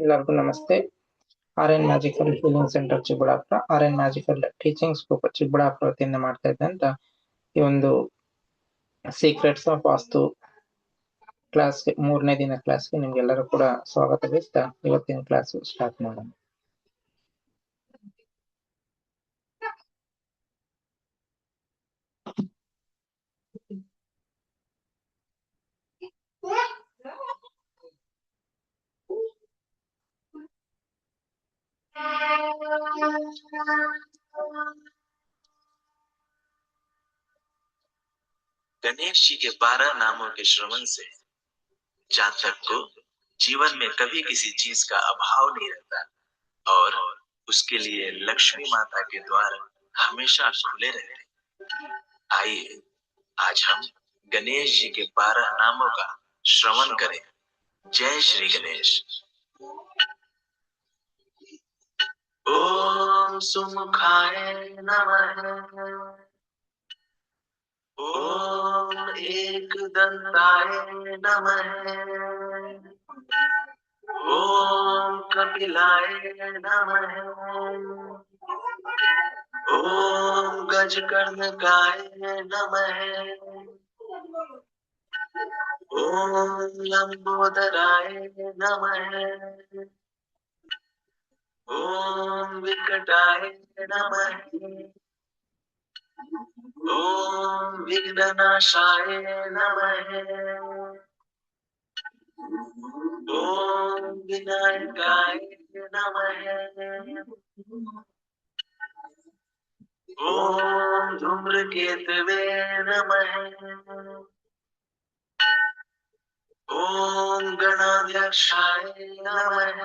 ಎಲ್ಲರಿಗೂ ನಮಸ್ತೆ. Aryan Magical Healing Centre Chikkaballapur, Aryan Magical Teachings Group Chikkaballapur ವತಿಯಿಂದ ಮಾಡ್ತಾ ಇದ್ದಂತ ಈ ಒಂದು ಸೀಕ್ರೆಟ್ಸ್ ಆಫ್ ವಾಸ್ತು ಕ್ಲಾಸ್ಗೆ 3ನೇ ದಿನ ಕ್ಲಾಸ್ಗೆ ನಿಮ್ಗೆಲ್ಲರೂ ಕೂಡ ಸ್ವಾಗತ ಬಯಸ್ತಾ ಇವತ್ತಿನ ಕ್ಲಾಸ್ ಸ್ಟಾರ್ಟ್ ಮಾಡೋಣ. गणेश जी के 12 नामों के श्रवण से जातक को जीवन में कभी किसी चीज का अभाव नहीं रहता और उसके लिए लक्ष्मी माता के द्वार हमेशा खुले रहते। आइए आज हम गणेश जी के 12 नामों का श्रवण करें। जय श्री गणेश। ओम सुमुखाय नमः। ओम एकदंताय नमः। ओम कपिलाय नमः। ओम गजकर्णकाय नमः। ओम लंबोदराय नमः। ओम विकटाय नमः। ओम विघ्ननाशाय नमः। ओम विनायकाय नमः। ओम धूम्रकेतवे नमः। ओम गणाध्यक्षाय नमः।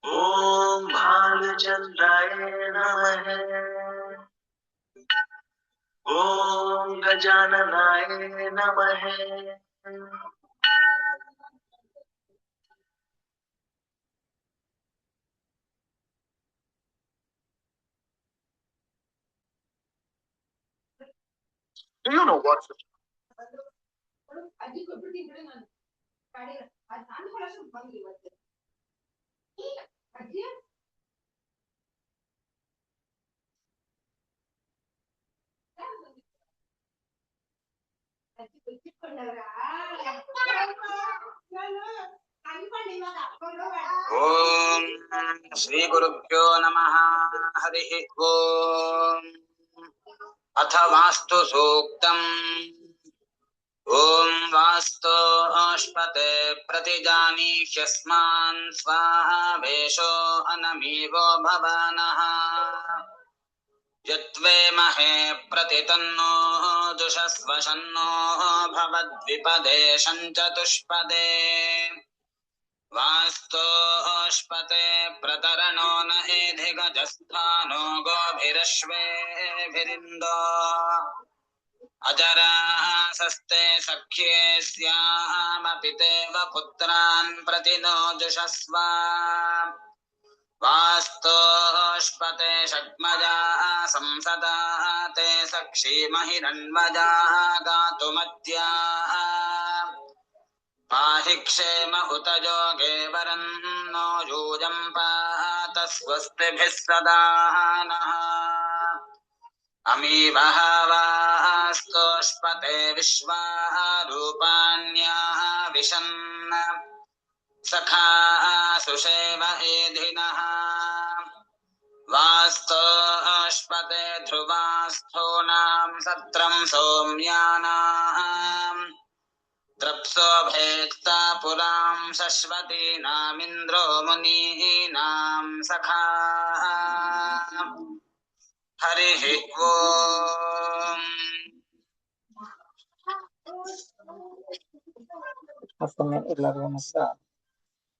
ओम भालचंद्राय नमः। ओम गजाननाय नमः। Do you know what? ओम श्री गुरुभ्यो नमः। हरि ओम। अथ वास्तु सूक्तम्। ओम वास्तु अश्पते प्रतिजानीष्यस्मान् स्वावेशो अनमीवो भवानः। यत्वे महे प्रतितन्नो जुषस्वशन्नो भवद्विपदे शञ्चतुष्पदे। वास्तोष्पते प्रतरणो न एधिगजस्थानो गोभिरश्वेभिरिन्दो। अजरासस्ते सख्ये स्यामपि तेव पुत्रान् प्रतिनो जुषस्व। वास्तोष्पते षट्मजा संसदा ते सक्षीमहिरण्मजाः गातुमद्या। पाहि क्षेम उत योगे वरन्नो यूयं पात स्वस्तिभिः सदा नः। अमीवः वास्तोष्पते विश्वारूपाण्याः विशन् सखा सुषेव एधिनः। वास्तोष्पते ध्रुवास्थूनां सत्रं सौम्यानाम्। त्रप्सो भेत्ता पुरां शश्वतीनामिन्द्रो मुनीनां सखा। हरिः ओम। ಮತ್ತೊಮ್ಮೆ ಎಲ್ಲರಿಗೂ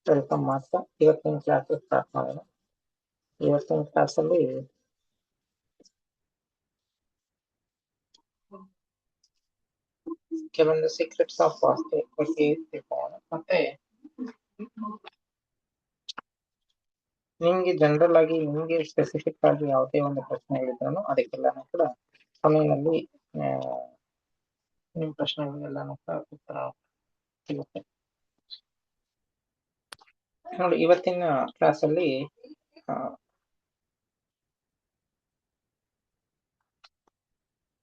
ವೆಲ್ಕಮ್ ಮಾಡ್ತಾ ಇವತ್ತಿನ ಕ್ಲಾಸ್ ಸ್ಟಾರ್ಟ್ ಮಾಡೋಣ. ಇವತ್ತಿನ ಕ್ಲಾಸಲ್ಲಿ ಕೆಲವೊಂದು ಸೀಕ್ರೆಟ್ಸ್ ಆಫ್ ವಾಸ್ತು ಬಗ್ಗೆ ತಿಳ್ಕೊಳ್ಳೋಣ. ಮತ್ತೆ ನಿಮ್ಗೆ ಜನರಲ್ ಆಗಿ ನಿಮ್ಗೆ ಸ್ಪೆಸಿಫಿಕ್ ಆಗಿ ಯಾವುದೇ ಒಂದು ಪ್ರಶ್ನೆಗಳಿದ್ರು ಅದಕ್ಕೆಲ್ಲಾನು ಕೂಡ ಕೊನೆಯಲ್ಲಿ ನಿಮ್ ಪ್ರಶ್ನೆಗಳಿಗೆಲ್ಲಾನು ಕೂಡ ಉತ್ತರ ಸಿಗುತ್ತೆ. ನೋಡಿ, ಇವತ್ತಿನ ಕ್ಲಾಸಲ್ಲಿ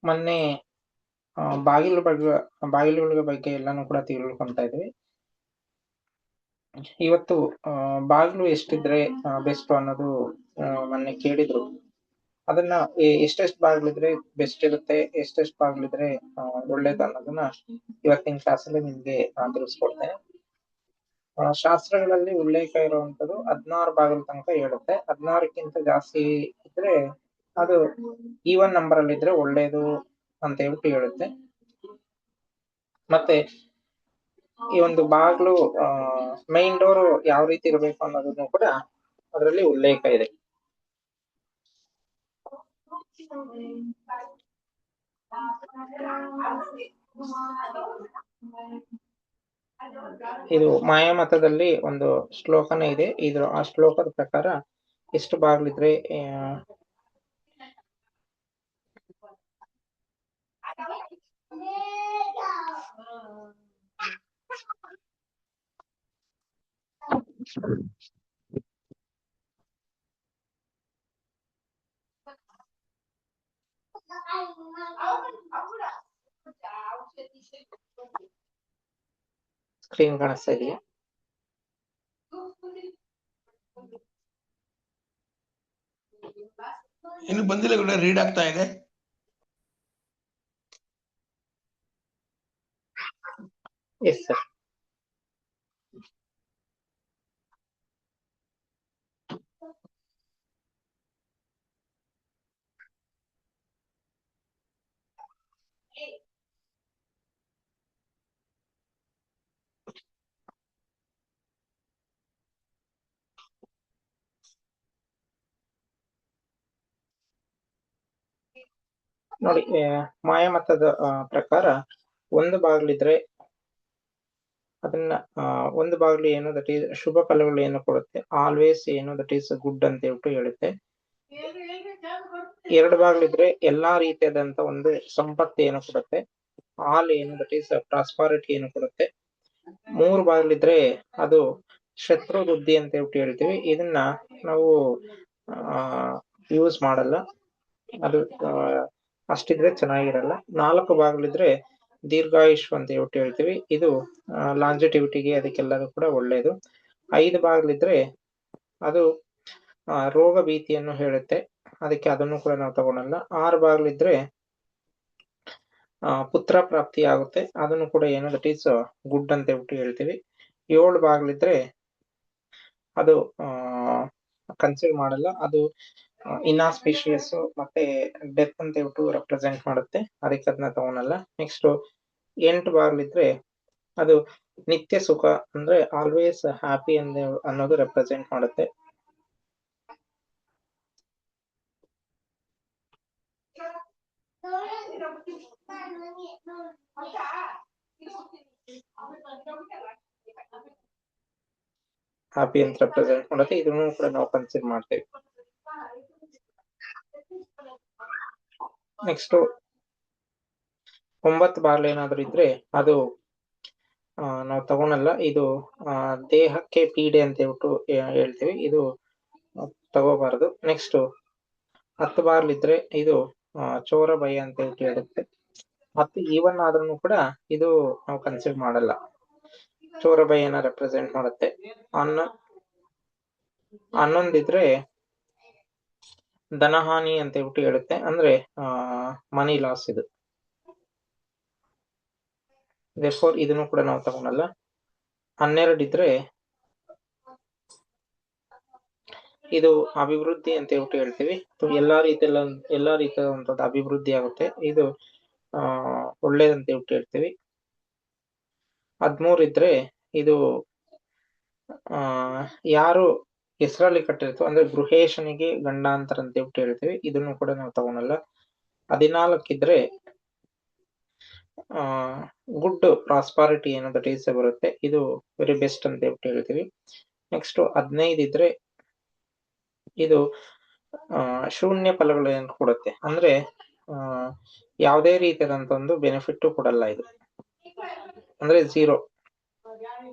ಮೊನ್ನೆ ಬಾಗಿಲುಗಳ ಬಗ್ಗೆ ಎಲ್ಲಾನು ಕೂಡ ತಿಳ್ಕೊಂತಾ ಇದ್ವಿ. ಇವತ್ತು ಬಾಗಿಲು ಎಷ್ಟಿದ್ರೆ ಬೆಸ್ಟ್ ಅನ್ನೋದು ಮೊನ್ನೆ ಕೇಳಿದ್ರು. ಅದನ್ನ ಎಷ್ಟೆಷ್ಟು ಬಾಗಿಲಿದ್ರೆ ಬೆಸ್ಟ್ ಇರುತ್ತೆ, ಎಷ್ಟೆಷ್ಟು ಬಾಗಿಲಿದ್ರೆ ಒಳ್ಳೇದು ಅನ್ನೋದನ್ನ ಇವತ್ತಿನ ಕ್ಲಾಸಲ್ಲಿ ನಿಮ್ಗೆ ತಿಳಿಸ್ಕೊಡ್ತೇನೆ. ಶಾಸ್ತ್ರಗಳಲ್ಲಿ ಉಲ್ಲೇಖ ಇರುವಂತದ್ದು 16 ಬಾಗಿಲು ತನಕ ಹೇಳುತ್ತೆ. 16ಕ್ಕಿಂತ ಜಾಸ್ತಿ ಇದ್ರೆ ಅದು ಈವನ್ ನಂಬರ್ ಅಲ್ಲಿ ಇದ್ರೆ ಒಳ್ಳೇದು ಅಂತ ಹೇಳ್ಬಿಟ್ಟು ಹೇಳುತ್ತೆ. ಮತ್ತೆ ಈ ಒಂದು ಬಾಗ್ಲು ಮೈನ್ ಡೋರ್ ಯಾವ ರೀತಿ ಇರಬೇಕು ಅನ್ನೋದನ್ನು ಕೂಡ ಅದರಲ್ಲಿ ಉಲ್ಲೇಖ ಇದೆ. ಇದು ಮಾಯಾಮತದಲ್ಲಿ ಒಂದು ಶ್ಲೋಕನೇ ಇದೆ. ಆ ಶ್ಲೋಕದ ಪ್ರಕಾರ ಎಷ್ಟು ಬಾಗ್ಲಿದ್ರೆ ಸ್ಕ್ರೀನ್ ಕಾಣಿಸ್ತಾ ಇದೆಯಾ? ಇನ್ನು ಬಂದಿಲ್ಲ ಕೂಡ ರೀಡ್ ಆಗ್ತಾ ಇದೆ. Yes sir. ನೋಡಿ, ಮಾಯಾಮತದ ಪ್ರಕಾರ ಒಂದು ಬಾಗಿಲಿದ್ರೆ ಅದನ್ನ ಒಂದು ಬಾಗಿಲು ಏನು ದಟ್ ಈಸ್ ಶುಭ ಫಲಗಳು ಏನು ಕೊಡುತ್ತೆ, ಆಲ್ವೇಸ್ ಏನು ದಟ್ ಈಸ್ ಗುಡ್ ಅಂತ ಹೇಳ್ಬಿಟ್ಟು ಹೇಳುತ್ತೆ. 2 ಬಾಗಿಲಿದ್ರೆ ಎಲ್ಲಾ ರೀತಿಯಾದಂತ ಒಂದು ಸಂಪತ್ತು ಏನು ಕೊಡುತ್ತೆ, ಆಲ್ ಏನು ದಟ್ ಈಸ್ ಪ್ರಾಸ್ಪಾರಿಟಿ ಏನು ಕೊಡುತ್ತೆ. 3 ಬಾಗಿಲಿದ್ರೆ ಅದು ಶತ್ರು ಬುದ್ಧಿ ಅಂತ ಹೇಳ್ಬಿಟ್ಟು ಹೇಳ್ತೀವಿ. ಇದನ್ನ ನಾವು ಯೂಸ್ ಮಾಡಲ್ಲ, ಅದು ಅಷ್ಟಿದ್ರೆ ಚೆನ್ನಾಗಿರಲ್ಲ. 4 ಬಾಗಿಲಿದ್ರೆ ದೀರ್ಘಾಯುಷ್ ಅಂತ ಹೇಳ್ಬಿಟ್ಟು ಹೇಳ್ತೀವಿ. ಇದು ಲಾಂಜಿಟಿವಿಟಿಗೆ ಅದಕ್ಕೆಲ್ಲರೂ ಕೂಡ ಒಳ್ಳೇದು. 5 ಬಾಗಿಲಿದ್ರೆ ಅದು ರೋಗ ಭೀತಿಯನ್ನು ಹೇಳುತ್ತೆ, ಅದಕ್ಕೆ ಅದನ್ನು ಕೂಡ ನಾವು ತಗೊಳಲ್ಲ. 6 ಬಾಗಿಲಿದ್ರೆ ಪುತ್ರ ಪ್ರಾಪ್ತಿ ಆಗುತ್ತೆ, ಅದನ್ನು ಕೂಡ ಏನು ದಟ್ ಈಸ್ ಗುಡ್ ಅಂತ ಹೇಳ್ಬಿಟ್ಟು ಹೇಳ್ತೀವಿ. 7 ಬಾಗಿಲಿದ್ರೆ ಅದು ಕನ್ಸಿಡರ್ ಮಾಡಲ್ಲ, ಅದು ಇನ್ಆಸ್ಪಿಷಿಯಸ್ ಮತ್ತೆ ಡೆತ್ ಅಂತ ಹೇಳ್ಬಿಟ್ಟು ರೆಪ್ರೆಸೆಂಟ್ ಮಾಡುತ್ತೆ, ಅದಕ್ಕೆ ಅದನ್ನ ತಗೊಳಲ್ಲ. ನೆಕ್ಸ್ಟ್ 8 ಬಾಗಿಲಿದ್ರೆ ಅದು ನಿತ್ಯ ಸುಖ ಅಂದ್ರೆ ಆಲ್ವೇಸ್ ಹ್ಯಾಪಿ ಅನ್ನೋದು ರೆಪ್ರೆಸೆಂಟ್ ಮಾಡುತ್ತೆ. ಹ್ಯಾಪಿ ಅಂತ ರೆಪ್ರೆಸೆಂಟ್ ಮಾಡುತ್ತೆ, ಇದನ್ನು ಕೂಡ ನಾವು ಕನ್ಸಿಡರ್ ಮಾಡ್ತೇವೆ. ನೆಕ್ಸ್ಟ್ 9 ಬಾಗಿಲು ಏನಾದ್ರು ಇದ್ರೆ ಅದು ನಾವು ತಗೊಳಲ್ಲ, ಇದು ದೇಹಕ್ಕೆ ಪೀಡೆ ಅಂತ ಹೇಳ್ಬಿಟ್ಟು ಹೇಳ್ತೀವಿ, ಇದು ತಗೋಬಾರದು. ನೆಕ್ಸ್ಟ್ 10 ಬಾಗಿಲಿದ್ರೆ ಇದು ಚೋರ ಭಯ ಅಂತ ಹೇಳ್ಬಿಟ್ಟು ಹೇಳುತ್ತೆ. 10 ಈವನ್ ಆದ್ರೂ ಕೂಡ ಇದು ನಾವು ಕನ್ಸಿಡರ್ ಮಾಡಲ್ಲ, ಚೋರ ಭಯನ ರೆಪ್ರೆಸೆಂಟ್ ಮಾಡುತ್ತೆ. 11 ಇದ್ರೆ ಧನಹಾನಿ ಅಂತ ಹೇಳ್ಬಿಟ್ಟು ಹೇಳುತ್ತೆ, ಅಂದ್ರೆ ಮನಿ ಲಾಸ್ ಇದು. therefore ಇದನ್ನು ಕೂಡ ನಾವು ತಗೊಳಲ್ಲ. 12 ಇದ್ರೆ ಇದು ಅಭಿವೃದ್ಧಿ ಅಂತ ಹೇಳ್ಬಿಟ್ಟು ಹೇಳ್ತೀವಿ, ಎಲ್ಲಾ ರೀತಿಯಾದಂತದ್ದು ಅಭಿವೃದ್ಧಿ ಆಗುತ್ತೆ, ಇದು ಒಳ್ಳೇದಂತ ಹೇಳ್ಬಿಟ್ಟು ಹೇಳ್ತೀವಿ. 13 ಇದ್ರೆ ಇದು ಯಾರು ಹೆಸರಲ್ಲಿ ಕಟ್ಟಿರ್ತೋ ಅಂದ್ರೆ ಗೃಹೇಶನಿಗೆ ಗಂಡಾಂತರ ಅಂತ ಹೇಳ್ಬಿಟ್ಟು ಹೇಳ್ತೀವಿ, ಇದನ್ನು ಕೂಡ ನಾವು ತಗೊಳಲ್ಲ. 14 ಇದ್ರೆ ಗುಡ್ ಪ್ರಾಸ್ಪಾರಿಟಿ ಏನೋ ದಟ್ ಈಸ್ ಬರುತ್ತೆ, ಇದು ವೆರಿ ಬೆಸ್ಟ್ ಅಂತ ಹೇಳ್ಬಿಟ್ಟು ಹೇಳ್ತೀವಿ. ನೆಕ್ಸ್ಟ್ 15 ಇದ್ರೆ ಇದು ಶೂನ್ಯ ಫಲಗಳನ್ನು ಕೊಡುತ್ತೆ, ಅಂದ್ರೆ ಯಾವುದೇ ರೀತಿಯಾದಂತ ಒಂದು ಬೆನಿಫಿಟ್ ಕೊಡಲ್ಲ, ಇದು ಅಂದ್ರೆ 0.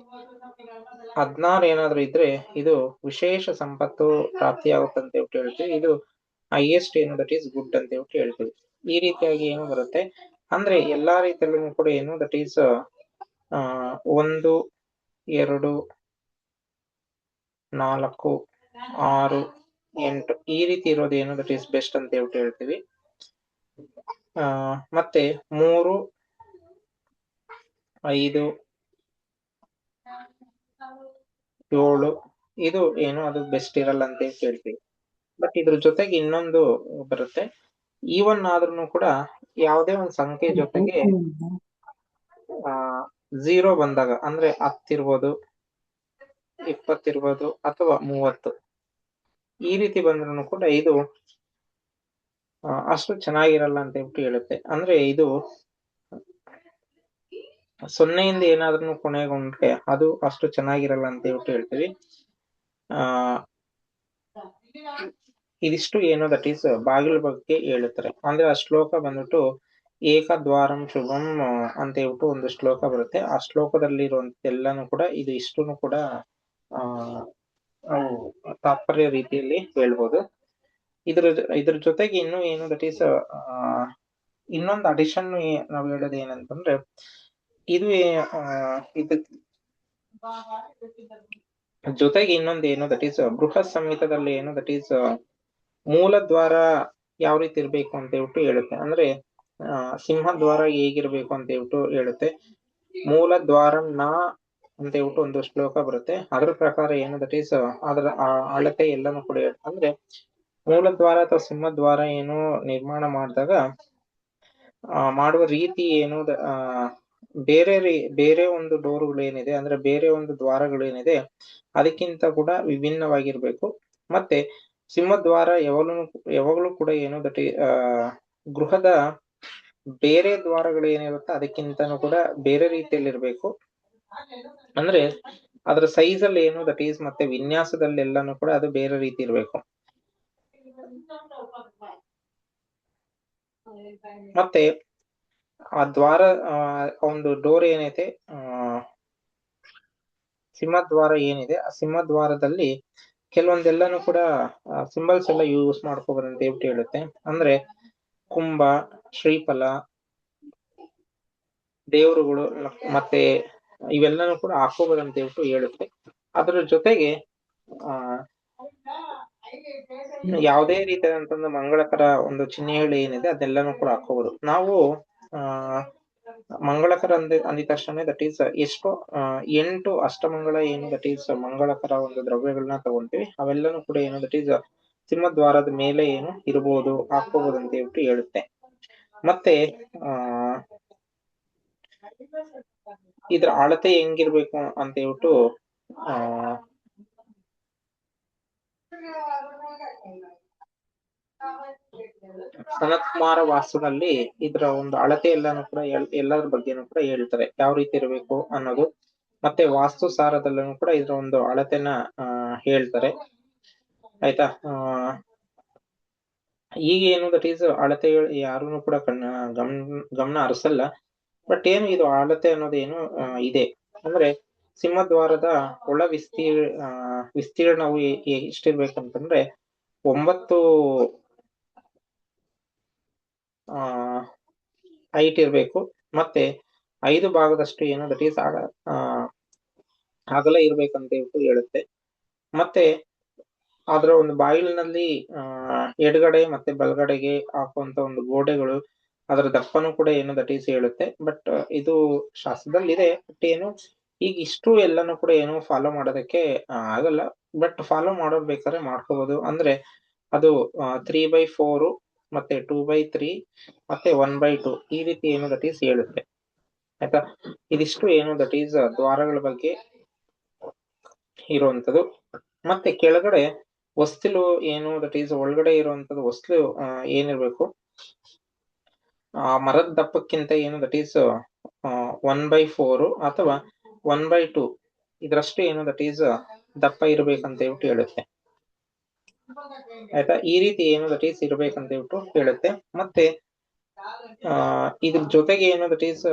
16 ಏನಾದ್ರು ಇದ್ರೆ ಇದು ವಿಶೇಷ ಸಂಪತ್ತು ಪ್ರಾಪ್ತಿಯಾಗುತ್ತೆ ಅಂತ ಹೇಳ್ಬಿಟ್ಟು ಹೇಳ್ತೀವಿ. ಇದು ಹೈಯೆಸ್ಟ್ ಏನು ದಟ್ ಈಸ್ ಗುಡ್ ಅಂತ ಹೇಳ್ಬಿಟ್ಟು ಹೇಳ್ತೀವಿ. ಈ ರೀತಿಯಾಗಿ ಏನು ಬರುತ್ತೆ ಅಂದ್ರೆ ಎಲ್ಲಾ ರೀತಿಯಲ್ಲೂ ಕೂಡ ಏನು ದಟ್ ಈಸ್ 1, 2, 4, 6, 8 ಈ ರೀತಿ ಇರೋದು ಏನು ದಟ್ ಈಸ್ ಬೆಸ್ಟ್ ಅಂತ ಹೇಳ್ಬಿಟ್ಟು ಹೇಳ್ತೀವಿ. ಮತ್ತೆ 3, 5, 7 ಇದು ಏನು ಅದು ಬೆಸ್ಟ್ ಇರಲ್ಲ ಅಂತ ಹೇಳ್ತೀವಿ. ಬಟ್ ಇದ್ರ ಜೊತೆಗೆ ಇನ್ನೊಂದು ಬರುತ್ತೆ. ಈವನ್ ಆದ್ರೂ ಕೂಡ ಯಾವುದೇ ಒಂದು ಸಂಖ್ಯೆ ಜೊತೆಗೆ 0 ಬಂದಾಗ ಅಂದ್ರೆ 10 ಇರ್ಬೋದು, 20 ಇರ್ಬೋದು ಅಥವಾ 30 ಈ ರೀತಿ ಬಂದ್ರೂ ಕೂಡ ಇದು ಅಷ್ಟು ಚೆನ್ನಾಗಿರಲ್ಲ ಅಂತ ಹೇಳ್ಬಿಟ್ಟು ಹೇಳುತ್ತೆ. ಅಂದ್ರೆ ಇದು 0ಯಿಂದ ಏನಾದ್ರೂ ಕೊನೆಗೊಂಡ್ರೆ ಅದು ಅಷ್ಟು ಚೆನ್ನಾಗಿರಲ್ಲ ಅಂತ ಹೇಳ್ಬಿಟ್ಟು ಹೇಳ್ತೀವಿ. ಇದಿಷ್ಟು ಏನು ದಟ್ ಈಸ್ ಬಾಗಿಲ ಬಗ್ಗೆ ಹೇಳುತ್ತಾರೆ. ಅಂದ್ರೆ ಆ ಶ್ಲೋಕ ಬಂದ್ಬಿಟ್ಟು ಏಕದ್ವಾರಂ ಶುಭಂ ಅಂತ ಹೇಳ್ಬಿಟ್ಟು ಒಂದು ಶ್ಲೋಕ ಬರುತ್ತೆ. ಆ ಶ್ಲೋಕದಲ್ಲಿ ಇರುವಂತ ಎಲ್ಲಾನು ಕೂಡ ಇದು ಇಷ್ಟನ್ನು ಕೂಡ ತಾತ್ಪರ್ಯ ರೀತಿಯಲ್ಲಿ ಹೇಳ್ಬೋದು. ಇದ್ರ ಜೊತೆಗೆ ಇನ್ನು ಏನು ದಟ್ ಈಸ್ ಇನ್ನೊಂದು ಅಡಿಷನ್ ನಾವು ಹೇಳೋದು ಏನಂತಂದ್ರೆ ಇದು ಜೊತೆಗೆ ಇನ್ನೊಂದು ಏನು ದಟ್ ಈಸ್ ಬೃಹತ್ ಸಂಹಿತದಲ್ಲಿ ಏನು ದಟ್ ಈಸ್ ಮೂಲ ದ್ವಾರ ಯಾವ ರೀತಿ ಇರ್ಬೇಕು ಅಂತ ಹೇಳ್ಬಿಟ್ಟು ಹೇಳುತ್ತೆ. ಅಂದ್ರೆ ಸಿಂಹದ್ವಾರ ಹೇಗಿರ್ಬೇಕು ಅಂತ ಹೇಳ್ಬಿಟ್ಟು ಹೇಳುತ್ತೆ. ಮೂಲ ದ್ವಾರಂ ನಾ ಅಂತ ಹೇಳ್ಬಿಟ್ಟು ಒಂದು ಶ್ಲೋಕ ಬರುತ್ತೆ. ಅದ್ರ ಪ್ರಕಾರ ಏನು ದಟ್ ಈಸ್ ಅದರ ಅಳತೆ ಎಲ್ಲಾನು ಕೂಡ ಅಂದ್ರೆ ಮೂಲ ದ್ವಾರ ಅಥವಾ ಸಿಂಹದ್ವಾರ ಏನು ನಿರ್ಮಾಣ ಮಾಡಿದಾಗ ಮಾಡುವ ರೀತಿ ಏನು ಬೇರೆ ಒಂದು ಡೋರ್ಗಳು ಏನಿದೆ ಅಂದ್ರೆ ಬೇರೆ ಒಂದು ದ್ವಾರಗಳೇನಿದೆ ಅದಕ್ಕಿಂತ ಕೂಡ ವಿಭಿನ್ನವಾಗಿರ್ಬೇಕು. ಮತ್ತೆ ಸಿಂಹದ್ವಾರ ಯಾವಾಗಲೂ ಕೂಡ ಏನು ದಟ್ ಗೃಹದ ಬೇರೆ ದ್ವಾರಗಳು ಏನಿರುತ್ತೆ ಅದಕ್ಕಿಂತನೂ ಕೂಡ ಬೇರೆ ರೀತಿಯಲ್ಲಿ ಇರ್ಬೇಕು. ಅಂದ್ರೆ ಅದರ ಸೈಜ್ ಅಲ್ಲಿ ಏನು ದಟ್ ಈಸ್ ಮತ್ತೆ ವಿನ್ಯಾಸದಲ್ಲಿ ಎಲ್ಲಾನು ಕೂಡ ಅದು ಬೇರೆ ರೀತಿ ಇರ್ಬೇಕು. ಮತ್ತೆ ಆ ದ್ವಾರ ಒಂದು ಡೋರ್ ಏನೈತೆ ಸಿಂಹದ್ವಾರ ಏನಿದೆ ಆ ಸಿಂಹದ್ವಾರದಲ್ಲಿ ಕೆಲವೊಂದೆಲ್ಲಾನು ಕೂಡ ಸಿಂಬಲ್ಸ್ ಎಲ್ಲ ಯೂಸ್ ಮಾಡ್ಕೋಬಹುದು ಅಂತ ಹೇಳ್ಬಿಟ್ಟು ಹೇಳುತ್ತೆ. ಅಂದ್ರೆ ಕುಂಭ, ಶ್ರೀಫಲ, ದೇವರುಗಳು ಮತ್ತೆ ಇವೆಲ್ಲಾನು ಕೂಡ ಹಾಕೋಬಹುದು ಅಂತ ಹೇಳ್ಬಿಟ್ಟು ಹೇಳುತ್ತೆ. ಅದ್ರ ಜೊತೆಗೆ ಯಾವುದೇ ರೀತಿಯಾದಂತ ಮಂಗಳಕರ ಒಂದು ಚಿಹ್ನೆಗಳು ಏನಿದೆ ಅದೆಲ್ಲಾನು ಕೂಡ ಹಾಕೋಬಹುದು. ನಾವು ಮಂಗಳಕರ ಅಂದಿದ ತಕ್ಷಣ ದಟ್ ಈಸ್ 8 ಅಷ್ಟಮಂಗಳ ಏನು ದಟ್ ಈಸ್ ಮಂಗಳಕರ ಒಂದು ದ್ರವ್ಯಗಳನ್ನ ತಗೊಂತೀವಿ. ಅವೆಲ್ಲಾನು ಕೂಡ ಏನು ದಟ್ ಈಸ್ ಸಿಂಹದ್ವಾರದ ಮೇಲೆ ಏನು ಇರಬಹುದು ಹಾಕೋಬಹುದು ಅಂತ ಹೇಳ್ಬಿಟ್ಟು ಹೇಳುತ್ತೆ. ಮತ್ತೆ ಇದ್ರ ಅಳತೆ ಹೆಂಗಿರ್ಬೇಕು ಅಂತ ಹೇಳ್ಬಿಟ್ಟು ಸನತ್ಕುಮಾರ ವಾಸ್ತುನಲ್ಲಿ ಇದ್ರ ಒಂದು ಅಳತೆ ಎಲ್ಲಾನು ಕೂಡ ಎಲ್ಲರ ಬಗ್ಗೆನೂ ಕೂಡ ಹೇಳ್ತಾರೆ, ಯಾವ ರೀತಿ ಇರಬೇಕು ಅನ್ನೋದು. ಮತ್ತೆ ವಾಸ್ತು ಸಾರದಲ್ಲೂ ಕೂಡ ಇದ್ರ ಒಂದು ಅಳತೆನ ಹೇಳ್ತಾರೆ. ಆಯ್ತಾ. ಈಗ ಏನು ದಟ್ ಈಸ್ ಅಳತೆಗಳು ಯಾರು ಕೂಡ ಗಮನ ಹರಿಸಲ್ಲ. ಬಟ್ ಏನು ಇದು ಅಳತೆ ಅನ್ನೋದೇನು ಇದೆ ಅಂದ್ರೆ ಸಿಂಹದ್ವಾರದ ಒಳ ವಿಸ್ತೀರ್ಣವು ಎಷ್ಟಿರ್ಬೇಕಂತಂದ್ರೆ 9 ಹೈಟ್ ಇರ್ಬೇಕು. ಮತ್ತೆ 5 ಭಾಗದಷ್ಟು ಏನು ದಟ್ ಈಸ್ ಅಗಲ ಇರ್ಬೇಕಂತ ಹೇಳ್ಬಿಟ್ಟು ಹೇಳುತ್ತೆ. ಮತ್ತೆ ಅದರ ಒಂದು ಬಾಗಿಲಿನಲ್ಲಿ ಎಡಗಡೆ ಮತ್ತೆ ಬಲಗಡೆಗೆ ಹಾಕುವಂತ ಒಂದು ಗೋಡೆಗಳು ಅದರ ದಪ್ಪನು ಕೂಡ ಏನು ದಟ್ ಈಸ್ ಹೇಳುತ್ತೆ. ಬಟ್ ಇದು ಶಾಸ್ತ್ರದಲ್ಲಿ ಇದೆ. ಬಟ್ ಏನು ಈಗ ಇಷ್ಟು ಎಲ್ಲಾನು ಕೂಡ ಏನು ಫಾಲೋ ಮಾಡೋದಕ್ಕೆ ಆಗಲ್ಲ. ಬಟ್ ಫಾಲೋ ಮಾಡೋದ್ ಬೇಕಾದ್ರೆ ಮಾಡ್ಕೋಬಹುದು. ಅಂದ್ರೆ ಅದು 3/4 ಮತ್ತೆ 2/3 ಮತ್ತೆ 1/2 ಈ ರೀತಿ ಏನು ದಟ್ ಈಸ್ ಹೇಳುತ್ತೆ. ಆಯ್ತಾ. ಇದಿಷ್ಟು ಏನು ದಟ್ ಈಸ್ ದ್ವಾರಗಳ ಬಗ್ಗೆ ಇರುವಂತದ್ದು. ಮತ್ತೆ ಕೆಳಗಡೆ ಹೊಸ್ತಿಲು ಏನು ದಟ್ ಈಸ್ ಒಳಗಡೆ ಇರುವಂತದ್ದು ಹೊಸ್ತಿಲು ಏನಿರ್ಬೇಕು ಮರದ ದಪ್ಪಕ್ಕಿಂತ ಏನು ದಟ್ ಈಸ್ 1/4 ಅಥವಾ 1/2 ಇದ್ರಷ್ಟು ಏನು ದಟ್ ಈಸ್ ದಪ್ಪ ಇರ್ಬೇಕಂತ ಹೇಳ್ಬಿಟ್ಟು ಹೇಳುತ್ತೆ. ಆಯ್ತಾ. ಈ ರೀತಿ ಏನು ದಟ್ ಈಸ್ ಇರ್ಬೇಕಂತ ಹೇಳ್ಬಿಟ್ಟು ಹೇಳುತ್ತೆ. ಮತ್ತೆ ಇದ್ರ ಜೊತೆಗೆ ಏನು that is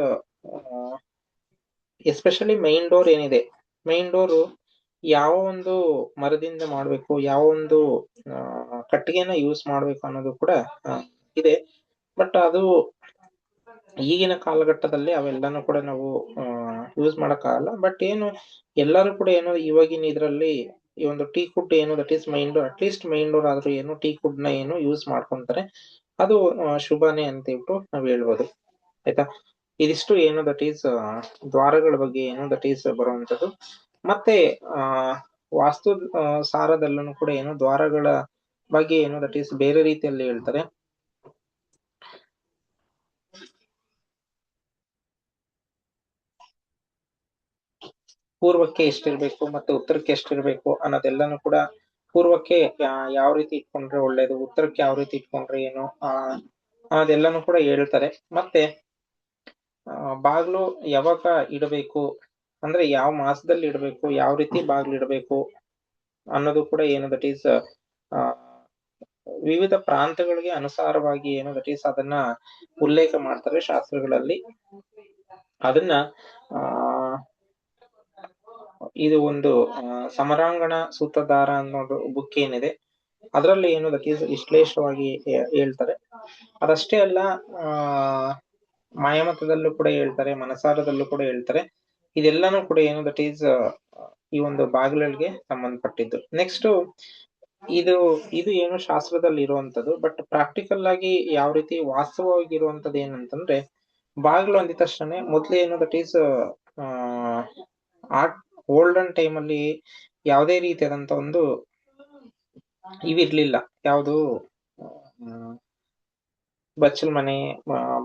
especially main door ಏನಿದೆ, ಮೈನ್ ಡೋರ್ ಯಾವ ಒಂದು ಮರದಿಂದ ಮಾಡ್ಬೇಕು, ಯಾವ ಒಂದು ಕಟ್ಟಿಗೆನ ಯೂಸ್ ಮಾಡ್ಬೇಕು ಅನ್ನೋದು ಕೂಡ ಇದೆ. ಬಟ್ ಅದು ಈಗಿನ ಕಾಲಘಟ್ಟದಲ್ಲಿ ಅವೆಲ್ಲನೂ ಕೂಡ ನಾವು ಯೂಸ್ ಮಾಡಕ್ಕಾಗಲ್ಲ. ಬಟ್ ಏನು ಎಲ್ಲರೂ ಕೂಡ ಏನು ಇವಾಗಿನ ಇದ್ರಲ್ಲಿ ಈ ಒಂದು ಟೀ ಕುಡ್ ಏನು that is mine door, at least main door ಆದ್ರೂ ಏನು ಟೀ ಕುಡ್ ನ ಏನು ಯೂಸ್ ಮಾಡ್ಕೊಂತಾರೆ. ಅದು ಶುಭನೇ ಅಂತ ಹೇಳ್ಬಿಟ್ಟು ನಾವ್ ಹೇಳ್ಬೋದು. ಆಯ್ತಾ, ಇದಿಷ್ಟು ಏನು ದಟ್ ಈಸ್ ದ್ವಾರಗಳ ಬಗ್ಗೆ ಏನು ದಟ್ ಈಸ್ ಬರುವಂತದ್ದು. ಮತ್ತೆ ವಾಸ್ತು ಸಾರದಲ್ಲೂ ಕೂಡ ಏನು ದ್ವಾರಗಳ ಬಗ್ಗೆ ಏನು ದಟ್ ಈಸ್ ಬೇರೆ ರೀತಿಯಲ್ಲಿ ಹೇಳ್ತಾರೆ. ಪೂರ್ವಕ್ಕೆ ಎಷ್ಟಿರ್ಬೇಕು ಮತ್ತೆ ಉತ್ತರಕ್ಕೆ ಎಷ್ಟಿರ್ಬೇಕು ಅನ್ನೋದೆಲ್ಲಾನು ಕೂಡ ಪೂರ್ವಕ್ಕೆ ಯಾವ ರೀತಿ ಇಟ್ಕೊಂಡ್ರೆ ಒಳ್ಳೇದು, ಉತ್ತರಕ್ಕೆ ಯಾವ ರೀತಿ ಇಟ್ಕೊಂಡ್ರೆ ಏನು ಅದೆಲ್ಲಾನು ಕೂಡ ಹೇಳ್ತಾರೆ. ಮತ್ತೆ ಬಾಗ್ಲು ಯಾವಾಗ ಇಡಬೇಕು ಅಂದ್ರೆ ಯಾವ ಮಾಸದಲ್ಲಿ ಇಡಬೇಕು, ಯಾವ ರೀತಿ ಬಾಗ್ಲು ಇಡಬೇಕು ಅನ್ನೋದು ಕೂಡ ಏನು ದಟ್ ಈಸ್ ವಿವಿಧ ಪ್ರಾಂತಗಳಿಗೆ ಅನುಸಾರವಾಗಿ ಏನು ದಟ್ ಈಸ್ ಅದನ್ನ ಉಲ್ಲೇಖ ಮಾಡ್ತಾರೆ ಶಾಸ್ತ್ರಗಳಲ್ಲಿ. ಅದನ್ನ ಇದು ಒಂದು ಸಮರಾಂಗಣ ಸೂತ್ರಧಾರ ಅನ್ನೋದು ಬುಕ್ ಏನಿದೆ ಅದರಲ್ಲಿ ಏನು ದಟ್ ಈಸ್ ವಿಶ್ಲೇಷವಾಗಿ ಹೇಳ್ತಾರೆ. ಅದಷ್ಟೇ ಅಲ್ಲ, ಮಾಯಮತದಲ್ಲೂ ಕೂಡ ಹೇಳ್ತಾರೆ, ಮನಸಾರದಲ್ಲೂ ಕೂಡ ಹೇಳ್ತಾರೆ. ಇದೆಲ್ಲಾನು ಕೂಡ ಏನು ದಟ್ ಈಸ್ ಈ ಒಂದು ಬಾಗಿಲುಗಳಿಗೆ ಸಂಬಂಧಪಟ್ಟಿದ್ದು. ನೆಕ್ಸ್ಟ್ ಇದು ಏನು ಶಾಸ್ತ್ರದಲ್ಲಿ ಇರುವಂತದ್ದು. ಬಟ್ ಪ್ರಾಕ್ಟಿಕಲ್ ಆಗಿ ಯಾವ ರೀತಿ ವಾಸ್ತವವಾಗಿ ಇರುವಂತದ್ದು ಏನಂತಂದ್ರೆ, ಬಾಗಿಲು ಅಂದಿದ ತಕ್ಷಣ ಮೊದ್ಲು ಏನು ದಟ್ ಈಸ್ ಓಲ್ಡನ್ ಟೈಮ್ ಅಲ್ಲಿ ಯಾವುದೇ ರೀತಿಯಾದಂತ ಒಂದು ಇವಿರ್ಲಿಲ್ಲ. ಯಾವುದು ಬಚ್ಚಲ್ ಮನೆ,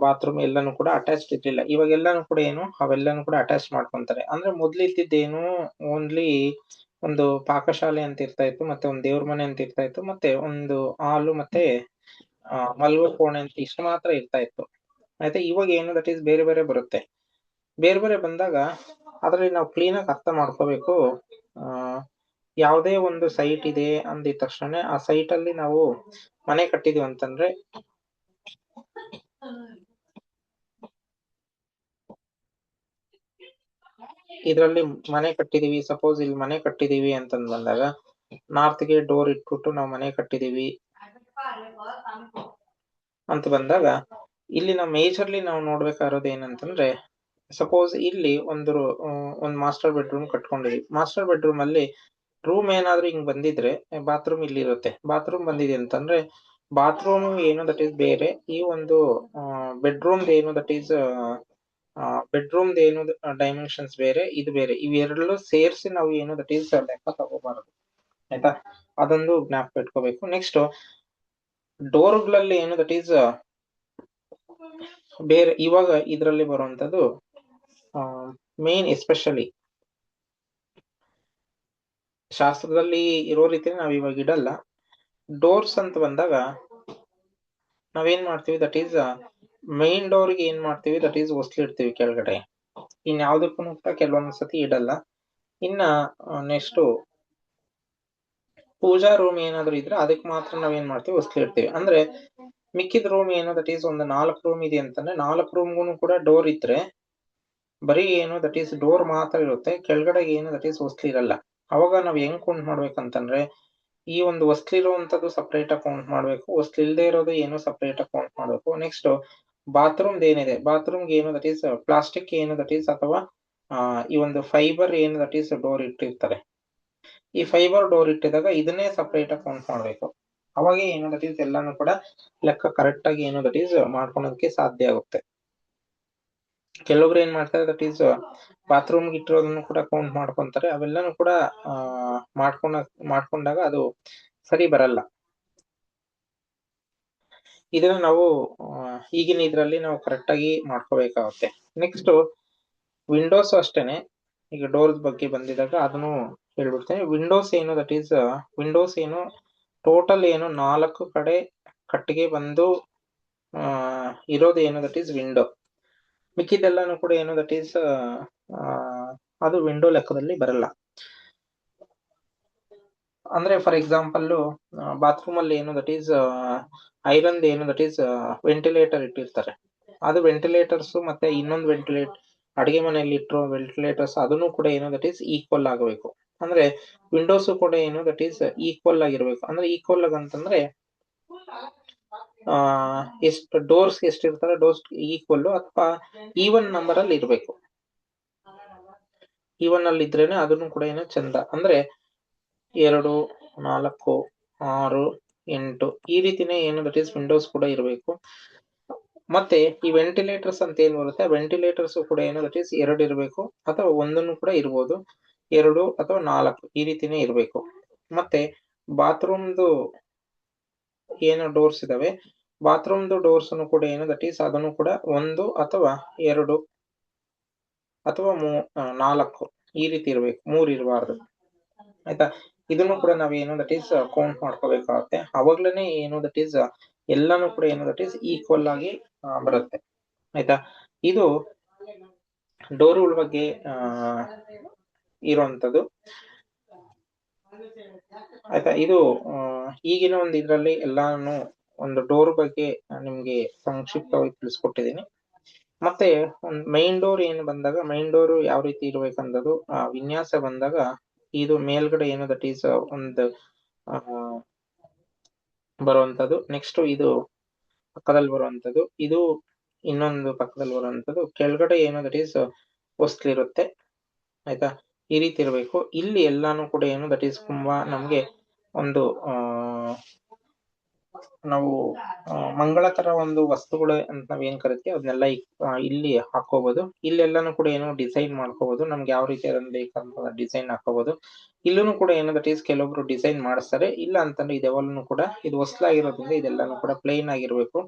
ಬಾತ್ರೂಮ್ ಎಲ್ಲಾನು ಕೂಡ ಅಟ್ಯಾಚ್ಡ್ ಇರ್ಲಿಲ್ಲ. ಇವಾಗ ಎಲ್ಲಾನು ಕೂಡ ಏನು ಅವೆಲ್ಲಾನು ಕೂಡ ಅಟ್ಯಾಚ್ ಮಾಡ್ಕೊಂತಾರೆ. ಅಂದ್ರೆ ಮೊದ್ಲು ಇದ್ದಿದ್ದೇನು ಓನ್ಲಿ ಒಂದು ಪಾಕಶಾಲೆ ಅಂತ ಇರ್ತಾ ಇತ್ತು, ಮತ್ತೆ ಒಂದು ದೇವ್ರ ಮನೆ ಅಂತ ಇರ್ತಾ ಇತ್ತು, ಮತ್ತೆ ಒಂದು ಹಾಲು ಮತ್ತೆ ಮಲ್ಗೋ ಕೋಣೆ ಅಂತ ಇಷ್ಟು ಮಾತ್ರ ಇರ್ತಾ ಇತ್ತು. ಆಯ್ತಾ, ಇವಾಗ ಏನು ದಟ್ ಈಸ್ ಬೇರೆ ಬೇರೆ ಬರುತ್ತೆ. ಬೇರೆ ಬೇರೆ ಬಂದಾಗ ಅದ್ರಲ್ಲಿ ನಾವು ಕ್ಲೀನ್ ಆಗಿ ಅರ್ಥ ಮಾಡ್ಕೋಬೇಕು. ಯಾವುದೇ ಒಂದು ಸೈಟ್ ಇದೆ ಅಂದಿದ ತಕ್ಷಣ ಆ ಸೈಟ್ ಅಲ್ಲಿ ನಾವು ಮನೆ ಕಟ್ಟಿದೀವಿ ಅಂತಂದ್ರೆ ಇದ್ರಲ್ಲಿ ಮನೆ ಕಟ್ಟಿದೀವಿ, ಸಪೋಸ್ ಇಲ್ಲಿ ಮನೆ ಕಟ್ಟಿದೀವಿ ಅಂತಂದ್ ಬಂದಾಗ ನಾರ್ತ್ ಗೆ ಡೋರ್ ಇಟ್ಬಿಟ್ಟು ನಾವು ಮನೆ ಕಟ್ಟಿದೀವಿ ಅಂತ ಬಂದಾಗ ಇಲ್ಲಿ ನಾವು ಮೇಜರ್ಲಿ ನಾವು ನೋಡ್ಬೇಕಾಗಿರೋದು ಏನಂತಂದ್ರೆ, ಸಪೋಸ್ ಇಲ್ಲಿ ಒಂದು ಮಾಸ್ಟರ್ ಬೆಡ್ರೂಮ್ ಕಟ್ಕೊಂಡಿದೀವಿ. ಮಾಸ್ಟರ್ ಬೆಡ್ರೂಮ್ ಅಲ್ಲಿ ರೂಮ್ ಏನಾದ್ರೂ ಹಿಂಗ್ ಬಂದಿದ್ರೆ ಬಾತ್ರೂಮ್ ಇಲ್ಲಿ ಇರುತ್ತೆ. ಬಾತ್ರೂಮ್ ಬಂದಿದೆ ಅಂತಂದ್ರೆ ಬಾತ್ರೂಮ್ ಏನು ದಟ್ ಈಸ್ ಬೇರೆ, ಈ ಒಂದು ಬೆಡ್ರೂಮ್ ಏನು ದಟ್ ಈಸ್ ಬೆಡ್ರೂಮ್ ಏನು ಡೈಮೆನ್ಷನ್ಸ್ ಬೇರೆ, ಇದು ಬೇರೆ. ಇವೆರಡು ಸೇರಿಸಿ ನಾವು ಏನು ದಟ್ ಈಸ್ ಲೆಕ್ಕ ತಗೋಬಾರದು. ಆಯ್ತಾ, ಅದೊಂದು ಜ್ಞಾಪಕ ಇಟ್ಕೋಬೇಕು. ನೆಕ್ಸ್ಟ್ ಡೋರ್ಗಳಲ್ಲಿ ಏನು ದಟ್ ಈಸ್ ಬೇರೆ. ಇವಾಗ ಇದರಲ್ಲಿ ಬರುವಂತದ್ದು ಮೇನ್ ಎಸ್ಪೆಷಲಿ ಶಾಸ್ತ್ರದಲ್ಲಿ ಇರೋ ರೀತಿ ನಾವ್ ಇವಾಗ ಇಡಲ್ಲ. ಡೋರ್ಸ್ ಅಂತ ಬಂದಾಗ ನಾವೇನ್ ಮಾಡ್ತೀವಿ ದಟ್ ಈಸ್ ಮೈನ್ ಡೋರ್ಗೆ ಏನ್ ಮಾಡ್ತೀವಿ ದಟ್ ಈಸ್ ಹೊಸ್ಲು ಇಡ್ತೀವಿ ಕೆಳಗಡೆ. ಇನ್ ಯಾವ್ದಕ್ಕೂ ಕೂಡ ಕೆಲವೊಂದ್ಸತಿ ಇಡಲ್ಲ. ಇನ್ನ ನೆಕ್ಸ್ಟ್ ಪೂಜಾ ರೂಮ್ ಏನಾದ್ರು ಇದ್ರೆ ಅದಕ್ಕೆ ಮಾತ್ರ ನಾವೇನ್ ಮಾಡ್ತೀವಿ ಹೊಸ್ಲು ಇಡ್ತೀವಿ. ಅಂದ್ರೆ ಮಿಕ್ಕಿದ ರೂಮ್ ಏನೋ ದಟ್ ಈಸ್ ಒಂದು 4 ರೂಮ್ ಇದೆ ಅಂತಂದ್ರೆ 4 ರೂಮ್ಗೂ ಕೂಡ ಡೋರ್ ಇದ್ರೆ ಬರೀ ಏನು ದಟ್ ಈಸ್ ಡೋರ್ ಮಾತ್ರ ಇರುತ್ತೆ, ಕೆಳಗಡೆ ಏನು ದಟ್ ಈಸ್ ಹೊಸ್ಲು ಇರಲ್ಲ. ಅವಾಗ ನಾವ್ ಹೆಂಗ್ ಕೌಂಟ್ ಮಾಡ್ಬೇಕಂತಂದ್ರೆ, ಈ ಒಂದು ಹೊಸ್ಲು ಇರುವಂತದ್ದು ಸಪರೇಟ್ ಆಗಿ ಕೌಂಟ್ ಮಾಡ್ಬೇಕು, ಹೊಸ್ಲು ಇಲ್ದೇ ಇರೋದು ಏನು ಸಪರೇಟ್ ಆಗಿ ಕೌಂಟ್ ಮಾಡ್ಬೇಕು. ನೆಕ್ಸ್ಟ್ ಬಾತ್ರೂಮ್ ಏನಿದೆ, ಬಾತ್ರೂಮ್ಗೆ ಏನು ದಟ್ ಈಸ್ ಪ್ಲಾಸ್ಟಿಕ್ ಏನು ದಟ್ ಈಸ್ ಅಥವಾ ಈ ಒಂದು ಫೈಬರ್ ಏನು ದಟ್ ಈಸ್ ಡೋರ್ ಇಟ್ಟಿರ್ತಾರೆ. ಈ ಫೈಬರ್ ಡೋರ್ ಇಟ್ಟಿದಾಗ ಇದನ್ನೇ ಸಪರೇಟ್ ಆಗಿ ಕೌಂಟ್ ಮಾಡ್ಬೇಕು. ಅವಾಗ ಏನು ದಟ್ ಈಸ್ ಎಲ್ಲಾನು ಕೂಡ ಲೆಕ್ಕ ಕರೆಕ್ಟ್ ಆಗಿ ಏನು ದಟ್ ಈಸ್ ಮಾಡ್ಕೊಳೋದಕ್ಕೆ ಸಾಧ್ಯ ಆಗುತ್ತೆ. ಕೆಲವೊಬ್ರು ಏನ್ ಮಾಡ್ತಾರೆ ದಟ್ ಈಸ್ ಬಾತ್ರೂಮ್ ಇಟ್ಟಿರೋದನ್ನು ಕೂಡ ಕೌಂಟ್ ಮಾಡ್ಕೊಂತಾರೆ. ಅವೆಲ್ಲಾನು ಕೂಡ ಮಾಡ್ಕೊಂಡಾಗ ಅದು ಸರಿ ಬರಲ್ಲ. ಇದನ್ನ ನಾವು ಈಗಿನ ಇದ್ರಲ್ಲಿ ನಾವು ಕರೆಕ್ಟ್ ಆಗಿ ಮಾಡ್ಕೋಬೇಕಾಗುತ್ತೆ. ನೆಕ್ಸ್ಟ್ ವಿಂಡೋಸ್ ಅಷ್ಟೇನೆ. ಈಗ ಡೋರ್ಸ್ ಬಗ್ಗೆ ಬಂದಿದಾಗ ಅದನ್ನು ಹೇಳ್ಬಿಡ್ತೇನೆ. ವಿಂಡೋಸ್ ಏನು ದಟ್ ಈಸ್ ವಿಂಡೋಸ್ ಏನು ಟೋಟಲ್ ಏನು 4 ಕಡೆ ಕಟ್ಟಿಗೆ ಬಂದು ಇರೋದು ಏನು ದಟ್ ಈಸ್ ವಿಂಡೋ. ಮಿಕ್ಕಿದೆಲ್ಲಾನು ಕೂಡ ಏನು ದಟ್ ಈಸ್ ಅದು ವಿಂಡೋ ಲೆಕ್ಕದಲ್ಲಿ ಬರಲ್ಲ. ಅಂದ್ರೆ ಫಾರ್ ಎಕ್ಸಾಂಪಲ್ ಬಾತ್ರೂಮ್ ಅಲ್ಲಿ ಏನು ದಟ್ ಈಸ್ ಐರನ್ ಏನು ದಟ್ ಈಸ್ ವೆಂಟಿಲೇಟರ್ ಇಟ್ಟಿರ್ತಾರೆ. ಅದು ವೆಂಟಿಲೇಟರ್ಸ್ ಮತ್ತೆ ಇನ್ನೊಂದು ಅಡಿಗೆ ಮನೆಯಲ್ಲಿ ಇಟ್ಟಿರೋ ವೆಂಟಿಲೇಟರ್ಸ್ ಅದನ್ನು ಕೂಡ ಏನು ದಟ್ ಈಸ್ ಈಕ್ವಲ್ ಆಗಬೇಕು. ಅಂದ್ರೆ ವಿಂಡೋಸ್ ಕೂಡ ಏನು ದಟ್ ಈಸ್ ಈಕ್ವಲ್ ಆಗಿರ್ಬೇಕು. ಅಂದ್ರೆ ಈಕ್ವಲ್ ಆಗಿ ಅಂತಂದ್ರೆ ಎಷ್ಟು ಡೋರ್ಸ್ ಎಷ್ಟಿರ್ತಾರೆ ಡೋರ್ಸ್ ಈಕ್ವಲ್ ಅಥವಾ ಈವನ್ ನಂಬರ್ ಅಲ್ಲಿ ಇರ್ಬೇಕು. ಈವನ್ ಅಲ್ಲಿ ಇದ್ರೇನೆ ಅದನ್ನು ಕೂಡ ಏನೋ ಚಂದ. ಅಂದ್ರೆ 2, 4, 6, 8 ಈ ರೀತಿನೇ ಏನು ದಟ್ ಈಸ್ ವಿಂಡೋಸ್ ಕೂಡ ಇರಬೇಕು. ಮತ್ತೆ ಈ ವೆಂಟಿಲೇಟರ್ಸ್ ಅಂತ ಏನ್ ಬರುತ್ತೆ, ವೆಂಟಿಲೇಟರ್ಸ್ ಕೂಡ ಏನು ದಟ್ ಈಸ್ 2 ಇರಬೇಕು ಅಥವಾ ಒಂದನ್ನು ಕೂಡ ಇರ್ಬೋದು, 2 ಅಥವಾ 4 ಈ ರೀತಿನೇ ಇರಬೇಕು. ಮತ್ತೆ ಬಾತ್ರೂಮ್ದು ಏನು ಡೋರ್ಸ್ ಇದಾವೆ, ಬಾತ್ರೂಮ್ದು ಡೋರ್ಸ್ ಕೂಡ ಏನು ದಟ್ ಈಸ್ ಅದನ್ನು ಕೂಡ 1 ಅಥವಾ 2 ಅಥವಾ 4 ಈ ರೀತಿ ಇರಬೇಕು, 3 ಇರಬಾರ್ದು. ಆಯ್ತಾ. ಇದನ್ನು ಕೂಡ ನಾವೇನು ದಟ್ ಈಸ್ ಕೌಂಟ್ ಮಾಡ್ಕೋಬೇಕಾಗುತ್ತೆ. ಅವಾಗ್ಲೇನೆ ಏನು ದಟ್ ಈಸ್ ಎಲ್ಲಾನು ಕೂಡ ಏನು ದಟ್ ಈಸ್ ಈಕ್ವಲ್ ಆಗಿ ಬರುತ್ತೆ. ಆಯ್ತಾ. ಇದು ಡೋರ್ಗಳ ಬಗ್ಗೆ ಇರುವಂತದ್ದು. ಆಯ್ತಾ. ಇದು ಈಗಿನ ಒಂದು ಇದ್ರಲ್ಲಿ ಎಲ್ಲಾನು ಒಂದು ಡೋರ್ ಬಗ್ಗೆ ನಿಮ್ಗೆ ಸಂಕ್ಷಿಪ್ತವಾಗಿ ತಿಳಿಸ್ಕೊಟ್ಟಿದ್ದೀನಿ. ಮತ್ತೆ ಒಂದು ಮೈನ್ ಡೋರ್ ಏನು ಬಂದಾಗ, ಮೈನ್ ಡೋರ್ ಯಾವ ರೀತಿ ಇರ್ಬೇಕಂದದು ವಿನ್ಯಾಸ ಬಂದಾಗ, ಇದು ಮೇಲ್ಗಡೆ ಏನು ದಟ್ ಈಸ್ ಒಂದು ಬರುವಂತದ್ದು. ನೆಕ್ಸ್ಟ್ ಇದು ಪಕ್ಕದಲ್ಲಿ ಬರುವಂತದ್ದು, ಇದು ಇನ್ನೊಂದು ಪಕ್ಕದಲ್ಲಿ ಬರುವಂತದ್ದು, ಕೆಳಗಡೆ ಏನು ದಟ್ ಈಸ್ ಹೊಸ್ಲಿರುತ್ತೆ. ಆಯ್ತಾ. ಈ ರೀತಿ ಇರಬೇಕು. ಇಲ್ಲಿ ಎಲ್ಲಾನು ಕೂಡ ಏನು ದಟ್ ಈಸ್ ತುಂಬಾ ನಮ್ಗೆ ಒಂದು ನಾವು ಮಂಗಳಕರ ಒಂದು ವಸ್ತುಗಳು ಅಂತ ನಾವ್ ಏನ್ ಕರಿತೀವಿ ಅದನ್ನೆಲ್ಲ ಇಲ್ಲಿ ಹಾಕೋಬಹುದು. ಇಲ್ಲೆಲ್ಲಾನು ಕೂಡ ಏನು ಡಿಸೈನ್ ಮಾಡ್ಕೋಬಹುದು. ನಮ್ಗೆ ಯಾವ ರೀತಿ ಬೇಕಂತ ಡಿಸೈನ್ ಹಾಕೋಬಹುದು. ಇಲ್ಲೂ ಕೂಡ ಏನು ದಟ್ ಈಸ್ ಕೆಲವೊಬ್ರು ಡಿಸೈನ್ ಮಾಡಿಸ್ತಾರೆ. ಇಲ್ಲ ಅಂತಂದ್ರೆ ಇದೆಲ್ಲನೂ ಕೂಡ ಇದು ಹೊಸಲಾಗಿರೋದ್ರಿಂದ ಇದೆಲ್ಲಾನು ಕೂಡ ಪ್ಲೇನ್ ಆಗಿರ್ಬೇಕು.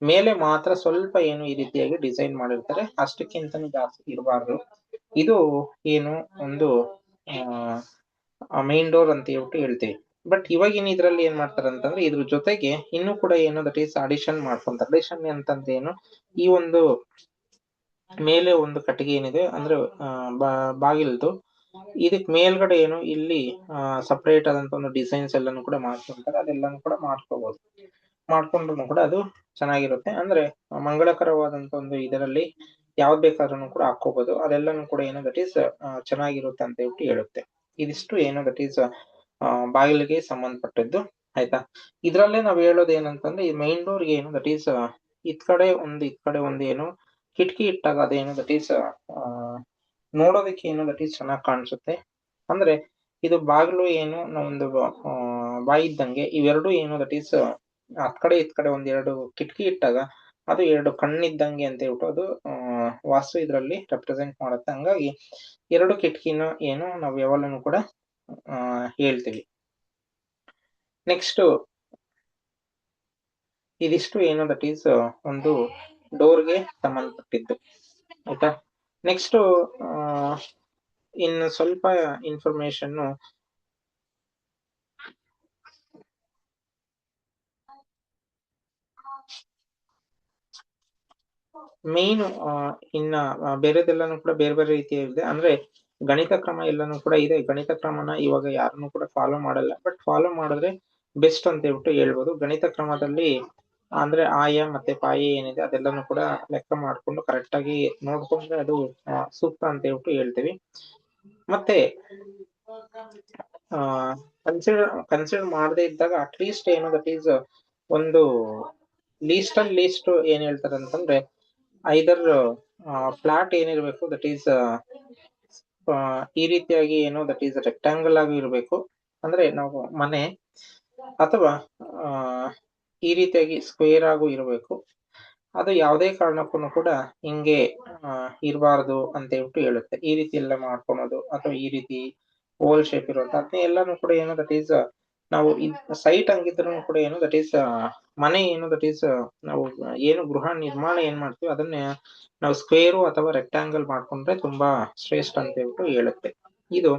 ಮೇಲೆ ಮಾತ್ರ ಸ್ವಲ್ಪ ಏನು ಈ ರೀತಿಯಾಗಿ ಡಿಸೈನ್ ಮಾಡಿರ್ತಾರೆ, ಅಷ್ಟಕ್ಕಿಂತನೂ ಜಾಸ್ತಿ ಇರಬಾರ್ದು. ಇದು ಏನು ಒಂದು ಮೈನ್ ಡೋರ್ ಅಂತ ಹೇಳ್ತೀವಿ. ಬಟ್ ಇವಾಗಿನ ಇದ್ರಲ್ಲಿ ಏನ್ ಮಾಡ್ತಾರೆ ಅಂತಂದ್ರೆ ಇದ್ರ ಜೊತೆಗೆ ಇನ್ನು ಕೂಡ ಏನು ದಟ್ ಈಸ್ ಅಡಿಷನ್ ಮಾಡ್ಕೊಂತಾರೆ. ಅಡಿಷನ್ ಅಂತಂದ್ರೆ ಏನು, ಈ ಒಂದು ಮೇಲೆ ಒಂದು ಕಟ್ಟಿಗೆ ಏನಿದೆ ಅಂದ್ರೆ ಬಾಗಿಲ್ದು, ಇದಕ್ ಮೇಲ್ಗಡೆ ಏನು ಇಲ್ಲಿ ಸಪರೇಟ್ ಆದಂತ ಒಂದು ಡಿಸೈನ್ಸ್ ಎಲ್ಲಾನು ಕೂಡ ಮಾಡ್ಕೊಂತಾರೆ. ಅದೆಲ್ಲಾನು ಕೂಡ ಮಾಡ್ಕೊಂಡ್ರು ಕೂಡ ಅದು ಚೆನ್ನಾಗಿರುತ್ತೆ. ಅಂದ್ರೆ ಮಂಗಳಕರವಾದಂತ ಒಂದು ಇದರಲ್ಲಿ ಯಾವ್ದು ಬೇಕಾದ್ರೂ ಕೂಡ ಹಾಕೋಬಹುದು. ಅದೆಲ್ಲಾನು ಕೂಡ ಏನು ದಟ್ ಈಸ್ ಚೆನ್ನಾಗಿರುತ್ತೆ ಅಂತ ಹೇಳುತ್ತೆ. ಇದಿಷ್ಟು ಏನು ದಟ್ ಈಸ್ ಬಾಗಿಲಿಗೆ ಸಂಬಂಧಪಟ್ಟದ್ದು. ಆಯ್ತಾ. ಇದ್ರಲ್ಲೇ ನಾವ್ ಹೇಳೋದು ಏನಂತಂದ್ರೆ ಈ ಮೈನ್ ಡೋರ್ಗೆ ಏನು ದಟ್ ಈಸ್ ಇತ್ ಕಡೆ ಒಂದು ಏನು ಕಿಟಕಿ ಇಟ್ಟಾಗ ಅದೇನು ದಟ್ ಈಸ್ ನೋಡೋದಕ್ಕೆ ಏನು ದಟ್ ಈಸ್ ಚೆನ್ನಾಗಿ ಕಾಣಿಸುತ್ತೆ. ಅಂದ್ರೆ ಇದು ಬಾಗಿಲು ಏನು ಒಂದು ಬಾಯಿ ಇದ್ದಂಗೆ, ಇವೆರಡು ಏನು ದಟ್ ಈಸ್ ಅತ್ ಕಡೆ ಇತ್ ಕಡೆ ಒಂದೆರಡು ಕಿಟಕಿ ಇಟ್ಟಾಗ ಅದು 2 ಕಣ್ಣಿದ್ದಂಗೆ ಅಂತ ಅದು ವಾಸ್ತು ಇದ್ರಲ್ಲಿ ರೆಪ್ರೆಸೆಂಟ್ ಮಾಡುತ್ತೆ. ಹಂಗಾಗಿ 2 ಕಿಟಕಿನ ಏನು ನಾವು ಯಾವಾಗಲೂ ಕೂಡ ಹೇಳ್ತೀವಿ. ನೆಕ್ಸ್ಟ್ ಇದಿಷ್ಟು ಏನು ದಟ್ ಈಸ್ ಒಂದು ಡೋರ್ಗೆ ಸಂಬಂಧಪಟ್ಟಿದ್ದು. ಆಯ್ತಾ. ನೆಕ್ಸ್ಟ್ ಇನ್ನು ಸ್ವಲ್ಪ ಇನ್ಫಾರ್ಮೇಶನ್ ಮೇನ್ ಇನ್ನ ಬೇರೆದೆಲ್ಲಾನು ಕೂಡ ಬೇರೆ ಬೇರೆ ರೀತಿಯಾಗಿದೆ. ಅಂದ್ರೆ ಗಣಿತ ಕ್ರಮ ಎಲ್ಲಾನು ಕೂಡ ಇದೆ. ಗಣಿತ ಕ್ರಮನ ಇವಾಗ ಯಾರನ್ನು ಕೂಡ ಫಾಲೋ ಮಾಡಲ್ಲ, ಬಟ್ ಫಾಲೋ ಮಾಡಿದ್ರೆ ಬೆಸ್ಟ್ ಅಂತ ಹೇಳ್ಬೋದು. ಗಣಿತ ಕ್ರಮದಲ್ಲಿ ಅಂದ್ರೆ ಆಯ ಮತ್ತೆ ಪಾಯ ಏನಿದೆ ಅದೆಲ್ಲಾನು ಕೂಡ ಲೆಕ್ಕ ಮಾಡ್ಕೊಂಡು ಕರೆಕ್ಟ್ ಆಗಿ ನೋಡ್ಕೊಂಡ್ರೆ ಅದು ಸೂಕ್ತ ಅಂತ ಹೇಳ್ತೀವಿ. ಮತ್ತೆ ಕನ್ಸಿಡರ್ ಮಾಡದೇ ಇದ್ದಾಗ ಅಟ್ಲೀಸ್ಟ್ ಏನು ದಟ್ ಈಸ್ ಒಂದು ಲೀಸ್ಟ್ ಏನ್ ಹೇಳ್ತಾರೆ ಅಂತಂದ್ರೆ ಐದರ್ ಫ್ಲಾಟ್ ಏನಿರ್ಬೇಕು ದಟ್ ಈಸ್ ಈ ರೀತಿಯಾಗಿ ಏನು ದಟ್ ಈಸ್ ರೆಕ್ಟಾಂಗಲ್ ಆಗಿ ಇರಬೇಕು. ಅಂದ್ರೆ ನಾವು ಮನೆ ಅಥವಾ ಈ ರೀತಿಯಾಗಿ ಸ್ಕ್ವೇರ್ ಆಗು ಇರಬೇಕು. ಅದು ಯಾವುದೇ ಕಾರಣಕ್ಕೂ ಕೂಡ ಹಿಂಗೆ ಇರಬಾರ್ದು ಅಂತ ಹೇಳುತ್ತೆ. ಈ ರೀತಿ ಎಲ್ಲ ಮಾಡ್ಕೊಳೋದು ಅಥವಾ ಈ ರೀತಿ ಓವಲ್ ಶೇಪ್ ಇರುವಂತ ಅದನ್ನ ಎಲ್ಲಾನು ಕೂಡ ಏನು ದಟ್ ಈಸ್ ನಾವು ಸೈಟ್ ಹಂಗಿದ್ರು ಕೂಡ ಏನು ದಟ್ ಈಸ್ ಮನೆ ಏನು ದಟ್ ಈಸ್ ನಾವು ಏನು ಗೃಹ ನಿರ್ಮಾಣ ಏನ್ ಮಾಡ್ತೀವಿ ಅದನ್ನ ನಾವು ಸ್ಕ್ವೇರು ಅಥವಾ ರೆಕ್ಟಾಂಗಲ್ ಮಾಡ್ಕೊಂಡ್ರೆ ತುಂಬಾ ಶ್ರೇಷ್ಠ ಅಂತ ಹೇಳುತ್ತೆ. ಇದು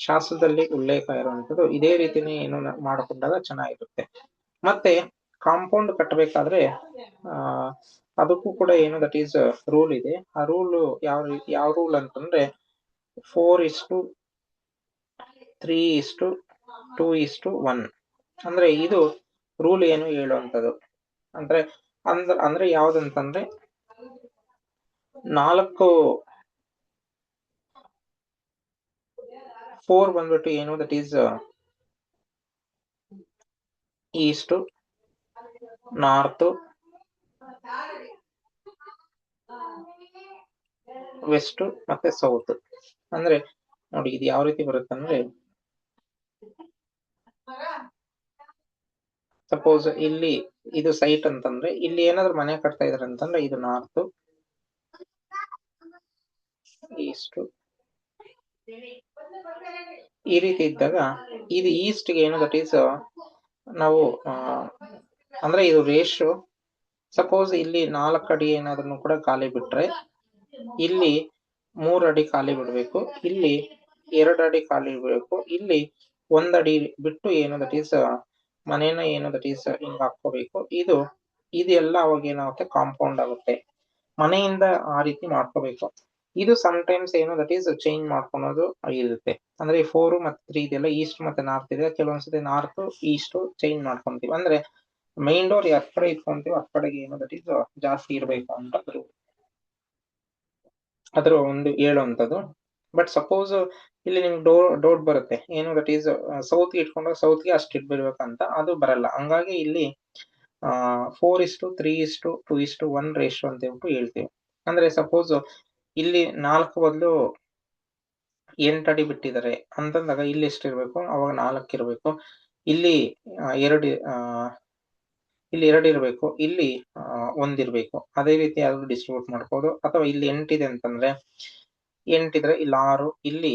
ಶಾಸ್ತ್ರದಲ್ಲಿ ಉಲ್ಲೇಖ ಇರುವಂತದ್ದು. ಇದೇ ರೀತಿನೇ ಏನು ಮಾಡ್ಕೊಂಡಾಗ ಚೆನ್ನಾಗಿರುತ್ತೆ. ಮತ್ತೆ ಕಾಂಪೌಂಡ್ ಕಟ್ಟಬೇಕಾದ್ರೆ ಅದಕ್ಕೂ ಕೂಡ ಏನು ದಟ್ ಈಸ್ ರೂಲ್ ಇದೆ. ಆ ರೂಲ್ ಯಾವ ರೂಲ್ ಅಂತಂದ್ರೆ 4:3:2:1 ಅಂದ್ರೆ ಇದು ರೂಲ್ ಏನು ಹೇಳುವಂತದ್ದು. ಅಂದ್ರೆ ಯಾವ್ದಂತಂದ್ರೆ 4 4 ಬಂದ್ಬಿಟ್ಟು ಏನು that is east, north, west ಮತ್ತೆ ಸೌತ್. ಅಂದ್ರೆ ನೋಡಿ ಇದು ಯಾವ ರೀತಿ ಬರುತ್ತೆ ಅಂದ್ರೆ, ಸಪೋಸ್ ಇಲ್ಲಿ ಇದು ಸೈಟ್ ಅಂತಂದ್ರೆ ಇಲ್ಲಿ ಏನಾದ್ರು ಮನೆ ಕಟ್ತಾ ಇದಾರೆ ಅಂತಂದ್ರೆ ಇದು ನಾರ್ತ್, ಈಸ್ಟ್, ಈ ರೀತಿ ಇದ್ದಾಗ ಇದು ಈಸ್ಟ್ ಗೆ ಏನು ದಟ್ ಈಸ್ ನಾವು ಅಂದ್ರೆ ಇದು ರೇಷಿಯೋ. ಸಪೋಸ್ ಇಲ್ಲಿ 4 ಅಡಿ ಏನಾದ್ರೂ ಕೂಡ ಖಾಲಿ ಬಿಟ್ರೆ ಇಲ್ಲಿ 3 ಅಡಿ ಖಾಲಿ ಬಿಡ್ಬೇಕು, ಇಲ್ಲಿ 2 ಅಡಿ ಖಾಲಿ ಬಿಡ್ಬೇಕು, ಇಲ್ಲಿ 1 ಅಡಿ ಬಿಟ್ಟು ಏನು ದಟ್ ಈಸ್ ಮನೇನ ಏನು ದಟ್ ಈಸ್ ಹಿಂಗ್ ಹಾಕೋಬೇಕು. ಇದೆಲ್ಲ ಅವಾಗ ಏನಾಗುತ್ತೆ, ಕಾಂಪೌಂಡ್ ಆಗುತ್ತೆ. ಮನೆಯಿಂದ ಆ ರೀತಿ ಮಾಡ್ಕೋಬೇಕು. ಇದು ಟೈಮ್ಸ್ ಏನು ದಟ್ ಈಸ್ ಚೇಂಜ್ ಮಾಡ್ಕೊಳೋದು ಇರುತ್ತೆ. ಅಂದ್ರೆ 4 ಮತ್ತೆ 3 ಇದೆಲ್ಲ ಈಸ್ಟ್ ಮತ್ತೆ ನಾರ್ತ್ ಇದೆ. ಕೆಲವೊಂದ್ಸತಿ ನಾರ್ತ್ ಈಸ್ಟ್ ಚೇಂಜ್ ಮಾಡ್ಕೊಂತೀವಿ. ಅಂದ್ರೆ ಮೈನ್ ಡೋರ್ ಯಾವ ಕಡೆ ಇಟ್ಕೊಂತೀವಿ ಆ ಕಡೆಗೆ ಏನು ದಟ್ ಈಸ್ ಜಾಸ್ತಿ ಇರ್ಬೇಕು ಅಂತ ಅದ್ರ ಒಂದು ಹೇಳುವಂಥದ್ದು. ಬಟ್ ಸಪೋಸ್ ಇಲ್ಲಿ ನಿಮ್ಗೆ ಡೌಟ್ ಬರುತ್ತೆ, ಏನು ದಟ್ ಈಸ್ ಸೌತ್ ಇಟ್ಕೊಂಡ್ರೆ ಸೌತ್ಗೆ ಅಷ್ಟು ಇಟ್ಬಿಡ್ಬೇಕಂತ, ಅದು ಬರಲ್ಲ. ಹಂಗಾಗಿ ಇಲ್ಲಿ 4:3:2:1 ರೇಷಿಯೋ ಅಂತ ಹೇಳ್ಬಿಟ್ಟು ಹೇಳ್ತೀವಿ. ಅಂದ್ರೆ ಸಪೋಸ್ ಇಲ್ಲಿ 4 ಬದಲು 8 ಅಡಿ ಬಿಟ್ಟಿದ್ದಾರೆ ಅಂತಂದಾಗ ಇಲ್ಲಿ ಎಷ್ಟಿರ್ಬೇಕು, ಅವಾಗ 4 ಇರ್ಬೇಕು. ಇಲ್ಲಿ 2 ಇರ್ಬೇಕು, ಇಲ್ಲಿ 1 ಇರ್ಬೇಕು. ಅದೇ ರೀತಿ ಯಾವ್ದು ಡಿಸ್ಟ್ರಿಬ್ಯೂಟ್ ಮಾಡ್ಬೋದು. ಅಥವಾ ಇಲ್ಲಿ 8 ಇದೆ ಅಂತಂದ್ರೆ 8 ಇದ್ರೆ ಇಲ್ಲಿ 6, ಇಲ್ಲಿ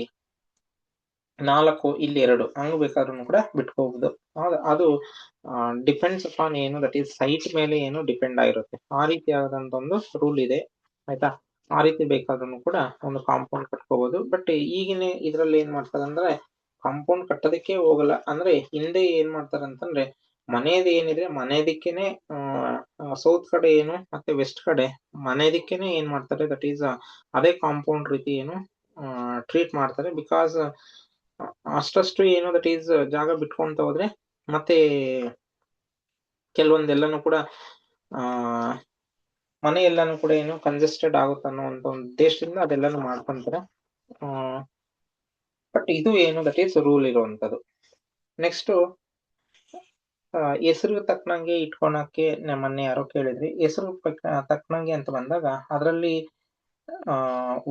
4, ಇಲ್ಲಿ 2 ಹಂಗ ಬೇಕಾದ್ರೂ ಕೂಡ ಬಿಟ್ಕೋಬಹುದು. ಅದು ಡಿಪೆಂಡ್ಸ್ ಅಪಾನ್ ಏನು ದಟ್ ಈಸ್ ಸೈಟ್ ಮೇಲೆ ಏನು ಡಿಪೆಂಡ್ ಆಗಿರುತ್ತೆ. ಆ ರೀತಿ ಆದಂತ ಒಂದು ರೂಲ್ ಇದೆ, ಆಯ್ತಾ. ಆ ರೀತಿ ಬೇಕಾದ್ರೂ ಕೂಡ ಒಂದು ಕಾಂಪೌಂಡ್ ಕಟ್ಕೋಬಹುದು. ಬಟ್ ಈಗಿನ ಇದ್ರಲ್ಲಿ ಏನ್ ಮಾಡ್ತಾರೆ ಅಂದ್ರೆ ಕಾಂಪೌಂಡ್ ಕಟ್ಟೋದಕ್ಕೆ ಹೋಗಲ್ಲ. ಅಂದ್ರೆ ಹಿಂದೆ ಏನ್ ಮಾಡ್ತಾರೆ ಅಂತಂದ್ರೆ ಮನೆಯದು ಏನಿದೆ ಮನೆಯದಕ್ಕೇನೆ ಸೌತ್ ಕಡೆ ಏನು ಮತ್ತೆ ವೆಸ್ಟ್ ಕಡೆ ಮನೆಯದಕ್ಕೇನೆ ಏನ್ ಮಾಡ್ತಾರೆ ದಟ್ ಈಸ್ ಅದೇ ಕಾಂಪೌಂಡ್ ರೀತಿ ಏನು ಟ್ರೀಟ್ ಮಾಡ್ತಾರೆ. ಬಿಕಾಸ್ ಅಷ್ಟಷ್ಟು ಏನು ದಟ್ ಈಸ್ ಜಾಗ ಬಿಟ್ಕೊಂತ ಹೋದ್ರೆ ಮತ್ತೆ ಕೆಲವೊಂದೆಲ್ಲಾನು ಕೂಡ ಮನೆ ಎಲ್ಲಾನು ಕೂಡ ಏನು ಕಂಜೆಸ್ಟೆಡ್ ಆಗುತ್ತೆ ಅನ್ನೋಂತ ಒಂದು ಉದ್ದೇಶದಿಂದ ಅದೆಲ್ಲಾನು ಮಾಡ್ಕೊಂತಾರೆ. ಬಟ್ ಇದು ಏನು ದಟ್ ಈಸ್ ರೂಲ್ ಇರುವಂತದ್ದು. ನೆಕ್ಸ್ಟ್ ಹೆಸರು ತಕ್ಕನಂಗೆ ಇಟ್ಕೊಳಕ್ಕೆ ಮೊನ್ನೆ ಯಾರೋ ಕೇಳಿದ್ರಿ. ಹೆಸರು ತಕ್ಕನಂಗೆ ಅಂತ ಬಂದಾಗ ಅದರಲ್ಲಿ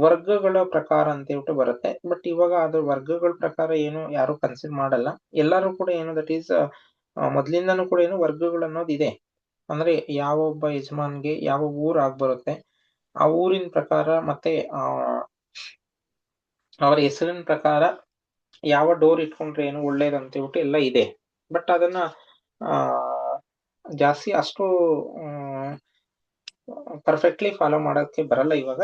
ವರ್ಗಗಳ ಪ್ರಕಾರ ಅಂತ ಹೇಳ್ಬಿಟ್ಟು ಬರುತ್ತೆ. ಬಟ್ ಇವಾಗ ಅದು ವರ್ಗಗಳ ಪ್ರಕಾರ ಏನು ಯಾರು ಕನ್ಸಿಡರ್ ಮಾಡಲ್ಲ. ಎಲ್ಲರೂ ಕೂಡ ಏನು ದಟ್ ಈಸ್ ಮೊದ್ಲಿಂದಾನು ಕೂಡ ಏನು ವರ್ಗಗಳು ಅನ್ನೋದು ಇದೆ. ಅಂದ್ರೆ ಯಾವ ಒಬ್ಬ ಯಜಮಾನ್ಗೆ ಯಾವ ಊರ್ ಆಗ್ಬರುತ್ತೆ ಆ ಊರಿನ ಪ್ರಕಾರ ಮತ್ತೆ ಅವರ ಹೆಸರಿನ ಪ್ರಕಾರ ಯಾವ ಡೋರ್ ಇಟ್ಕೊಂಡ್ರೆ ಏನು ಒಳ್ಳೇದಂತ ಹೇಳ್ಬಿಟ್ಟು ಎಲ್ಲ ಇದೆ. ಬಟ್ ಅದನ್ನ ಜಾಸ್ತಿ ಅಷ್ಟು ಪರ್ಫೆಕ್ಟ್ಲಿ ಫಾಲೋ ಮಾಡೋದಕ್ಕೆ ಬರಲ್ಲ ಇವಾಗ.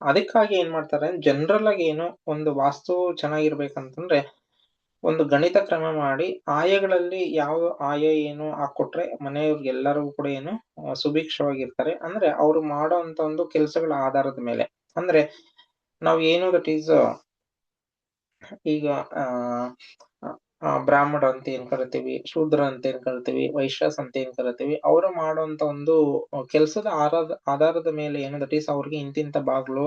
ಅದಕ್ಕಾಗಿ ಏನ್ ಮಾಡ್ತಾರೆ, ಜನರಲ್ ಆಗಿ ಏನು ಒಂದು ವಾಸ್ತು ಚೆನ್ನಾಗಿರ್ಬೇಕಂತಂದ್ರೆ ಒಂದು ಗಣಿತ ಕ್ರಮ ಮಾಡಿ ಆಯಗಳಲ್ಲಿ ಯಾವ ಆಯ ಏನು ಹಾಕೊಟ್ರೆ ಮನೆಯವ್ರಿಗೆ ಎಲ್ಲರೂ ಕೂಡ ಏನು ಸುಭಿಕ್ಷವಾಗಿರ್ತಾರೆ. ಅಂದ್ರೆ ಅವ್ರು ಮಾಡೋ ಅಂತ ಒಂದು ಕೆಲಸಗಳ ಆಧಾರದ ಮೇಲೆ. ಅಂದ್ರೆ ನಾವ್ ಏನು ದಟ್ ಈಸ್ ಈಗ ಬ್ರಾಹ್ಮಣ ಅಂತ ಏನ್ ಕರಿತೀವಿ, ಶೂದ್ರ ಅಂತ ಏನ್ ಕರಿತೀವಿ, ವೈಶ್ಯಾಸ್ ಅಂತ ಏನ್ ಕರಿತೀವಿ, ಅವರು ಮಾಡುವಂತ ಒಂದು ಕೆಲಸದ ಆಧಾರದ ಮೇಲೆ ಏನು ದಟ್ ಈಸ್ ಅವ್ರಿಗೆ ಇಂತಿಂತ ಬಾಗ್ಲು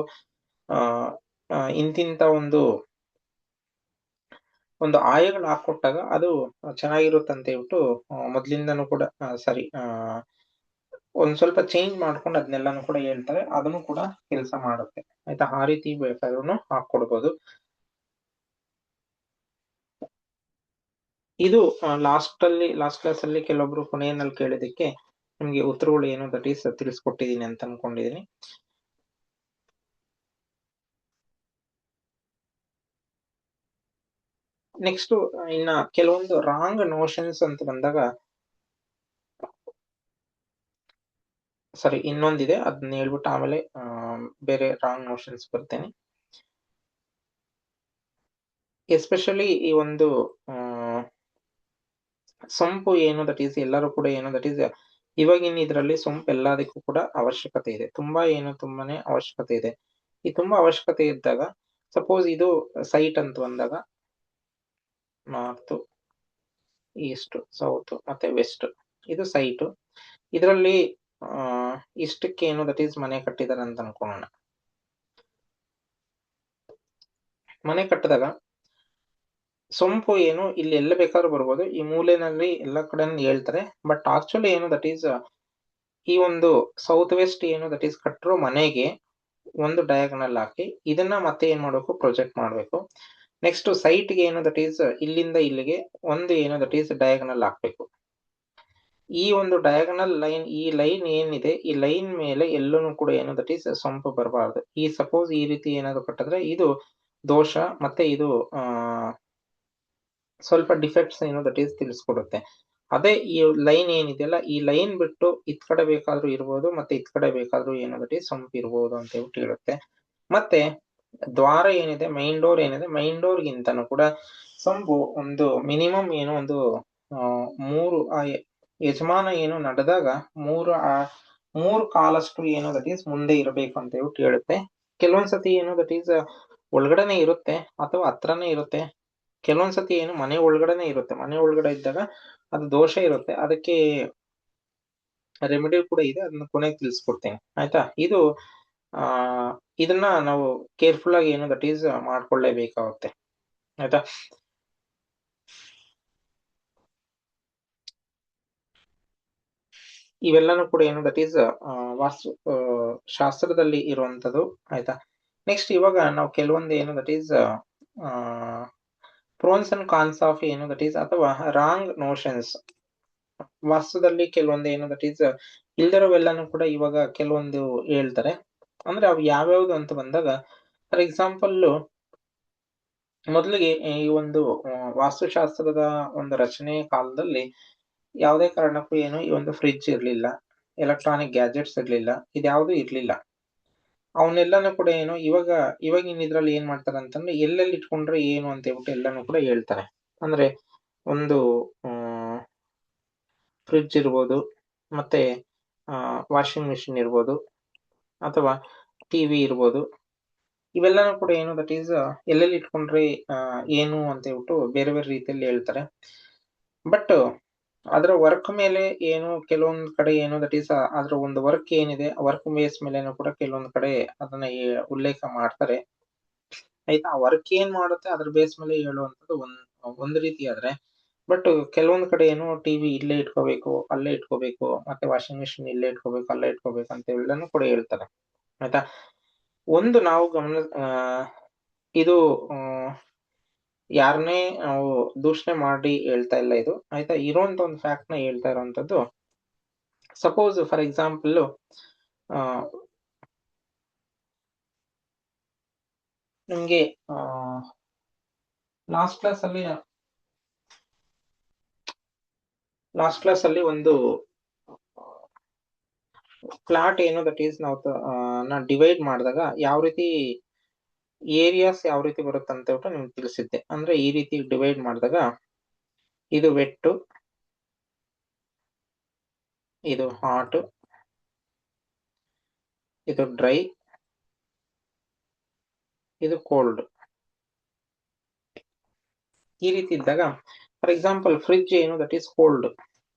ಇಂತಿಂತ ಒಂದು ಆಯಗಳು ಹಾಕೊಟ್ಟಾಗ ಅದು ಚೆನ್ನಾಗಿರುತ್ತಂತ ಹೇಳ್ಬಿಟ್ಟು ಮೊದ್ಲಿಂದನೂ ಕೂಡ ಸರಿ ಒಂದ್ ಸ್ವಲ್ಪ ಚೇಂಜ್ ಮಾಡ್ಕೊಂಡು ಅದನ್ನೆಲ್ಲಾನು ಕೂಡ ಹೇಳ್ತಾರೆ. ಅದನ್ನು ಕೂಡ ಕೆಲಸ ಮಾಡುತ್ತೆ, ಆಯ್ತಾ. ಆ ರೀತಿ ಬೇಕಾದ್ರೂ ಹಾಕೊಡ್ಬೋದು. ಇದು ಲಾಸ್ಟ್ ಕ್ಲಾಸ್ ಅಲ್ಲಿ ಕೆಲವೊಬ್ರು ಕೊನೆಯಲ್ಲಿ ಕೇಳಿದಕ್ಕೆ ನಿಮ್ಗೆ ಉತ್ತರಗಳು ಏನು ದಟ್ ಈಸ್ ತಿಳಿಸ್ಕೊಟ್ಟಿದೀನಿ ಅಂತ ಅನ್ಕೊಂಡಿದೀನಿ. ನೆಕ್ಸ್ಟ್ ಇನ್ನ ಕೆಲವೊಂದು ರಾಂಗ್ ನೋಷನ್ಸ್ ಅಂತ ಬಂದಾಗ, ಸರಿ ಇನ್ನೊಂದಿದೆ ಅದನ್ನ ಹೇಳ್ಬಿಟ್ಟು ಆಮೇಲೆ ಬೇರೆ ರಾಂಗ್ ನೋಷನ್ಸ್ ಬರ್ತೇನೆ. ಎಸ್ಪೆಷಲಿ ಈ ಒಂದು ಸೊಂಪು ಏನು ದಟ್ ಈಸ್ ಎಲ್ಲರೂ ಕೂಡ ಏನು ದಟ್ ಈಸ್ ಇವಾಗಿನ ಇದ್ರಲ್ಲಿ ಸೊಂಪು ಎಲ್ಲದಕ್ಕೂ ಕೂಡ ಅವಶ್ಯಕತೆ ಇದೆ. ತುಂಬಾನೇ ಅವಶ್ಯಕತೆ ಇದೆ. ಈ ತುಂಬಾ ಅವಶ್ಯಕತೆ ಇದ್ದಾಗ ಸಪೋಸ್ ಇದು ಸೈಟ್ ಅಂತ ಬಂದಾಗ ನಾರ್ತ್, ಈಸ್ಟ್, ಸೌತ್ ಮತ್ತೆ ವೆಸ್ಟ್ ಇದು ಸೈಟ್. ಇದರಲ್ಲಿ ಇಷ್ಟಕ್ಕೆ ಏನು ದಟ್ ಈಸ್ ಮನೆ ಕಟ್ಟಿದಾರೆ ಅಂತ ಅನ್ಕೊಳ್ಳೋಣ. ಮನೆ ಕಟ್ಟಿದಾಗ ಸೊಂಪು ಏನು ಇಲ್ಲಿ ಎಲ್ಲ ಬೇಕಾದ್ರೂ ಬರ್ಬೋದು, ಈ ಮೂಲೆನಲ್ಲಿ ಎಲ್ಲ ಕಡೆ ಹೇಳ್ತಾರೆ. ಬಟ್ ಆಕ್ಚುಲಿ ಏನು ದಟ್ ಈಸ್ ಈ ಒಂದು ಸೌತ್ ವೆಸ್ಟ್ ಏನು ದಟ್ ಈಸ್ ಕಟ್ಟಿರೋ ಮನೆಗೆ ಒಂದು ಡಯಾಗನಲ್ ಹಾಕಿ ಇದನ್ನ ಮತ್ತೆ ಏನ್ ಮಾಡ್ಬೇಕು, ಪ್ರೊಜೆಕ್ಟ್ ಮಾಡ್ಬೇಕು. ನೆಕ್ಸ್ಟ್ ಸೈಟ್ಗೆ ಏನು ದಟ್ ಈಸ್ ಇಲ್ಲಿಂದ ಇಲ್ಲಿಗೆ ಒಂದು ಏನು ದಟ್ ಈಸ್ ಡಯಾಗನಲ್ ಹಾಕ್ಬೇಕು. ಈ ಒಂದು ಡಯಾಗನಲ್ ಲೈನ್, ಈ ಲೈನ್ ಏನಿದೆ ಈ ಲೈನ್ ಮೇಲೆ ಎಲ್ಲೂ ಕೂಡ ಏನು ದಟ್ ಈಸ್ ಸೊಂಪು ಬರಬಾರ್ದು. ಈ ಸಪೋಸ್ ಈ ರೀತಿ ಏನಾದ್ರು ಕಟ್ಟಿದ್ರೆ ಇದು ದೋಷ, ಮತ್ತೆ ಇದು ಸ್ವಲ್ಪ ಡಿಫೆಕ್ಟ್ಸ್ ಏನು ದಟ್ ಈಸ್ ತಿಳಿಸ್ಕೊಡುತ್ತೆ. ಅದೇ ಈ ಲೈನ್ ಏನಿದೆಯಲ್ಲ, ಈ ಲೈನ್ ಬಿಟ್ಟು ಇತ್ ಕಡೆ ಬೇಕಾದ್ರೂ ಇರ್ಬೋದು, ಮತ್ತೆ ಇತ್ ಕಡೆ ಬೇಕಾದ್ರೂ ಏನು ದಟ್ ಈಸ್ ಸೊಂಪು ಇರ್ಬೋದು ಅಂತ ಹೇಳ್ಬಿಟ್ಟು ಹೇಳುತ್ತೆ. ಮತ್ತೆ ದ್ವಾರ ಏನಿದೆ, ಮೈನ್ ಡೋರ್ ಏನಿದೆ, ಮೈನ್ ಡೋರ್ ಗಿಂತನೂ ಕೂಡ ಸೊಂಪು ಒಂದು ಮಿನಿಮಮ್ ಏನು ಒಂದು 3 ಯಜಮಾನ ಏನು ನಡೆದಾಗ 3 ಕಾಲಷ್ಟು ಏನು ದಟ್ ಈಸ್ ಮುಂದೆ ಇರಬೇಕು ಅಂತ ಹೇಳ್ಬಿಟ್ಟು ಹೇಳುತ್ತೆ. ಕೆಲವೊಂದ್ಸತಿ ಏನು ದಟ್ ಈಸ್ ಒಳಗಡೆನೆ ಇರುತ್ತೆ ಅಥವಾ ಹತ್ರನೇ ಇರುತ್ತೆ. ಕೆಲವೊಂದ್ಸತಿ ಏನು ಮನೆ ಒಳಗಡೆನೆ ಇರುತ್ತೆ. ಮನೆ ಒಳಗಡೆ ಇದ್ದಾಗ ಅದು ದೋಷ ಇರುತ್ತೆ. ಅದಕ್ಕೆ ರೆಮಿಡಿ ಕೂಡ ಇದೆ, ಅದನ್ನ ಕೊನೆಗೆ ತಿಳಿಸ್ಕೊಡ್ತೇನೆ. ಆಯ್ತಾ? ಇದು ಇದನ್ನ ನಾವು ಕೇರ್ಫುಲ್ ಆಗಿ ಏನು ದಟ್ ಈಸ್ ಮಾಡ್ಕೊಳ್ಳೇಬೇಕಾಗುತ್ತೆ. ಆಯ್ತಾ? ಇವೆಲ್ಲನೂ ಕೂಡ ಏನು ದಟ್ ಈಸ್ ವಾಸ್ತು ಶಾಸ್ತ್ರದಲ್ಲಿ ಇರುವಂತದ್ದು. ಆಯ್ತಾ? ನೆಕ್ಸ್ಟ್ ಇವಾಗ ನಾವು ಕೆಲವೊಂದು ಏನು that is pros and cons of ಏನು ದಟ್ ಈಸ್ ಅಥವಾ ರಾಂಗ್ ನೋಷನ್ಸ್ ವಾಸ್ತುದಲ್ಲಿ ಕೆಲವೊಂದು ಏನು ದಟ್ ಈಸ್ ಇಲ್ದಿರೋವೆಲ್ಲಾನು ಕೂಡ ಇವಾಗ ಕೆಲವೊಂದು ಹೇಳ್ತಾರೆ. ಅಂದ್ರೆ ಅವು ಯಾವ್ಯಾವ್ದು ಅಂತ ಬಂದಾಗ, ಫಾರ್ ಎಕ್ಸಾಂಪಲ್ ಮೊದಲಿಗೆ ಈ ಒಂದು ವಾಸ್ತುಶಾಸ್ತ್ರದ ಒಂದು ರಚನೆ ಕಾಲದಲ್ಲಿ ಯಾವುದೇ ಕಾರಣಕ್ಕೂ ಏನು ಈ ಒಂದು ಫ್ರಿಡ್ಜ್ ಇರ್ಲಿಲ್ಲ, ಎಲೆಕ್ಟ್ರಾನಿಕ್ ಗ್ಯಾಜೆಟ್ಸ್ ಇರ್ಲಿಲ್ಲ, ಇದ್ಯಾವುದೂ ಇರ್ಲಿಲ್ಲ. ಅವನ್ನೆಲ್ಲಾನು ಕೂಡ ಏನು ಇವಾಗಿನ ಇದ್ರಲ್ಲಿ ಏನ್ ಮಾಡ್ತಾರೆ ಅಂತಂದ್ರೆ ಎಲ್ಲೆಲ್ಲಿ ಇಟ್ಕೊಂಡ್ರೆ ಏನು ಅಂತ ಹೇಳ್ಬಿಟ್ಟು ಎಲ್ಲಾನು ಕೂಡ ಹೇಳ್ತಾರೆ. ಅಂದ್ರೆ ಒಂದು ಫ್ರಿಡ್ಜ್ ಇರ್ಬೋದು, ಮತ್ತೆ ವಾಷಿಂಗ್ ಮಿಷಿನ್ ಇರ್ಬೋದು, ಅಥವಾ ಟಿವಿ ಇರ್ಬೋದು. ಇವೆಲ್ಲನೂ ಕೂಡ ಏನು ದಟ್ ಈಸ್ ಎಲ್ಲೆಲ್ಲಿ ಇಟ್ಕೊಂಡ್ರೆ ಏನು ಅಂತ ಹೇಳ್ಬಿಟ್ಟು ಬೇರೆ ಬೇರೆ ರೀತಿಯಲ್ಲಿ ಹೇಳ್ತಾರೆ. ಬಟ್ ಅದರ ವರ್ಕ್ ಮೇಲೆ ಏನು ಕೆಲವೊಂದ್ ಕಡೆ ಏನು ದಟ್ ಈಸ್ ಅದ್ರ ಒಂದು ವರ್ಕ್ ಏನಿದೆ, ವರ್ಕ್ ಬೇಸ್ ಮೇಲೆನೂ ಕೂಡ ಕೆಲವೊಂದ್ ಕಡೆ ಅದನ್ನ ಉಲ್ಲೇಖ ಮಾಡ್ತಾರೆ. ಆಯ್ತಾ? ಆ ವರ್ಕ್ ಏನ್ ಮಾಡುತ್ತೆ ಅದ್ರ ಬೇಸ್ ಮೇಲೆ ಹೇಳುವಂತದ್ದು ಒಂದು ರೀತಿ ಆದ್ರೆ, ಬಟ್ ಕೆಲವೊಂದ್ ಕಡೆ ಏನು ಟಿವಿ ಇಲ್ಲೇ ಇಟ್ಕೋಬೇಕು, ಅಲ್ಲೇ ಇಟ್ಕೋಬೇಕು, ಮತ್ತೆ ವಾಷಿಂಗ್ ಮಿಷಿನ್ ಇಲ್ಲೇ ಇಟ್ಕೋಬೇಕು, ಅಲ್ಲೇ ಇಟ್ಕೋಬೇಕು ಅಂತ ಎಲ್ಲಾನು ಕೂಡ ಹೇಳ್ತಾರೆ. ಆಯ್ತಾ? ಒಂದು ನಾವು ಇದು ಯಾರನ್ನೇ ನಾವು ದೂಷಣೆ ಮಾಡಿ ಹೇಳ್ತಾ ಇಲ್ಲ ಇದು. ಆಯ್ತಾ? ಇರುವಂತ ಒಂದು ಫ್ಯಾಕ್ಟ್ ನ ಹೇಳ್ತಾ ಇರುವಂತದ್ದು. ಸಪೋಸ್ ಫಾರ್ ಎಕ್ಸಾಂಪಲ್ ನಿಮ್ಗೆ ಲಾಸ್ಟ್ ಕ್ಲಾಸ್ ಅಲ್ಲಿ ಒಂದು ಫ್ಲಾಟ್ ಏನು ದಟ್ ಈಸ್ ನಾವು ಡಿವೈಡ್ ಮಾಡಿದಾಗ ಯಾವ ರೀತಿ ಏರಿಯಾಸ್ ಯಾವ ರೀತಿ ಬರುತ್ತೆ ಅಂತ ಹೇಳ್ಬಿಟ್ಟು ನಿಮ್ಗೆ ತಿಳಿಸಿದ್ದೆ. ಅಂದ್ರೆ ಈ ರೀತಿ ಡಿವೈಡ್ ಮಾಡಿದಾಗ ಇದು ವೆಟ್, ಇದು ಹಾಟ್, ಇದು ಡ್ರೈ, ಇದು ಕೋಲ್ಡ್. ಈ ರೀತಿ ಇದ್ದಾಗ ಫಾರ್ ಎಕ್ಸಾಂಪಲ್ ಫ್ರಿಡ್ಜ್ ಏನು ದಟ್ ಈಸ್ ಕೋಲ್ಡ್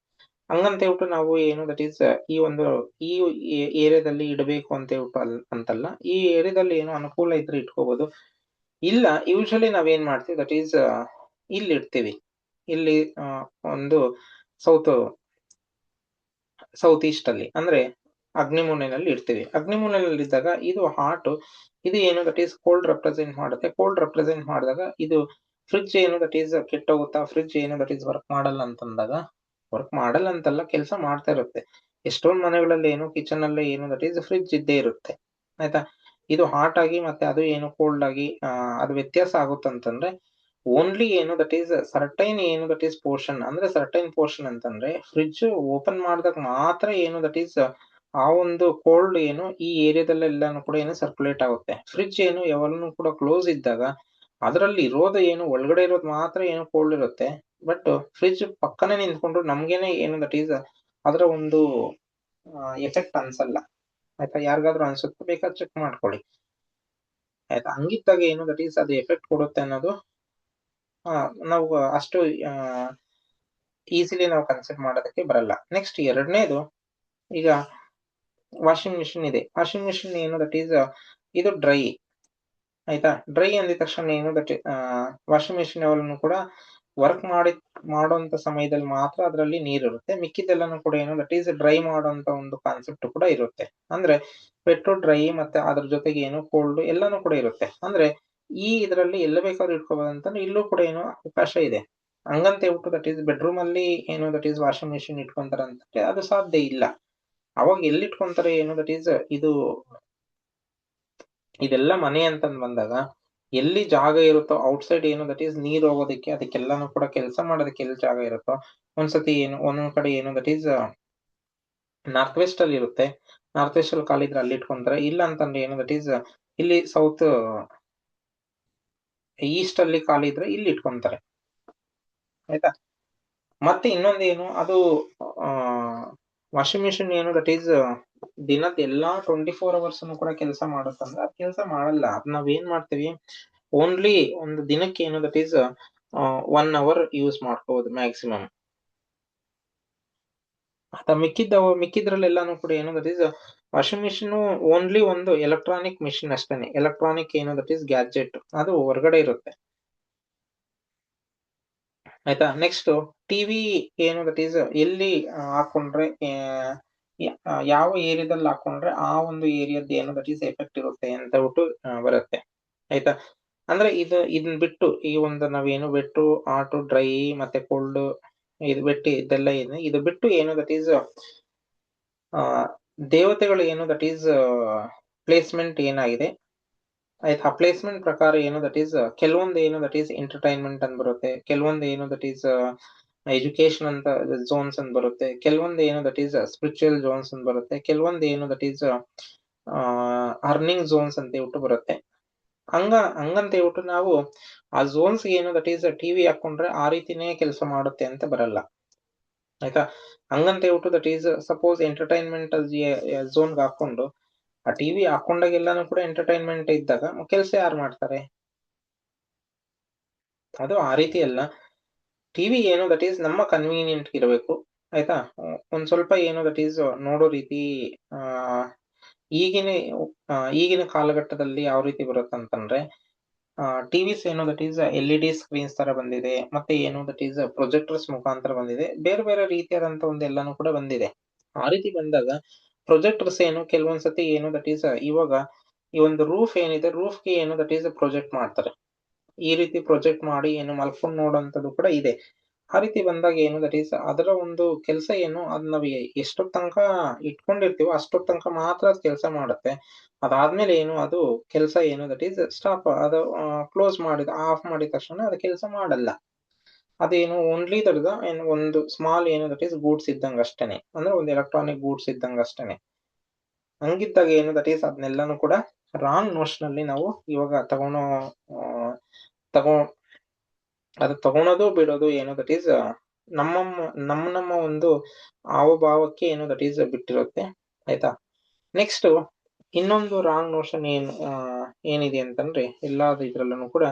ಹಂಗಂತ ಹೇಳ್ಬಿಟ್ಟು ನಾವು ಏನು ದಟ್ ಈಸ್ ಈ ಏರಿಯಾದಲ್ಲಿ ಇಡಬೇಕು ಅಂತ ಹೇಳ್ಬಿಟ್ಟು ಅಂತಲ್ಲ. ಈ ಏರಿಯಾದಲ್ಲಿ ಏನು ಅನುಕೂಲ ಇದ್ರೆ ಇಟ್ಕೋಬಹುದು. ಇಲ್ಲ, ಯೂಶಲಿ ನಾವೇನ್ ಮಾಡ್ತೀವಿ ದಟ್ ಈಸ್ ಇಲ್ಲಿ ಇಡ್ತೀವಿ. ಇಲ್ಲಿ ಒಂದು ಸೌತ್ ಈಸ್ಟ್ ಅಲ್ಲಿ ಅಂದ್ರೆ ಅಗ್ನಿಮೂಲೆಯಲ್ಲಿ ಇಡ್ತೀವಿ. ಅಗ್ನಿಮೂಲೆಯಲ್ಲಿ ಇದ್ದಾಗ ಇದು ಹಾಟ್, ಇದು ಏನು ದಟ್ ಈಸ್ ಕೋಲ್ಡ್ ರೆಪ್ರೆಸೆಂಟ್ ಮಾಡುತ್ತೆ. ಕೋಲ್ಡ್ ರೆಪ್ರೆಸೆಂಟ್ ಮಾಡಿದಾಗ ಇದು ಫ್ರಿಡ್ಜ್ ಏನು ದಟ್ ಈಸ್ ಕೆಟ್ಟೋಗುತ್ತಾ, ಫ್ರಿಡ್ಜ್ ಏನು ದಟ್ ಈಸ್ ವರ್ಕ್ ಮಾಡಲ್ಲ ಅಂತಂದಾಗ, ವರ್ಕ್ ಮಾಡಲ್ಲ ಅಂತಲ್ಲ, ಕೆಲಸ ಮಾಡ್ತಾ ಇರುತ್ತೆ. ಎಷ್ಟೊಂದ್ ಮನೆಗಳಲ್ಲಿ ಏನು ಕಿಚನ್ ಅಲ್ಲೇ ಏನು ದಟ್ ಈಸ್ ಫ್ರಿಡ್ಜ್ ಇದ್ದೇ ಇರುತ್ತೆ. ಆಯ್ತಾ? ಇದು ಹಾಟ್ ಆಗಿ ಮತ್ತೆ ಅದು ಏನು ಕೋಲ್ಡ್ ಆಗಿ ಅದು ವ್ಯತ್ಯಾಸ ಆಗುತ್ತಂತಂದ್ರೆ ಓನ್ಲಿ ಏನು ದಟ್ ಈಸ್ ಸರ್ಟೈನ್ ಏನು ದಟ್ ಈಸ್ ಪೋರ್ಷನ್, ಅಂದ್ರೆ ಸರ್ಟೈನ್ ಪೋರ್ಷನ್ ಅಂತಂದ್ರೆ ಫ್ರಿಡ್ಜ್ ಓಪನ್ ಮಾಡಿದಾಗ ಮಾತ್ರ ಏನು ದಟ್ ಈಸ್ ಆ ಒಂದು ಕೋಲ್ಡ್ ಏನು ಈ ಏರಿಯಾದಲ್ಲೆಲ್ಲಾನು ಕೂಡ ಏನು ಸರ್ಕ್ಯುಲೇಟ್ ಆಗುತ್ತೆ. ಫ್ರಿಡ್ಜ್ ಏನು ಯಾವಾಗಲೂ ಕೂಡ ಕ್ಲೋಸ್ ಇದ್ದಾಗ ಅದರಲ್ಲಿ ಇರೋದು ಏನು ಒಳಗಡೆ ಇರೋದು ಮಾತ್ರ ಏನು ಕೋಲ್ಡ್ ಇರುತ್ತೆ. ಬಟ್ ಫ್ರಿಡ್ಜ್ ಪಕ್ಕನೆ ನಿಂತ್ಕೊಂಡ್ರು ನಮ್ಗೇನೆ ಏನು ದಟ್ ಈಸ್ ಅದರ ಒಂದು ಎಫೆಕ್ಟ್ ಅನ್ಸಲ್ಲ. ಆಯ್ತಾ? ಯಾರಿಗಾದ್ರೂ ಅನ್ಸುತ್ತೆ, ಬೇಕಾದ್ರೆ ಚೆಕ್ ಮಾಡ್ಕೊಳ್ಳಿ. ಆಯ್ತಾ? ಹಂಗಿದ್ದಾಗ ಏನು ದಟ್ ಈಸ್ ಅದು ಎಫೆಕ್ಟ್ ಕೊಡುತ್ತೆ ಅನ್ನೋದು ನಾವು ಅಷ್ಟು ಈಸಿಲಿ ನಾವು ಕನ್ಸಿಡರ್ ಮಾಡೋದಕ್ಕೆ ಬರಲ್ಲ. ನೆಕ್ಸ್ಟ್ ಎರಡನೇದು, ಈಗ ವಾಷಿಂಗ್ ಮಿಷಿನ್ ಇದೆ. ವಾಷಿಂಗ್ ಮಿಷಿನ್ ಏನು ದಟ್ ಈಸ್ ಇದು ಡ್ರೈ. ಆಯ್ತಾ. ಡ್ರೈ ಅಂದಿದ ತಕ್ಷಣ ಏನು ದಟ್ ವಾಷಿಂಗ್ ಮಿಷಿನ್ ಅವರನ್ನು ಕೂಡ ವರ್ಕ್ ಮಾಡುವಂತ ಸಮಯದಲ್ಲಿ ಮಾತ್ರ ಅದರಲ್ಲಿ ನೀರಿರುತ್ತೆ, ಮಿಕ್ಕಿದೆಲ್ಲನೂ ಕೂಡ ಏನು ದಟ್ ಈಸ್ ಡ್ರೈ ಮಾಡುವಂತ ಒಂದು ಕಾನ್ಸೆಪ್ಟ್ ಕೂಡ ಇರುತ್ತೆ. ಅಂದ್ರೆ ವೆಟ್ ಡ್ರೈ ಮತ್ತೆ ಅದ್ರ ಜೊತೆಗೆ ಏನು ಕೋಲ್ಡ್ ಎಲ್ಲಾನು ಕೂಡ ಇರುತ್ತೆ. ಅಂದ್ರೆ ಈ ಇದರಲ್ಲಿ ಎಲ್ಲ ಬೇಕಾದ್ರೂ ಇಟ್ಕೋಬಹುದಂತಂದ್ರೆ ಇಲ್ಲೂ ಕೂಡ ಏನು ಅವಕಾಶ ಇದೆ. ಹಂಗಂತ ಹೇಳ್ಬಿಟ್ಟು ದಟ್ ಈಸ್ ಬೆಡ್ರೂಮ್ ಅಲ್ಲಿ ಏನು ದಟ್ ಈಸ್ ವಾಷಿಂಗ್ ಮಿಷಿನ್ ಇಟ್ಕೊಂತಾರ ಅಂತಂದ್ರೆ ಅದು ಸಾಧ್ಯ ಇಲ್ಲ. ಅವಾಗ ಎಲ್ಲಿ ಇಟ್ಕೊಂತಾರೆ ಏನು ದಟ್ ಈಸ್ ಇದೆಲ್ಲ ಮನೆ ಅಂತಂದ್ ಬಂದಾಗ ಎಲ್ಲಿ ಜಾಗ ಇರುತ್ತೋ ಔಟ್ಸೈಡ್ ಏನು ದಟ್ ಈಸ್ ನೀರ್ ಹೋಗೋದಕ್ಕೆ ಅದಕ್ಕೆಲ್ಲಾನು ಕೂಡ ಕೆಲಸ ಮಾಡೋದಕ್ಕೆ ಎಲ್ಲಿ ಜಾಗ ಇರುತ್ತೋ ಒಂದ್ಸತಿ ಏನು ಒಂದೊಂದ್ ಕಡೆ ಏನು ದಟ್ ಈಸ್ ನಾರ್ತ್ ವೆಸ್ಟ್ ಅಲ್ಲಿ ಇರುತ್ತೆ, ನಾರ್ತ್ ವೆಸ್ಟ್ ಅಲ್ಲಿ ಖಾಲಿ ಇದ್ರೆ ಅಲ್ಲಿ ಇಟ್ಕೊಂತಾರೆ. ಇಲ್ಲ ಅಂತಂದ್ರೆ ಏನು ದಟ್ ಈಸ್ ಇಲ್ಲಿ ಸೌತ್ ಈಸ್ಟ್ ಅಲ್ಲಿ ಖಾಲಿ ಇದ್ರೆ ಇಲ್ಲಿ ಇಟ್ಕೊಂತಾರೆ. ಆಯ್ತಾ. ಮತ್ತೆ ಇನ್ನೊಂದೇನು ಅದು ವಾಷಿಂಗ್ ಮಿಷಿನ್ ಏನು ದಟ್ ಈಸ್ ದಿನದ ಎಲ್ಲಾ 24 ಅವರ್ಸ್ ಕೂಡ ಕೆಲಸ ಮಾಡುತ್ತಂದ್ರೆ ಅದು ಕೆಲಸ ಮಾಡಲ್ಲ. ಅದ್ ನಾವ್ ಏನ್ ಮಾಡ್ತೀವಿ, ಓನ್ಲಿ ಒಂದು ದಿನಕ್ಕೆ ಏನು ದಟ್ ಈಸ್ 1 ಅವರ್ ಯೂಸ್ ಮಾಡ್ಕೋಬಹುದು ಮ್ಯಾಕ್ಸಿಮಮ್. ಮಿಕ್ಕಿದ್ರಲ್ಲೆಲ್ಲಾನು ಕೂಡ ಏನು that is washing machine only ಒಂದು ಎಲೆಕ್ಟ್ರಾನಿಕ್ ಮಿಷಿನ್ ಅಷ್ಟೇನೆ. ಎಲೆಕ್ಟ್ರಾನಿಕ್ ಏನು ದಟ್ ಈಸ್ ಗ್ಯಾಜೆಟ್, ಅದು ಹೊರಗಡೆ ಇರುತ್ತೆ. ಆಯ್ತಾ. ನೆಕ್ಸ್ಟ್ ಟಿವಿ ಏನು ದಟ್ ಈಸ್ ಎಲ್ಲಿ ಹಾಕೊಂಡ್ರೆ ಯಾವ ಏರಿಯಾದಲ್ಲಿ ಹಾಕೊಂಡ್ರೆ ಆ ಒಂದು ಏರಿಯಾದ ಏನು ದಟ್ ಈಸ್ ಎಫೆಕ್ಟ್ ಇರುತ್ತೆ ಅಂತ ಬಿಟ್ಟು ಬರುತ್ತೆ. ಆಯ್ತಾ. ಅಂದ್ರೆ ಇದನ್ನ ಬಿಟ್ಟು ಈ ಒಂದು ನಾವೇನು ವೆಟ್ಟು ಆಟು ಡ್ರೈ ಮತ್ತೆ ಕೋಲ್ಡ್ ಇದು ಬಿಟ್ಟು ಇದೆಲ್ಲ ಏನು ಇದು ಬಿಟ್ಟು ಏನು ದಟ್ ಈಸ್ ದೇವತೆಗಳು ಏನು ದಟ್ ಈಸ್ ಪ್ಲೇಸ್ಮೆಂಟ್ ಏನಾಗಿದೆ ಆಯ್ತಾ. ಪ್ಲೇಸ್ಮೆಂಟ್ ಪ್ರಕಾರ ಏನು ದಟ್ ಈಸ್ ಕೆಲವೊಂದು ಏನು ದಟ್ ಈಸ್ ಎಂಟರ್ಟೈನ್ಮೆಂಟ್ ಅಂತ ಬರುತ್ತೆ, ಕೆಲವೊಂದು ಏನು ದಟ್ ಈಸ್ ಎಜುಕೇಶನ್ ಅಂತ ಝೋನ್ಸ್ ಅಂತ ಬರುತ್ತೆ, ಕೆಲವೊಂದು ಏನು ದಟ್ ಈಸ್ ಸ್ಪಿರಿಚುವಲ್ ಝೋನ್ಸ್ ಅಂತ ಬರುತ್ತೆ, ಕೆಲವೊಂದು ಏನು ದಟ್ ಈಸ್ ಅರ್ನಿಂಗ್ ಝೋನ್ಸ್ ಅಂತ ಹೇಳ್ಬಿಟ್ಟು ಬರುತ್ತೆ. ಹಂಗಂತ ಹೇಳ್ಬಿಟ್ಟು ನಾವು ಆ ಝೋನ್ಸ್ ಏನು ದಟ್ ಈಸ್ ಟಿವಿ ಹಾಕೊಂಡ್ರೆ ಆ ರೀತಿನೇ ಕೆಲಸ ಮಾಡುತ್ತೆ ಅಂತ ಬರಲ್ಲ. ಆಯ್ತಾ. ಹಂಗಂತ ಹೇಳ್ಬಿಟ್ಟು ದಟ್ ಈಸ್ ಸಪೋಸ್ ಎಂಟರ್ಟೈನ್ಮೆಂಟ್ ಝೋನ್ಗೆ ಹಾಕೊಂಡು ಆ ಟಿವಿ ಹಾಕೊಂಡಾಗೆಲ್ಲಾನು ಕೂಡ ಎಂಟರ್ಟೈನ್ಮೆಂಟ್ ಇದ್ದಾಗ ಕೆಲಸ ಯಾರು ಮಾಡ್ತಾರೆ? ಅದು ಆ ರೀತಿ ಅಲ್ಲ. ಟಿವಿ ಏನು ದಟ್ ಈಸ್ ನಮ್ಮ ಕನ್ವೀನಿಯಂಟ್ ಇರಬೇಕು. ಆಯ್ತಾ. ಒಂದ್ ಸ್ವಲ್ಪ ಏನು ದಟ್ ಈಸ್ ನೋಡೋ ರೀತಿ ಈಗಿನ ಕಾಲಘಟ್ಟದಲ್ಲಿ ಯಾವ ರೀತಿ ಬರುತ್ತಂತಂದ್ರೆ ಟಿವಿಸ್ ಏನು ದಟ್ ಈಸ್ LED ಸ್ಕ್ರೀನ್ಸ್ ತರ ಬಂದಿದೆ, ಮತ್ತೆ ಏನು ದಟ್ ಈಸ್ ಪ್ರೊಜೆಕ್ಟರ್ಸ್ ಮುಖಾಂತರ ಬಂದಿದೆ, ಬೇರೆ ಬೇರೆ ರೀತಿಯಾದಂತ ಒಂದು ಎಲ್ಲಾನು ಕೂಡ ಬಂದಿದೆ. ಆ ರೀತಿ ಬಂದಾಗ ಪ್ರೊಜೆಕ್ಟರ್ಸ್ ಏನು ಕೆಲವೊಂದ್ಸತಿ ಏನು ದಟ್ ಈಸ್ ಇವಾಗ ಈ ಒಂದು ರೂಫ್ ಏನಿದೆ ರೂಫ್ಗೆ ಏನು ದಟ್ ಈಸ್ ಪ್ರೊಜೆಕ್ಟ್ ಮಾಡ್ತಾರೆ. ಈ ರೀತಿ ಪ್ರೊಜೆಕ್ಟ್ ಮಾಡಿ ಏನು ಮಲ್ಕೊಂಡು ನೋಡುವಂತದ್ದು ಕೂಡ ಇದೆ. ಆ ರೀತಿ ಬಂದಾಗ ಏನು ದಟ್ ಈಸ್ ಅದರ ಒಂದು ಕೆಲಸ ಏನು ಅದ್ ನಾವ್ ಎಷ್ಟೊತ್ ತನಕ ಇಟ್ಕೊಂಡಿರ್ತೀವೋ ಅಷ್ಟೊತ್ ತನಕ ಮಾತ್ರ ಅದ್ ಕೆಲಸ ಮಾಡುತ್ತೆ. ಅದಾದ್ಮೇಲೆ ಏನು ಅದು ಕೆಲಸ ಏನು ದಟ್ ಈಸ್ ಸ್ಟಾಪ್, ಅದು ಕ್ಲೋಸ್ ಆಫ್ ಮಾಡಿದ ತಕ್ಷಣ ಅದು ಕೆಲಸ ಮಾಡಲ್ಲ. ಅದೇನು ಓನ್ಲಿ ದರ್ದ ಏನು ಒಂದು ಸ್ಮಾಲ್ ಏನು ದಟ್ ಈಸ್ ಗೂಡ್ಸ್ ಇದ್ದಂಗ ಅಷ್ಟೇನೆ, ಅಂದ್ರೆ ಒಂದು ಎಲೆಕ್ಟ್ರಾನಿಕ್ ಗೂಡ್ಸ್ ಇದ್ದಂಗ ಅಷ್ಟೇನೆ. ಹಂಗಿದ್ದಾಗ ಏನು ದಟ್ ಈಸ್ ಅದನ್ನೆಲ್ಲಾನು ಕೂಡ ರಾಂಗ್ ನೋಷನ್ ಅಲ್ಲಿ ನಾವು ಇವಾಗ ಅದು ತಗೊಳೋದು ಬಿಡೋದು ಏನು ದಟ್ ಈಸ್ ನಮ್ಮ ಒಂದು ಹಾವಭಾವಕ್ಕೆ ಏನು ದಟ್ ಈಸ್ ಬಿಟ್ಟಿರುತ್ತೆ. ಆಯ್ತಾ. ನೆಕ್ಸ್ಟ್ ಇನ್ನೊಂದು ರಾಂಗ್ ನೋಷನ್ ಏನಿದೆ ಅಂತಂದ್ರೆ ಎಲ್ಲಾದ್ರೂ ಇದ್ರಲ್ಲೂ ಕೂಡ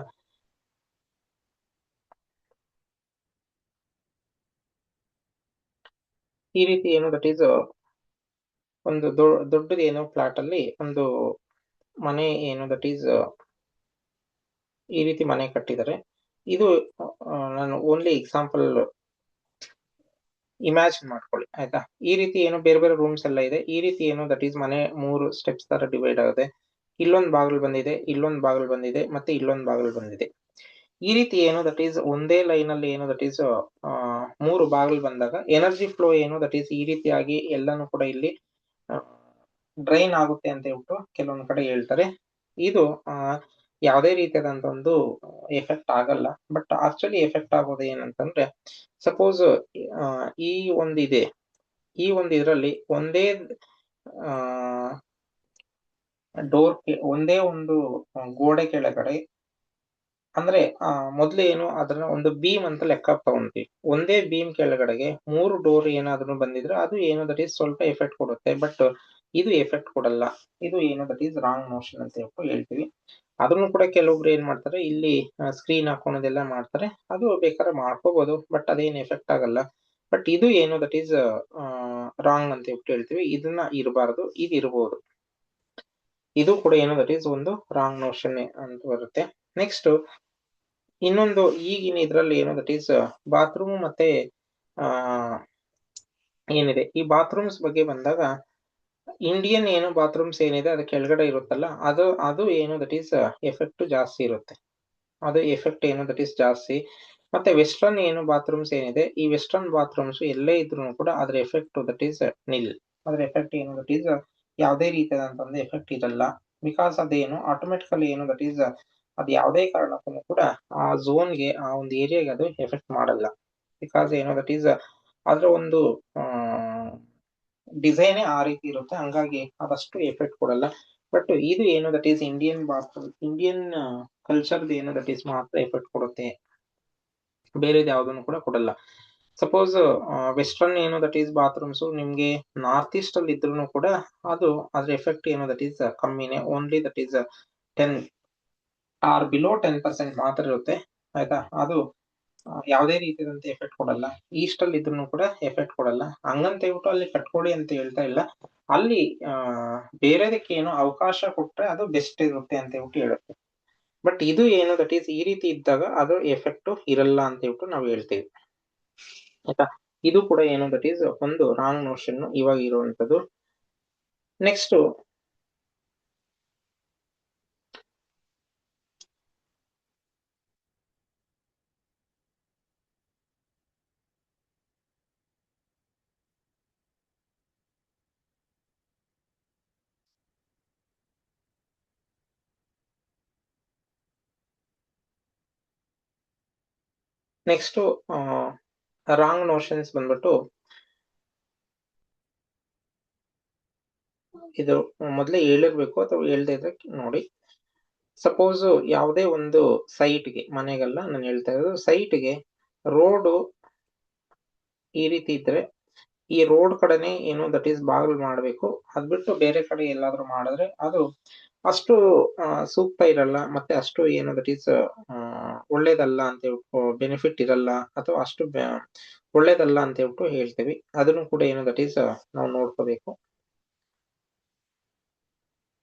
ಈ ರೀತಿ ಏನು ದಟ್ ಈಸ್ ಒಂದು ದೊಡ್ಡದು ಏನೋ ಫ್ಲಾಟ್ ಅಲ್ಲಿ ಒಂದು ಮನೆ ಏನು ದಟ್ ಈಸ್ ಈ ರೀತಿ ಮನೆ ಕಟ್ಟಿದ್ದಾರೆ. ಇದು ನಾನು ಓನ್ಲಿ ಎಕ್ಸಾಂಪಲ್ ಇಮ್ಯಾಜಿನ್ ಮಾಡ್ಕೊಳ್ಳಿ. ಆಯ್ತಾ. ಈ ರೀತಿ ಏನು ಬೇರೆ ಬೇರೆ ರೂಮ್ಸ್ ಎಲ್ಲ ಇದೆ. ಈ ರೀತಿ ಏನು ದಟ್ ಈಸ್ ಮನೆ 3 ಸ್ಟೆಪ್ಸ್ ತರ ಡಿವೈಡ್ ಆಗುತ್ತೆ. ಇಲ್ಲೊಂದು ಬಾಗಿಲು ಬಂದಿದೆ, ಇಲ್ಲೊಂದು ಬಾಗಿಲು ಬಂದಿದೆ, ಮತ್ತೆ ಇಲ್ಲೊಂದು ಬಾಗಿಲು ಬಂದಿದೆ. ಈ ರೀತಿ ಏನು ದಟ್ ಈಸ್ ಒಂದೇ ಲೈನ್ ಅಲ್ಲಿ ಏನು ದಟ್ ಈಸ್ 3 ಬಾಗಿಲು ಬಂದಾಗ ಎನರ್ಜಿ ಫ್ಲೋ ಏನು ದಟ್ ಈಸ್ ಈ ರೀತಿಯಾಗಿ ಎಲ್ಲಾನು ಕೂಡ ಇಲ್ಲಿ ಡ್ರೈನ್ ಆಗುತ್ತೆ ಅಂತ ಹೇಳ್ಬಿಟ್ಟು ಕೆಲವೊಂದು ಕಡೆ ಹೇಳ್ತಾರೆ. ಇದು ಯಾವುದೇ ರೀತಿಯಾದಂತ ಒಂದು ಎಫೆಕ್ಟ್ ಆಗಲ್ಲ. ಬಟ್ ಆಕ್ಚುಲಿ ಎಫೆಕ್ಟ್ ಆಗೋದು ಏನಂತಂದ್ರೆ ಸಪೋಸ್ ಈ ಒಂದು ಇದರಲ್ಲಿ ಒಂದೇ ಡೋರ್ ಒಂದೇ ಒಂದು ಗೋಡೆ ಕೆಳಗಡೆ ಅಂದ್ರೆ ಮೊದ್ಲು ಏನು ಅದನ್ನ ಒಂದು ಬೀಮ್ ಅಂತ ಲೆಕ್ಕ ತಗೊಂತೀವಿ. ಒಂದೇ ಬೀಮ್ ಕೆಳಗಡೆಗೆ 3 ಡೋರ್ ಏನಾದ್ರು ಬಂದಿದ್ರೆ ಅದು ಏನು ದಟ್ ಈಸ್ ಸ್ವಲ್ಪ ಎಫೆಕ್ಟ್ ಕೊಡುತ್ತೆ. ಬಟ್ ಇದು ಎಫೆಕ್ಟ್ ಕೊಡಲ್ಲ. ಇದು ಏನು ದಟ್ ಈಸ್ ರಾಂಗ್ ಮೋಷನ್ ಅಂತ ಹೇಳ್ತೀವಿ. ಅದನ್ನು ಕೂಡ ಕೆಲವೊಬ್ರು ಏನ್ ಮಾಡ್ತಾರೆ ಇಲ್ಲಿ ಸ್ಕ್ರೀನ್ ಹಾಕೋಣದೆಲ್ಲ ಮಾಡ್ತಾರೆ. ಅದು ಬೇಕಾದ್ರೆ ಮಾಡ್ಕೋಬಹುದು, ಬಟ್ ಅದೇನ್ ಎಫೆಕ್ಟ್ ಆಗಲ್ಲ. ಬಟ್ ಇದು ಏನು ದಟ್ ಈಸ್ ರಾಂಗ್ ಅಂತ ಹೇಳ್ತೀವಿ. ಇದನ್ನ ಇರಬಾರ್ದು, ಇದು ಇರಬಹುದು. ಇದು ಕೂಡ ಏನು ದಟ್ ಈಸ್ ಒಂದು ರಾಂಗ್ ನೋಷನ್ ಅಂತ ಬರುತ್ತೆ. ನೆಕ್ಸ್ಟ್ ಇನ್ನೊಂದು ಈಗಿನ ಇದ್ರಲ್ಲಿ ಏನು ದಟ್ ಈಸ್ ಬಾತ್ರೂಮ್ ಮತ್ತೆ ಆ ಏನಿದೆ ಈ ಬಾತ್ರೂಮ್ಸ್ ಬಗ್ಗೆ ಬಂದಾಗ ಇಂಡಿಯನ್ ಏನು ಬಾತ್ರೂಮ್ಸ್ ಏನಿದೆ ಅದು ಕೆಳಗಡೆ ಇರುತ್ತಲ್ಲ ಅದು ಏನು ದಟ್ ಈಸ್ ಎಫೆಕ್ಟ್ ಜಾಸ್ತಿ ಇರುತ್ತೆ. ಅದು ಎಫೆಕ್ಟ್ ಏನು ದಟ್ ಈಸ್ ಜಾಸ್ತಿ. ಮತ್ತೆ ವೆಸ್ಟರ್ನ್ ಏನು ಬಾತ್ರೂಮ್ಸ್ ಏನಿದೆ ಈ ವೆಸ್ಟರ್ನ್ ಬಾತ್ರೂಮ್ಸ್ ಎಲ್ಲೇ ಇದ್ರು ಕೂಡ ಅದ್ರ ಎಫೆಕ್ಟ್ ದಟ್ ಈಸ್ ನಿಲ್. ಅದ್ರ ಎಫೆಕ್ಟ್ ಏನು ದಟ್ ಈಸ್ ಯಾವುದೇ ರೀತಿಯಾದಂತ ಎಫೆಕ್ಟ್ ಇರಲ್ಲ. ಬಿಕಾಸ್ ಅದೇನು ಆಟೋಮೆಟಿಕಲಿ ಏನು ದಟ್ ಈಸ್ ಅದು ಯಾವುದೇ ಕಾರಣಕ್ಕೂ ಕೂಡ ಆ ಝೋನ್ಗೆ ಆ ಒಂದು ಏರಿಯಾಗೆ ಅದು ಎಫೆಕ್ಟ್ ಮಾಡಲ್ಲ. ಬಿಕಾಸ್ ಏನು ದಟ್ ಈಸ್ ಅದ್ರ ಒಂದು ಡಿಸೈನೇ ಆ ರೀತಿ ಇರುತ್ತೆ, ಹಂಗಾಗಿ ಅದಷ್ಟು ಎಫೆಕ್ಟ್ ಕೊಡಲ್ಲ. ಬಟ್ ಇದು ಏನು ದಟ್ ಈಸ್ ಇಂಡಿಯನ್ ಕಲ್ಚರ್ ಏನು ದಟ್ ಈಸ್ ಮಾತ್ರ ಎಫೆಕ್ಟ್ ಕೊಡುತ್ತೆ, ಬೇರೆದು ಯಾವುದನ್ನು ಕೂಡ ಕೊಡಲ್ಲ. ಸಪೋಸ್ ವೆಸ್ಟರ್ನ್ ಏನು ದಟ್ ಈಸ್ ಬಾತ್ರೂಮ್ಸ್ ನಿಮ್ಗೆ ನಾರ್ತ್ ಈಸ್ಟ್ ಅಲ್ಲಿ ಇದ್ರು ಕೂಡ ಅದು ಅದ್ರ ಎಫೆಕ್ಟ್ ಏನು ದಟ್ ಈಸ್ ಕಮ್ಮಿನೇ, only that is 10 or below 10% ಮಾತ್ರ ಇರುತ್ತೆ. ಆಯ್ತಾ, ಅದು ಯಾವುದೇ ರೀತಿಯಾದಂತ ಎಫೆಕ್ಟ್ ಕೊಡಲ್ಲ. ಈಸ್ಟ್ ಅಲ್ಲಿ ಇದ್ರು ಕೂಡ ಎಫೆಕ್ಟ್ ಕೊಡಲ್ಲ. ಹಂಗಂತ ಹೇಳ್ಬಿಟ್ಟು ಅಲ್ಲಿ ಕಟ್ಕೊಳ್ಳಿ ಅಂತ ಹೇಳ್ತಾ ಇಲ್ಲ, ಅಲ್ಲಿ ಬೇರೆದಕ್ಕೆ ಏನು ಅವಕಾಶ ಕೊಟ್ರೆ ಅದು ಬೆಸ್ಟ್ ಇರುತ್ತೆ ಅಂತ ಹೇಳ್ಬಿಟ್ಟು ಹೇಳುತ್ತೆ. ಬಟ್ ಇದು ಏನು ದಟ್ ಈಸ್ ಈ ರೀತಿ ಇದ್ದಾಗ ಅದು ಎಫೆಕ್ಟ್ ಇರಲ್ಲ ಅಂತ ಹೇಳ್ಬಿಟ್ಟು ನಾವು ಹೇಳ್ತೀವಿ. ಆಯ್ತಾ, ಇದು ಕೂಡ ಏನು ದಟ್ ಈಸ್ ಒಂದು ರಾಂಗ್ ನೋಷನ್ ಇವಾಗ ಇರುವಂತದ್ದು. ನೆಕ್ಸ್ಟ್ ರಾಂಗ್ ನೋಷನ್ಸ್ ಬಂದ್ಬಿಟ್ಟು ಇದು ಮೊದಲೇ ಹೇಳಿರ್ಬೇಕು ಅಥವಾ ಹೇಳ್ತಾ ಇದ್ರೆ ನೋಡಿ. ಸಪೋಸ್ ಯಾವುದೇ ಒಂದು ಸೈಟ್ಗೆ, ಮನೆಗೆಲ್ಲ ನಾನು ಹೇಳ್ತಾ ಇರೋದು ಸೈಟ್ಗೆ ರೋಡು ಈ ರೀತಿ ಇದ್ರೆ ಈ ರೋಡ್ ಕಡೆನೆ ಏನು ದಟ್ ಈಸ್ ಬಾಗಿಲು ಮಾಡಬೇಕು. ಅದ್ ಬಿಟ್ಟು ಬೇರೆ ಕಡೆ ಎಲ್ಲಾದ್ರೂ ಮಾಡಿದ್ರೆ ಅದು ಅಷ್ಟು ಸೂಕ್ತ ಇರಲ್ಲ, ಮತ್ತೆ ಅಷ್ಟು ಏನು ದಟ್ ಈಸ್ ಒಳ್ಳೇದಲ್ಲ ಅಂತ ಹೇಳ್ಬಿಟ್ಟು, ಬೆನಿಫಿಟ್ ಇರಲ್ಲ ಅಥವಾ ಅಷ್ಟು ಒಳ್ಳೇದಲ್ಲ ಅಂತ ಹೇಳ್ಬಿಟ್ಟು ಹೇಳ್ತೀವಿ. ಅದನ್ನು ಕೂಡ ಏನು ದಟ್ ಈಸ್ ನಾವು ನೋಡ್ಕೋಬೇಕು.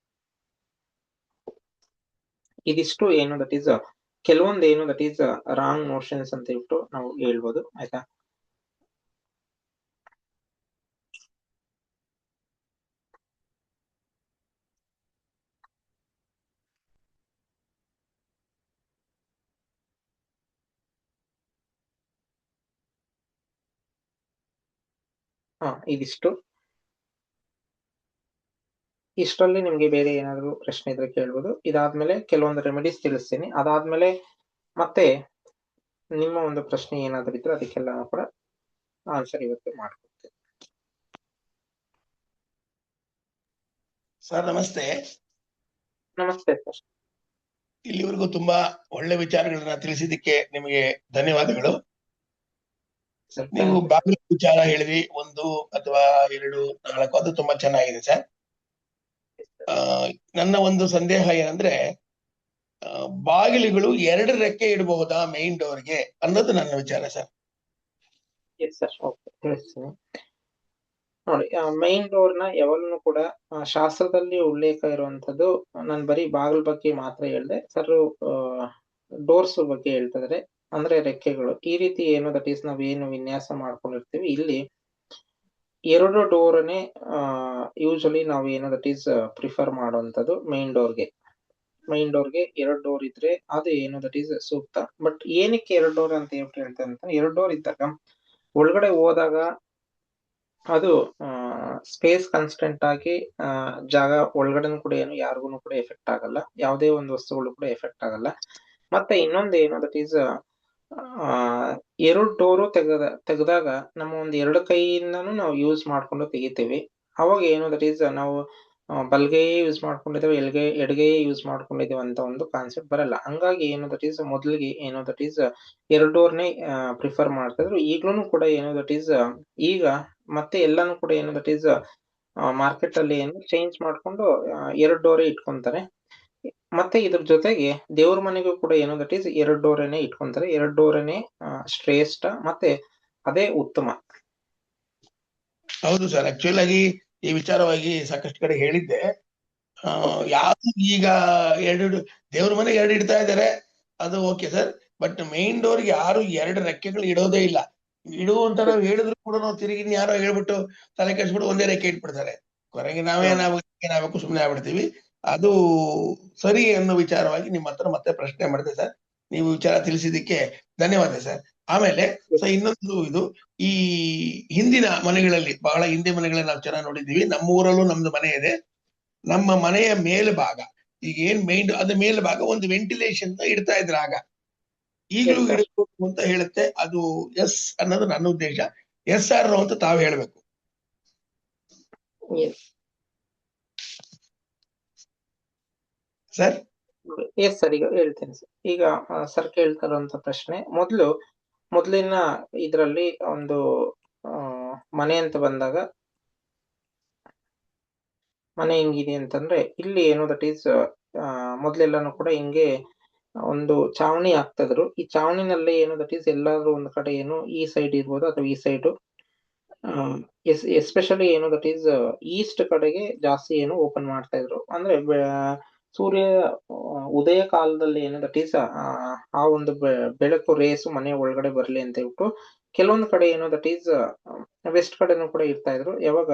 ಇದಿಷ್ಟು ಏನು ದಟ್ ಈಸ್ ಕೆಲವೊಂದು ಏನು ದಟ್ ಈಸ್ ರಾಂಗ್ ನೋಷನ್ಸ್ ಅಂತ ಹೇಳ್ಬಿಟ್ಟು ನಾವು ಹೇಳ್ಬೋದು. ಆಯ್ತಾ, ಇಷ್ಟರಲ್ಲಿ ನಿಮ್ಗೆ ಬೇರೆ ಏನಾದ್ರು ಪ್ರಶ್ನೆ ಇದ್ರೆ ಕೇಳ್ಬೋದು. ಇದಾದ್ಮೇಲೆ ಕೆಲವೊಂದು ರೆಮಿಡೀಸ್ ತಿಳಿಸ್ತೀನಿ. ಅದಾದ್ಮೇಲೆ ಮತ್ತೆ ನಿಮ್ಮ ಒಂದು ಪ್ರಶ್ನೆ ಏನಾದ್ರು ಇದ್ರೆ ಅದಕ್ಕೆಲ್ಲ ಕೂಡ ಆನ್ಸರ್ ಇವತ್ತು ಮಾಡ್ಕೊಡ್ತೀನಿ. ಸರ್ ನಮಸ್ತೆ. ನಮಸ್ತೆ ಸರ್. ಇಲ್ಲಿವರೆಗೂ ತುಂಬಾ ಒಳ್ಳೆ ವಿಚಾರಗಳನ್ನ ತಿಳಿಸಿದ್ದಕ್ಕೆ ನಿಮಗೆ ಧನ್ಯವಾದಗಳು. ನೀವು ಬಾಗಿಲು ವಿಚಾರ ಹೇಳಿದ್ರಿ, 1 ಅಥವಾ 2, 4 ಅದು ತುಂಬಾ ಚೆನ್ನಾಗಿದೆ ಸರ್. ನನ್ನ ಒಂದು ಸಂದೇಹ ಏನಂದ್ರೆ, ಬಾಗಿಲುಗಳು 2 ರೆಕ್ಕೆ ಇಡಬಹುದಾ ಮೈನ್ ಡೋರ್ಗೆ ಅನ್ನೋದು ನನ್ನ ವಿಚಾರ ಸರ್. ತಿಳಿಸ್ತೀನಿ ನೋಡಿ. ಮೈನ್ ಡೋರ್ ನ ಯಾವಾಗಲೂ ಕೂಡ ಶಾಸ್ತ್ರದಲ್ಲಿ ಉಲ್ಲೇಖ ಇರುವಂತದ್ದು, ನಾನು ಬರೀ ಬಾಗಿಲು ಬಗ್ಗೆ ಮಾತ್ರ ಹೇಳ್ದೆ. ಸರ್ ಡೋರ್ಸ್ ಬಗ್ಗೆ ಹೇಳ್ತಿದ್ರೆ ಅಂದ್ರೆ ರೆಕ್ಕೆಗಳು ಈ ರೀತಿ ಏನು ದಟ್ ಈಸ್ ನಾವೇನು ವಿನ್ಯಾಸ ಮಾಡ್ಕೊಂಡಿರ್ತೀವಿ, ಇಲ್ಲಿ 2 ಡೋರ್ನೇ ಯೂಶಲಿ ನಾವು ಏನು ದಟ್ ಈಸ್ ಪ್ರಿಫರ್ ಮಾಡುವಂತದ್ದು ಮೈನ್ ಡೋರ್ಗೆ. 2 ಡೋರ್ ಇದ್ರೆ ಅದು ಏನು ದಟ್ ಈಸ್ ಸೂಕ್ತ. ಬಟ್ ಏನಕ್ಕೆ 2 ಡೋರ್ ಅಂತ ಹೇಳ್ತಾರೆ ಅಂತ, 2 ಡೋರ್ ಇದ್ದಾಗ ಒಳಗಡೆ ಹೋದಾಗ ಅದು ಸ್ಪೇಸ್ ಕನ್ಸ್ಟೆಂಟ್ ಆಗಿ ಜಾಗ ಒಳಗಡೆ ಕೂಡ ಏನು ಯಾರಿಗೂ ಕೂಡ ಎಫೆಕ್ಟ್ ಆಗಲ್ಲ, ಯಾವುದೇ ಒಂದು ವಸ್ತುಗಳು ಕೂಡ ಎಫೆಕ್ಟ್ ಆಗಲ್ಲ. ಮತ್ತೆ ಇನ್ನೊಂದು ಏನು ದಟ್ ಈಸ್ 2 ಡೋರು ತೆಗೆದಾಗ ನಮ್ಮ ಒಂದು 2 ಕೈಯಿಂದನೂ ನಾವು ಯೂಸ್ ಮಾಡ್ಕೊಂಡು ತೆಗಿತೀವಿ. ಅವಾಗ ಏನು ದಟ್ ಈಸ್ ನಾವು ಬಲ್ಗೈಯೇ ಯೂಸ್ ಮಾಡ್ಕೊಂಡಿದ್ದೇವೆ, ಎಡಗೈಯೇ ಯೂಸ್ ಮಾಡ್ಕೊಂಡಿದ್ದೇವೆ ಅಂತ ಒಂದು ಕಾನ್ಸೆಪ್ಟ್ ಬರಲ್ಲ. ಹಂಗಾಗಿ ಏನು ದಟ್ ಈಸ್ ಮೊದಲಿಗೆ ಏನು ದಟ್ ಈಸ್ 2 ಡೋರ್ನೇ ಪ್ರಿಫರ್ ಮಾಡ್ತಿದ್ರು. ಈಗ್ಲೂ ಕೂಡ ಏನು ದಟ್ ಈಸ್ ಈಗ ಮತ್ತೆ ಎಲ್ಲಾನು ಕೂಡ ಏನು ದಟ್ ಈಸ್ ಮಾರ್ಕೆಟ್ ಅಲ್ಲಿ ಏನು ಚೇಂಜ್ ಮಾಡ್ಕೊಂಡು 2 ಡೋರೇ ಇಟ್ಕೊಂತಾರೆ. ಮತ್ತೆ ಇದ್ರ ಜೊತೆಗೆ ದೇವ್ರ ಮನೆಗೂ ಕೂಡ ಏನು ದಟ್ ಈಸ್ 2 ಡೋರನೇ ಇಟ್ಕೊಂತಾರೆ. 2 ಡೋರನೇ ಶ್ರೇಷ್ಠ, ಮತ್ತೆ ಅದೇ ಉತ್ತಮ. ಹೌದು ಸರ್, ಆಕ್ಚುಲ್ ಆಗಿ ಈ ವಿಚಾರವಾಗಿ ಸಾಕಷ್ಟು ಕಡೆ ಹೇಳಿದ್ದೆ. ಯಾವ್ದು ಈಗ ಎರಡು ದೇವ್ರ ಮನೆಗೆ ಎರಡು ಇಡ್ತಾ ಇದ್ದಾರೆ, ಅದು ಓಕೆ ಸರ್. ಬಟ್ ಮೇನ್ ಡೋರ್ಗೆ ಯಾರು ಎರಡು ರೆಕ್ಕೆಗಳು ಇಡೋದೇ ಇಲ್ಲ. ಇಡು ಅಂತ ನಾವು ಹೇಳಿದ್ರು ಕೂಡ ನಾವು ತಿರುಗಿ ಯಾರೋ ಹೇಳ್ಬಿಟ್ಟು ತಲೆ ಕೆಡ್ಸ್ಬಿಟ್ಟು ಒಂದೇ ರೆಕ್ಕೆ ಇಟ್ಬಿಡ್ತಾರೆ. ಕೊನೆಗೆ ನಾವೇನಾಗಬೇಕು ಸುಮ್ಮನೆ ಆಗ್ಬಿಡ್ತೀವಿ. ಅದು ಸರಿ ಅನ್ನೋ ವಿಚಾರವಾಗಿ ನಿಮ್ಮ ಹತ್ರ ಮತ್ತೆ ಪ್ರಶ್ನೆ ಮಾಡಿದೆ ಸರ್. ನೀವು ವಿಚಾರ ತಿಳಿಸಿದ್ದಕ್ಕೆ ಧನ್ಯವಾದ ಸರ್. ಆಮೇಲೆ ಇನ್ನೊಂದು ಇದು, ಈ ಹಿಂದಿನ ಮನೆಗಳಲ್ಲಿ, ಬಹಳ ಹಿಂದೆ ಮನೆಗಳಲ್ಲಿ ನಾವು ಚೆನ್ನಾಗಿ ನೋಡಿದ್ದೀವಿ. ನಮ್ಮ ಊರಲ್ಲೂ ನಮ್ದು ಮನೆ ಇದೆ. ನಮ್ಮ ಮನೆಯ ಮೇಲ್ಭಾಗ, ಈಗ ಏನ್ ಮೈನ್ ಅದ ಮೇಲ್ಭಾಗ ಒಂದು ವೆಂಟಿಲೇಷನ್ ಇಡ್ತಾ ಇದ್ರ ಆಗ. ಈಗಲೂ ಇಡಬೇಕು ಅಂತ ಹೇಳುತ್ತೆ. ಅದು ಎಸ್ ಅನ್ನೋದು ನನ್ನ ಉದ್ದೇಶ. ಎಸ್ ಆರ್ ಅಂತ ತಾವು ಹೇಳ್ಬೇಕು ಸರ್. ಎಸ್ ಸರ್, ಈಗ ಹೇಳ್ತೇನೆ ಸರ್. ಈಗ ಸರ್ ಕೇಳ್ತಾರಂತ ಪ್ರಶ್ನೆ, ಮೊದಲಿನ ಇದ್ರಲ್ಲಿ ಒಂದು ಮನೆ ಅಂತ ಬಂದಾಗ ಮನೆ ಹೆಂಗಿದೆ ಅಂತಂದ್ರೆ, ಇಲ್ಲಿ ಏನು ದಟ್ ಈಸ್ ಮೊದ್ಲೆಲ್ಲಾನು ಕೂಡ ಹಿಂಗೆ ಒಂದು ಚಾವಣಿ ಹಾಕ್ತಿದ್ರು. ಈ ಚಾವಣಿನಲ್ಲಿ ಏನು ದಟ್ ಈಸ್ ಎಲ್ಲಾದ್ರೂ ಒಂದು ಕಡೆ ಏನು ಈ ಸೈಡ್ ಇರ್ಬೋದು ಅಥವಾ ಈ ಸೈಡ್, ಎಸ್ಪೆಷಲಿ ಏನು ದಟ್ ಈಸ್ ಈಸ್ಟ್ ಕಡೆಗೆ ಜಾಸ್ತಿ ಏನು ಓಪನ್ ಮಾಡ್ತಾ ಇದ್ರು. ಅಂದ್ರೆ ಸೂರ್ಯ ಉದಯ ಕಾಲದಲ್ಲಿ ಏನು ದಟ್ ಈಸ್ ಆ ಒಂದು ಬೆಳಕು ರೇಸು ಮನೆ ಒಳಗಡೆ ಬರ್ಲಿ ಅಂತ ಹೇಳ್ಬಿಟ್ಟು ಕೆಲವೊಂದು ಕಡೆ ಏನು ದಟ್ ಈಸ್ ವೆಸ್ಟ್ ಕಡೆನೂ ಕೂಡ ಇರ್ತಾ ಇದ್ರು. ಯಾವಾಗ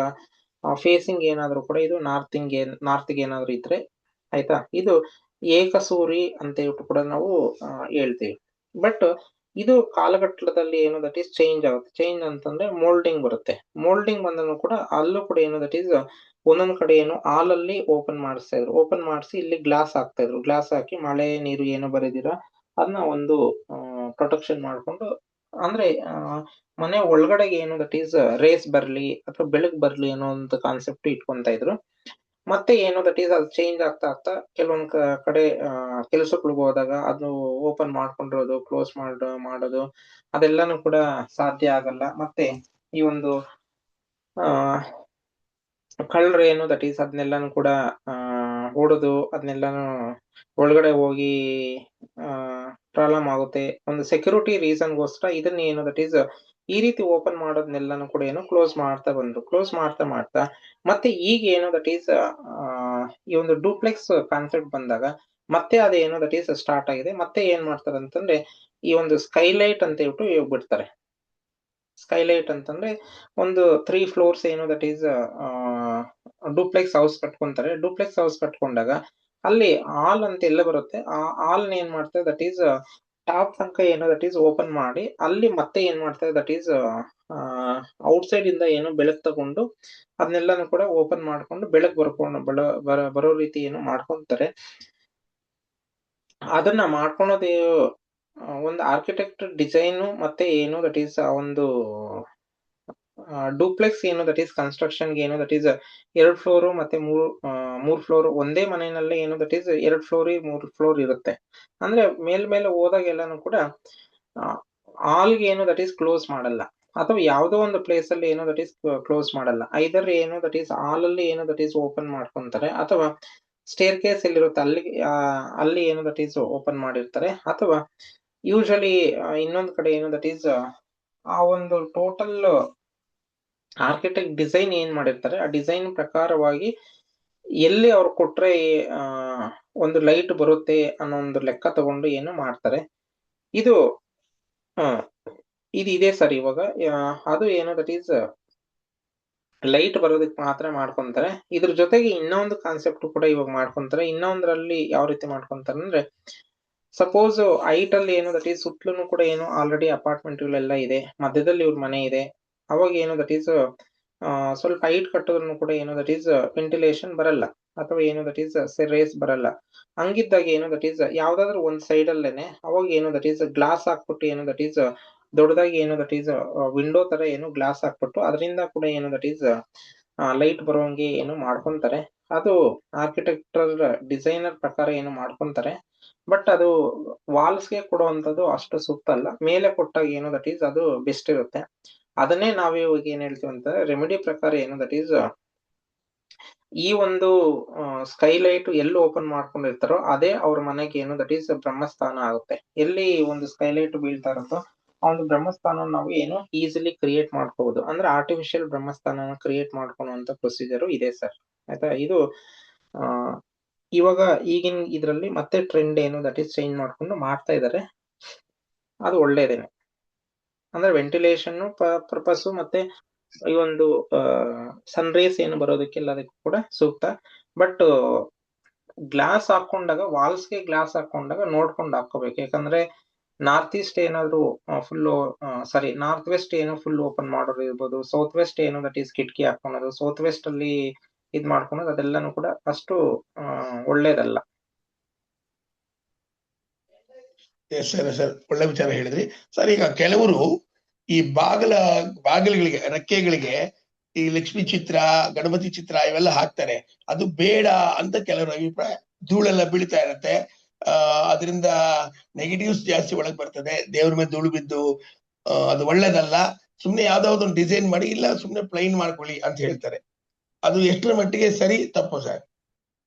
ಫೇಸಿಂಗ್ ಏನಾದ್ರು ಕೂಡ ಇದು ನಾರ್ತ್ಗೆ ಏನಾದ್ರು ಇದ್ರೆ ಆಯ್ತಾ, ಇದು ಏಕಸೂರಿ ಅಂತ ಹೇಳ್ಬಿಟ್ಟು ಕೂಡ ನಾವು ಹೇಳ್ತೀವಿ. ಬಟ್ ಇದು ಕಾಲಘಟ್ಟದಲ್ಲಿ ಏನು ದಟ್ ಈಸ್ ಚೇಂಜ್ ಆಗುತ್ತೆ. ಚೇಂಜ್ ಅಂತಂದ್ರೆ ಮೋಲ್ಡಿಂಗ್ ಬರುತ್ತೆ. ಮೋಲ್ಡಿಂಗ್ ಬಂದನು ಕೂಡ ಅಲ್ಲೂ ಕೂಡ ಏನು ದಟ್ ಈಸ್ ಒಂದೊಂದ್ ಕಡೆ ಏನು ಹಾಲಲ್ಲಿ ಓಪನ್ ಮಾಡಿಸ್ತಾ ಇದ್ರು. ಓಪನ್ ಮಾಡಿಸಿ ಇಲ್ಲಿ ಗ್ಲಾಸ್ ಹಾಕ್ತಾ ಇದ್ರು. ಗ್ಲಾಸ್ ಹಾಕಿ ಮಳೆ ನೀರು ಏನು ಬರೆದಿರ ಅದನ್ನ ಒಂದು ಪ್ರೊಟೆಕ್ಷನ್ ಮಾಡ್ಕೊಂಡು, ಅಂದ್ರೆ ಮನೆ ಒಳಗಡೆಗೆ ಏನು ದಟ್ ಈಸ್ ರೇಸ್ ಬರ್ಲಿ ಅಥವಾ ಬೆಳಕು ಬರ್ಲಿ ಅನ್ನೋ ಒಂದು ಕಾನ್ಸೆಪ್ಟ್ ಇಟ್ಕೊಂತ ಇದ್ರು. ಮತ್ತೆ ಏನು ದಟ್ ಈಸ್ ಅದು ಚೇಂಜ್ ಆಗ್ತಾ ಕೆಲವೊಂದ್ ಕಡೆ ಕೆಲಸಗಳಿಗೆ ಹೋದಾಗ ಅದು ಓಪನ್ ಮಾಡ್ಕೊಂಡಿರೋದು, ಕ್ಲೋಸ್ ಮಾಡೋದು ಅದೆಲ್ಲಾನು ಕೂಡ ಸಾಧ್ಯ ಆಗಲ್ಲ. ಮತ್ತೆ ಈ ಒಂದು ಕಳ್ಳರು ಏನು ದಟ್ ಈಸ್ ಅದನ್ನೆಲ್ಲಾನು ಕೂಡ ಹೊಡೆದು ಅದನ್ನೆಲ್ಲಾನು ಒಳಗಡೆ ಹೋಗಿ ಪ್ರಾಬ್ಲಮ್ ಆಗುತ್ತೆ. ಒಂದು ಸೆಕ್ಯೂರಿಟಿ ರೀಸನ್ಗೋಸ್ಕರ ಇದನ್ನ ಏನು ದಟ್ ಈಸ್ ಈ ರೀತಿ ಓಪನ್ ಮಾಡೋದನ್ನೆಲ್ಲಾನು ಕೂಡ ಏನು ಕ್ಲೋಸ್ ಮಾಡ್ತಾ ಬಂದ್ರು. ಕ್ಲೋಸ್ ಮಾಡ್ತಾ ಮತ್ತೆ ಈಗ ಏನು ದಟ್ ಈಸ್ ಈ ಒಂದು ಡೂಪ್ಲೆಕ್ಸ್ ಕಾನ್ಸೆಪ್ಟ್ ಬಂದಾಗ ಮತ್ತೆ ಅದೇನು ದಟ್ ಈಸ್ ಸ್ಟಾರ್ಟ್ ಆಗಿದೆ. ಮತ್ತೆ ಏನ್ ಮಾಡ್ತಾರೆ ಅಂತಂದ್ರೆ, ಈ ಒಂದು ಸ್ಕೈಲೈಟ್ ಅಂತ ಹೇಳ್ಬಿಟ್ಟು ಬಿಡ್ತಾರೆ. ಸ್ಕೈಲೈಟ್ ಅಂತಂದ್ರೆ ಒಂದು 3 ಫ್ಲೋರ್ಸ್ ಏನು ದಟ್ ಈಸ್ ಡೂಪ್ಲೆಕ್ಸ್ ಹೌಸ್ ಕಟ್ಕೊಂತಾರೆ. ಡೂಪ್ಲೆಕ್ಸ್ ಹೌಸ್ ಕಟ್ಕೊಂಡಾಗ ಅಲ್ಲಿ ಹಾಲ್ ಅಂತ ಎಲ್ಲ ಬರುತ್ತೆ. ಆ ಹಾಲ್ ಏನ್ ಮಾಡ್ತಾರೆ ದಟ್ ಈಸ್ ಟಾಪ್ ತನಕ ಏನು ದಟ್ ಈಸ್ ಓಪನ್ ಮಾಡಿ ಅಲ್ಲಿ ಮತ್ತೆ ಏನ್ ಮಾಡ್ತಾರೆ ದಟ್ ಈಸ್ ಔಟ್ಸೈಡ್ ಇಂದ ಏನು ಬೆಳಕು ತಗೊಂಡು ಅದನ್ನೆಲ್ಲಾನು ಕೂಡ ಓಪನ್ ಮಾಡ್ಕೊಂಡು ಬೆಳಕು ಬರೋ ರೀತಿ ಏನು ಮಾಡ್ಕೊಂತಾರೆ. ಅದನ್ನ ಮಾಡ್ಕೊಳೋದು ಒಂದು ಆರ್ಕಿಟೆಕ್ಟ್ ಡಿಸೈನ್ ಮತ್ತೆ ಏನು ದಟ್ ಈಸ್ ಆ ಒಂದು ಡೂಪ್ಲೆಕ್ಸ್ ಏನು ದಟ್ ಈಸ್ ಕನ್ಸ್ಟ್ರಕ್ಷನ್ ಏನು ದಟ್ ಈಸ್ 2 ಫ್ಲೋರ್ ಮತ್ತೆ 3 ಫ್ಲೋರ್ ಒಂದೇ ಮನೆಯಲ್ಲೇ ಏನು ದಟ್ ಈಸ್ 2 ಫ್ಲೋರ್ 3 ಫ್ಲೋರ್ ಇರುತ್ತೆ. ಅಂದ್ರೆ ಮೇಲೆ ಹೋದಾಗ ಎಲ್ಲಾನು ಕೂಡ ಹಾಲ್ಗೆ ಏನು ದಟ್ ಈಸ್ ಕ್ಲೋಸ್ ಮಾಡಲ್ಲ, ಅಥವಾ ಯಾವುದೋ ಒಂದು ಪ್ಲೇಸ್ ಅಲ್ಲಿ ಏನು ದಟ್ ಈಸ್ ಕ್ಲೋಸ್ ಮಾಡಲ್ಲ. ಐದರ್ ಏನು ದಟ್ ಈಸ್ ಹಾಲ್ ಅಲ್ಲಿ ಏನು ದಟ್ ಈಸ್ ಓಪನ್ ಮಾಡ್ಕೊಂತಾರೆ, ಅಥವಾ ಸ್ಟೇರ್ ಕೇಸ್ ಎಲ್ಲಿರುತ್ತೆ ಅಲ್ಲಿ ಏನು ದಟ್ ಈಸ್ ಓಪನ್ ಮಾಡಿರ್ತಾರೆ. ಅಥವಾ ಯೂಶಲಿ ಇನ್ನೊಂದು ಕಡೆ ಏನು ದಟ್ ಈಸ್ ಆ ಒಂದು ಟೋಟಲ್ ಆರ್ಕಿಟೆಕ್ಟ್ ಡಿಸೈನ್ ಏನ್ ಮಾಡಿರ್ತಾರೆ ಆ ಡಿಸೈನ್ ಪ್ರಕಾರವಾಗಿ ಎಲ್ಲಿ ಅವ್ರು ಕೊಟ್ರೆ ಒಂದು ಲೈಟ್ ಬರುತ್ತೆ ಅನ್ನೋ ಒಂದು ಲೆಕ್ಕ ತಗೊಂಡು ಏನು ಮಾಡ್ತಾರೆ. ಇದು ಇದೆ ಸರ್. ಇವಾಗ ಅದು ಏನು ದಟ್ ಈಸ್ ಲೈಟ್ ಬರೋದಕ್ಕೆ ಮಾತ್ರ ಮಾಡ್ಕೊಂತಾರೆ. ಇದ್ರ ಜೊತೆಗೆ ಇನ್ನೊಂದು ಕಾನ್ಸೆಪ್ಟ್ ಕೂಡ ಇವಾಗ ಮಾಡ್ಕೊಂತಾರೆ. ಇನ್ನೊಂದ್ರಲ್ಲಿ ಯಾವ ರೀತಿ ಮಾಡ್ಕೊಂತಾರೆ ಅಂದ್ರೆ, ಸಪೋಸ್ ಹೈಟ್ ಅಲ್ಲಿ ಏನು ದಟ್ ಈಸ್ ಸುತ್ತಲೂ ಕೂಡ ಏನು ಆಲ್ರೆಡಿ ಅಪಾರ್ಟ್ಮೆಂಟ್ ಗಳೆಲ್ಲ ಇದೆ, ಮಧ್ಯದಲ್ಲಿ ಇವ್ರ ಮನೆ ಇದೆ. ಅವಾಗ ಏನು ದಟ್ ಈಸ್ ಸ್ವಲ್ಪ ಹೈಟ್ ಕಟ್ಟೋದ್ರೂ ಕೂಡ ಏನು ದಟ್ ಈಸ್ ವೆಂಟಿಲೇಷನ್ ಬರಲ್ಲ, ಅಥವಾ ಏನು ದಟ್ ಈಸ್ ರೇಸ್ ಬರಲ್ಲ. ಹಂಗಿದ್ದಾಗ ಏನು ದಟ್ ಈಸ್ ಯಾವ್ದಾದ್ರು ಒಂದ್ ಸೈಡ್ ಅಲ್ಲೇನೆ ಅವಾಗ ಏನು ದಟ್ ಈಸ್ ಗ್ಲಾಸ್ ಹಾಕ್ಬಿಟ್ಟು ಏನು ದಟ್ ಈಸ್ ದೊಡ್ಡದಾಗಿ ಏನು ದಟ್ ಈಸ್ ವಿಂಡೋ ತರ ಏನು ಗ್ಲಾಸ್ ಹಾಕ್ಬಿಟ್ಟು ಅದರಿಂದ ಕೂಡ ಏನು ದಟ್ ಈಸ್ ಲೈಟ್ ಬರೋಂಗೆ ಏನು ಮಾಡ್ಕೊಂತಾರೆ. ಅದು ಆರ್ಕಿಟೆಕ್ಚರ್ ಡಿಸೈನರ್ ಪ್ರಕಾರ ಏನು ಮಾಡ್ಕೊಂತಾರೆ. ಬಟ್ ಅದು ವಾಲ್ಸ್ಗೆ ಕೊಡುವಂತದ್ದು ಅಷ್ಟು ಸೂಕ್ತ ಅಲ್ಲ. ಮೇಲೆ ಕೊಟ್ಟಾಗ ಏನು ದಟ್ ಈಸ್ ಅದು ಬೆಸ್ಟ್ ಇರುತ್ತೆ. ಅದನ್ನೇ ನಾವೇ ಇವಾಗ ಏನ್ ಹೇಳ್ತೀವಿ ಅಂತ ರೆಮಿಡಿ ಪ್ರಕಾರ ಏನು ದಟ್ ಈಸ್ ಈ ಒಂದು ಸ್ಕೈಲೈಟ್ ಎಲ್ಲಿ ಓಪನ್ ಮಾಡ್ಕೊಂಡಿರ್ತಾರೋ ಅದೇ ಅವ್ರ ಮನೆಗೆ ಏನು ದಟ್ ಈಸ್ ಬ್ರಹ್ಮಸ್ಥಾನ ಆಗುತ್ತೆ. ಎಲ್ಲಿ ಒಂದು ಸ್ಕೈಲೈಟ್ ಬೀಳ್ತಾ ಇರುತ್ತೋ ಆ ಒಂದು ಬ್ರಹ್ಮಸ್ಥಾನ ನಾವು ಏನು ಈಸಿಲಿ ಕ್ರಿಯೇಟ್ ಮಾಡ್ಕೋಬಹುದು. ಅಂದ್ರೆ ಆರ್ಟಿಫಿಷಿಯಲ್ ಬ್ರಹ್ಮಸ್ಥಾನ ಕ್ರಿಯೇಟ್ ಮಾಡ್ಕೊಳ್ಳುವಂತ ಪ್ರೊಸೀಜರ್ ಇದೆ ಸರ್. ಆಯ್ತಾ. ಇದು ಇವಾಗ ಈಗಿನ ಇದ್ರಲ್ಲಿ ಮತ್ತೆ ಟ್ರೆಂಡ್ ಏನು ದಟ್ ಈಸ್ ಚೇಂಜ್ ಮಾಡ್ಕೊಂಡು ಮಾಡ್ತಾ ಇದ್ದಾರೆ. ಅದು ಒಳ್ಳೇದೇನೆ. ಅಂದ್ರೆ ವೆಂಟಿಲೇಷನ್ ಪರ್ಪಸ್ ಮತ್ತೆ ಈ ಒಂದು ಸನ್ ರೇಸ್ ಏನು ಬರೋದಕ್ಕೆಲ್ಲ ಅದಕ್ಕೆ ಕೂಡ ಸೂಕ್ತ. ಬಟ್ ಗ್ಲಾಸ್ ಹಾಕೊಂಡಾಗ ವಾಲ್ಸ್ಗೆ ಗ್ಲಾಸ್ ಹಾಕೊಂಡಾಗ ನೋಡ್ಕೊಂಡು ಹಾಕೋಬೇಕು. ಯಾಕಂದ್ರೆ ನಾರ್ತ್ ಈಸ್ಟ್ ಏನಾದ್ರು ನಾರ್ತ್ ವೆಸ್ಟ್ ಏನೋ ಫುಲ್ ಓಪನ್ ಮಾಡೋದು ಇರ್ಬೋದು, ಸೌತ್ ವೆಸ್ಟ್ ಏನೋ ದಟ್ ಈಸ್ ಕಿಟಕಿ ಹಾಕೊಳೋದು, ಸೌತ್ ವೆಸ್ಟ್ ಅಲ್ಲಿ ಇದ್ ಮಾಡ್ಕೊಳೋದು, ಅದೆಲ್ಲಾನು ಕೂಡ ಅಷ್ಟು ಒಳ್ಳೇದಲ್ಲ. ಸರ್ ಒಳ್ಳೆ ವಿಚಾರ ಹೇಳಿದ್ರಿ ಸರ್. ಈಗ ಕೆಲವರು ಈ ಬಾಗಿಲುಗಳಿಗೆ ರೆಕ್ಕೆಗಳಿಗೆ ಈ ಲಕ್ಷ್ಮಿ ಚಿತ್ರ, ಗಣಪತಿ ಚಿತ್ರ ಇವೆಲ್ಲ ಹಾಕ್ತಾರೆ. ಅದು ಬೇಡ ಅಂತ ಕೆಲವರ ಅಭಿಪ್ರಾಯ. ಧೂಳೆಲ್ಲ ಬೀಳ್ತಾ ಇರತ್ತೆ, ಅದರಿಂದ ನೆಗೆಟಿವ್ಸ್ ಜಾಸ್ತಿ ಒಳಗ್ ಬರ್ತದೆ, ದೇವ್ರ ಮೇಲೆ ಧೂಳು ಬಿದ್ದು ಅದು ಒಳ್ಳೇದಲ್ಲ, ಸುಮ್ನೆ ಯಾವ್ದಾವ್ದೊಂದು ಡಿಸೈನ್ ಮಾಡಿ ಇಲ್ಲ ಸುಮ್ನೆ ಪ್ಲೈನ್ ಮಾಡ್ಕೊಳ್ಳಿ ಅಂತ ಹೇಳ್ತಾರೆ. ಅದು ಎಷ್ಟರ ಮಟ್ಟಿಗೆ ಸರಿ ತಪ್ಪು ಸರ್?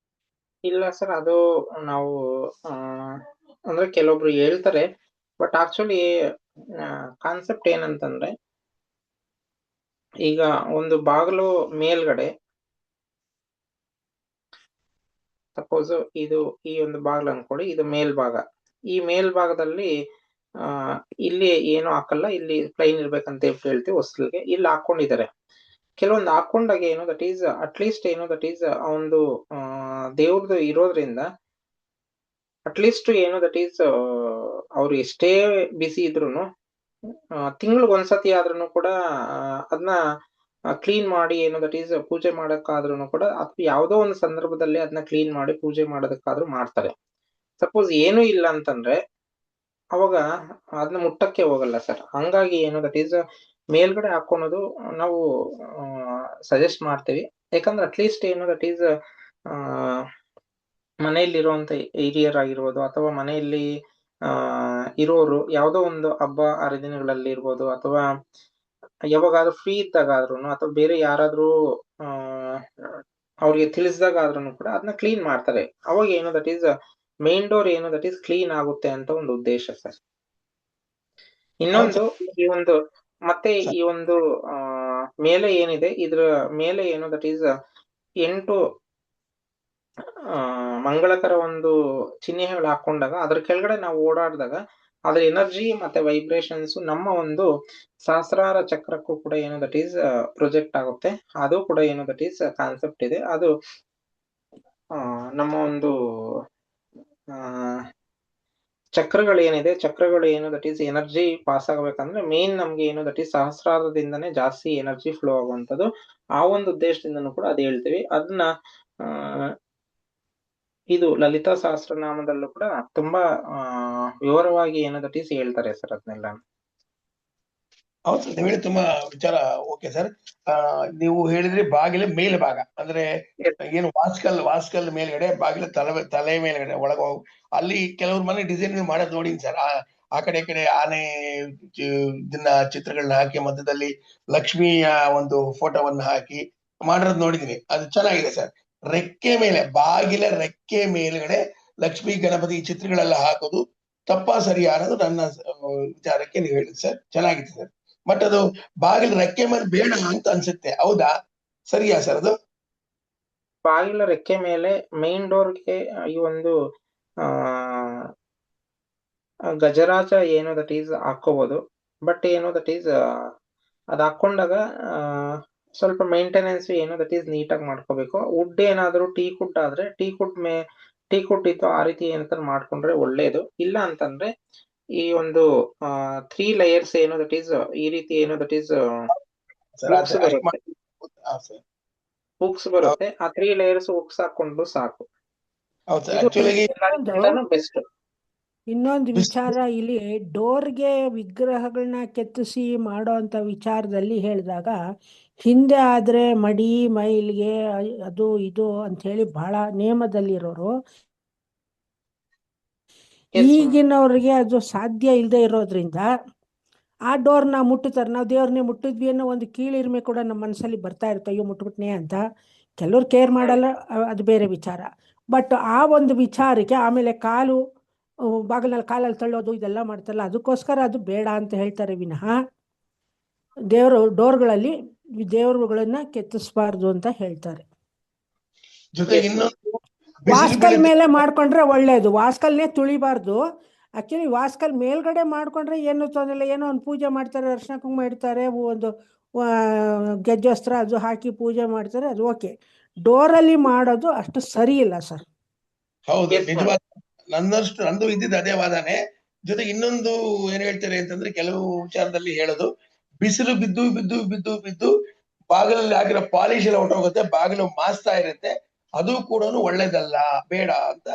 ಇಲ್ಲ ಸರ್, ಅದು ನಾವು ಅಂದ್ರೆ ಕೆಲವೊಬ್ರು ಹೇಳ್ತಾರೆ, ಬಟ್ ಆಕ್ಚುಲಿ ಕಾನ್ಸೆಪ್ಟ್ ಏನಂತಂದ್ರೆ, ಈಗ ಒಂದು ಬಾಗಿಲು ಮೇಲ್ಗಡೆ ಸಪೋಸ್ ಈ ಒಂದು ಬಾಗಿಲು ಅನ್ಕೊಳ್ಳಿ, ಇದು ಮೇಲ್ಭಾಗ. ಈ ಮೇಲ್ಭಾಗದಲ್ಲಿ ಇಲ್ಲಿ ಏನು ಹಾಕಲ್ಲ, ಇಲ್ಲಿ ಪ್ಲೈನ್ ಇರ್ಬೇಕಂತ ಹೇಳ್ತೀವಿ ಹೊಸ್ಲಿಗೆ. ಇಲ್ಲಿ ಹಾಕೊಂಡಿದ್ದಾರೆ. ಕೆಲವೊಂದು ಹಾಕೊಂಡಾಗ ಏನು ದಟ್ ಈಸ್ ಅಟ್ಲೀಸ್ಟ್ ಏನು ದಟ್ ಈಸ್ ಒಂದು ದೇವ್ರದ್ದು ಇರೋದ್ರಿಂದ ಅಟ್ಲೀಸ್ಟ್ ಏನು ದಟ್ ಈಸ್ ಅವ್ರು ಎಷ್ಟೇ ಬಿಸಿ ಇದ್ರು ತಿಂಗಳಿಗೆ ಒಂದ್ಸತಿ ಆದ್ರೂ ಕೂಡ ಅದನ್ನ ಕ್ಲೀನ್ ಮಾಡಿ ಏನು ದಟ್ ಈಸ್ ಪೂಜೆ ಮಾಡಕ್ಕಾದ್ರೂ ಕೂಡ, ಅಥವಾ ಯಾವುದೋ ಒಂದು ಸಂದರ್ಭದಲ್ಲಿ ಅದನ್ನ ಕ್ಲೀನ್ ಮಾಡಿ ಪೂಜೆ ಮಾಡೋದಕ್ಕಾದ್ರೂ ಮಾಡ್ತಾರೆ. ಸಪೋಸ್ ಏನೂ ಇಲ್ಲ ಅಂತಂದ್ರೆ ಅವಾಗ ಅದನ್ನ ಮುಟ್ಟಕ್ಕೆ ಹೋಗಲ್ಲ ಸರ್. ಹಂಗಾಗಿ ಏನು ದಟ್ ಈಸ್ ಮೇಲ್ಗಡೆ ಹಾಕೊಳೋದು ನಾವು ಸಜೆಸ್ಟ್ ಮಾಡ್ತೀವಿ. ಯಾಕಂದ್ರೆ ಅಟ್ಲೀಸ್ಟ್ ಏನು ದಟ್ ಈಸ್ ಮನೆಯಲ್ಲಿರುವಂತ ಹಿರಿಯರಾಗಿರ್ಬೋದು ಅಥವಾ ಮನೆಯಲ್ಲಿ ಇರೋರು ಯಾವುದೋ ಒಂದು ಹಬ್ಬ ಹರಿದಿನಗಳಲ್ಲಿ ಇರ್ಬೋದು, ಅಥವಾ ಯಾವಾಗಾದ್ರೂ ಫ್ರೀ ಇದ್ದಾಗ ಆದ್ರೂ, ಅಥವಾ ಬೇರೆ ಯಾರಾದ್ರೂ ಅವ್ರಿಗೆ ತಿಳಿಸಿದಾಗ ಆದ್ರೂ ಕೂಡ ಅದನ್ನ ಕ್ಲೀನ್ ಮಾಡ್ತಾರೆ. ಅವಾಗ ಏನು ದಟ್ ಈಸ್ ಮೇನ್ ಡೋರ್ ಏನು ದಟ್ ಈಸ್ ಕ್ಲೀನ್ ಆಗುತ್ತೆ ಅಂತ ಒಂದು ಉದ್ದೇಶ ಸರ್. ಇನ್ನೊಂದು ಈ ಒಂದು ಮೇಲೆ ಏನಿದೆ, ಇದ್ರ ಮೇಲೆ ಏನು ದಟ್ ಈಸ್ 8 ಮಂಗಳಕರ ಒಂದು ಚಿಹ್ನೆಗಳು ಹಾಕೊಂಡಾಗ ಅದ್ರ ಕೆಳಗಡೆ ನಾವು ಓಡಾಡಿದಾಗ ಅದ್ರ ಎನರ್ಜಿ ಮತ್ತೆ ವೈಬ್ರೇಷನ್ಸ್ ನಮ್ಮ ಒಂದು ಸಹಸ್ರಾರ ಚಕ್ರಕ್ಕೂ ಕೂಡ ಏನು ದಟ್ ಈಸ್ ಪ್ರೊಜೆಕ್ಟ್ ಆಗುತ್ತೆ. ಅದು ಕೂಡ ಏನು ದಟ್ ಈಸ್ ಕಾನ್ಸೆಪ್ಟ್ ಇದೆ. ಅದು ನಮ್ಮ ಒಂದು ಚಕ್ರಗಳು ಏನು ದಟ್ ಈಸ್ ಎನರ್ಜಿ ಪಾಸ್ ಆಗಬೇಕಂದ್ರೆ ಮೇನ್ ನಮ್ಗೆ ಏನು ದಟ್ ಈಸ್ ಸಹಸ್ರಾರದಿಂದನೇ ಜಾಸ್ತಿ ಎನರ್ಜಿ ಫ್ಲೋ ಆಗುವಂತದ್ದು. ಆ ಒಂದು ಉದ್ದೇಶದಿಂದನೂ ಕೂಡ ಅದು ಹೇಳ್ತೀವಿ. ಅದನ್ನ ಇದು ಲಲಿತಾ ಸಹಸ್ರನಾಮದಲ್ಲೂ ಕೂಡ ತುಂಬಾ ವಿವರವಾಗಿ ಏನು ದಟ್ ಈಸ್ ಹೇಳ್ತಾರೆ ಸರ್ ಅದನ್ನೆಲ್ಲ. ಹೌದು ಸರ್, ನೀವು ಹೇಳಿ ತುಂಬಾ ವಿಚಾರ ಓಕೆ ಸರ್. ನೀವು ಹೇಳಿದ್ರಿ ಬಾಗಿಲ ಮೇಲ್ಭಾಗ ಅಂದ್ರೆ ಏನು ವಾಸ್ಕಲ್ ಮೇಲ್ಗಡೆ ಬಾಗಿಲ ತಲೆ ಮೇಲ್ಗಡೆ ಒಳಗ ಅಲ್ಲಿ ಕೆಲವ್ರ ಮನೆ ಡಿಸೈನ್ ಮಾಡೋದ್ ನೋಡಿನಿ ಸರ್. ಆ ಕಡೆ ಈ ಕಡೆ ಆನೆ ಇದನ್ನ ಚಿತ್ರಗಳನ್ನ ಹಾಕಿ ಮಧ್ಯದಲ್ಲಿ ಲಕ್ಷ್ಮಿಯ ಒಂದು ಫೋಟೋವನ್ನ ಹಾಕಿ ಮಾಡಿರೋದ್ ನೋಡಿದೀನಿ. ಅದು ಚೆನ್ನಾಗಿದೆ ಸರ್. ರೆಕ್ಕೆ ಮೇಲೆ ಬಾಗಿಲ ರೆಕ್ಕೆ ಮೇಲ್ಗಡೆ ಲಕ್ಷ್ಮಿ ಗಣಪತಿ ಚಿತ್ರಗಳೆಲ್ಲ ಹಾಕೋದು ತಪ್ಪಾ ಸರಿಯಾ ಅನ್ನೋದು ನನ್ನ ವಿಚಾರಕ್ಕೆ ನೀವು ಹೇಳಿದ್ರಿ ಸರ್. ಚೆನ್ನಾಗಿದೆ ಸರ್. ಬಟ್ ಅದು ಬಾಗಿಲ ರೆಕ್ಕೆ ಮೇಲೆ ಬೇಡ ಅಂತ ಅನ್ಸುತ್ತೆ, ಹೌದಾ? ಸರಿಯಾ ಸರ್ ಅದು? ಬಾಗಿಲ ರೆಕ್ಕೆ ಮೇಲೆ ಮೈನ್ ಡೋರ್ಗೆ ಈ ಒಂದು ಗಜರಾಜ ಏನು ದಟ್ ಈಸ್ ಹಾಕೋಬಹುದು. ಬಟ್ ಏನು ದಟ್ ಈಸ್ ಅದ್ ಹಾಕೊಂಡಾಗ ಸ್ವಲ್ಪ ಮೇಂಟೆನೆನ್ಸ್ ಏನು ದಟ್ ಈಸ್ ನೀಟಾಗಿ ಮಾಡ್ಕೋಬೇಕು. ವುಡ್ ಏನಾದ್ರು ಟೀಕ್ ವುಡ್ ಆದ್ರೆ ಟೀಕ್ ವುಡ್ ಇತ್ತು ಆ ರೀತಿ ಏನಾದ್ರು ಮಾಡ್ಕೊಂಡ್ರೆ ಒಳ್ಳೇದು. ಇಲ್ಲ ಅಂತಂದ್ರೆ ಈ ಒಂದು 3 layers ಏನು ದಟ್ ಈಸ್ ಈ ರೀತಿ ಏನು ದಟ್ ಈಸ್ ಹುಕ್ಸ್ ಬರುತ್ತೆ. ಆ 3 layers ಹುಕ್ಸ್ ಹಾಕೊಂಡು ಸಾಕು. ಬೆಸ್ಟ್. ಇನ್ನೊಂದು ವಿಚಾರ, ಇಲ್ಲಿ ಡೋರ್ಗೆ ವಿಗ್ರಹಗಳನ್ನ ಕೆತ್ತಿಸಿ ಮಾಡೋ ಅಂತ ವಿಚಾರದಲ್ಲಿ ಹೇಳಿದಾಗ ಹಿಂದೆ ಆದ್ರೆ ಮಡಿ ಮೈಲ್ಗೆ ಅದು ಇದು ಅಂತ ಹೇಳಿ ಬಹಳ ನೇಮದಲ್ಲಿರೋರು, ಈಗಿನವ್ರಿಗೆ ಅದು ಸಾಧ್ಯ ಇಲ್ಲದೆ ಇರೋದ್ರಿಂದ ಆ ಡೋರ್ನ ಮುಟ್ಟುತ್ತಾರೆ. ನಾವು ದೇವ್ರನ್ನೇ ಮುಟ್ಟಿದ್ವಿ ಅನ್ನೋ ಒಂದು ಕೀಳಿರ್ಮೆ ಕೂಡ ನಮ್ಮ ಮನಸ್ಸಲ್ಲಿ ಬರ್ತಾ ಇರುತ್ತೆ, ಅಯ್ಯೋ ಮುಟ್ಬಿಟ್ನೆ ಅಂತ. ಕೆಲವ್ರು ಕೇರ್ ಮಾಡಲ್ಲ, ಅದು ಬೇರೆ ವಿಚಾರ. ಬಟ್ ಆ ಒಂದು ವಿಚಾರಕ್ಕೆ ಆಮೇಲೆ ಬಾಗಿಲಲ್ಲಿ ಕಾಲಲ್ಲಿ ತಳ್ಳೋದು ಇದೆಲ್ಲ ಮಾಡ್ತಾರಲ್ಲ, ಅದಕ್ಕೋಸ್ಕರ ಅದು ಬೇಡ ಅಂತ ಹೇಳ್ತಾರೆ ವಿನಃ ಡೋರ್ಗಳಲ್ಲಿ ದೇವರುಗಳನ್ನ ಕೆತ್ತಿಸಬಾರ್ದು ಅಂತ ಹೇಳ್ತಾರೆ. ಜೊತೆಗೆ ಇನ್ನೊಂದು ವಾಸ್ಕಲ್ ಮೇಲೆ ಮಾಡ್ಕೊಂಡ್ರೆ ಒಳ್ಳೇದು. ವಾಸ್ಕಲ್ನೇ ತುಳಿಬಾರ್ದು. ಆಕ್ಚುಲಿ ವಾಸ್ಕಲ್ ಮೇಲ್ಗಡೆ ಮಾಡ್ಕೊಂಡ್ರೆ ಏನು ತೊಂದರೆ ಇಲ್ಲ. ಏನೋ ಒಂದು ಪೂಜೆ ಮಾಡ್ತಾರೆ, ಅರ್ಶಿನ ಕುಂಕುಮ ಇಡ್ತಾರೆ, ಒಂದು ಗೆಜ್ಜಸ್ತ್ರ ಅದು ಹಾಕಿ ಪೂಜೆ ಮಾಡ್ತಾರೆ, ಅದು ಓಕೆ. ಡೋರಲ್ಲಿ ಮಾಡೋದು ಅಷ್ಟು ಸರಿ ಇಲ್ಲ ಸರ್. ಹೌದು, ನಿಜವಾದ ನಂದು ಇದ್ದಿದ್ದು ಅದೇ ವಾದನೆ. ಜೊತೆಗೆ ಇನ್ನೊಂದು ಏನ್ ಹೇಳ್ತಾರೆ ಅಂತಂದ್ರೆ, ಕೆಲವು ವಿಚಾರದಲ್ಲಿ ಹೇಳೋದು, ಬಿಸಿಲು ಬಿದ್ದು ಬಿದ್ದು ಬಿದ್ದು ಬಿದ್ದು ಬಾಗಿಲಲ್ಲಿ ಆಗಿರೋ ಪಾಲಿಶ್ ಎಲ್ಲ ಹೊಟ್ಟೋಗುತ್ತೆ, ಬಾಗಿಲು ಮಾಸ್ತಾ ಇರುತ್ತೆ, ಅದು ಕೂಡ ಒಳ್ಳೇದಲ್ಲ, ಬೇಡ ಅಂತ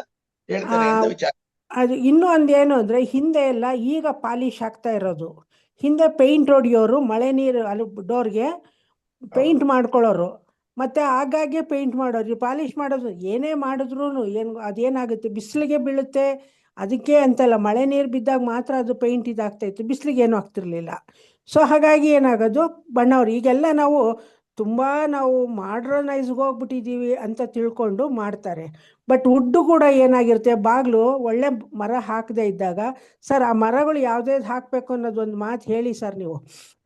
ಹೇಳ್ತಾರೆ ಅಂತ ವಿಚಾರ. ಅದು ಇನ್ನೂ ಒಂದೇನು ಅಂದರೆ, ಹಿಂದೆ ಎಲ್ಲ ಈಗ ಪಾಲಿಶ್ ಆಗ್ತಾ ಇರೋದು. ಹಿಂದೆ ಪೇಂಟ್ ಹೊಡಿಯೋರು, ಮಳೆ ನೀರು ಅಲ್ಲಿ ಡೋರ್ಗೆ ಪೇಂಟ್ ಮಾಡ್ಕೊಳ್ಳೋರು, ಮತ್ತು ಆಗಾಗ್ಗೆ ಪೇಂಟ್ ಮಾಡೋರು. ಪಾಲಿಶ್ ಮಾಡೋದು ಏನೇ ಮಾಡಿದ್ರು ಏನು ಅದೇನಾಗುತ್ತೆ, ಬಿಸಿಲಿಗೆ ಬೀಳುತ್ತೆ. ಅದಕ್ಕೆ ಅಂತಲ್ಲ, ಮಳೆ ನೀರು ಬಿದ್ದಾಗ ಮಾತ್ರ ಅದು ಪೇಂಟ್ ಇದಾಗ್ತಾಯಿತ್ತು, ಬಿಸಿಲಿಗೆ ಏನೂ ಆಗ್ತಿರ್ಲಿಲ್ಲ. ಸೊ ಹಾಗಾಗಿ ಏನಾಗೋದು, ಬಣ್ಣವ್ರು ಈಗೆಲ್ಲ ತುಂಬ ನಾವು ಮಾಡ್ರನೈಸ್ಗೆ ಹೋಗ್ಬಿಟ್ಟಿದ್ದೀವಿ ಅಂತ ತಿಳ್ಕೊಂಡು ಮಾಡ್ತಾರೆ. ಬಟ್ ವುಡ್ಡು ಕೂಡ ಏನಾಗಿರುತ್ತೆ, ಬಾಗಿಲು ಒಳ್ಳೆ ಮರ ಹಾಕದೇ ಇದ್ದಾಗ, ಸರ್ ಆ ಮರಗಳು ಯಾವುದೇ ಹಾಕಬೇಕು ಅನ್ನೋದೊಂದು ಮಾತು ಹೇಳಿ ಸರ್ ನೀವು.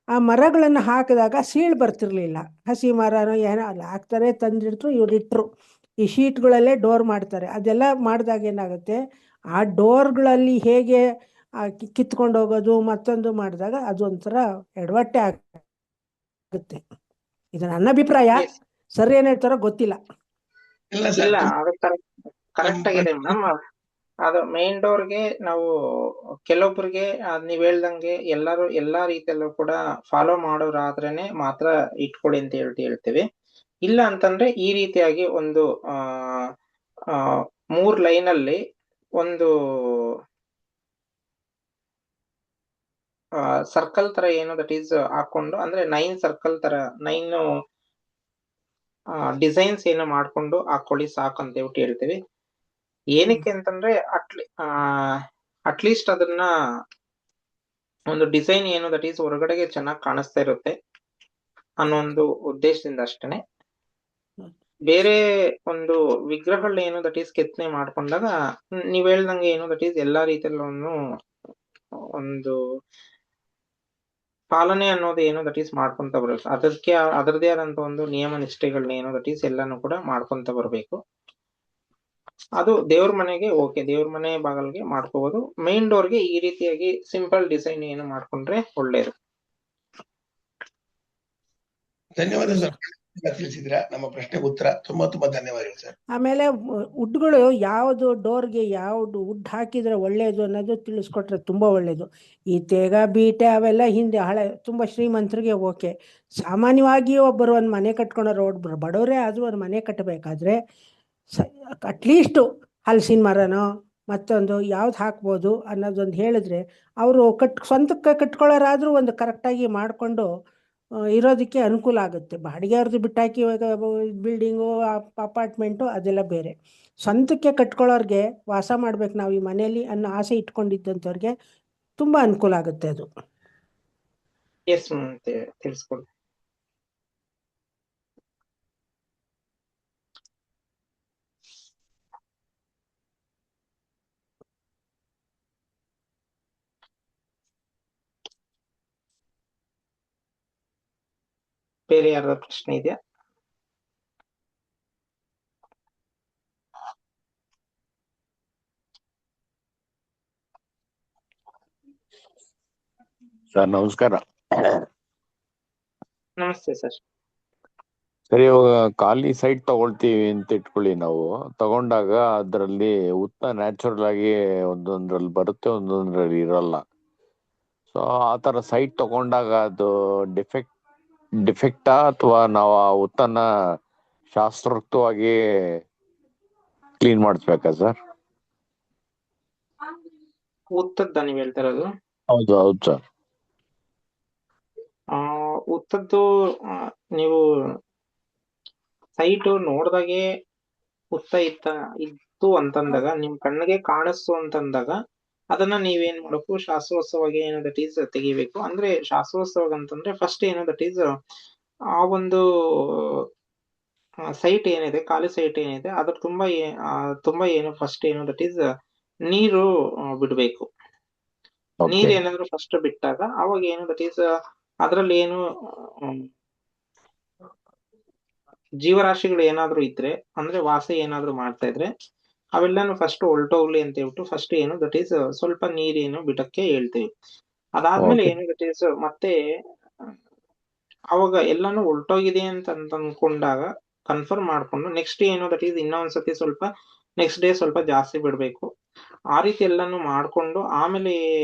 ಆ ಮರಗಳನ್ನು ಹಾಕಿದಾಗ ಸೀಳು ಬರ್ತಿರ್ಲಿಲ್ಲ. ಹಸಿ ಮರನೋ ಏನೋ ಅಲ್ಲ ಹಾಕ್ತಾರೆ, ತಂದಿಟ್ರು, ಇವ್ರು ಇಟ್ಟರು. ಈ ಶೀಟ್ಗಳಲ್ಲೇ ಡೋರ್ ಮಾಡ್ತಾರೆ. ಅದೆಲ್ಲ ಮಾಡಿದಾಗ ಏನಾಗುತ್ತೆ, ಆ ಡೋರ್ಗಳಲ್ಲಿ ಹೇಗೆ ಕಿತ್ಕೊಂಡು ಹೋಗೋದು ಮತ್ತೊಂದು ಮಾಡಿದಾಗ ಅದೊಂಥರ ಎಡವಟ್ಟೆ ಆಗುತ್ತೆ. ಇದು ನನ್ನ ಅಭಿಪ್ರಾಯ. ಸರ್ ಏನ್ ಹೇಳ್ತಾರೋ ಗೊತ್ತಿಲ್ಲ. ಇಲ್ಲ, ಅದು ಕರೆಕ್ಟ್ ಆಗಿದೆ ಮೇಡಮ್. ಅದು ಮೇನ್ ಡೋರ್ಗೆ ನಾವು ಕೆಲವೊಬ್ರಿಗೆ ನೀವ್ ಹೇಳ್ದಂಗೆ ಎಲ್ಲಾ ರೀತಿಯಲ್ಲೂ ಕೂಡ ಫಾಲೋ ಮಾಡೋರಾದ್ರೇನೆ ಮಾತ್ರ ಇಟ್ಕೊಡಿ ಅಂತ ಹೇಳ್ತೀವಿ. ಇಲ್ಲ ಅಂತಂದ್ರೆ ಈ ರೀತಿಯಾಗಿ ಒಂದು 3 ಲೈನ್ ಅಲ್ಲಿ ಒಂದು ಸರ್ಕಲ್ ತರ ಏನು ದಟ್ ಈಸ್ ಹಾಕೊಂಡು, ಅಂದ್ರೆ 9 ಸರ್ಕಲ್ ತರ 9 ಡಿಸೈನ್ಸ್ ಏನು ಮಾಡ್ಕೊಂಡು ಹಾಕೊಳ್ಳಿ ಸಾಕು ಅಂತ ಹೇಳ್ತೀವಿ. ಏನಕ್ಕೆ ಅಂತಂದ್ರೆ ಅಟ್ಲೀಸ್ಟ್ ಅದನ್ನ ಒಂದು ಡಿಸೈನ್ ಏನು ದಟ್ ಈಸ್ ಹೊರಗಡೆಗೆ ಚೆನ್ನಾಗಿ ಕಾಣಿಸ್ತಾ ಇರುತ್ತೆ ಅನ್ನೋ ಒಂದು ಉದ್ದೇಶದಿಂದ ಅಷ್ಟೇನೆ. ಬೇರೆ ಒಂದು ವಿಗ್ರಹಗಳು ಏನು ದಟ್ ಈಸ್ ಕೆತ್ತನೆ ಮಾಡ್ಕೊಂಡಾಗ ನೀವ್ ಹೇಳ್ದಂಗೆ ಏನು ದಟ್ ಈಸ್ ಎಲ್ಲಾ ರೀತಿಯಲ್ಲೂ ಒಂದು ಪಾಲನೆ ಅನ್ನೋದು ಏನು ದಟ್ ಈಸ್ ಮಾಡ್ಕೊಂತ ಬರ್ಬೇಕು. ಅದಕ್ಕೆ ಅದರದೇ ಆದಂತ ಒಂದು ನಿಯಮ ನಿಷ್ಠೆಗಳನ್ನ ಏನು ದಟ್ ಈಸ್ ಎಲ್ಲಾನು ಕೂಡ ಮಾಡ್ಕೊಂತ ಬರ್ಬೇಕು. ಅದು ದೇವ್ರ ಮನೆಗೆ ಓಕೆ, ದೇವ್ರ ಮನೆ ಬಾಗಲ್ಗೆ ಮಾಡ್ಕೋಬಹುದು. ಮೇನ್ ಡೋರ್ಗೆ ಈ ರೀತಿಯಾಗಿ ಸಿಂಪಲ್ ಡಿಸೈನ್ ಏನು ಮಾಡ್ಕೊಂಡ್ರೆ ಒಳ್ಳೇದು. ಧನ್ಯವಾದ ಸರ್, ತಿಳಿಸಿದ್ರ ನಮ್ಮ ಪ್ರಶ್ನೆಗೆ ಉತ್ತರ. ತುಂಬಾ ಧನ್ಯವಾದಗಳು ಸರ್. ಆಮೇಲೆ ವುಡ್ಗಳು ಯಾವುದು ಡೋರ್ಗೆ ಯಾವ್ದು ವುಡ್ ಹಾಕಿದ್ರೆ ಒಳ್ಳೇದು ಅನ್ನೋದು ತಿಳಿಸ್ಕೊಟ್ರೆ ತುಂಬಾ ಒಳ್ಳೇದು. ಈ ತೇಗ ಬೀಟೆ ಅವೆಲ್ಲ ಹಿಂದೆ ಹಳೆ ತುಂಬಾ ಶ್ರೀಮಂತರಿಗೆ ಓಕೆ. ಸಾಮಾನ್ಯವಾಗಿ ಒಬ್ಬರು ಒಂದು ಮನೆ ಕಟ್ಕೊಂಡವ್ರು, ಬಡವರೇ ಆದ್ರೂ ಒಂದು ಮನೆ ಕಟ್ಟಬೇಕಾದ್ರೆ ಅಟ್ಲೀಸ್ಟು ಹಲಸಿನ ಮರನೋ ಮತ್ತೊಂದು ಯಾವ್ದು ಹಾಕ್ಬೋದು ಅನ್ನೋದೊಂದು ಹೇಳಿದ್ರೆ, ಅವರು ಸ್ವಂತಕ್ಕೆ ಕಟ್ಕೊಳ್ಳೋರಾದ್ರೂ ಒಂದು ಕರೆಕ್ಟಾಗಿ ಮಾಡಿಕೊಂಡು ಇರೋದಕ್ಕೆ ಅನುಕೂಲ ಆಗುತ್ತೆ. ಬಾಡಿಗೆ ಅವ್ರದ್ದು ಬಿಟ್ಟಾಕಿ ಬಿಲ್ಡಿಂಗು ಅಪಾರ್ಟ್ಮೆಂಟು ಅದೆಲ್ಲ ಬೇರೆ. ಸ್ವಂತಕ್ಕೆ ಕಟ್ಕೊಳ್ಳೋರ್ಗೆ ವಾಸ ಮಾಡ್ಬೇಕು ನಾವು ಈ ಮನೆಯಲ್ಲಿ ಅನ್ನೋ ಆಸೆ ಇಟ್ಕೊಂಡಿದ್ದಂಥವ್ರಿಗೆ ತುಂಬ ಅನುಕೂಲ ಆಗುತ್ತೆ ಅದು. ಎಸ್ ತಿಳಿಸ್ಕೊಡಿ. ಬೇರೆ ಯಾರದ ಪ್ರಶ್ನೆ ಇದೆಯಾ? ಸರ್ ನಮಸ್ಕಾರ. ನಮಸ್ತೆ ಸರ್. ಸರಿ, ಇವಾಗ ಖಾಲಿ ಸೈಟ್ ತಗೊಳ್ತೀವಿ ಅಂತ ಇಟ್ಕೊಳ್ಳಿ. ನಾವು ತಗೊಂಡಾಗ ಅದರಲ್ಲಿ ಉತ್ತ ನ್ಯಾಚುರಲ್ ಆಗಿ ಒಂದೊಂದ್ರಲ್ಲಿ ಬರುತ್ತೆ, ಒಂದೊಂದ್ರಲ್ಲಿ ಇರಲ್ಲ. ಸೊ ಆ ತರ ಸೈಟ್ ತಗೊಂಡಾಗ ಅದು ಡಿಫೆಕ್ಟಾ ಅಥವಾ ನಾವು ಆ ಉತ್ತನ್ನ ಶಾಸ್ತ್ರೋಕ್ತವಾಗಿ ಕ್ಲೀನ್ ಮಾಡಿಸ್ಬೇಕಾ ಸರ್? ಉತ್ತದ್ದ ನೀವ್ ಹೇಳ್ತಾ ಇರೋದು? ಹೌದು ಹೌದು ಸರ್. ಉತ್ತದ್ದು ನೀವು ಸೈಟ್ ನೋಡ್ದಾಗೆ ಉತ್ತ ಇತ್ತು ಅಂತಂದಾಗ, ನಿಮ್ ಕಣ್ಣಿಗೆ ಕಾಣಿಸ್ತು ಅಂತಂದಾಗ ಅದನ್ನ ನೀವೇನ್ ಮಾಡ್ಬೇಕು, ಶಾಸ್ತ್ರೋತ್ಸವವಾಗಿ ಏನು ದಟ್ ಈಸ್ ತೆಗಿಬೇಕು. ಅಂದ್ರೆ ಶಾಸ್ತ್ರೋತ್ಸವ ಅಂತಂದ್ರೆ ಫಸ್ಟ್ ಏನು ದಟ್ ಈಸ್ ಆ ಒಂದು ಸೈಟ್ ಏನಿದೆ, ಖಾಲಿ ಸೈಟ್ ಏನಿದೆ ಅದ್ರ ತುಂಬಾ ಏನು ಫಸ್ಟ್ ಏನು ದಟ್ ಈಸ್ ನೀರು ಬಿಡ್ಬೇಕು. ನೀರ್ ಏನಾದ್ರು ಫಸ್ಟ್ ಬಿಟ್ಟಾಗ ಅವಾಗ ಏನು ದಟ್ ಈಸ್ ಅದ್ರಲ್ಲಿ ಏನು ಜೀವರಾಶಿಗಳು ಏನಾದ್ರು ಇದ್ರೆ ಅಂದ್ರೆ ವಾಸ ಏನಾದ್ರು ಮಾಡ್ತಾ ಇದ್ರೆ ಅವೆಲ್ಲಾನು ಫಸ್ಟ್ ಹೊಲ್ಟೋಗ್ಲಿ ಅಂತ ಹೇಳ್ಬಿಟ್ಟು ಫಸ್ಟ್ ಏನು ದಟ್ ಈಸ್ ಸ್ವಲ್ಪ ನೀರೇನು ಬಿಡಕ್ಕೆ ಹೇಳ್ತೀವಿ. ಅದಾದ್ಮೇಲೆ Okay. ಏನು ದಟ್ ಈಸ್ ಮತ್ತೆ ಅವಾಗ ಎಲ್ಲಾನು ಹೊಲ್ಟೋಗಿದೆ ಅಂತ ಅನ್ಕೊಂಡಾಗ ಕನ್ಫರ್ಮ್ ಮಾಡ್ಕೊಂಡು ನೆಕ್ಸ್ಟ್ ಏನು ದಟ್ ಈಸ್ ಇನ್ನೊಂದ್ಸತಿ ಸ್ವಲ್ಪ ನೆಕ್ಸ್ಟ್ ಡೇ ಸ್ವಲ್ಪ ಜಾಸ್ತಿ ಬಿಡ್ಬೇಕು. ಆ ರೀತಿ ಎಲ್ಲಾನು ಮಾಡ್ಕೊಂಡು ಆಮೇಲೆ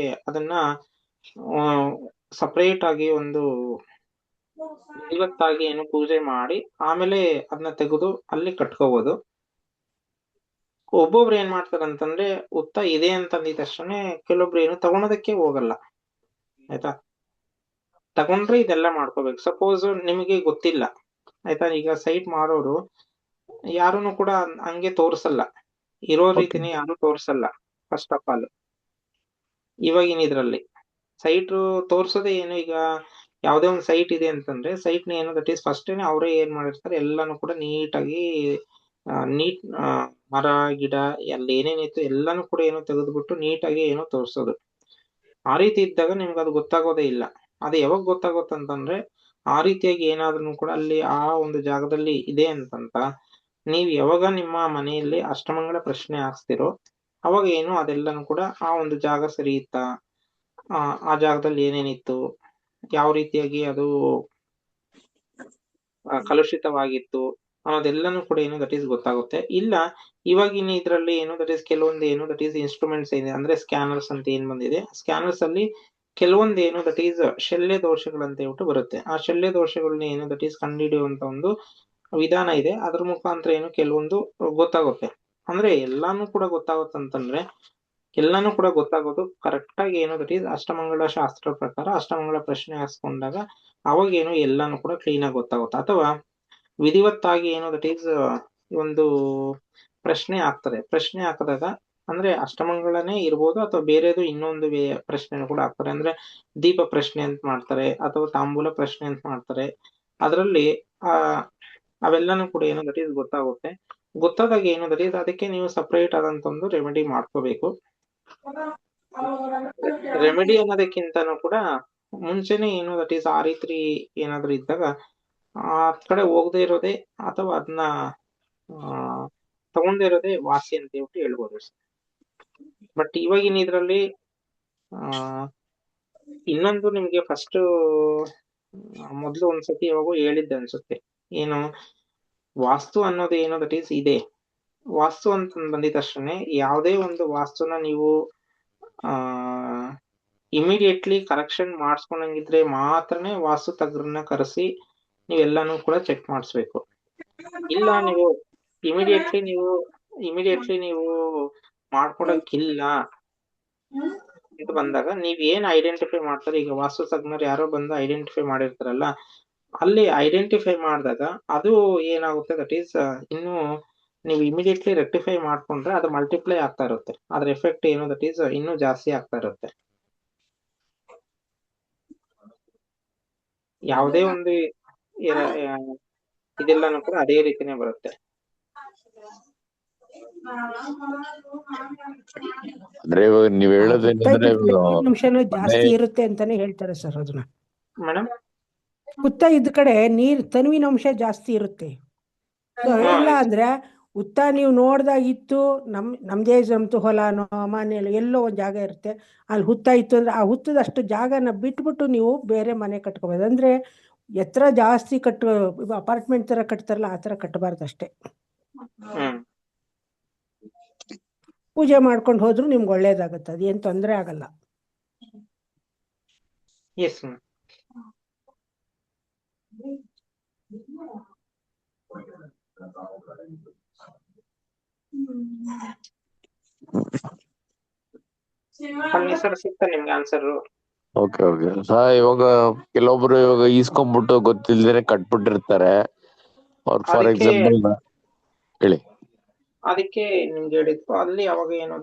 ಅದನ್ನ ಸಪರೇಟ್ ಆಗಿ ಒಂದು ವಿಧಿವತ್ತಾಗಿ ಏನು ಪೂಜೆ ಮಾಡಿ ಆಮೇಲೆ ಅದನ್ನ ತೆಗೆದು ಅಲ್ಲಿ ಕಟ್ಕೋಬಹುದು. ಒಬ್ಬೊಬ್ರು ಏನ್ ಮಾಡ್ತಾರಂತಂದ್ರೆ ಹುತ್ತ ಇದೆ ಅಂತ ಅಂದಿದ ತಕ್ಷಣ ಕೆಲವೊಬ್ರು ಏನು ತಗೊಳೋದಕ್ಕೆ ಹೋಗಲ್ಲ. ಆಯ್ತಾ, ತಗೊಂಡ್ರೆ ಇದೆಲ್ಲ ಮಾಡ್ಕೋಬೇಕು. ಸಪೋಸ್ ನಿಮಗೆ ಗೊತ್ತಿಲ್ಲ, ಆಯ್ತಾ, ಈಗ ಸೈಟ್ ಮಾಡೋರು ಯಾರನ್ನು ಕೂಡ ಹಂಗೆ ತೋರ್ಸಲ್ಲ, ಇರೋ Okay. ರೀತಿನೇ ಯಾರು ತೋರ್ಸಲ್ಲ. ಫಸ್ಟ್ ಆಫ್ ಆಲ್ ಇವಾಗಿನ ಇದ್ರಲ್ಲಿ ಸೈಟ್ ತೋರ್ಸೋದೇ ಏನು, ಈಗ ಯಾವ್ದೇ ಒಂದು ಸೈಟ್ ಇದೆ ಅಂತಂದ್ರೆ ಸೈಟ್ ನ ಏನು ದಟ್ ಈಸ್ ಫಸ್ಟ್ ಅವರೇ ಏನ್ ಮಾಡಿರ್ತಾರೆ ಎಲ್ಲಾನು ಕೂಡ ನೀಟಾಗಿ ನೀಟ್ ಮರ ಗಿಡ ಅಲ್ಲಿ ಏನೇನಿತ್ತು ಎಲ್ಲಾನು ಕೂಡ ಏನೋ ತೆಗೆದ್ಬಿಟ್ಟು ನೀಟಾಗಿ ಏನೋ ತೋರ್ಸೋದು. ಆ ರೀತಿ ಇದ್ದಾಗ ನಿಮ್ಗೆ ಅದು ಗೊತ್ತಾಗೋದೇ ಇಲ್ಲ. ಅದು ಯಾವಾಗ ಗೊತ್ತಾಗುತ್ತಂತಂದ್ರೆ ಆ ರೀತಿಯಾಗಿ ಏನಾದ್ರೂ ಕೂಡ ಅಲ್ಲಿ ಆ ಒಂದು ಜಾಗದಲ್ಲಿ ಇದೆ ಅಂತಂತ ನೀವ್ ಯಾವಾಗ ನಿಮ್ಮ ಮನೆಯಲ್ಲಿ ಅಷ್ಟಮಂಗಲ ಪ್ರಶ್ನೆ ಹಾಕ್ಸ್ತಿರೋ ಅವಾಗ ಏನು ಅದೆಲ್ಲಾನು ಕೂಡ ಆ ಒಂದು ಜಾಗ ಸರಿ ಇತ್ತಾ, ಆ ಜಾಗದಲ್ಲಿ ಏನೇನಿತ್ತು, ಯಾವ ರೀತಿಯಾಗಿ ಅದು ಕಲುಷಿತವಾಗಿತ್ತು ಅನ್ನೋದೆಲ್ಲಾನು ಕೂಡ ಏನು ದಟ್ ಈಸ್ ಗೊತ್ತಾಗುತ್ತೆ. ಇಲ್ಲ ಇವಾಗಿನ ಇದ್ರಲ್ಲಿ ಏನು ದಟ್ ಈಸ್ ಕೆಲವೊಂದು ಏನು ದಟ್ ಈಸ್ ಇನ್ಸ್ಟ್ರೂಮೆಂಟ್ಸ್ ಏನಿದೆ ಅಂದ್ರೆ ಸ್ಕ್ಯಾನರ್ಸ್ ಅಂತ ಏನ್ ಬಂದಿದೆ, ಸ್ಕ್ಯಾನರ್ಸ್ ಅಲ್ಲಿ ಕೆಲವೊಂದು ಏನು ದಟ್ ಈಸ್ ಶಲ್ಯ ದೋಷಗಳಂತ ಹೇಳ್ಬಿಟ್ಟು ಬರುತ್ತೆ. ಆ ಶಲ್ಯ ದೋಷಗಳನ್ನ ಏನು ದಟ್ ಈಸ್ ಕಂಡುಹಿಡಿಯುವಂತ ಒಂದು ವಿಧಾನ ಇದೆ. ಅದ್ರ ಮುಖಾಂತರ ಏನು ಕೆಲವೊಂದು ಗೊತ್ತಾಗುತ್ತೆ. ಅಂದ್ರೆ ಎಲ್ಲಾನು ಕೂಡ ಗೊತ್ತಾಗುತ್ತಂತಂದ್ರೆ ಎಲ್ಲಾನು ಕೂಡ ಗೊತ್ತಾಗೋದು ಕರೆಕ್ಟ್ ಆಗಿ ಏನು ದಟ್ ಈಸ್ ಅಷ್ಟಮಂಗಲ ಶಾಸ್ತ್ರ ಪ್ರಕಾರ ಅಷ್ಟಮಂಗಲ ಪ್ರಶ್ನೆ ಹಾಕ್ಸ್ಕೊಂಡಾಗ ಅವಾಗ ಏನು ಎಲ್ಲಾನು ಕೂಡ ಕ್ಲೀನ್ ಆಗಿ ಗೊತ್ತಾಗುತ್ತೆ. ಅಥವಾ ವಿಧಿವತ್ತಾಗಿ ಏನು ದಟ್ ಈಸ್ ಒಂದು ಪ್ರಶ್ನೆ ಹಾಕ್ತಾರೆ, ಪ್ರಶ್ನೆ ಹಾಕಿದಾಗ ಅಂದ್ರೆ ಅಷ್ಟಮಂಗಳನೇ ಇರ್ಬೋದು ಅಥವಾ ಬೇರೆದು ಇನ್ನೊಂದು ಪ್ರಶ್ನೆ ಕೂಡ ಹಾಕ್ತಾರೆ. ಅಂದ್ರೆ ದೀಪ ಪ್ರಶ್ನೆ ಅಂತ ಮಾಡ್ತಾರೆ ಅಥವಾ ತಾಂಬೂಲ ಪ್ರಶ್ನೆ ಅಂತ ಮಾಡ್ತಾರೆ. ಅದರಲ್ಲಿ ಅವೆಲ್ಲಾನು ಕೂಡ ಏನು ದಟ್ ಈಸ್ ಗೊತ್ತಾಗುತ್ತೆ. ಗೊತ್ತಾದಾಗ ಏನು ದಟ್ ಈಸ್ ಅದಕ್ಕೆ ನೀವು ಸಪರೇಟ್ ಆದಂತ ಒಂದು ರೆಮಿಡಿ ಮಾಡ್ಕೋಬೇಕು. ರೆಮಿಡಿ ಅನ್ನೋದಕ್ಕಿಂತನೂ ಕೂಡ ಮುಂಚೆನೆ ಏನು ದಟ್ ಈಸ್ ಆ ರೀತಿ ಏನಾದ್ರು ಇದ್ದಾಗ ಆ ಕಡೆ ಹೋಗದೆ ಇರೋದೇ ಅಥವಾ ಅದನ್ನ ತಗೊಂಡೇ ಇರೋದೇ ವಾಸಿ ಅಂತ ಹೇಳ್ಬಿಟ್ಟು ಹೇಳ್ಬೋದು. ಬಟ್ ಇವಾಗಿನ ಇದ್ರಲ್ಲಿ ಇನ್ನೊಂದು ನಿಮ್ಗೆ ಫಸ್ಟ್ ಮೊದ್ಲು ಒಂದ್ಸತಿ ಯಾವಾಗೋ ಹೇಳಿದ್ದೆ ಅನ್ಸುತ್ತೆ, ಏನು ವಾಸ್ತು ಅನ್ನೋದು ಏನು ದಟ್ ಈಸ್ ಇದೆ. ವಾಸ್ತು ಅಂತ ಬಂದಿದ ತಕ್ಷಣ ಯಾವುದೇ ಒಂದು ವಾಸ್ತುನ ನೀವು ಇಮಿಡಿಯೇಟ್ಲಿ ಕರೆಕ್ಷನ್ ಮಾಡಿಸ್ಕೊಂಡಂಗಿದ್ರೆ ಮಾತ್ರನೇ ವಾಸ್ತು ತಜ್ಞರನ್ನ ಕರೆಸಿ ನೀವೆಲ್ಲಾನು ಕೂಡ ಚೆಕ್ ಮಾಡಿಸ್ಬೇಕು. ಇಲ್ಲ ನೀವು ಇಮಿಡಿಯೇಟ್ಲಿ ನೀವು ಮಾಡ್ಕೊಡಕ್ಕಿಲ್ಲ ಅಂತ ಬಂದಾಗ ನೀವ್ ಏನ್ ಐಡೆಂಟಿಫೈ ಮಾಡ್ತಾರೆ, ಈಗ ವಾಸ್ತು ತಜ್ಞರು ಯಾರೋ ಬಂದು ಐಡೆಂಟಿಫೈ ಮಾಡಿರ್ತಾರಲ್ಲ, ಅಲ್ಲಿ ಐಡೆಂಟಿಫೈ ಮಾಡಿದಾಗ ಅದು ಏನಾಗುತ್ತೆ ದಟ್ ಈಸ್ ಇನ್ನು ನೀವು ಇಮಿಡಿಯೇಟ್ಲಿ ರೆಕ್ಟಿಫೈ ಮಾಡ್ಕೊಂಡ್ರೆ ಅದು ಮಲ್ಟಿಪ್ಲೈ ಆಗ್ತಾ ಇರುತ್ತೆ. ಅದ್ರ ಎಫೆಕ್ಟ್ ಏನು ದಟ್ ಈಸ್ ಇನ್ನೂ ಜಾಸ್ತಿ ಆಗ್ತಾ ಇರುತ್ತೆ. ಯಾವುದೇ ಒಂದು ಇದೆಲ್ಲಾನು ಕೂಡ ಅದೇ ರೀತಿನೇ ಬರುತ್ತೆ. ಅಂದ್ರೆ ಇವಾಗ ನೀವ್ ಹೇಳೋದೇನಂದ್ರೆ ನಿಮಿಷನೂ ಜಾಸ್ತಿ ಇರುತ್ತೆ ಅಂತಾನೆ ಹೇಳ್ತಾರೆ ಸರ್ ಅದನ್ನ. ಮೇಡಮ್ ಹುತ್ತ ಇದ್ದ ಕಡೆ ತನುವಿನ ಅಂಶ ಜಾಸ್ತಿ ಇರುತ್ತೆ. ಇಲ್ಲ ಅಂದ್ರೆ ಹುತ್ತ ನೀವು ನೋಡ್ದಾಗಿತ್ತು ನಮ್ದೇ ಜಮ್ತು ಹೊಲನೋ ಮನೆಯಲ್ಲೋ ಎಲ್ಲೋ ಒಂದು ಜಾಗ ಇರುತ್ತೆ, ಅಲ್ಲಿ ಹುತ್ತ ಇತ್ತು ಅಂದ್ರೆ ಆ ಹುತ್ತದಷ್ಟು ಜಾಗನ ಬಿಟ್ಬಿಟ್ಟು ನೀವು ಬೇರೆ ಮನೆ ಕಟ್ಕೋಬೋದು. ಅಂದ್ರೆ ಎತ್ತರ ಜಾಸ್ತಿ ಅಪಾರ್ಟ್ಮೆಂಟ್ ತರ ಕಟ್ತಾರಲ್ಲ ಆ ತರ ಕಟ್ಟಬಾರ್ದು ಅಷ್ಟೇ. ಪೂಜೆ ಮಾಡ್ಕೊಂಡು ಹೋದ್ರು ನಿಮ್ಗೆ ಒಳ್ಳೇದಾಗತ್ತೆ, ಅದೇನ್ ತೊಂದರೆ ಆಗಲ್ಲ. Yes ma'am. ಸರ್ ಸಿಗ್ತಾ ನಿಮ್ಗೆ ಆನ್ಸರ್? Okay okay sir. ಇವಾಗ ಕೆಲವೊಬ್ರು ಇವಾಗ ಈಸ್ಕೊಂಡ್ಬಿಟ್ಟು ಗೊತ್ತಿಲ್ದೇನೆ ಕಟ್ಬಿಟ್ಟಿರ್ತಾರೆ. ಫಾರ್ ಎಕ್ಸಾಂಪಲ್ ಹೇಳಿ. ಅದಕ್ಕೆ ನಿಮ್ಗೆ ಹೇಳಿದ್ದು ಅಲ್ಲಿ ಅವಾಗ ಏನೋ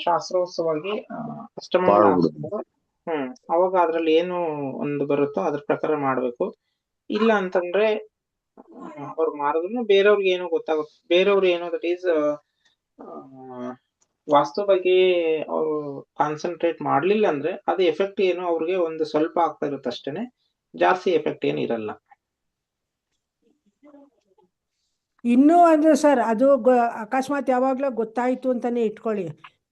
ಶಾಸ್ತ್ರೋತ್ಸವಾಗಿ ಅಷ್ಟಮಂಗಲ ಅವಾಗ ಅದ್ರಲ್ಲಿ ಏನು ಒಂದು ಬರುತ್ತೋ ಅದ್ರ ಪ್ರಕಾರ ಮಾಡ್ಬೇಕು. ಇಲ್ಲ ಅಂತಂದ್ರೆ ಅವ್ರು ಮಾಡಿದ್ರು ಬೇರೆಯವ್ರಿಗೆ ಏನೋ ಗೊತ್ತಾಗುತ್ತೆ. ಬೇರೆಯವ್ರು ಏನೋ ದಟ್ ಈಸ್ ವಾಸ್ತು ಬಗ್ಗೆ ಅವರು ಕಾನ್ಸಂಟ್ರೇಟ್ ಮಾಡ್ಲಿಲ್ಲ ಅಂದ್ರೆ ಅದು ಎಫೆಕ್ಟ್ ಏನು ಅವ್ರಿಗೆ ಒಂದು ಸ್ವಲ್ಪ ಆಗ್ತಾ ಇರುತ್ತೆ ಅಷ್ಟೇನೆ, ಜಾಸ್ತಿ ಎಫೆಕ್ಟ್ ಏನು ಇರಲ್ಲ. ಇನ್ನೂ ಅಂದ್ರೆ ಸರ್ ಅದು ಅಕಸ್ಮಾತ್ ಯಾವಾಗಲೂ ಗೊತ್ತಾಯ್ತು ಅಂತಾನೆ ಇಟ್ಕೊಳ್ಳಿ,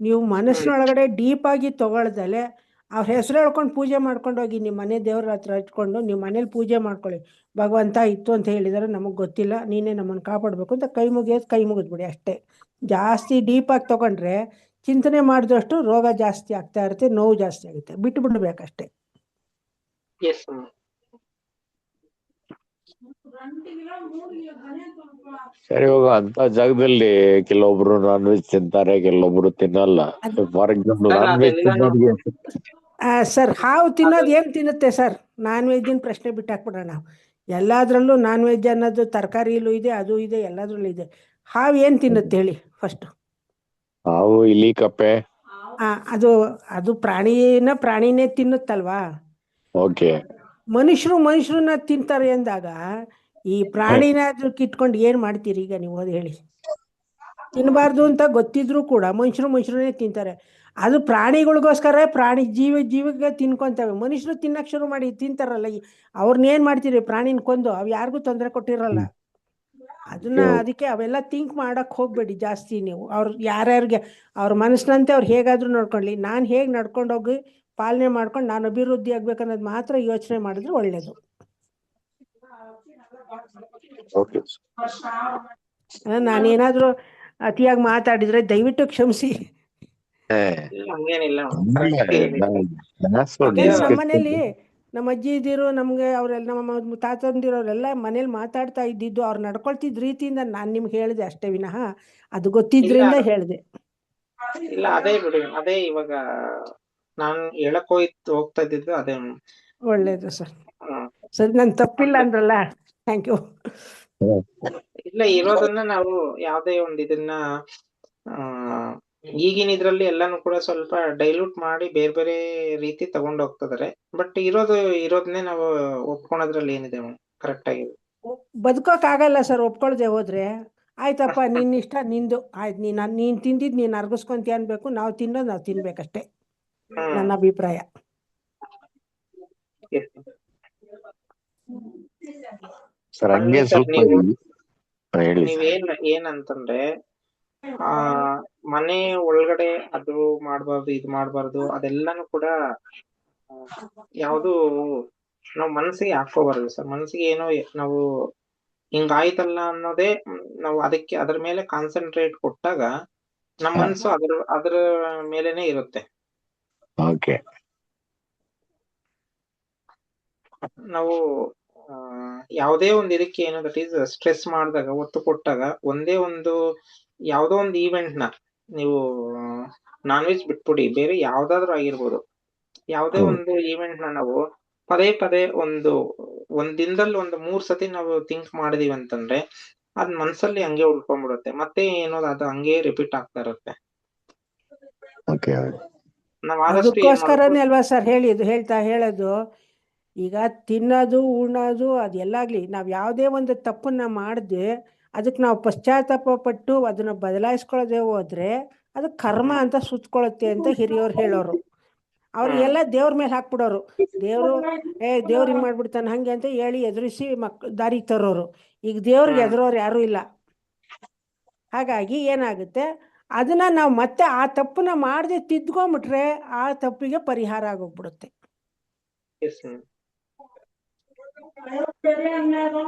ನೀವು ಮನಸ್ಸಿನೊಳಗಡೆ ಡೀಪ್ ಆಗಿ ತಗೊಳ್ದಲೆ ಅವ್ರ ಹೆಸರು ಹೇಳ್ಕೊಂಡು ಪೂಜೆ ಮಾಡ್ಕೊಂಡು ಹೋಗಿ ನಿಮ್ಮ ಮನೆ ದೇವ್ರ ಹತ್ರ ಇಟ್ಕೊಂಡು ನೀವು ಮನೇಲಿ ಪೂಜೆ ಮಾಡ್ಕೊಳ್ಳಿ. ಭಗವಂತ ಇತ್ತು ಅಂತ ಹೇಳಿದರೆ ನಮಗೆ ಗೊತ್ತಿಲ್ಲ, ನೀನೇ ನಮ್ಮನ್ನು ಕಾಪಾಡಬೇಕು ಅಂತ ಕೈ ಮುಗಿದ್ಬಿಡಿ ಅಷ್ಟೇ. ಜಾಸ್ತಿ ಡೀಪಾಗಿ ತಗೊಂಡ್ರೆ ಚಿಂತನೆ ಮಾಡಿದಷ್ಟು ರೋಗ ಜಾಸ್ತಿ ಆಗ್ತಾ ಇರುತ್ತೆ, ನೋವು ಜಾಸ್ತಿ ಆಗುತ್ತೆ, ಬಿಟ್ಟು ಬಿಡ್ಬೇಕಷ್ಟೇ. ಎಸ್ ಸರಿ, ಇವಾಗ ಅಂತ ಜಾಗದಲ್ಲಿ ಕೆಲವೊಬ್ರು ನಾನ್ ವೆಜ್ ತಿಂತಾರೆ, ಕೆಲವೊಬ್ರು ತಿನ್ನಲ್ಲ. For example sir, non veg ಅದೆಲ್ಲಾನು ತಿನ್ನೋರಿಗೆ ಸರ್ ಹಾವು ತಿನ್ನೋದು ಏನು ತಿನ್ನುತ್ತೆ ಸರ್? ನಾನ್ ವೆಜ್ಜಿನ ಪ್ರಶ್ನೆ ಬಿಟ್ಟು ಹಾಕ್ಬಿಡೋಣ. ಎಲ್ಲದರಲ್ಲೂ ನಾನ್ ವೆಜ್ ಅನ್ನೋದು ತರಕಾರಿಲೂ ಇದೆ, ಅದು ಇದೆ, ಎಲ್ಲದರಲ್ಲೂ ಇದೆ. ಹಾವು ಏನು ತಿನ್ನುತ್ತೆ ಹೇಳಿ ಫಸ್ಟ್? ಹಾವು, ಇಲಿ, ಕಪ್ಪೆ. ಅದು ಅದು ಪ್ರಾಣಿನೇ ತಿನ್ನುತ್ತಲ್ವಾ? ಓಕೆ. ಮನುಷ್ಯರನ್ನ ತಿಂತಾರೆ ಅಂದಾಗ ಈ ಪ್ರಾಣಿನ ಕಿಟ್ಕೊಂಡು ಏನು ಮಾಡ್ತೀರಿ ಈಗ ನೀವು? ಅದು ಹೇಳಿ. ತಿನ್ನಬಾರ್ದು ಅಂತ ಗೊತ್ತಿದ್ರು ಕೂಡ ಮನುಷ್ಯರನ್ನೇ ತಿಂತಾರೆ. ಅದು ಪ್ರಾಣಿಗಳಿಗೋಸ್ಕರ ಜೀವಿಗೆ ತಿನ್ಕೊಂತವೆ. ಮನುಷ್ಯರು ತಿನ್ನಕ್ಕೆ ಶುರು ಮಾಡಿ ತಿಂತಾರಲ್ಲ, ಅವ್ರನ್ನೇನು ಮಾಡ್ತೀರಿ? ಪ್ರಾಣಿನ ಕೊಂದು ಅವು ಯಾರಿಗೂ ತೊಂದರೆ ಕೊಟ್ಟಿರಲ್ಲ. ಅದಕ್ಕೆ ಅವೆಲ್ಲ ಥಿಂಕ್ ಮಾಡಕ್ಕೆ ಹೋಗ್ಬೇಡಿ ಜಾಸ್ತಿ ನೀವು. ಅವ್ರು ಯಾರ್ಯಾರಿಗೆ ಅವ್ರ ಮನಸ್ಸಿನಂತೆ ಅವ್ರು ಹೇಗಾದ್ರೂ ನೋಡ್ಕೊಳ್ಳಿ. ನಾನು ಹೇಗೆ ನಡ್ಕೊಂಡೋಗಿ ಪಾಲನೆ ಮಾಡ್ಕೊಂಡು ನಾನು ಅಭಿವೃದ್ಧಿ ಆಗ್ಬೇಕನ್ನೋದು ಮಾತ್ರ ಯೋಚನೆ ಮಾಡಿದ್ರೆ ಒಳ್ಳೇದು. ನಾನೇನಾದ್ರೂ ಅತಿಯಾಗಿ ಮಾತಾಡಿದ್ರೆ ದಯವಿಟ್ಟು ಕ್ಷಮಿಸಿ. ಹಂಗೇನಿಲ್ಲ. ನಮ್ಮನೇಲಿ ನಮ್ಮ ಅಜ್ಜಿ ಇದ್ದಿರು ನಮ್ಗೆ ಅವರೆಲ್ಲ ನಮ್ಮ ತಾತಂದಿರೋರೆಲ್ಲ ಮನೇಲಿ ಮಾತಾಡ್ತಾ ಇದ್ದಿದ್ದು, ಅವ್ರು ನಡ್ಕೊಳ್ತಿದ್ದ ರೀತಿಯಿಂದ ನಾನು ನಿಮ್ಗೆ ಹೇಳಿದೆ ಅಷ್ಟೇ ವಿನಃ ಅದು ಗೊತ್ತಿದ್ರಿಂದ ಹೇಳಿದೆ. ಇಲ್ಲ, ಅದೇ ಬಿಡಿ, ಅದೇ ಇವಾಗ ನಾನು ಹೇಳಕ್ ಹೋಗ್ತಾ ಇದ್ದಿದ್ದು ಅದೇ. ಒಳ್ಳೇದು ಸರ್. ಸರಿ, ನನ್ ತಪ್ಪಿಲ್ಲ ಅಂದ್ರಲ್ಲ, ಥ್ಯಾಂಕ್ ಯು. ಇಲ್ಲ, ಇರೋದನ್ನ ನಾವು ಯಾವ್ದೇ ಒಂದು ಇದನ್ನ ಈಗಿನ ಇದ್ರಲ್ಲಿ ಎಲ್ಲಾನು ಕೂಡ ಸ್ವಲ್ಪ ಡೈಲ್ಯೂಟ್ ಮಾಡಿ ಬೇರೆ ಬೇರೆ ರೀತಿ ತಗೊಂಡು ಹೋಗ್ತಿದಾರೆ. ಬಟ್ ಇರೋದನ್ನೇ ನಾವು ಒಪ್ಕೊಳೋದ್ರಲ್ಲಿ ಏನಿದೆ ಕರೆಕ್ಟ್ ಆಗಿದೆ. ಬದುಕೋಕ್ಕಾಗಲ್ಲ ಸರ್ ಒಪ್ಕೊಳ್ದೆ ಹೋದ್ರೆ. ಆಯ್ತಪ್ಪ, ನಿನ್ನ ಇಷ್ಟ, ನಿಂದು ಆಯ್ತು, ನೀನ್ ತಿಂದಿದ್ ನೀನ್ ಅರ್ಗಿಸ್ಕೊಂತೀಯ ಅನ್ಬೇಕು, ನಾವು ತಿನ್ನೋದು ನಾವು ತಿನ್ಬೇಕಷ್ಟೇ, ನನ್ನ ಅಭಿಪ್ರಾಯ. ಸರ್, ಹಂಗೆ ಸ್ವಲ್ಪ ಏನಂತಂದ್ರೆ ಮನೆ ಒಳಗಡೆ ಅದು ಮಾಡ್ಬಾರ್ದು, ಇದು ಮಾಡ್ಬಾರ್ದು, ಅದೆಲ್ಲಾನು ಕೂಡ ಯಾವ್ದು ನಾವು ಮನಸ್ಸಿಗೆ ಹಾಕೋಬಾರ್ದು ಸರ್. ಮನಸ್ಸಿಗೆ ಏನೋ ನಾವು ಹಿಂಗಾಯ್ತಲ್ಲ ಅನ್ನೋದೇ ನಾವು ಅದ್ರ ಮೇಲೆ ಕಾನ್ಸಂಟ್ರೇಟ್ ಕೊಟ್ಟಾಗ ನಮ್ಮ ಮನಸ್ಸು ಅದ್ರ ಮೇಲೆನೆ ಇರುತ್ತೆ. ನಾವು ಯಾವುದೇ ಒಂದು ಇದಕ್ಕೆ ಏನೋ ದಟ್ ಈಸ್ ಸ್ಟ್ರೆಸ್ ಮಾಡಿದಾಗ, ಒತ್ತು ಕೊಟ್ಟಾಗ, ಒಂದೇ ಒಂದು ಯಾವುದೋ ಒಂದು ಈವೆಂಟ್ ನ ನೀವು ನಾನ್ ವೆಜ್ ಬಿಟ್ಬಿಡಿ, ಬೇರೆ ಯಾವ್ದಾದ್ರು ಆಗಿರ್ಬೋದು, ಯಾವುದೇ ಒಂದು ಈವೆಂಟ್ ನ ನಾವು ಪದೇ ಒಂದ್ ದಿನದಲ್ಲಿ 3 ಸತಿ ನಾವು ಥಿಂಕ್ ಮಾಡಿದೀವಿ ಅಂತಂದ್ರೆ ಅದ್ ಮನ್ಸಲ್ಲಿ ಹಂಗೆ ಉಳ್ಕೊಂಡ್ಬಿಡುತ್ತೆ. ಮತ್ತೆ ಏನೋ ಅದು ಹಂಗೆ ರಿಪೀಟ್ ಆಗ್ತಾ ಇರುತ್ತೆ. ಅದಕ್ಕೋಸ್ಕರನೇ ಅಲ್ವಾ ಸರ್ ಹೇಳೋದು, ಈಗ ತಿನ್ನೋದು ಉಣ್ಣೋದು ಅದೆಲ್ಲಾಗ್ಲಿ, ನಾವು ಯಾವುದೇ ಒಂದು ತಪ್ಪನ್ನ ಮಾಡದೆ ಅದಕ್ಕೆ ನಾವು ಪಶ್ಚಾತ್ತಾಪ ಪಟ್ಟು ಅದನ್ನ ಬದಲಾಯಿಸ್ಕೊಳ್ಳದೆ ಹೋದ್ರೆ ಅದು ಕರ್ಮ ಅಂತ ಸುತ್ಕೊಳ್ಳುತ್ತೆ ಅಂತ ಹಿರಿಯವ್ರು ಹೇಳೋರು. ಅವ್ರಿಗೆಲ್ಲ ದೇವ್ರ ಮೇಲೆ ಹಾಕ್ಬಿಡೋರು. ದೇವ್ರು ಹಿಂಗ್ ಮಾಡ್ಬಿಡ್ತಾನೆ ಹಂಗೆ ಅಂತ ಹೇಳಿ ಎದುರಿಸಿ ದಾರಿಗೆ ತರೋರು. ಈಗ ದೇವ್ರಿಗೆ ಎದುರೋರು ಯಾರೂ ಇಲ್ಲ. ಹಾಗಾಗಿ ಏನಾಗುತ್ತೆ, ಅದನ್ನ ನಾವು ಮತ್ತೆ ಆ ತಪ್ಪನ್ನ ಮಾಡದೆ ತಿದ್ಕೊಂಡ್ಬಿಟ್ರೆ ಆ ತಪ್ಪಿಗೆ ಪರಿಹಾರ ಆಗೋಗ್ಬಿಡುತ್ತೆ.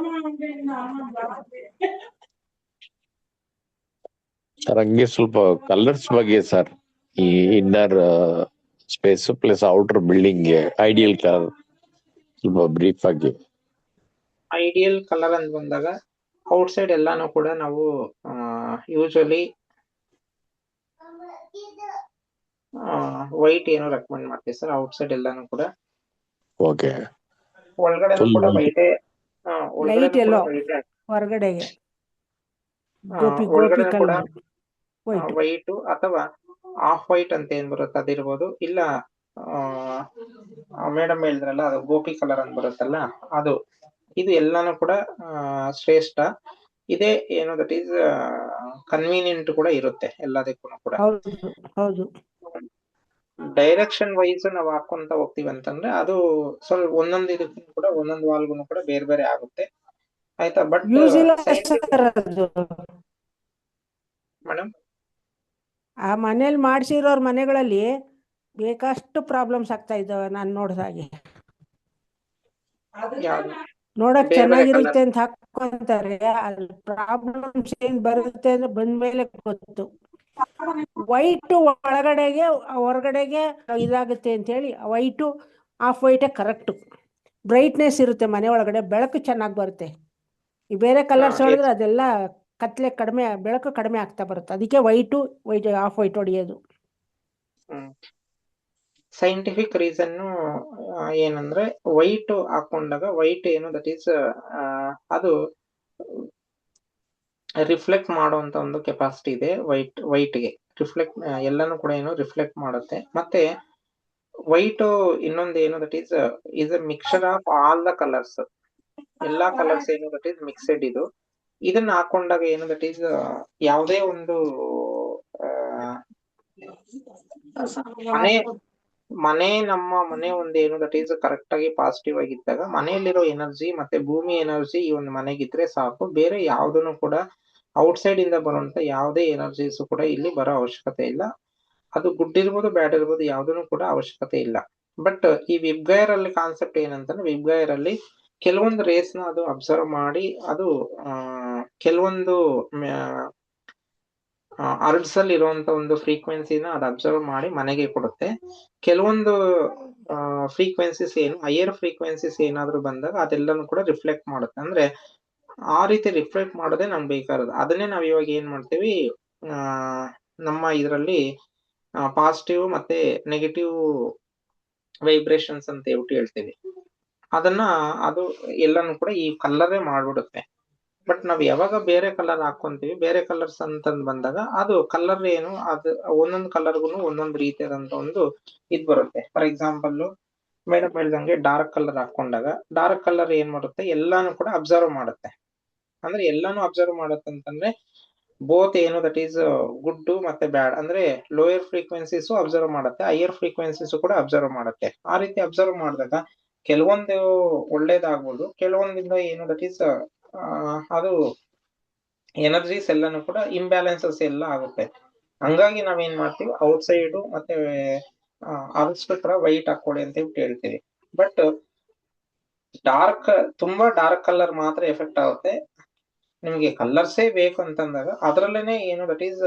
ಸರ್, ಹಂಗೆ ಸ್ವಲ್ಪ ಕಲರ್ಸ್ ಬಗ್ಗೆ ಸರ್, ಈ inner space plus outer building ideal colour ಸ್ವಲ್ಪ ಬ್ರೀಫ್ ಆಗಿ. ಐಡಿಯಲ್ ಕಲರ್ ಅಂತ ಬಂದಾಗ ಔಟ್ಸೈಡ್ ಎಲ್ಲಾನು ಕೂಡ ನಾವು ಯೂಶುವಲಿ ವೈಟ್ ಏನೋ ರೆಕಮೆಂಡ್ ಮಾಡ್ತೀವಿ ಸರ್. ಔಟ್ಸೈಡ್ ಎಲ್ಲಾನು ಕೂಡ ಒಳಗಡೆ ಕೂಡ ವೈಟೇ, ಹೊರಗಡೆಗೆ ವೈಟ್ ಅಥವಾ ಆಫ್ ವೈಟ್ ಅಂತ ಏನ್ ಬರುತ್ತೆ ಅದಿರ್ಬೋದು. ಇಲ್ಲ ಮೇಡಮ್ ಹೇಳಿದ್ರಲ್ಲ ಅದು ಗೋಪಿ ಕಲರ್ ಅಂತ ಬರುತ್ತಲ್ಲ ಅದು, ಇದು ಎಲ್ಲಾನು ಕೂಡ ಶ್ರೇಷ್ಠ. ಇದೇ ಏನೋ ದಟ್ ಈಸ್ ಕನ್ವೀನಿಯಂಟ್ ಕೂಡ ಇರುತ್ತೆ ಎಲ್ಲದಕ್ಕೂ ಕೂಡ. ಡೈರೆಕ್ಷನ್ ವೈಸ್ ನಾವು ಹಾಕೊಂತ ಹೋಗ್ತೀವಿ ಅಂತಂದ್ರೆ ಅದು ಸ್ವಲ್ಪ ಒಂದೊಂದು ಇದಕ್ಕೂ ಕೂಡ ಒಂದೊಂದು ವಾಲ್ಗೂ ಕೂಡ ಬೇರೆ ಬೇರೆ ಆಗುತ್ತೆ. ಆಯ್ತಾ. ಬಟ್ ಯೂಸ್ ಇಲ್ಲ ಸೈಂಟಿಫಿಕ್ ಸರ್ ಅದು. ಮೇಡಮ್, ಆ ಮನೇಲಿ ಮಾಡಿಸಿರೋರ್ ಮನೆಗಳಲ್ಲಿ ಬೇಕಷ್ಟು ಪ್ರಾಬ್ಲಮ್ಸ್ ಆಗ್ತಾ ಇದ್ದಾವೆ ನಾನು ನೋಡಿದ ಹಾಗೆ. ಯಾವ್ದು ನೋಡಕ್ ಬೇರೆ ಬೇರೆ ಕಲರ್? ಚೆನ್ನಾಗಿರುತ್ತೆ ಅಂತ ಹಾಕೊಂತಾರೆ, ಅಲ್ಲಿ ಪ್ರಾಬ್ಲಮ್ಸ್ ಏನ್ ಬರುತ್ತೆ ಅಂದ್ರೆ ಬಂದ್ಮೇಲೆ ಗೊತ್ತು. ವೈಟ್ ಒಳಗಡೆಗೆ ಹೊರಗಡೆಗೆ ಇದಾಗುತ್ತೆ ಅಂತ ಹೇಳಿ ವೈಟು ಆಫ್ ವೈಟೇ ಕರೆಕ್ಟು. ಬ್ರೈಟ್ನೆಸ್ ಇರುತ್ತೆ ಮನೆ ಒಳಗಡೆ, ಬೆಳಕು ಚೆನ್ನಾಗಿ ಬರುತ್ತೆ. ಈ ಬೇರೆ ಕಲರ್ಸ್ ಹೊಡೆದ್ರೆ ಅದೆಲ್ಲ ಕತ್ಲೆ ಕಡಿಮೆ, ಬೆಳಕು ಕಡಿಮೆ ಆಗ್ತಾ ಬರುತ್ತೆ. ಅದಕ್ಕೆ ವೈಟ್ ಆಫ್ ವೈಟ್ ಹೊಡೆಯೋದು. ಸೈಂಟಿಫಿಕ್ ರೀಸನ್ ಏನಂದ್ರೆ ವೈಟ್ ಹಾಕೊಂಡಾಗ ವೈಟ್ ಏನು ದಟ್ ಈಸ್ ಅದು ರಿಫ್ಲೆಕ್ಟ್ ಮಾಡುವಂತ ಒಂದು ಕೆಪಾಸಿಟಿ ಇದೆ ವೈಟ್ಗೆ. ರಿಫ್ಲೆಕ್ಟ್ ಎಲ್ಲಾನು ಕೂಡ ಏನು ರಿಫ್ಲೆಕ್ಟ್ ಮಾಡುತ್ತೆ. ಮತ್ತೆ ವೈಟ್ ಇನ್ನೊಂದು ಏನು that is a mixer of all the colours. ಎಲ್ಲಾ ಕಲರ್ಸ್ ಏನು ದಟ್ ಈಸ್ ಮಿಕ್ಸೆಡ್ ಇದು. ಇದನ್ನ ಹಾಕೊಂಡಾಗ ಏನು ದಟ್ ಈಸ್ ಯಾವುದೇ ಒಂದು ನಮ್ಮ ಮನೆ ಒಂದು ಏನು ದಟ್ ಈಸ್ ಕರೆಕ್ಟ್ ಆಗಿ ಪಾಸಿಟಿವ್ ಆಗಿದ್ದಾಗ ಮನೆಯಲ್ಲಿರೋ ಎನರ್ಜಿ ಮತ್ತೆ ಭೂಮಿ ಎನರ್ಜಿ ಈ ಒಂದು ಮನೆಗಿದ್ರೆ ಸಾಕು. ಬೇರೆ ಯಾವ್ದನ್ನು ಕೂಡ ಔಟ್ಸೈಡ್ ಇಂದ ಬರುವಂತ ಯಾವುದೇ ಎನರ್ಜೀಸ್ ಕೂಡ ಇಲ್ಲಿ ಬರೋ ಅವಶ್ಯಕತೆ ಇಲ್ಲ. ಅದು ಗುಡ್ ಇರ್ಬೋದು ಬ್ಯಾಡ್ ಇರ್ಬೋದು, ಯಾವ್ದನ್ನು ಕೂಡ ಅವಶ್ಯಕತೆ ಇಲ್ಲ. ಬಟ್ ಈ ವಿಬ್ಗೈರ್ ಅಲ್ಲಿ ಕಾನ್ಸೆಪ್ಟ್ ಏನಂತಂದ್ರೆ, ವಿಬ್ಗೈರ್ ಅಲ್ಲಿ ಕೆಲವೊಂದು ರೇಸ್ ನ ಅದು ಅಬ್ಸರ್ವ್ ಮಾಡಿ ಅದು ಕೆಲವೊಂದು ಅರ್ಡ್ಸ್ ಅಲ್ಲಿ ಇರುವಂತ ಒಂದು ಫ್ರೀಕ್ವೆನ್ಸಿನ ಅದು ಅಬ್ಸರ್ವ್ ಮಾಡಿ ಮನೆಗೆ ಕೊಡುತ್ತೆ. ಕೆಲವೊಂದು ಫ್ರೀಕ್ವೆನ್ಸಿಸ್ ಏನು ಹೈಯರ್ ಫ್ರೀಕ್ವೆನ್ಸಿಸ್ ಏನಾದ್ರು ಬಂದಾಗ ಅದೆಲ್ಲನೂ ಕೂಡ ರಿಫ್ಲೆಕ್ಟ್ ಮಾಡುತ್ತೆ. ಅಂದ್ರೆ ಆ ರೀತಿ ರಿಫ್ಲೆಕ್ಟ್ ಮಾಡೋದೇ ನಮ್ಗೆ ಬೇಕಾಗಿರೋದು. ಅದನ್ನೇ ನಾವ್ ಇವಾಗ ಏನ್ ಮಾಡ್ತೀವಿ, ನಮ್ಮ ಇದರಲ್ಲಿ ಪಾಸಿಟಿವ್ ಮತ್ತೆ ನೆಗೆಟಿವ್ ವೈಬ್ರೇಷನ್ಸ್ ಅಂತ ಹೇಳ್ತೀವಿ. ಅದನ್ನ ಅದು ಎಲ್ಲಾನು ಕೂಡ ಈ ಕಲರೇ ಮಾಡ್ಬಿಡುತ್ತೆ. ಬಟ್ ನಾವ್ ಯಾವಾಗ ಬೇರೆ ಕಲರ್ ಹಾಕೊಂತೀವಿ, ಬೇರೆ ಕಲರ್ಸ್ ಅಂತಂದ್ ಬಂದಾಗ ಅದು ಕಲರ್ ಏನು ಅದು ಒಂದೊಂದು ಕಲರ್ಗು ಒಂದೊಂದು ರೀತಿಯಾದಂತ ಒಂದು ಇದ್ ಬರುತ್ತೆ. ಫಾರ್ ಎಕ್ಸಾಂಪಲ್ ಮೇಡಮ್ ಹೇಳ್ದಂಗೆ ಡಾರ್ಕ್ ಕಲರ್ ಹಾಕೊಂಡಾಗ ಡಾರ್ಕ್ ಕಲರ್ ಏನ್ ಮಾಡುತ್ತೆ, ಎಲ್ಲಾನು ಕೂಡ ಅಬ್ಸರ್ವ್ ಮಾಡುತ್ತೆ. ಅಂದ್ರೆ ಎಲ್ಲಾನು ಅಬ್ಸರ್ವ್ ಮಾಡುತ್ತೆ ಅಂತಂದ್ರೆ ಬೋತ್ ಏನು ದಟ್ ಈಸ್ ಗುಡ್ ಮತ್ತೆ ಬ್ಯಾಡ್. ಅಂದ್ರೆ ಲೋಯರ್ ಫ್ರೀಕ್ವೆನ್ಸೀಸ್ ಅಬ್ಸರ್ವ್ ಮಾಡುತ್ತೆ, ಹೈಯರ್ ಫ್ರೀಕ್ವೆನ್ಸೀಸ್ ಕೂಡ ಅಬ್ಸರ್ವ್ ಮಾಡುತ್ತೆ. ಆ ರೀತಿ ಅಬ್ಸರ್ವ್ ಮಾಡಿದಾಗ ಕೆಲವೊಂದು ಒಳ್ಳೇದಾಗ್ಬೋದು, ಕೆಲವೊಂದಿಂದ ಏನು ದಟ್ ಈಸ್ ಅದು ಎನರ್ಜೀಸ್ ಎಲ್ಲಾನು ಕೂಡ ಇಂಬ್ಯಾಲೆನ್ಸಸ್ ಎಲ್ಲ ಆಗುತ್ತೆ. ಹಂಗಾಗಿ ನಾವೇನ್ ಮಾಡ್ತೀವಿ, ಔಟ್ಸೈಡ್ ಮತ್ತೆ ಆದಷ್ಟು ಕೂಡ ವೈಟ್ ಹಾಕೊಳ್ಳಿ ಅಂತ ಹೇಳ್ತೀವಿ. ಬಟ್ ತುಂಬಾ ಡಾರ್ಕ್ ಕಲರ್ ಮಾತ್ರ ಎಫೆಕ್ಟ್ ಆಗುತ್ತೆ. ನಿಮ್ಗೆ ಕಲರ್ಸೇ ಬೇಕು ಅಂತಂದಾಗ ಅದ್ರಲ್ಲೇನೆ ಏನು that is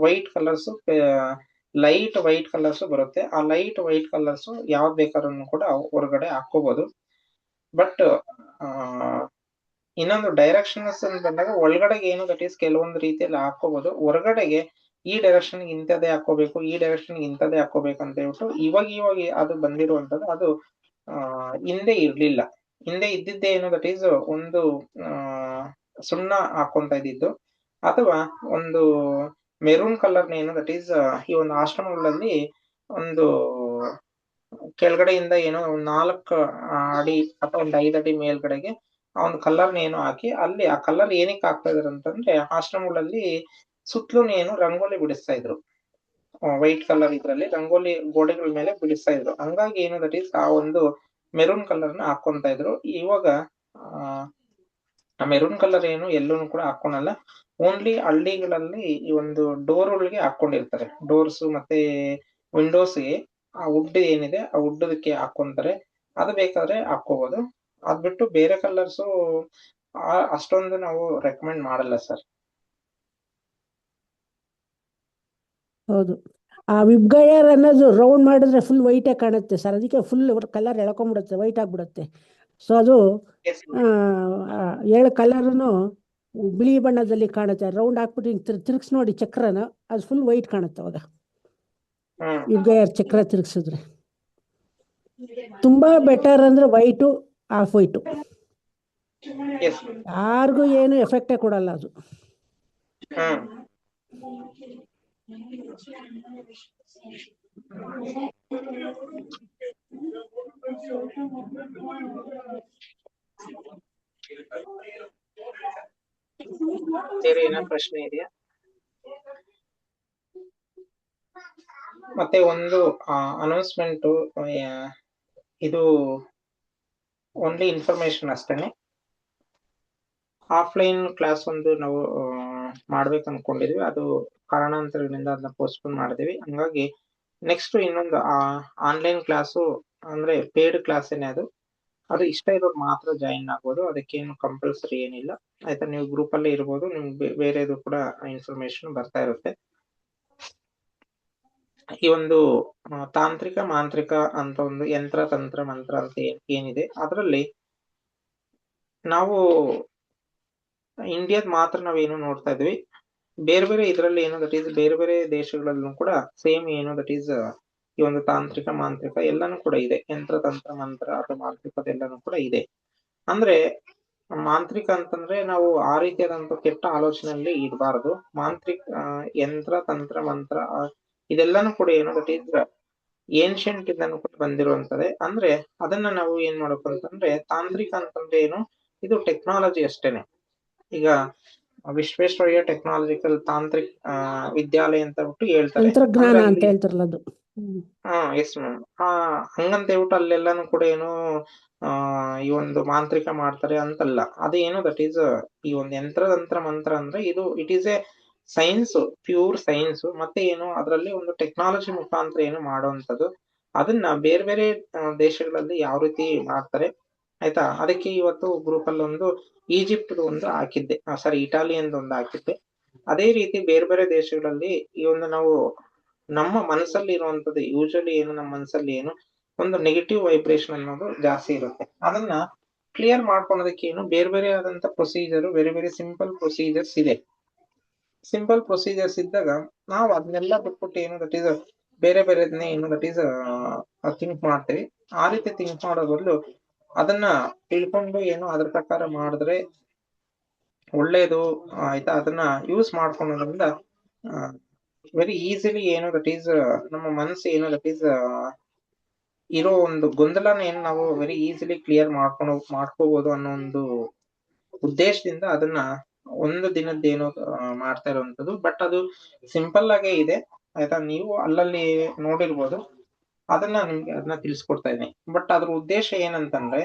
white colours, light white colours ಬರುತ್ತೆ. ಆ ಲೈಟ್ ವೈಟ್ ಕಲರ್ಸ್ ಯಾವ್ದು ಬೇಕಾದ್ರೂ ಕೂಡ ಹೊರಗಡೆ ಹಾಕೋಬಹುದು. ಬಟ್ ಇನ್ನೊಂದು ಡೈರೆಕ್ಷನ್ಸ್ ಅಂತ ಬಂದಾಗ ಒಳಗಡೆಗೆ ಏನು ದಟ್ ಈಸ್ ಕೆಲವೊಂದು ರೀತಿಯಲ್ಲಿ ಹಾಕೋಬಹುದು. ಹೊರಗಡೆಗೆ ಈ ಡೈರೆಕ್ಷನ್ ಇಂಥದ್ದೇ ಹಾಕೋಬೇಕು, ಈ ಡೈರೆಕ್ಷನ್ ಇಂಥದ್ದೇ ಹಾಕೋಬೇಕು ಅಂತ ಹೇಳ್ಬಿಟ್ಟು ಇವಾಗ ಅದು ಬಂದಿರುವಂತದ್ದು. ಅದು ಹಿಂದೆ ಇರ್ಲಿಲ್ಲ. ಹಿಂದೆ ಇದ್ದಿದ್ದೇ ಏನು ದಟ್ ಈಸ್ ಒಂದು ಸುಣ್ಣ ಹಾಕೊಂತ ಇದ್ದಿದ್ದು, ಅಥವಾ ಒಂದು ಮೆರೂನ್ ಕಲರ್ ಏನು ದಟ್ ಈಸ್ ಈ ಒಂದು ಆಶ್ರಮಗಳಲ್ಲಿ ಒಂದು ಕೆಳಗಡೆಯಿಂದ ಏನೋ 4 ಅಡಿ ಅಥವಾ ಒಂದು 5 ಅಡಿ ಮೇಲ್ಗಡೆಗೆ ಆ ಒಂದು ಕಲರ್ನ ಏನು ಹಾಕಿ ಅಲ್ಲಿ ಆ ಕಲರ್ ಏನಕ್ಕೆ ಹಾಕ್ತಾ ಇದಾರೆ ಅಂತಂದ್ರೆ, ಆಶ್ರಮಗಳಲ್ಲಿ ಸುತ್ತಲೂ ಏನು ರಂಗೋಲಿ ಬಿಡಿಸ್ತಾ ಇದ್ರು. ವೈಟ್ ಕಲರ್ ಇದ್ರಲ್ಲಿ ರಂಗೋಲಿ ಗೋಡೆಗಳ ಮೇಲೆ ಬಿಡಿಸ್ತಾ ಇದ್ರು. ಹಂಗಾಗಿ ಏನು ದಟ್ ಈಸ್ ಆ ಒಂದು ಮೆರೂನ್ ಕಲರ್ನ ಹಾಕೊಂತ ಇದ್ರು. ಇವಾಗ ಆ ಮೆರೂನ್ ಕಲರ್ ಏನು ಎಲ್ಲೂ ಕೂಡ ಹಾಕೊಳಲ್ಲ. ಓನ್ಲಿ ಹಳ್ಳಿಗಳಲ್ಲಿ ಈ ಒಂದು ಡೋರ್ಗಳಿಗೆ ಹಾಕೊಂಡಿರ್ತಾರೆ. ಡೋರ್ಸ್ ಮತ್ತೆ ವಿಂಡೋಸ್ಗೆ ಆ ವುಡ್ ಏನಿದೆ ಆ ವುಡ್ದಕ್ಕೆ ಹಾಕೊಂತಾರೆ. ಅದು ಬೇಕಾದ್ರೆ ಹಾಕೋಬಹುದು. ಅದ್ ಬಿಟ್ಟು ಬೇರೆ ಕಲರ್ಸ್ ಅಷ್ಟೊಂದು ನಾವು ರೆಕಮೆಂಡ್ ಮಾಡಲ್ಲ ಸರ್. ಹೌದು, ಆ ವಿಬ್ಗಯರ್ ಅನ್ನೋದು ರೌಂಡ್ ಮಾಡಿದ್ರೆ ಫುಲ್ ವೈಟೇ ಕಾಣುತ್ತೆ ಸರ್. ಅದಕ್ಕೆ ಫುಲ್ ಕಲರ್ ಎಳ್ಕೊಂಡ್ಬಿಡುತ್ತೆ, ವೈಟ್ ಆಗಿಬಿಡುತ್ತೆ. ಸೊ ಅದು 7 ಕಲರ್ನು ಬಿಳಿ ಬಣ್ಣದಲ್ಲಿ ಕಾಣುತ್ತೆ. ರೌಂಡ್ ಹಾಕ್ಬಿಟ್ಟು ತಿರ್ಗಿಸ್ ನೋಡಿ ಚಕ್ರನ, ಅದು ಫುಲ್ ವೈಟ್ ಕಾಣುತ್ತೆ ಅವಾಗ. ವಿಬ್ಗಯರ್ ಚಕ್ರ ತಿರ್ಗಿಸಿದ್ರೆ ತುಂಬಾ ಬೆಟರ್ ಅಂದ್ರೆ ವೈಟು, ಆಫ್ ವೈಟು. ಯಾರಿಗೂ ಏನು ಎಫೆಕ್ಟೇ ಕೊಡಲ್ಲ ಅದು. ಬೇರೆ ಏನೋ ಪ್ರಶ್ನೆ ಇದೆಯಾ? ಮತ್ತೆ ಒಂದು ಅನೌನ್ಸ್ಮೆಂಟ್, ಇದು ಓನ್ಲಿ ಇನ್ಫಾರ್ಮೇಶನ್ ಅಷ್ಟೇನೆ. ಆಫ್ಲೈನ್ ಕ್ಲಾಸ್ ಒಂದು ನಾವು ಮಾಡ್ಬೇಕು ಅನ್ಕೊಂಡಿದ್ವಿ. ಅದು ಕಾರಣಾಂತರಗಳಿಂದ ಅದನ್ನ ಪೋಸ್ಟ್ಪೋನ್ ಮಾಡಿದ್ವಿ. ಹಂಗಾಗಿ ನೆಕ್ಸ್ಟ್ ಇನ್ನೊಂದು ಆನ್ಲೈನ್ ಕ್ಲಾಸು ಅಂದ್ರೆ ಪೇಯ್ಡ್ ಕ್ಲಾಸೇನೆ ಅದು. ಅದು ಇಷ್ಟ ಇರೋರು ಮಾತ್ರ ಜಾಯಿನ್ ಆಗ್ಬೋದು. ಅದಕ್ಕೇನು ಕಂಪಲ್ಸರಿ ಏನಿಲ್ಲ. ಆಯ್ತಾ, ನೀವು ಗ್ರೂಪ್ ಅಲ್ಲೇ ಇರ್ಬೋದು. ನಿಮ್ಗೆ ಬೇರೆದು ಕೂಡ ಇನ್ಫಾರ್ಮೇಶನ್ ಬರ್ತಾ ಇರುತ್ತೆ. ಈ ಒಂದು ತಾಂತ್ರಿಕ ಮಾಂತ್ರಿಕ ಅಂತ ಒಂದು ಯಂತ್ರ ತಂತ್ರ ಮಂತ್ರ ಅಂತ ಏನಿದೆ, ಅದರಲ್ಲಿ ನಾವು ಇಂಡಿಯಾದ ಮಾತ್ರ ನಾವೇನು ನೋಡ್ತಾ ಇದ್ವಿ. ಬೇರೆ ಬೇರೆ ಇದರಲ್ಲಿ ಏನು ದಟ್ ಈಸ್ ಬೇರೆ ಬೇರೆ ದೇಶಗಳಲ್ಲೂ ಕೂಡ ಸೇಮ್ ಏನು ದಟ್ ಈಸ್ ಈ ಒಂದು ತಾಂತ್ರಿಕ ಮಾಂತ್ರಿಕ ಎಲ್ಲಾನು ಕೂಡ ಇದೆ. ಯಂತ್ರ ತಂತ್ರ ಮಂತ್ರ ಅಥವಾ ಮಾಂತ್ರಿಕದೆಲ್ಲಾನು ಕೂಡ ಇದೆ. ಅಂದ್ರೆ ಮಾಂತ್ರಿಕ ಅಂತಂದ್ರೆ ನಾವು ಆ ರೀತಿಯಾದಂತ ಕೆಟ್ಟ ಆಲೋಚನೆಯಲ್ಲಿ ಇರಬಾರದು. ಯಂತ್ರ ತಂತ್ರ ಮಂತ್ರ ಇದೆಲ್ಲಾನು ಕೂಡ ಏನು ದಟ್ ಈಸ್ ಏನ್ಷಿಯಂಟ್ ಇಂದನೂ ಕೂಡ ಬಂದಿರುವಂತದೆ. ಅಂದ್ರೆ ಅದನ್ನ ನಾವು ಏನ್ ಮಾಡ್ಬೇಕು ಅಂತಂದ್ರೆ, ತಾಂತ್ರಿಕ ಅಂತಂದ್ರೆ ಏನು, ಇದು ಟೆಕ್ನಾಲಜಿ ಅಷ್ಟೇನೆ. ಈಗ ವಿಶ್ವೇಶ್ವರಯ್ಯ ಟೆಕ್ನಾಲಜಿಕಲ್ ತಾಂತ್ರಿಕ ವಿದ್ಯಾಲಯ ಅಂತ ಬಿಟ್ಟು ಹೇಳ್ತಾರೆ. ತಂತ್ರಜ್ಞಾನ ಅಂತ ಹೇಳ್ತಾರಲ್ಲ ಅದು. Yes ma'am. ಹಂಗಂತ ಹೇಳ್ಬಿಟ್ಟು ಅಲ್ಲೆಲ್ಲಾನು ಕೂಡ ಏನು ಈ ಒಂದು ಮಾಂತ್ರಿಕ ಮಾಡ್ತಾರೆ ಅಂತಲ್ಲ. ಅದೇನು ದಟ್ ಈಸ್ ಈ ಒಂದು ಯಂತ್ರ ಮಂತ್ರ ಅಂದ್ರೆ ಇದು it is A science, pure science. ಮತ್ತೆ ಏನು ಅದರಲ್ಲಿ ಒಂದು ಟೆಕ್ನಾಲಜಿ ಮುಖಾಂತರ ಏನು ಮಾಡುವಂತದ್ದು. ಅದನ್ನ ಬೇರೆ ಬೇರೆ ದೇಶಗಳಲ್ಲಿ ಯಾವ ರೀತಿ ಮಾಡ್ತಾರೆ, ಆಯ್ತಾ. ಅದಕ್ಕೆ ಇವತ್ತು ಗ್ರೂಪ್ ಅಲ್ಲಿ ಒಂದು ಈಜಿಪ್ಟ್ ಒಂದು ಹಾಕಿದ್ದೆ, ಸಾರಿ ಇಟಾಲಿಯನ್ ಒಂದು ಹಾಕಿದ್ದೆ. ಅದೇ ರೀತಿ ಬೇರೆ ಬೇರೆ ದೇಶಗಳಲ್ಲಿ ಈ ಒಂದು ನಾವು ನಮ್ಮ ಮನಸ್ಸಲ್ಲಿ ಇರುವಂತದ್ದು ಯೂಶಲಿ ಏನು ನಮ್ಮ ಮನಸ್ಸಲ್ಲಿ ಏನು ಒಂದು ನೆಗೆಟಿವ್ ವೈಬ್ರೇಷನ್ ಅನ್ನೋದು ಜಾಸ್ತಿ ಇರುತ್ತೆ. ಅದನ್ನ ಕ್ಲಿಯರ್ ಮಾಡ್ಕೊಳೋದಕ್ಕೆ ಏನು ಬೇರೆ ಬೇರೆ ಆದಂತ ಪ್ರೊಸೀಜರ್, ಬೇರೆ ಬೇರೆ ಸಿಂಪಲ್ ಪ್ರೊಸೀಜರ್ಸ್ ಇದೆ. ಸಿಂಪಲ್ ಪ್ರೊಸೀಜರ್ಸ್ ಇದ್ದಾಗ ನಾವು ಅದನ್ನೆಲ್ಲ ಬಿಟ್ಬಿಟ್ಟು ಏನು ದಟ್ ಈಸ್ ಬೇರೆ ಬೇರೆದನ್ನೇ ಏನು ದಟ್ ಈಸ್ ಥಿಂಕ್ ಮಾಡ್ತೀವಿ. ಆ ರೀತಿ ಥಿಂಕ್ ಮಾಡೋ ಬದಲು ಅದನ್ನ ತಿಳ್ಕೊಂಡು ಏನು ಅದ್ರ ಪ್ರಕಾರ ಮಾಡಿದ್ರೆ ಒಳ್ಳೇದು, ಆಯ್ತಾ. ಅದನ್ನ ಯೂಸ್ ಮಾಡ್ಕೊಳೋದ್ರಿಂದ ವೆರಿ ಈಸಿಲಿ ಏನು ದಟ್ ಈಸ್ ನಮ್ಮ ಮನಸ್ಸು ಏನು ದಟ್ ಈಸ್ ಇರೋ ಒಂದು ಗೊಂದಲನ ಏನು ನಾವು ವೆರಿ ಈಸಿಲಿ ಕ್ಲಿಯರ್ ಮಾಡ್ಕೋಬಹುದು ಅನ್ನೋ ಒಂದು ಉದ್ದೇಶದಿಂದ ಅದನ್ನ ಒಂದು ದಿನದ್ದೇನೋ ಮಾಡ್ತಾ ಇರುವಂತದ್ದು. ಬಟ್ ಅದು ಸಿಂಪಲ್ ಆಗೇ ಇದೆ, ಆಯ್ತಾ. ನೀವು ಅಲ್ಲಲ್ಲಿ ನೋಡಿರ್ಬೋದು. ಅದನ್ನ ತಿಳಿಸ್ಕೊಡ್ತಾ ಇದೀನಿ. ಬಟ್ ಅದ್ರ ಉದ್ದೇಶ ಏನಂತಂದ್ರೆ,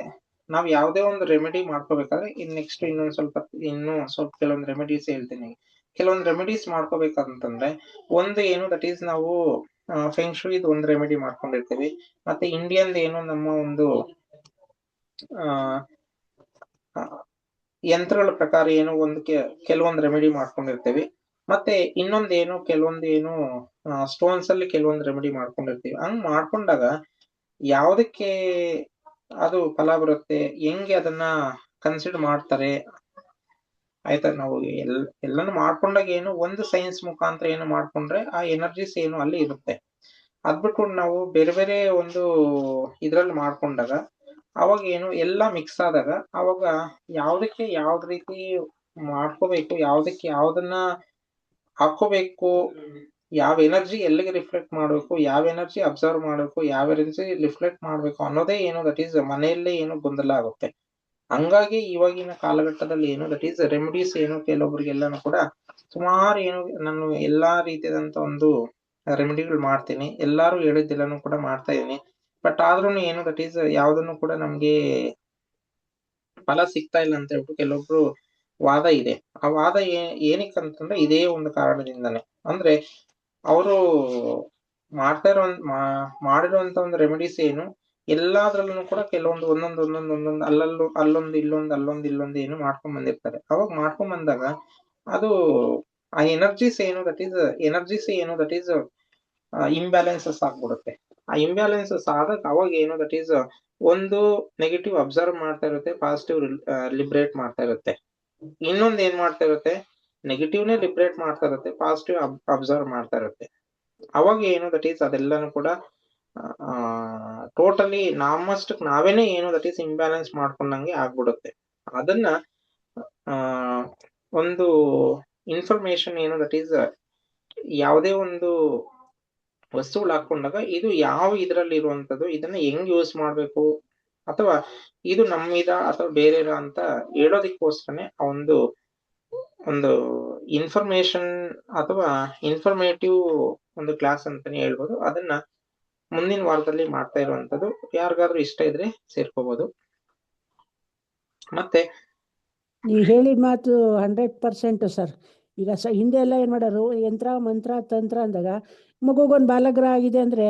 ನಾವ್ ಯಾವ್ದೇ ಒಂದು ರೆಮಿಡಿ ಮಾಡ್ಕೋಬೇಕಾದ್ರೆ ನೆಕ್ಸ್ಟ್ ಇನ್ನೊಂದ್ ಸ್ವಲ್ಪ ಕೆಲವೊಂದು ರೆಮಿಡೀಸ್ ಹೇಳ್ತೀನಿ. ಕೆಲವೊಂದು ರೆಮಿಡೀಸ್ ಮಾಡ್ಕೋಬೇಕಂತಂದ್ರೆ ಒಂದು ಏನು ದಟ್ ಈಸ್ ನಾವು ಫೆಂಗ್ಶೂಯಿದ್ ಒಂದು ರೆಮಿಡಿ ಮಾಡ್ಕೊಂಡಿರ್ತೀವಿ. ಮತ್ತೆ ಇಂಡಿಯನ್ ಏನು ನಮ್ಮ ಒಂದು ಯಂತ್ರಗಳ ಪ್ರಕಾರ ಏನು ಒಂದು ಕೆಲವೊಂದು ರೆಮಿಡಿ ಮಾಡ್ಕೊಂಡಿರ್ತೀವಿ. ಮತ್ತೆ ಇನ್ನೊಂದು ಏನು ಕೆಲವೊಂದು ಏನು ಸ್ಟೋನ್ಸ್ ಅಲ್ಲಿ ಕೆಲವೊಂದು ರೆಮಿಡಿ ಮಾಡ್ಕೊಂಡಿರ್ತೀವಿ. ಹಂಗ್ ಮಾಡ್ಕೊಂಡಾಗ ಯಾವ್ದಕ್ಕೆ ಅದು ಫಲ ಬರುತ್ತೆ, ಹೆಂಗೆ ಅದನ್ನ ಕನ್ಸಿಡರ್ ಮಾಡ್ತಾರೆ, ಆಯ್ತಾ. ನಾವು ಎಲ್ಲಾನು ಮಾಡ್ಕೊಂಡಾಗ ಏನು ಒಂದು ಸೈನ್ಸ್ ಮುಖಾಂತರ ಏನು ಮಾಡ್ಕೊಂಡ್ರೆ ಆ ಎನರ್ಜೀಸ್ ಏನು ಅಲ್ಲಿ ಇರುತ್ತೆ. ಅದ್ಬಿಟ್ಟು ನಾವು ಬೇರೆ ಬೇರೆ ಒಂದು ಇದ್ರಲ್ಲಿ ಮಾಡ್ಕೊಂಡಾಗ ಅವಾಗ ಏನು ಎಲ್ಲಾ ಮಿಕ್ಸ್ ಆದಾಗ ಅವಾಗ ಯಾವ್ದಕ್ಕೆ ಯಾವ್ದ್ ರೀತಿ ಮಾಡ್ಕೋಬೇಕು, ಯಾವ್ದಕ್ಕೆ ಯಾವ್ದನ್ನ ಹಾಕೋಬೇಕು, ಯಾವ ಎನರ್ಜಿ ಎಲ್ಲಿಗೆ ರಿಫ್ಲೆಕ್ಟ್ ಮಾಡ್ಬೇಕು, ಯಾವ ಎನರ್ಜಿ ಅಬ್ಸರ್ವ್ ಮಾಡ್ಬೇಕು, ಯಾವ ಎನರ್ಜಿ ರಿಫ್ಲೆಕ್ಟ್ ಮಾಡ್ಬೇಕು ಅನ್ನೋದೇ ಏನು ದಟ್ ಈಸ್ ಮನೆಯಲ್ಲೇ ಏನು ಗೊಂದಲ ಆಗುತ್ತೆ. ಹಂಗಾಗಿ ಇವಾಗಿನ ಕಾಲಘಟ್ಟದಲ್ಲಿ ಏನು ದಟ್ ಈಸ್ ರೆಮಿಡೀಸ್ ಏನು ಕೆಲವೊಬ್ರಿಗೆಲ್ಲಾನು ಕೂಡ ಸುಮಾರು ಏನು ನಾನು ಎಲ್ಲಾ ರೀತಿಯಾದಂತ ಒಂದು ರೆಮಿಡಿಗಳು ಮಾಡ್ತೀನಿ. ಎಲ್ಲಾರು ಹೇಳಿದ್ದೆಲ್ಲಾನು ಕೂಡ ಮಾಡ್ತಾ ಇದೀನಿ. ಬಟ್ ಆದ್ರೂನು ಏನು ದಟ್ ಈಸ್ ಯಾವ್ದನ್ನು ಕೂಡ ನಮ್ಗೆ ಫಲ ಸಿಗ್ತಾ ಇಲ್ಲ ಅಂತ ಹೇಳ್ಬಿಟ್ಟು ಕೆಲವೊಬ್ರು ವಾದ ಇದೆ. ಆ ವಾದ ಏನಕ್ಕಂತಂದ್ರೆ ಇದೇ ಒಂದು ಕಾರಣದಿಂದಾನೆ. ಅಂದ್ರೆ ಅವರು ಮಾಡಿರುವಂತ ಒಂದು ರೆಮಿಡೀಸ್ ಏನು ಎಲ್ಲಾದ್ರಲ್ಲೂ ಕೂಡ ಕೆಲವೊಂದು ಒಂದೊಂದು ಅಲ್ಲೊಂದು ಇಲ್ಲೊಂದು ಏನು ಮಾಡ್ಕೊಂಡ್ ಬಂದಿರ್ತಾರೆ. ಅವಾಗ ಮಾಡ್ಕೊಂಡ್ ಬಂದಾಗ ಅದು ಆ ಎನರ್ಜೀಸ್ ಏನು ದಟ್ ಈಸ್ ಇಂಬ್ಯಾಲೆನ್ಸಸ್ ಆಗ್ಬಿಡುತ್ತೆ. ಆ ಇಂಬ್ಯಾಲೆನ್ಸಸ್ ಆದಾಗ ಅವಾಗ ಏನು ದಟ್ ಈಸ್ ಒಂದು ನೆಗೆಟಿವ್ ಅಬ್ಸರ್ವ್ ಮಾಡ್ತಾ ಇರುತ್ತೆ, ಪಾಸಿಟಿವ್ ಲಿಬ್ರೇಟ್ ಮಾಡ್ತಾ ಇರುತ್ತೆ. ಇನ್ನೊಂದು ಏನ್ ಮಾಡ್ತಾ ಇರುತ್ತೆ, ನೆಗೆಟಿವ್ನೇ ಲಿಬ್ರೇಟ್ ಮಾಡ್ತಾ ಇರುತ್ತೆ, ಪಾಸಿಟಿವ್ ಅಬ್ಸರ್ವ್ ಮಾಡ್ತಾ ಇರುತ್ತೆ. ಅವಾಗ ಏನು ದಟ್ ಈಸ್ ಅದೆಲ್ಲಾನು ಕೂಡ ಟೋಟಲಿ ನಮ್ಮಷ್ಟಕ್ಕೆ ನಾವೇನೆ ಏನು ದಟ್ ಈಸ್ ಇಂಬ್ಯಾಲೆನ್ಸ್ ಮಾಡ್ಕೊಂಡಂಗೆ ಆಗ್ಬಿಡುತ್ತೆ. ಅದನ್ನ ಒಂದು ಇನ್ಫಾರ್ಮೇಶನ್ ಏನು ದಟ್ ಈಸ್ ಯಾವುದೇ ಒಂದು ವಸ್ತುಗಳು ಹಾಕೊಂಡಾಗ ಇದು ಯಾವ ಇದ್ರಲ್ಲಿ ಇರುವಂತದ್ದು, ಇದನ್ನ ಹೆಂಗ್ ಯೂಸ್ ಮಾಡ್ಬೇಕು, ಅಥವಾ ಇದು ನಮ್ಮಿದ ಅಥವಾ ಬೇರೆ ಅಂತ ಹೇಳೋದಿಕ್ಕೋಸ್ಕರನೇ ಒಂದು ಇನ್ಫಾರ್ಮೇಶನ್ ಅಥವಾ ಇನ್ಫಾರ್ಮೇಟಿವ್ ಒಂದು ಕ್ಲಾಸ್ ಅಂತಾನೆ ಹೇಳ್ಬೋದು. ಅದನ್ನ ಮುಂದಿನ ವಾರದಲ್ಲಿ ಮಾಡ್ತಾ ಇರುವಂತದ್ದು. ಯಾರಿಗಾದ್ರೂ ಇಷ್ಟ ಇದ್ರೆ ಸೇರ್ಕೋಬಹುದು. ಮತ್ತೆ ನೀವು ಹೇಳಿದ ಮಾತು 100% ಸರ್. ಈಗ ಹಿಂದೆ ಎಲ್ಲ ಏನು ಮಾಡೋರು, ಯಂತ್ರ ಮಂತ್ರ ತಂತ್ರ ಅಂದಾಗ ಮಗುಗೊಂದು ಬಾಲಗ್ರಹ ಆಗಿದೆ ಅಂದರೆ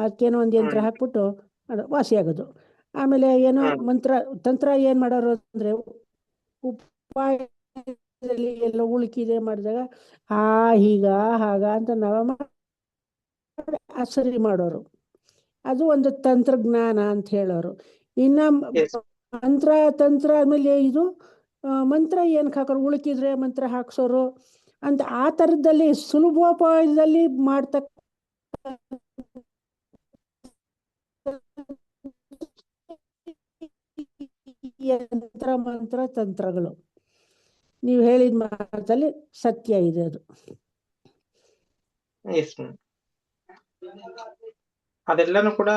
ಅದಕ್ಕೇನೋ ಒಂದು ಯಂತ್ರ ಹಾಕ್ಬಿಟ್ಟು ಅದು ವಾಸಿ ಆಗೋದು. ಆಮೇಲೆ ಏನೋ ಮಂತ್ರ ತಂತ್ರ ಏನು ಮಾಡೋರು ಅಂದರೆ ಉಪಾಯದಲ್ಲಿ ಎಲ್ಲ ಉಳುಕಿದೆ ಮಾಡಿದಾಗ ಹೀಗ ಹಾಗ ಅಂತ ನಾವು ಸರಿ ಮಾಡೋರು. ಅದು ಒಂದು ತಂತ್ರಜ್ಞಾನ ಅಂತ ಹೇಳೋರು. ಇನ್ನು ಮಂತ್ರ ತಂತ್ರ ಆಮೇಲೆ ಇದು ಮಂತ್ರ ಏನಕ್ಕೆ ಹಾಕೋರು, ಉಳುಕಿದ್ರೆ ಮಂತ್ರ ಹಾಕ್ಸೋರು ಅಂತ ಆ ಥರದಲ್ಲಿ ಸುಲಭೋಪಾಯದಲ್ಲಿ ಮಾಡ್ತಕ್ಕ ಯಂತ್ರ ಮಂತ್ರ ತಂತ್ರಗಳು. ನೀವು ಹೇಳಿದ ಮಾತಲ್ಲಿ ಸತ್ಯ ಇದೆ ಅದು. ಅದೆಲ್ಲನೂ ಕೂಡ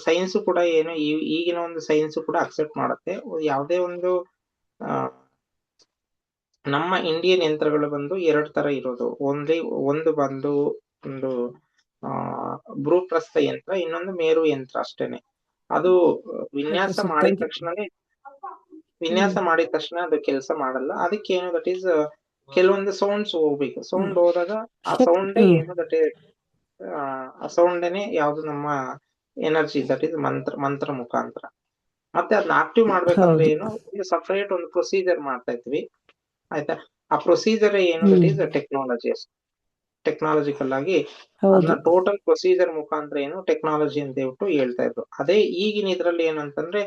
ಸೈನ್ಸ್ ಕೂಡ ಏನು ಈಗಿನ ಒಂದು ಸೈನ್ಸ್ ಕೂಡ ಅಕ್ಸೆಪ್ಟ್ ಮಾಡುತ್ತೆ. ಯಾವುದೇ ಒಂದು ನಮ್ಮ ಇಂಡಿಯನ್ ಯಂತ್ರಗಳು ಬಂದು 2 ತರ ಇರೋದು. ಒಂದು ಬಂದು ಒಂದು ಭೂಪ್ರಸ್ಥ ಯಂತ್ರ, ಇನ್ನೊಂದು ಮೇರು ಯಂತ್ರ ಅಷ್ಟೇನೆ. ಅದು ವಿನ್ಯಾಸ ಮಾಡಿದ ತಕ್ಷಣ ಅದು ಕೆಲಸ ಮಾಡಲ್ಲ. ಅದಕ್ಕೆ ಏನು ದಟ್ ಈಸ್ ಕೆಲವೊಂದು ಸೌಂಡ್ಸ್ ಹೋಗ್ಬೇಕು. ಸೌಂಡ್ ಹೋದಾಗ ಆ ಸೌಂಡೇ ಏನು ದಟ್ ಆ ಸೌಂಡೇನೆ ಯಾವ್ದು ನಮ್ಮ ಎನರ್ಜಿ ದಟ್ ಈಸ್ ಮಂತ್ರ ಮುಖಾಂತರ. ಮತ್ತೆ ಅದನ್ನ ಆಕ್ಟಿವ್ ಮಾಡ್ಬೇಕಂದ್ರೆ ಏನು, ಸಪರೇಟ್ ಒಂದು ಪ್ರೊಸೀಜರ್ ಮಾಡ್ತಾ ಇದ್ವಿ ಆಯ್ತಾ. ಆ ಪ್ರೊಸೀಜರ್ ಏನು ದಟ್ ಈಸ್ ಟೆಕ್ನಾಲಜಿಕಲ್ ಆಗಿ ಅದನ್ನ ಟೋಟಲ್ ಪ್ರೊಸೀಜರ್ ಮುಖಾಂತರ ಏನು ಟೆಕ್ನಾಲಜಿ ಅಂತ ಹೇಳ್ಬಿಟ್ಟು ಹೇಳ್ತಾ ಇದ್ರು. ಅದೇ ಈಗಿನ ಇದ್ರಲ್ಲಿ ಏನಂತಂದ್ರೆ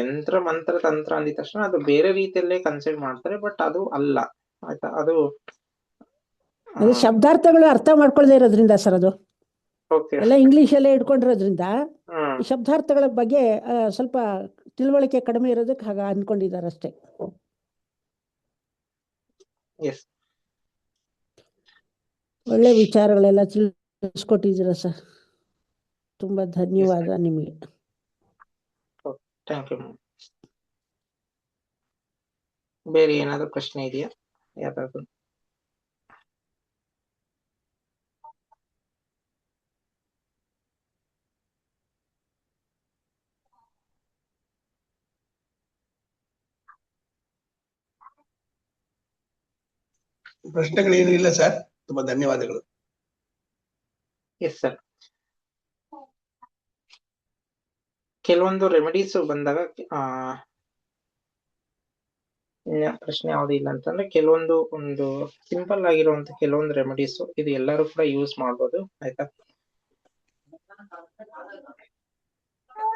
ಯಂತ್ರ ಮಂತ್ರ ತಂತ್ರ ಅಂದಿದ ತಕ್ಷಣ ಅದು ಬೇರೆ ರೀತಿಯಲ್ಲೇ ಕನ್ಸಿಡರ್ ಮಾಡ್ತಾರೆ. ಬಟ್ ಅದು ಅಲ್ಲ ಆಯ್ತಾ. ಅದು ಶಬ್ದಾರ್ಥಗಳು ಅರ್ಥ ಮಾಡ್ಕೊಳ್ಳದೆ ಇರೋದ್ರಿಂದ ಸರ್, ಅದು ಎಲ್ಲ ಇಂಗ್ಲಿಷಲ್ಲೇ ಇಟ್ಕೊಂಡಿರೋದ್ರಿಂದ ಈ ಶಬ್ದಾರ್ಥಗಳ ಬಗ್ಗೆ ಸ್ವಲ್ಪ ತಿಳುವಳಿಕೆ ಕಡಿಮೆ ಇರೋದಕ್ಕೆ ಹಾಗೆ ಅನ್ಕೊಂಡಿದ್ದಾರೆ ಅಷ್ಟೇ. ಒಳ್ಳೆ ವಿಚಾರಗಳೆಲ್ಲ ತಿಳಿಸ್ಕೊಟ್ಟಿದ್ದೀರಾ ಸರ್, ತುಂಬಾ ಧನ್ಯವಾದ ನಿಮಗೆ. Thank you. ಬೇರೆ ಏನಾದ್ರು ಪ್ರಶ್ನೆ ಇದೆಯಾ ಯಾವ್ದಾದ್ರು? ಪ್ರಶ್ನೆಗಳೇನು ಇಲ್ಲ ಸರ್, ತುಂಬಾ ಧನ್ಯವಾದಗಳು. Yes sir. ಕೆಲವೊಂದು ರೆಮಿಡೀಸ್ ಬಂದಾಗ ಪ್ರಶ್ನೆ ಯಾವ್ದು ಇಲ್ಲ ಅಂತಂದ್ರೆ ಒಂದು ಸಿಂಪಲ್ ಆಗಿರುವಂತ ಕೆಲವೊಂದು ರೆಮಿಡೀಸ್ ಇದು ಎಲ್ಲರೂ ಕೂಡ ಯೂಸ್ ಮಾಡ್ಬೋದು ಆಯ್ತಾ.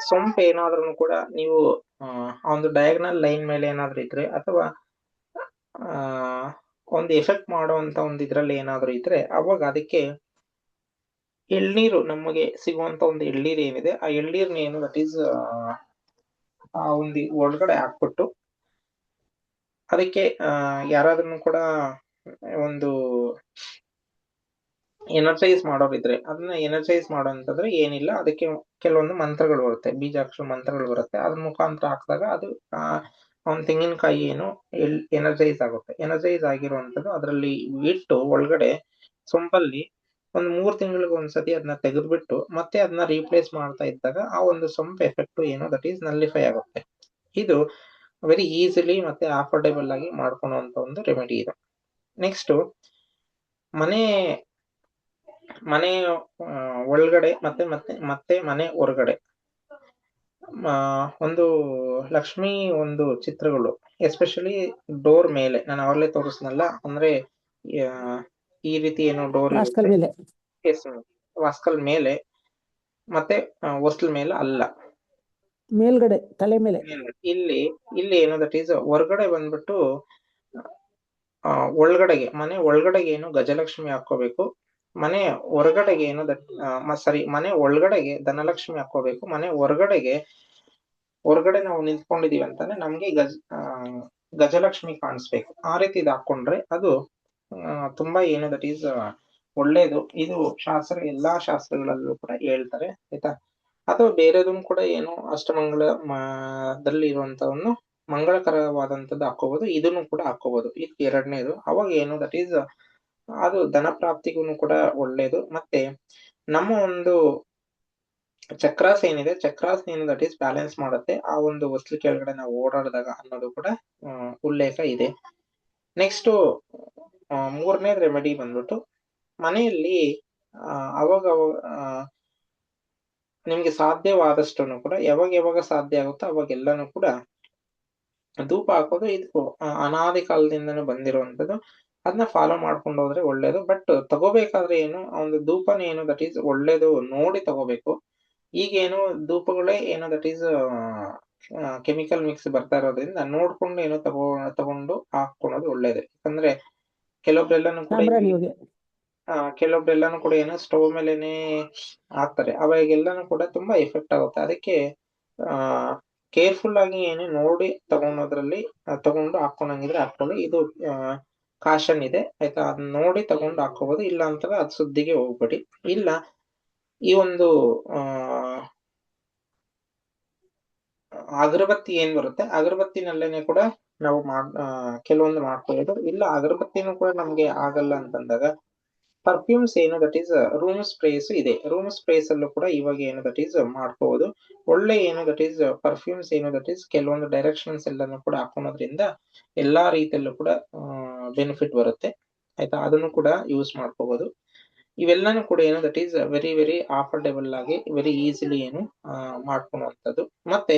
ಸೊಂಪು ಏನಾದ್ರೂ ಕೂಡ ನೀವು ಒಂದು ಡಯಾಗ್ನಲ್ ಲೈನ್ ಮೇಲೆ ಏನಾದ್ರೂ ಇದ್ರೆ ಅಥವಾ ಒಂದು ಎಫೆಕ್ಟ್ ಮಾಡುವಂತ ಒಂದು ಇದ್ರಲ್ಲಿ ಏನಾದ್ರೂ ಇದ್ರೆ ಅವಾಗ ಅದಕ್ಕೆ ಎಳ್ನೀರು, ನಮಗೆ ಸಿಗುವಂತ ಒಂದು ಎಳ್ನೀರು ಏನಿದೆ ಆ ಎಳ್ನೀರ್ನ ಏನು ದಟ್ ಈಸ್ ಆ ಒಂದು ಒಳಗಡೆ ಹಾಕ್ಬಿಟ್ಟು ಅದಕ್ಕೆ ಯಾರಾದ್ರೂ ಕೂಡ ಒಂದು ಎನರ್ಜೈಸ್ ಮಾಡೋರಿದ್ರೆ ಅದನ್ನ ಎನರ್ಜೈಸ್ ಮಾಡೋಂತಂದ್ರೆ ಏನಿಲ್ಲ, ಅದಕ್ಕೆ ಕೆಲವೊಂದು ಮಂತ್ರಗಳು ಬರುತ್ತೆ, ಬೀಜಾಕ್ಷರ ಮಂತ್ರಗಳು ಬರುತ್ತೆ. ಅದ್ರ ಮುಖಾಂತರ ಹಾಕಿದಾಗ ಅದು ಒಂದು ತೆಂಗಿನಕಾಯಿ ಏನು ಎನರ್ಜೈಸ್ ಆಗುತ್ತೆ. ಎನರ್ಜೈಸ್ ಆಗಿರುವಂತದ್ದು ಅದರಲ್ಲಿ ಇಟ್ಟು ಒಳಗಡೆ ಸೊಂಪಲ್ಲಿ ಒಂದು 3 ತಿಂಗಳಿಗೆ ಒಂದ್ಸತಿ ಅದನ್ನ ತೆಗೆದ್ಬಿಟ್ಟು ಮತ್ತೆ ಅದನ್ನ ರೀಪ್ಲೇಸ್ ಮಾಡ್ತಾ ಇದ್ದಾಗ ಆ ಒಂದು ಸೊಂಪು ಎಫೆಕ್ಟ್ ಏನು ದಟ್ ಈಸ್ ನಲ್ಲಿಫೈ ಆಗುತ್ತೆ. ಇದು ವೆರಿ ಈಸಿಲಿ ಮತ್ತೆ ಅಫೋರ್ಡೆಬಲ್ ಆಗಿ ಮಾಡ್ಕೊಳ್ಳುವಂತ ಒಂದು ರೆಮಿಡಿ ಇದು. ನೆಕ್ಸ್ಟ್ ಮನೆ ಒಳಗಡೆ ಮತ್ತೆ ಮನೆ ಹೊರಗಡೆ ಒಂದು ಲಕ್ಷ್ಮಿ ಒಂದು ಚಿತ್ರಗಳು ಎಸ್ಪೆಷಲಿ ಡೋರ್ ಮೇಲೆ, ನಾನು ಅವಾಗಲೇ ತೋರಿಸ್ನಲ್ಲ, ಅಂದ್ರೆ ಈ ರೀತಿ ಏನೋ ಡೋರ್ ವಾಸ್ಕಲ್ ಮೇಲೆ ಮತ್ತೆ ಹೊಸ್ಲ್ ಮೇಲೆ ಅಲ್ಲ, ಮೇಲ್ಗಡೆ ತಲೆ ಮೇಲೆ. ಇಲ್ಲಿ ಏನು ದಟ್ ಈಸ್ ಹೊರಗಡೆ ಬಂದ್ಬಿಟ್ಟು ಒಳಗಡೆಗೆ ಮನೆ ಒಳಗಡೆಗೆ ಏನು ಗಜಲಕ್ಷ್ಮಿ ಹಾಕೋಬೇಕು. ಮನೆ ಹೊರಗಡೆಗೆ ಏನು ಮನೆ ಒಳಗಡೆಗೆ ಧನಲಕ್ಷ್ಮಿ ಹಾಕೋಬೇಕು. ಮನೆ ಹೊರಗಡೆ ನಾವು ನಿಂತ್ಕೊಂಡಿದೀವಿ ಅಂತಾನೆ ನಮ್ಗೆ ಗಜಲಕ್ಷ್ಮಿ ಕಾಣಿಸ್ಬೇಕು. ಆ ರೀತಿ ಇದು ಹಾಕೊಂಡ್ರೆ ಅದು ತುಂಬಾ ಏನು ದಟ್ ಈಸ್ ಒಳ್ಳೇದು. ಇದು ಎಲ್ಲಾ ಶಾಸ್ತ್ರಗಳಲ್ಲೂ ಕೂಡ ಹೇಳ್ತಾರೆ ಆಯ್ತಾ. ಅಥವಾ ಬೇರೆದನ್ನು ಕೂಡ ಏನು ಅಷ್ಟಮಂಗಳದಲ್ಲಿ ಇರುವಂತವನ್ನು ಮಂಗಳಕರವಾದಂತದ್ದು ಹಾಕೋಬಹುದು. ಇದನ್ನು ಕೂಡ ಹಾಕೋಬಹುದು. ಇದು 2ನೇದು. ಅವಾಗ ಏನು ದಟ್ ಈಸ್ ಅದು ಧನ ಪ್ರಾಪ್ತಿಗೂ ಕೂಡ ಒಳ್ಳೇದು. ಮತ್ತೆ ನಮ್ಮ ಒಂದು ಚಕ್ರಾಸ್ ಏನಿದೆ, ಚಕ್ರಾಸ್ ಏನು ದಟ್ ಈಸ್ ಬ್ಯಾಲೆನ್ಸ್ ಮಾಡುತ್ತೆ ಆ ಒಂದು ವಸ್ತು ಕೆಳಗಡೆ ನಾವು ಓಡಾಡಿದಾಗ ಅನ್ನೋದು ಕೂಡ ಉಲ್ಲೇಖ ಇದೆ. ನೆಕ್ಸ್ಟ್ ಮೂರನೇ ರೆಮಿಡಿ ಬಂದ್ಬಿಟ್ಟು ಮನೆಯಲ್ಲಿ ಅವಾಗ ನಿಮ್ಗೆ ಸಾಧ್ಯವಾದಷ್ಟು ಕೂಡ ಯಾವಾಗ ಸಾಧ್ಯ ಆಗುತ್ತೋ ಅವಾಗೆಲ್ಲಾನು ಕೂಡ ಧೂಪ ಹಾಕೋದು ಇದು ಅನಾದಿ ಕಾಲದಿಂದನೂ ಬಂದಿರುವಂತದ್ದು. ಅದನ್ನ ಫಾಲೋ ಮಾಡ್ಕೊಂಡು ಹೋದ್ರೆ ಒಳ್ಳೇದು. ಬಟ್ ತಗೋಬೇಕಾದ್ರೆ ಏನು ಒಂದು ಧೂಪನ ಏನು ದಟ್ ಈಸ್ ಒಳ್ಳೇದು ನೋಡಿ ತಗೋಬೇಕು. ಈಗೇನು ಧೂಪಗಳೇ ಏನೋ ದಟ್ ಈಸ್ ಕೆಮಿಕಲ್ ಮಿಕ್ಸ್ ಬರ್ತಾ ಇರೋದ್ರಿಂದ ನೋಡ್ಕೊಂಡು ಏನೋ ತಗೊಂಡು ಹಾಕೊಳ್ಳೋದು ಒಳ್ಳೇದು. ಯಾಕಂದ್ರೆ ಕೆಲವೊಬ್ರೆಲ್ಲಾನು ಕೂಡ ಕೆಲವೊಬ್ರೆಲ್ಲಾನು ಕೂಡ ಏನೋ ಸ್ಟವ್ ಮೇಲೆನೆ ಹಾಕ್ತಾರೆ, ಅವಾಗೆಲ್ಲಾನು ಕೂಡ ತುಂಬಾ ಎಫೆಕ್ಟ್ ಆಗುತ್ತೆ. ಅದಕ್ಕೆ ಕೇರ್ಫುಲ್ ಆಗಿ ಏನು ನೋಡಿ ತಗೊಂಡೋದ್ರಲ್ಲಿ ತಗೊಂಡು ಹಾಕೊಂಡಂಗಿದ್ರೆ ಹಾಕೊಳ್ಳಿ. ಇದು ಕಾಷನ್ ಇದೆ ಆಯ್ತಾ, ಅದನ್ನ ನೋಡಿ ತಗೊಂಡು ಹಾಕೋಬಹುದು. ಇಲ್ಲ ಅಂತಂದ್ರೆ ಅದ್ ಸುದ್ದಿಗೆ ಹೋಗ್ಬೇಡಿ. ಇಲ್ಲ ಈ ಒಂದು ಅಗರಬತ್ತಿ ಏನ್ ಬರುತ್ತೆ, ಅಗರಬತ್ತಿನಲ್ಲೇನೆ ಕೂಡ ನಾವು ಕೆಲವೊಂದು ಮಾಡ್ಕೊಳ್ಳೋದು. ಇಲ್ಲ ಅಗರಬತ್ತಿನೂ ಕೂಡ ನಮ್ಗೆ ಆಗಲ್ಲ ಅಂತಂದಾಗ ಪರ್ಫ್ಯೂಮ್ಸ್ ಏನು ದಟ್ ಈಸ್ ರೂಮ್ ಸ್ಪ್ರೇಸ್ ಇದೆ, ರೂಮ್ ಸ್ಪ್ರೇಸ್ ಅಲ್ಲೂ ಕೂಡ ಇವಾಗ ಏನು ದಟ್ ಈಸ್ ಮಾಡ್ಕೋಬಹುದು. ಒಳ್ಳೆ ಏನು ದಟ್ ಈಸ್ ಪರ್ಫ್ಯೂಮ್ಸ್ ಏನು ದಟ್ ಈಸ್ ಕೆಲವೊಂದು ಡೈರೆಕ್ಷನ್ಸ್ ಎಲ್ಲಾನು ಕೂಡ ಹಾಕೋದ್ರಿಂದ ಎಲ್ಲಾ ರೀತಿಯಲ್ಲೂ ಕೂಡ ಬೆನಿಫಿಟ್ ಬರುತ್ತೆ ಆಯ್ತಾ, ಅದನ್ನು ಕೂಡ ಯೂಸ್ ಮಾಡ್ಕೋಬಹುದು. ಇವೆಲ್ಲಾನು ಕೂಡ ಏನು that is very very affordable ಆಗಿ ವೆರಿ ಈಸಿಲಿ ಏನು ಮಾಡ್ಕೊಳ್ಳುವಂಥದ್ದು. ಮತ್ತೆ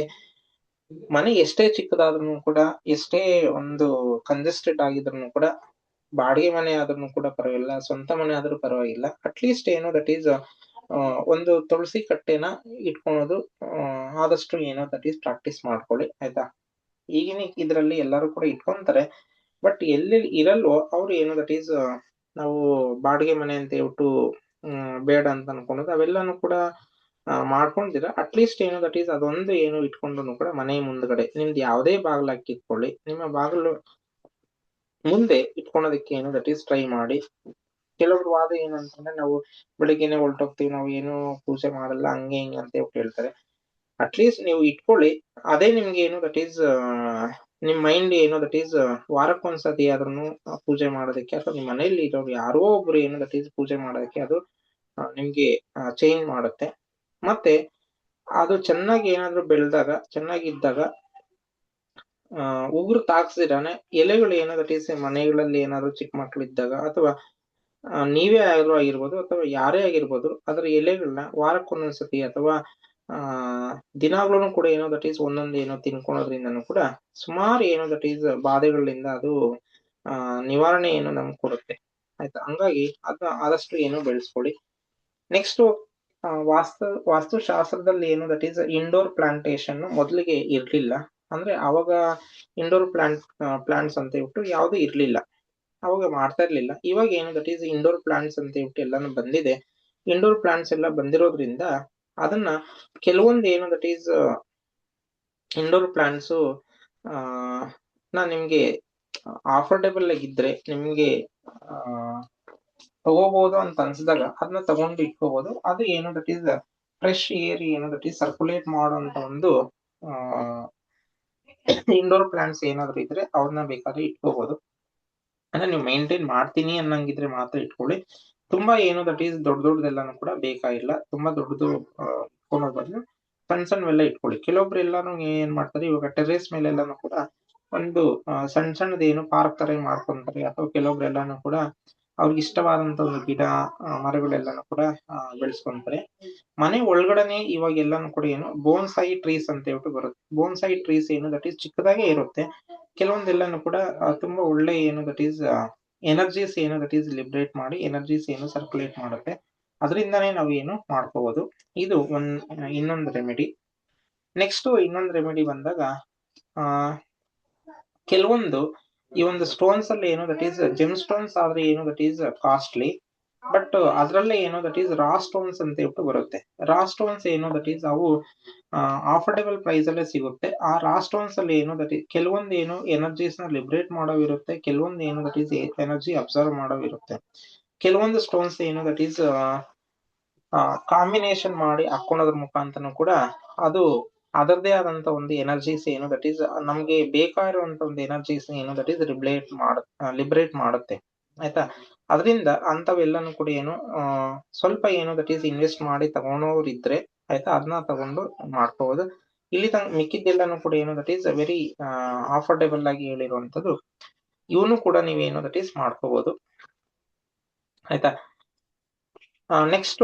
ಮನೆ ಎಷ್ಟೇ ಚಿಕ್ಕದಾದ್ರೂ ಕೂಡ, ಎಷ್ಟೇ ಒಂದು ಕಂಜೆಸ್ಟೆಡ್ ಆಗಿದ್ರು ಕೂಡ, ಬಾಡಿಗೆ ಮನೆ ಆದ್ರೂ ಕೂಡ ಪರವಾಗಿಲ್ಲ, ಸ್ವಂತ ಮನೆ ಆದ್ರೂ ಪರವಾಗಿಲ್ಲ, ಅಟ್ಲೀಸ್ಟ್ ಏನೋ ದಟ್ ಈಸ್ ಒಂದು ತುಳಸಿ ಕಟ್ಟೆನ ಇಟ್ಕೊಳೋದು ಆದಷ್ಟು ಏನೋ ದಟ್ ಈಸ್ ಪ್ರಾಕ್ಟೀಸ್ ಮಾಡ್ಕೊಳ್ಳಿ ಆಯ್ತಾ. ಈಗಿನ ಇದ್ರಲ್ಲಿ ಎಲ್ಲರೂ ಕೂಡ ಇಟ್ಕೊಂತಾರೆ, ಬಟ್ ಎಲ್ಲಿ ಇರಲ್ವೋ ಅವ್ರು ಏನೋ ದಟ್ ಈಸ್ ನಾವು ಬಾಡಿಗೆ ಮನೆ ಅಂತ ಹೇಳ್ಬಿಟ್ಟು ಬೇಡ ಅಂತ ಅನ್ಕೊಳೋದು ಅವೆಲ್ಲಾನು ಕೂಡ ಮಾಡ್ಕೊಂಡಿರ. ಅಟ್ಲೀಸ್ಟ್ ಏನೋ ದಟ್ ಈಸ್ ಅದೊಂದು ಏನು ಇಟ್ಕೊಂಡು ಕೂಡ ಮನೆ ಮುಂದ್ಗಡೆ ನಿಮ್ದು ಯಾವ್ದೇ ಬಾಗಿಲು ಹಾಕಿ ಇಟ್ಕೊಳ್ಳಿ, ನಿಮ್ಮ ಬಾಗಿಲು ಮುಂದೆ ಇಟ್ಕೊಳೋದಕ್ಕೆ ಏನು ದಟ್ ಈಸ್ ಟ್ರೈ ಮಾಡಿ. ಕೆಲವ್ರ ವಾದ ಏನಂತಂದ್ರೆ ನಾವು ಬೆಳಿಗ್ಗೆನೆ ಹೊರಟೋಗ್ತೀವಿ, ನಾವು ಏನು ಪೂಜೆ ಮಾಡಲ್ಲ ಹಂಗೆ ಹಿಂಗೆ ಅಂತ ಹೇಳ್ತಾರೆ. ಅಟ್ಲೀಸ್ಟ್ ನೀವು ಇಟ್ಕೊಳ್ಳಿ, ಅದೇ ನಿಮ್ಗೆ ಏನು ದಟ್ ಈಸ್ ನಿಮ್ ಮೈಂಡ್ ಏನೋ ದಟ್ ಈಸ್ ವಾರಕ್ಕೊಂದ್ಸತಿ ಆದ್ರೂ ಪೂಜೆ ಮಾಡೋದಕ್ಕೆ, ಅಥವಾ ನಿಮ್ ಮನೇಲಿ ಇರೋರು ಯಾರೋ ಒಬ್ರು ಏನೋ ದಟ್ ಈಸ್ ಪೂಜೆ ಮಾಡೋದಕ್ಕೆ ಅದು ನಿಮ್ಗೆ ಚೇಂಜ್ ಮಾಡುತ್ತೆ. ಮತ್ತೆ ಅದು ಚೆನ್ನಾಗಿ ಏನಾದ್ರು ಬೆಳೆದಾಗ ಚೆನ್ನಾಗಿದ್ದಾಗ ಉಗುರು ತಾಕ್ಸಿರಾನೆ ಎಲೆಗಳು ಏನೋ ದಟ್ ಈಸ್ ಮನೆಗಳಲ್ಲಿ ಏನಾದ್ರು ಚಿಕ್ಕ ಮಕ್ಳು ಇದ್ದಾಗ ಅಥವಾ ನೀವೇ ಯಾರು ಆಗಿರ್ಬೋದು ಅಥವಾ ಯಾರೇ ಆಗಿರ್ಬೋದು, ಅದರ ಎಲೆಗಳನ್ನ ವಾರಕ್ಕೊಂದೊಂದ್ಸತಿ ಅಥವಾ ದಿನಾಗ್ಲೂ ಕೂಡ ಏನೋ ದಟ್ ಈಸ್ ಒಂದೊಂದು ಏನೋ ತಿನ್ಕೊಳೋದ್ರಿಂದನೂ ಕೂಡ ಸುಮಾರು ಏನೋ ದಟ್ ಈಸ್ ಬಾಧೆಗಳಿಂದ ಅದು ನಿವಾರಣೆ ಏನು ನಮ್ಗೆ ಕೊಡುತ್ತೆ ಆಯ್ತಾ. ಹಂಗಾಗಿ ಅದನ್ನ ಆದಷ್ಟು ಏನೋ ಬೆಳೆಸ್ಕೊಳ್ಳಿ. ನೆಕ್ಸ್ಟ್ ವಾಸ್ತುಶಾಸ್ತ್ರದಲ್ಲಿ ಏನು ದಟ್ ಈಸ್ ಇಂಡೋರ್ ಪ್ಲಾಂಟೇಶನ್ ಮೊದಲಿಗೆ ಇರ್ಲಿಲ್ಲ. ಅಂದ್ರೆ ಅವಾಗ ಇಂಡೋರ್ ಪ್ಲಾಂಟ್ಸ್ ಅಂತ ಹೇಳ್ಬಿಟ್ಟು ಯಾವ್ದು ಇರ್ಲಿಲ್ಲ, ಅವಾಗ ಮಾಡ್ತಾ ಇರ್ಲಿಲ್ಲ. ಇವಾಗ ಏನು ದಟ್ ಈಸ್ ಇಂಡೋರ್ ಪ್ಲಾಂಟ್ಸ್ ಅಂತ ಹೇಳ್ಬಿಟ್ಟು ಎಲ್ಲಾನು ಬಂದಿದೆ. ಇಂಡೋರ್ ಪ್ಲಾಂಟ್ಸ್ ಎಲ್ಲ ಬಂದಿರೋದ್ರಿಂದ ಅದನ್ನ ಕೆಲವೊಂದು ಏನು ದಟ್ ಈಸ್ ಇಂಡೋರ್ ಪ್ಲಾಂಟ್ಸ್ ನಿಮ್ಗೆ ಅಫೋರ್ಡೆಬಲ್ ಆಗಿದ್ರೆ ನಿಮ್ಗೆ ತಗೋಬಹುದು ಅಂತ ಅನ್ಸಿದಾಗ ಅದನ್ನ ತಗೊಂಡು ಇಟ್ಕೋಬಹುದು. ಅದು ಏನು ದಟ್ ಈಸ್ ಫ್ರೆಶ್ ಏರ್ ಏನು ದಟ್ ಈಸ್ ಸರ್ಕ್ಯುಲೇಟ್ ಮಾಡುವಂತ ಒಂದು ಇಂಡೋರ್ ಪ್ಲಾಂಟ್ಸ್ ಏನಾದ್ರು ಇದ್ರೆ ಅವ್ರನ್ನ ಬೇಕಾದ್ರೆ ಇಟ್ಕೋಬಹುದು. ಅಂದ್ರೆ ನೀವು ಮೇಂಟೈನ್ ಮಾಡ್ತೀನಿ ಅನ್ನಂಗಿದ್ರೆ ಮಾತ್ರ ಇಟ್ಕೊಳ್ಳಿ. ತುಂಬಾ ಏನು ದಟ್ ಈಸ್ ದೊಡ್ಡದೆಲ್ಲಾನು ಕೂಡ ಬೇಕಾಗಿಲ್ಲ. ತುಂಬಾ ದೊಡ್ಡದು ಇಟ್ಕೊಳ್ಳೋ ಬದಲು ಸಣ್ಣವೆಲ್ಲ ಇಟ್ಕೊಳ್ಳಿ. ಕೆಲವೊಬ್ರು ಎಲ್ಲಾನು ಏನ್ ಮಾಡ್ತಾರೆ, ಇವಾಗ ಟೆರೇಸ್ ಮೇಲೆ ಎಲ್ಲಾನು ಕೂಡ ಒಂದು ಸಣ್ಣದ ಏನು ಪಾರ್ಕ್ ತರ ಮಾಡ್ಕೊಂತಾರೆ, ಅಥವಾ ಕೆಲವೊಬ್ರೆಲ್ಲಾನು ಕೂಡ ಅವ್ರಿಗೆ ಇಷ್ಟವಾದಂತ ಒಂದು ಗಿಡ ಮರಗಳೆಲ್ಲಾನು ಕೂಡ ಬೆಳೆಸ್ಕೊಂತಾರೆ. ಮನೆ ಒಳಗಡೆನೆ ಇವಾಗ ಎಲ್ಲಾನು ಕೂಡ ಏನು ಬೋನ್ಸಾಯಿ ಟ್ರೀಸ್ ಅಂತ ಹೇಳ್ಬಿಟ್ಟು ಬರುತ್ತೆ. ಬೋನ್ಸಾಯಿ ಟ್ರೀಸ್ ಏನು ದಟ್ ಈಸ್ ಚಿಕ್ಕದಾಗೆ ಇರುತ್ತೆ. ಕೆಲವೊಂದೆಲ್ಲಾನು ಕೂಡ ತುಂಬಾ ಒಳ್ಳೆ ಏನು ದಟ್ ಈಸ್ ಎನರ್ಜೀಸ್ ಏನು ದಟ್ ಈಸ್ ಲಿಬ್ರೇಟ್ ಮಾಡಿ ಎನರ್ಜೀಸ್ ಏನು ಸರ್ಕ್ಯುಲೇಟ್ ಮಾಡುತ್ತೆ. ಅದರಿಂದಾನೇ ನಾವು ಏನು ಮಾಡ್ಕೋಬಹುದು. ಇದು ಇನ್ನೊಂದು ರೆಮಿಡಿ. ನೆಕ್ಸ್ಟ್ ಇನ್ನೊಂದು ರೆಮಿಡಿ ಬಂದಾಗ ಕೆಲವೊಂದು ಈ ಒಂದು ಸ್ಟೋನ್ಸ್ ಅಲ್ಲಿ ಏನು ದಟ್ ಈಸ್ ಜೆಮ್ ಸ್ಟೋನ್ಸ್ ಆದ್ರೆ ಏನು ದಟ್ ಈಸ್ ಕಾಸ್ಟ್ಲಿ, ಬಟ್ ಅದ್ರಲ್ಲೇ ಏನೋ ದಟ್ ಈಸ್ ರಾ ಸ್ಟೋನ್ಸ್ ಅಂತ ಹೇಳ್ಬಿಟ್ಟು ಬರುತ್ತೆ. ರಾ ಸ್ಟೋನ್ಸ್ ಏನೋ ದಟ್ ಈಸ್ ಅವು ಅಫೋರ್ಡೆಬಲ್ ಪ್ರೈಸ್ ಅಲ್ಲೇ ಸಿಗುತ್ತೆ. ಆ ರಾ ಸ್ಟೋನ್ಸ್ ಅಲ್ಲಿ ಏನೋ ದಟ್ ಈಸ್ ಕೆಲವೊಂದು ಏನು ಎನರ್ಜೀಸ್ ನ ಲಿಬ್ರೇಟ್ ಮಾಡೋವಿರುತ್ತೆ, ಕೆಲವೊಂದು ಏನು ದಟ್ ಈಸ್ ಎನರ್ಜಿ ಅಬ್ಸರ್ವ್ ಮಾಡೋವಿರುತ್ತೆ. ಕೆಲವೊಂದು ಸ್ಟೋನ್ಸ್ ಏನು ದಟ್ ಈಸ್ ಕಾಂಬಿನೇಷನ್ ಮಾಡಿ ಹಾಕೊಳ್ಳೋದ್ರ ಮುಖಾಂತರ ಕೂಡ ಅದು ಅದರದೇ ಆದಂತ ಒಂದು ಎನರ್ಜೀಸ್ ಏನು ದಟ್ ಈಸ್ ನಮ್ಗೆ ಬೇಕಾಗಿರುವಂತ ಒಂದು ಎನರ್ಜೀಸ್ ಏನು ದಟ್ ಈಸ್ ಲಿಬ್ರೇಟ್ ಮಾಡುತ್ತೆ ಆಯ್ತಾ. ಅದರಿಂದ ಅಂತವೆಲ್ಲಾನು ಕೂಡ ಏನು ಸ್ವಲ್ಪ ಏನು ದಟ್ ಈಸ್ ಇನ್ವೆಸ್ಟ್ ಮಾಡಿ ತಗೊಳೋರಿದ್ರೆ ಆಯ್ತಾ, ಅದನ್ನ ತಗೊಂಡು ಮಾಡ್ಕೋಬಹುದು. ಇಲ್ಲಿ ಮಿಕ್ಕಿದ್ದೆಲ್ಲಾನು ಕೂಡ ಏನು ದಟ್ ಈಸ್ ವೆರಿ ಅಫೋರ್ಡೆಬಲ್ ಆಗಿ ಹೇಳಿರುವಂತದ್ದು. ಇವನು ಕೂಡ ನೀವೇನು ದಟ್ ಈಸ್ ಮಾಡ್ಕೋಬಹುದು. ಆಯ್ತಾ, ನೆಕ್ಸ್ಟ್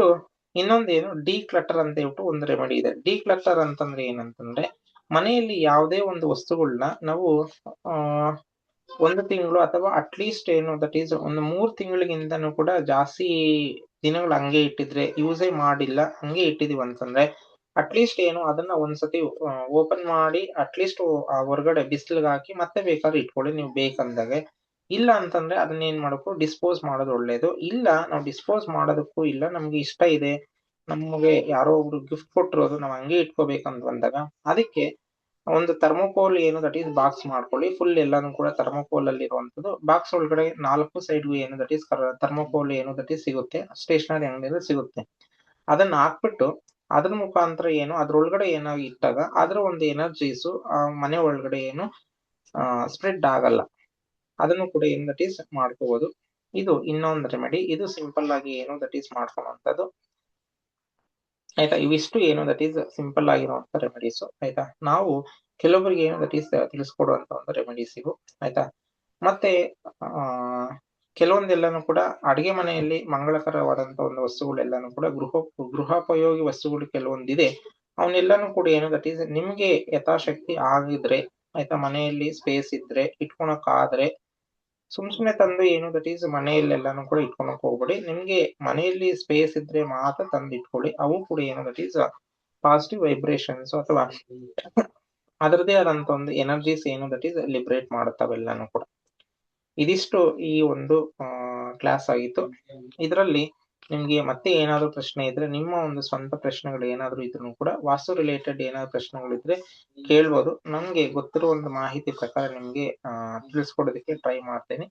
ಇನ್ನೊಂದೇನು ಡಿ ಕ್ಲಟರ್ ಅಂತ ಹೇಳ್ಬಿಟ್ಟು ಒಂದು ರೆಮಿಡಿ ಇದೆ. ಡಿ ಕ್ಲಟರ್ ಅಂತಂದ್ರೆ ಏನಂತಂದ್ರೆ, ಮನೆಯಲ್ಲಿ ಯಾವುದೇ ಒಂದು ವಸ್ತುಗಳನ್ನ ನಾವು ಒಂದು ತಿಂಗಳು ಅಥವಾ ಅಟ್ಲೀಸ್ಟ್ ಏನು ದಟ್ ಈಸ್ ಒಂದು 3 ತಿಂಗಳಿಗಿಂತನೂ ಕೂಡ ಜಾಸ್ತಿ ದಿನಗಳು ಹಂಗೆ ಇಟ್ಟಿದ್ರೆ, ಯೂಸೇ ಮಾಡಿಲ್ಲ ಹಂಗೆ ಇಟ್ಟಿದೀವಿ ಅಂತಂದ್ರೆ, ಅಟ್ಲೀಸ್ಟ್ ಏನು ಅದನ್ನ ಒಂದ್ಸತಿ ಓಪನ್ ಮಾಡಿ ಅಟ್ಲೀಸ್ಟ್ ಹೊರಗಡೆ ಬಿಸಿಲಿಗೆ ಹಾಕಿ ಮತ್ತೆ ಬೇಕಾದ್ರೆ ಇಟ್ಕೊಳ್ಳಿ ನೀವು ಬೇಕಂದಾಗೆ. ಇಲ್ಲ ಅಂತಂದ್ರೆ ಅದನ್ನ ಏನ್ ಮಾಡಬೇಕು, ಡಿಸ್ಪೋಸ್ ಮಾಡೋದು ಒಳ್ಳೇದು. ಇಲ್ಲ ನಾವು ಡಿಸ್ಪೋಸ್ ಮಾಡೋದಕ್ಕೂ ಇಲ್ಲ, ನಮ್ಗೆ ಇಷ್ಟ ಇದೆ, ನಮಗೆ ಯಾರೋ ಒಬ್ರು ಗಿಫ್ಟ್ ಕೊಟ್ಟಿರೋದು ನಾವು ಹಂಗೆ ಇಟ್ಕೋಬೇಕಂತ ಬಂದಾಗ, ಅದಕ್ಕೆ ಒಂದು ಥರ್ಮೋಕೋಲ್ ಏನು ದಟ್ ಈಸ್ ಬಾಕ್ಸ್ ಮಾಡ್ಕೊಳ್ಳಿ. ಫುಲ್ ಎಲ್ಲಾನು ಕೂಡ ಥರ್ಮೋಕೋಲ್ ಅಲ್ಲಿ ಇರುವಂತದ್ದು. ಬಾಕ್ಸ್ ಒಳಗಡೆ 4 ಸೈಡ್ಗೂ ಏನು ದಟ್ ಈಸ್ ಥರ್ಮೋಕೋಲ್ ಏನು ದಟ್ ಈಸ್ ಸಿಗುತ್ತೆ, ಸ್ಟೇಷನರಿ ಅಂಗಡಿಯಲ್ಲಿ ಸಿಗುತ್ತೆ. ಅದನ್ನ ಹಾಕ್ಬಿಟ್ಟು ಅದ್ರ ಮುಖಾಂತರ ಏನು ಅದ್ರೊಳಗಡೆ ಏನಾಗಿ ಇಟ್ಟಾಗ ಅದ್ರ ಒಂದು ಎನರ್ಜೀಸು ಮನೆ ಒಳಗಡೆ ಏನು ಸ್ಪ್ರೆಡ್ ಆಗಲ್ಲ. ಅದನ್ನು ಕೂಡ ಏನು ದಟ್ ಈಸ್ ಮಾಡ್ಕೋಬಹುದು. ಇದು ಇನ್ನೊಂದು ರೆಮಿಡಿ. ಇದು ಸಿಂಪಲ್ ಆಗಿ ಏನು ದಟ್ ಈಸ್ ಮಾಡ್ಕೊಳ್ಳುವಂಥದ್ದು. ಆಯ್ತಾ, ಇವಿಷ್ಟು ಏನು ದಟ್ ಈಸ್ ಸಿಂಪಲ್ ಆಗಿರುವಂತ ರೆಮಿಡೀಸ್. ಆಯ್ತಾ, ನಾವು ಕೆಲವೊಬ್ಬರಿಗೆ ಏನು ದಟ್ ಈಸ್ ತಿಳಿಸ್ಕೊಡುವಂತ ಒಂದು ರೆಮಿಡೀಸ್ ಇವು. ಆಯ್ತಾ, ಮತ್ತೆ ಕೆಲವೊಂದೆಲ್ಲಾನು ಕೂಡ ಅಡಿಗೆ ಮನೆಯಲ್ಲಿ ಮಂಗಳಕರವಾದಂತ ಒಂದು ವಸ್ತುಗಳೆಲ್ಲಾನು ಕೂಡ ಗೃಹೋಪಯೋಗಿ ವಸ್ತುಗಳು ಕೆಲವೊಂದಿದೆ. ಅವನ್ನೆಲ್ಲಾನು ಕೂಡ ಏನು ದಟ್ ಈಸ್ ನಿಮ್ಗೆ ಯಥಾಶಕ್ತಿ ಆಗಿದ್ರೆ, ಆಯ್ತಾ, ಮನೆಯಲ್ಲಿ ಸ್ಪೇಸ್ ಇದ್ರೆ ಇಟ್ಕೊಳಕ್ ಆದ್ರೆ ಸುಮ್ನೆ ತಂದು ಏನು ದಟ್ ಈಸ್ ಮನೆಯಲ್ಲೆಲ್ಲಾನು ಕೂಡ ಇಟ್ಕೊಳಕ್ ಹೋಗ್ಬೇಡಿ. ನಿಮ್ಗೆ ಮನೆಯಲ್ಲಿ ಸ್ಪೇಸ್ ಇದ್ರೆ ಮಾತ್ರ ತಂದು ಇಟ್ಕೊಳ್ಳಿ. ಅವು ಕೂಡ ಏನು ದಟ್ ಈಸ್ ಪಾಸಿಟಿವ್ ವೈಬ್ರೇಷನ್ಸ್ ಅಥವಾ ಅದರದೇ ಆದಂತ ಒಂದು ಎನರ್ಜೀಸ್ ಏನು ದಟ್ ಈಸ್ ಲಿಬ್ರೇಟ್ ಮಾಡುತ್ತವೆಲ್ಲಾನು ಕೂಡ. ಇದಿಷ್ಟು ಈ ಒಂದು ಕ್ಲಾಸ್ ಆಗಿತ್ತು. ಇದರಲ್ಲಿ ನಿಮ್ಗೆ ಮತ್ತೆ ಏನಾದ್ರು ಪ್ರಶ್ನೆ ಇದ್ರೆ, ನಿಮ್ಮ ಒಂದು ಸ್ವಂತ ಪ್ರಶ್ನೆಗಳು ಏನಾದ್ರು ಇದ್ರು ಕೂಡ, ವಾಸ್ತು ರಿಲೇಟೆಡ್ ಏನಾದ್ರು ಪ್ರಶ್ನೆಗಳಿದ್ರೆ ಕೇಳ್ಬೋದು. ನಮ್ಗೆ ಗೊತ್ತಿರೋ ಒಂದು ಮಾಹಿತಿ ಪ್ರಕಾರ ನಿಮ್ಗೆ ತಿಳಿಸ್ಕೊಡೋದಕ್ಕೆ ಟ್ರೈ ಮಾಡ್ತೇನೆ.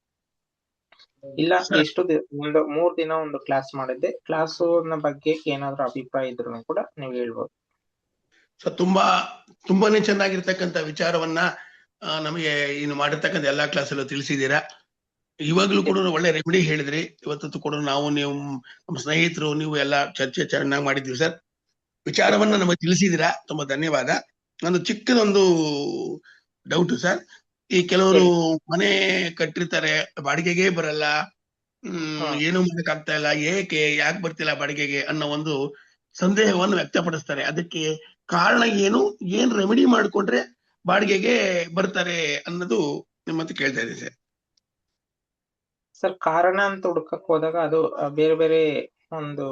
ಇಲ್ಲ ಇಷ್ಟು ಒಂದು 3 ದಿನ ಒಂದು ಕ್ಲಾಸ್ ಮಾಡಿದ್ದೆ. ಕ್ಲಾಸಿನ ಬಗ್ಗೆ ಏನಾದ್ರು ಅಭಿಪ್ರಾಯ ಇದ್ರು ಕೂಡ ನೀವು ಹೇಳ್ಬೋದು. ಸೊ ತುಂಬಾನೇ ಚೆನ್ನಾಗಿರ್ತಕ್ಕಂಥ ವಿಚಾರವನ್ನ ನಮಗೆ ಇನ್ನು ಮಾಡಿರ್ತಕ್ಕಂಥ ಎಲ್ಲಾ ಕ್ಲಾಸಲ್ಲೂ ತಿಳಿಸಿದ್ದೀರಾ. ಇವಾಗ್ಲೂ ಕೂಡ ಒಳ್ಳೆ ರೆಮಿಡಿ ಹೇಳಿದ್ರಿ. ಇವತ್ತು ಕೂಡ ನಾವು ನೀವು ನಮ್ಮ ಸ್ನೇಹಿತರು ನೀವು ಎಲ್ಲ ಚರ್ಚೆ ಚೆನ್ನಾಗಿ ಮಾಡಿದ್ವಿ ಸರ್. ವಿಚಾರವನ್ನ ನಮಗೆ ತಿಳಿಸಿದ್ದೀರಾ, ತುಂಬಾ ಧನ್ಯವಾದ. ಒಂದು ಚಿಕ್ಕದೊಂದು ಡೌಟ್ ಸರ್. ಈ ಕೆಲವರು ಮನೆ ಕಟ್ಟಿರ್ತಾರೆ, ಬಾಡಿಗೆಗೆ ಬರಲ್ಲ, ಏನು ಮಾಡಕ್ಕಾಗ್ತಾ ಇಲ್ಲ, ಯಾಕೆ ಬರ್ತಿಲ್ಲ ಬಾಡಿಗೆಗೆ ಅನ್ನೋ ಒಂದು ಸಂದೇಹವನ್ನು ವ್ಯಕ್ತಪಡಿಸ್ತಾರೆ. ಅದಕ್ಕೆ ಕಾರಣ ಏನು, ಏನ್ ರೆಮಿಡಿ ಮಾಡ್ಕೊಂಡ್ರೆ ಬಾಡಿಗೆಗೆ ಬರ್ತಾರೆ ಅನ್ನೋದು ನಿಮ್ಮಂತ ಕೇಳ್ತಾ ಇದ್ದೀನಿ ಸರ್. ಸರ್, ಕಾರಣ ಅಂತ ಹುಡುಕಕ್ ಹೋದಾಗ ಅದು ಬೇರೆ ಬೇರೆ ಒಂದು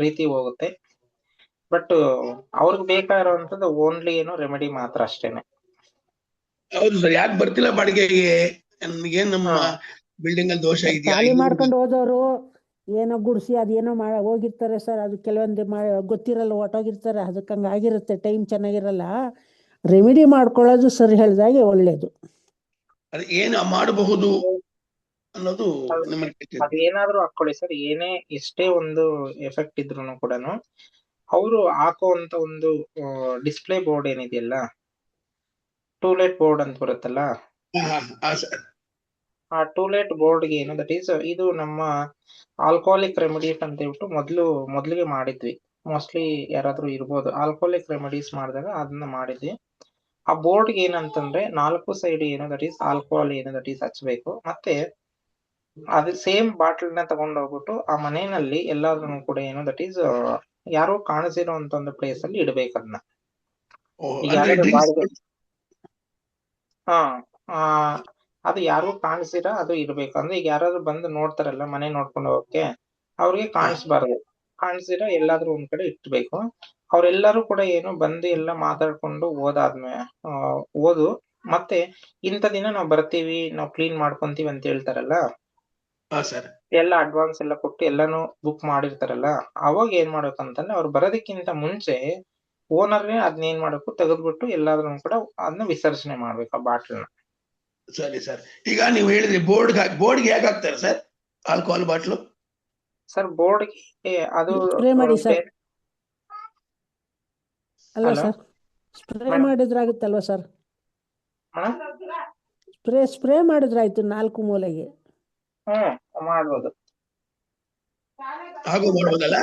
ರೀತಿ ಹೋಗುತ್ತೆ. ಬಟ್ ಅವ್ರಿಗೆ ಬೇಕಾಗಿರುವಂತದ್ದು ಓನ್ಲಿ ಏನು ರೆಮಿಡಿ ಮಾತ್ರ ಅಷ್ಟೇನೆ. ಹೌದು ಸರ್, ಯಾಕೆ ಬರ್ತಿಲ್ಲ ಬಾಡಿಗೆಗೆ, ಏನ್ ನಮ್ಮ ಬಿಲ್ಡಿಂಗ್ ಅಲ್ಲಿ ದೋಷ ಇದೆಯಾ? ಖಾಲಿ ಮಾಡ್ಕೊಂಡು ಹೋದವರು ಏನೋ ಗುಡ್ಸಿ ಅದೇನೋ ಹೋಗಿರ್ತಾರೆ ಸರ್. ಅದು ಕೆಲವೊಂದು ಗೊತ್ತಿರಲ್ಲ, ಹೊಟ್ಟೋಗಿರ್ತಾರೆ. ಅದಕ್ಕೆ ಹಂಗಾಗಿರುತ್ತೆ, ಟೈಮ್ ಚೆನ್ನಾಗಿರಲ್ಲ. ರೆಮಿಡಿ ಮಾಡ್ಕೊಳ್ಳೋದು ಸರಿ ಹೇಳಿದಾಗೆ ಒಳ್ಳೇದು. ಅದು ಏನು ಮಾಡಬಹುದು ಅನ್ನೋದು ಅದೇನಾದ್ರೂ ಹಾಕೊಳ್ಳಿ ಸರ್. ಏನೇ ಎಷ್ಟೇ ಒಂದು ಎಫೆಕ್ಟ್ ಇದ್ರು ಕೂಡ ಅವರು ಹಾಕುವಂತ ಒಂದು ಡಿಸ್ಪ್ಲೇ ಬೋರ್ಡ್ ಏನಿದೆಯಲ್ಲ, ಟೂಲೆಟ್ ಬೋರ್ಡ್ ಅಂತ ಬರುತ್ತಲ್ಲ, ಆ ಟೂಲೆಟ್ ಬೋರ್ಡ್ಗೆ ಏನು ದಟ್ ಈಸ್ ಇದು ನಮ್ಮ ಆಲ್ಕೋಹಾಲಿಕ್ ರೆಮಿಡೀಸ್ ಅಂತ ಹೇಳ್ಬಿಟ್ಟು ಮೊದ್ಲಿಗೆ ಮಾಡಿದ್ವಿ. ಮೋಸ್ಟ್ಲಿ ಯಾರಾದ್ರೂ ಇರ್ಬೋದು, ಆಲ್ಕೋಹಾಲಿಕ್ ರೆಮಿಡೀಸ್ ಮಾಡಿದಾಗ ಅದನ್ನ ಮಾಡಿದ್ವಿ. ಆ ಬೋರ್ಡ್ಗೆ ಏನಂತಂದ್ರೆ 4 ಸೈಡ್ ಏನು ದಟ್ ಈಸ್ ಆಲ್ಕೋಹಾಲ್ ಏನು ದಟ್ ಈಸ್ ಹಚ್ಬೇಕು. ಮತ್ತೆ ಅದು ಸೇಮ್ ಬಾಟಲ್ ನ ತಗೊಂಡೋಗ್ಬಿಟ್ಟು ಆ ಮನೆಯಲ್ಲಿ ಎಲ್ಲಾದ್ರೂ ಕೂಡ ಏನು ದಟ್ ಈಸ್ ಯಾರೋ ಕಾಣಿಸಿರುವಂತ ಒಂದು ಪ್ಲೇಸ್ ಅಲ್ಲಿ ಇಡ್ಬೇಕು ಅದನ್ನ. ಅದು ಯಾರು ಕಾಣಿಸಿರ ಅದು ಇರ್ಬೇಕು. ಅಂದ್ರೆ ಈಗ ಯಾರಾದ್ರೂ ಬಂದು ನೋಡ್ತಾರಲ್ಲ ಮನೆ ನೋಡ್ಕೊಂಡು ಹೋಗಕ್ಕೆ, ಅವ್ರಿಗೆ ಕಾಣಿಸ್ಬಾರ್ದು. ಕಾಣಿಸಿರ ಎಲ್ಲಾದ್ರೂ ಒಂದ್ ಕಡೆ ಇಟ್ಬೇಕು. ಅವ್ರೆಲ್ಲರೂ ಕೂಡ ಏನು ಬಂದು ಎಲ್ಲ ಮಾತಾಡ್ಕೊಂಡು ಓದು ಮತ್ತೆ ಇಂಥ ದಿನ ನಾವ್ ಬರ್ತೀವಿ, ನಾವ್ ಕ್ಲೀನ್ ಮಾಡ್ಕೊಂತೀವಿ ಅಂತ ಹೇಳ್ತಾರಲ್ಲ, ಎಲ್ಲ ಅಡ್ವಾನ್ಸ್ ಎಲ್ಲ ಕೊಟ್ಟು ಎಲ್ಲಾನು ಬುಕ್ ಮಾಡಿರ್ತಾರಲ್ಲ, ಅವಾಗ ಏನ್ ಮಾಡ್ಬೇಕಂತಂದ್ರೆ ಅವ್ರು ಬರೋದಕ್ಕಿಂತ ಮುಂಚೆ ಓನರ್ನೇ ಅದನ್ನೇನ್ ಮಾಡ್ಬೇಕು, ತೆಗೆದ್ಬಿಟ್ಟು ಎಲ್ಲಾದ್ರೂ ಕೂಡ ಅದನ್ನ ವಿಸರ್ಜನೆ ಮಾಡ್ಬೇಕು ಆ ಬಾಟ್ಲ್ನ. ಸರಿ ಸರ್, ಈಗ ನೀವು ಹೇಳಿದ್ರಿ ಬೋರ್ಡ್ಗೆ ಯಾಕೆ ಹಾಕ್ತಾರೆ ಸರ್ ಆಲ್ಕೋಹಾಲ್ ಬಾಟ್ಲು? ಸರ್, ಬೋರ್ಡ್ಗೆ ಅದು ಸ್ಪ್ರೇ ಮಾಡಿ ಸರ್. ಅಲ್ವಾ ಸರ್, ಸ್ಪ್ರೇ ಮಾಡಿದ್ರಾಗುತ್ತಲ್ವಾ ಸರ್? ಸ್ಪ್ರೇ ಮಾಡಿದ್ರಾಯ್ತು 4 ಮೂಲೆಗೆ. ಮಾಡ್ಬೋದು. ಹಾಗೂ ಮಾಡ್ಬೋದಲ್ಲ?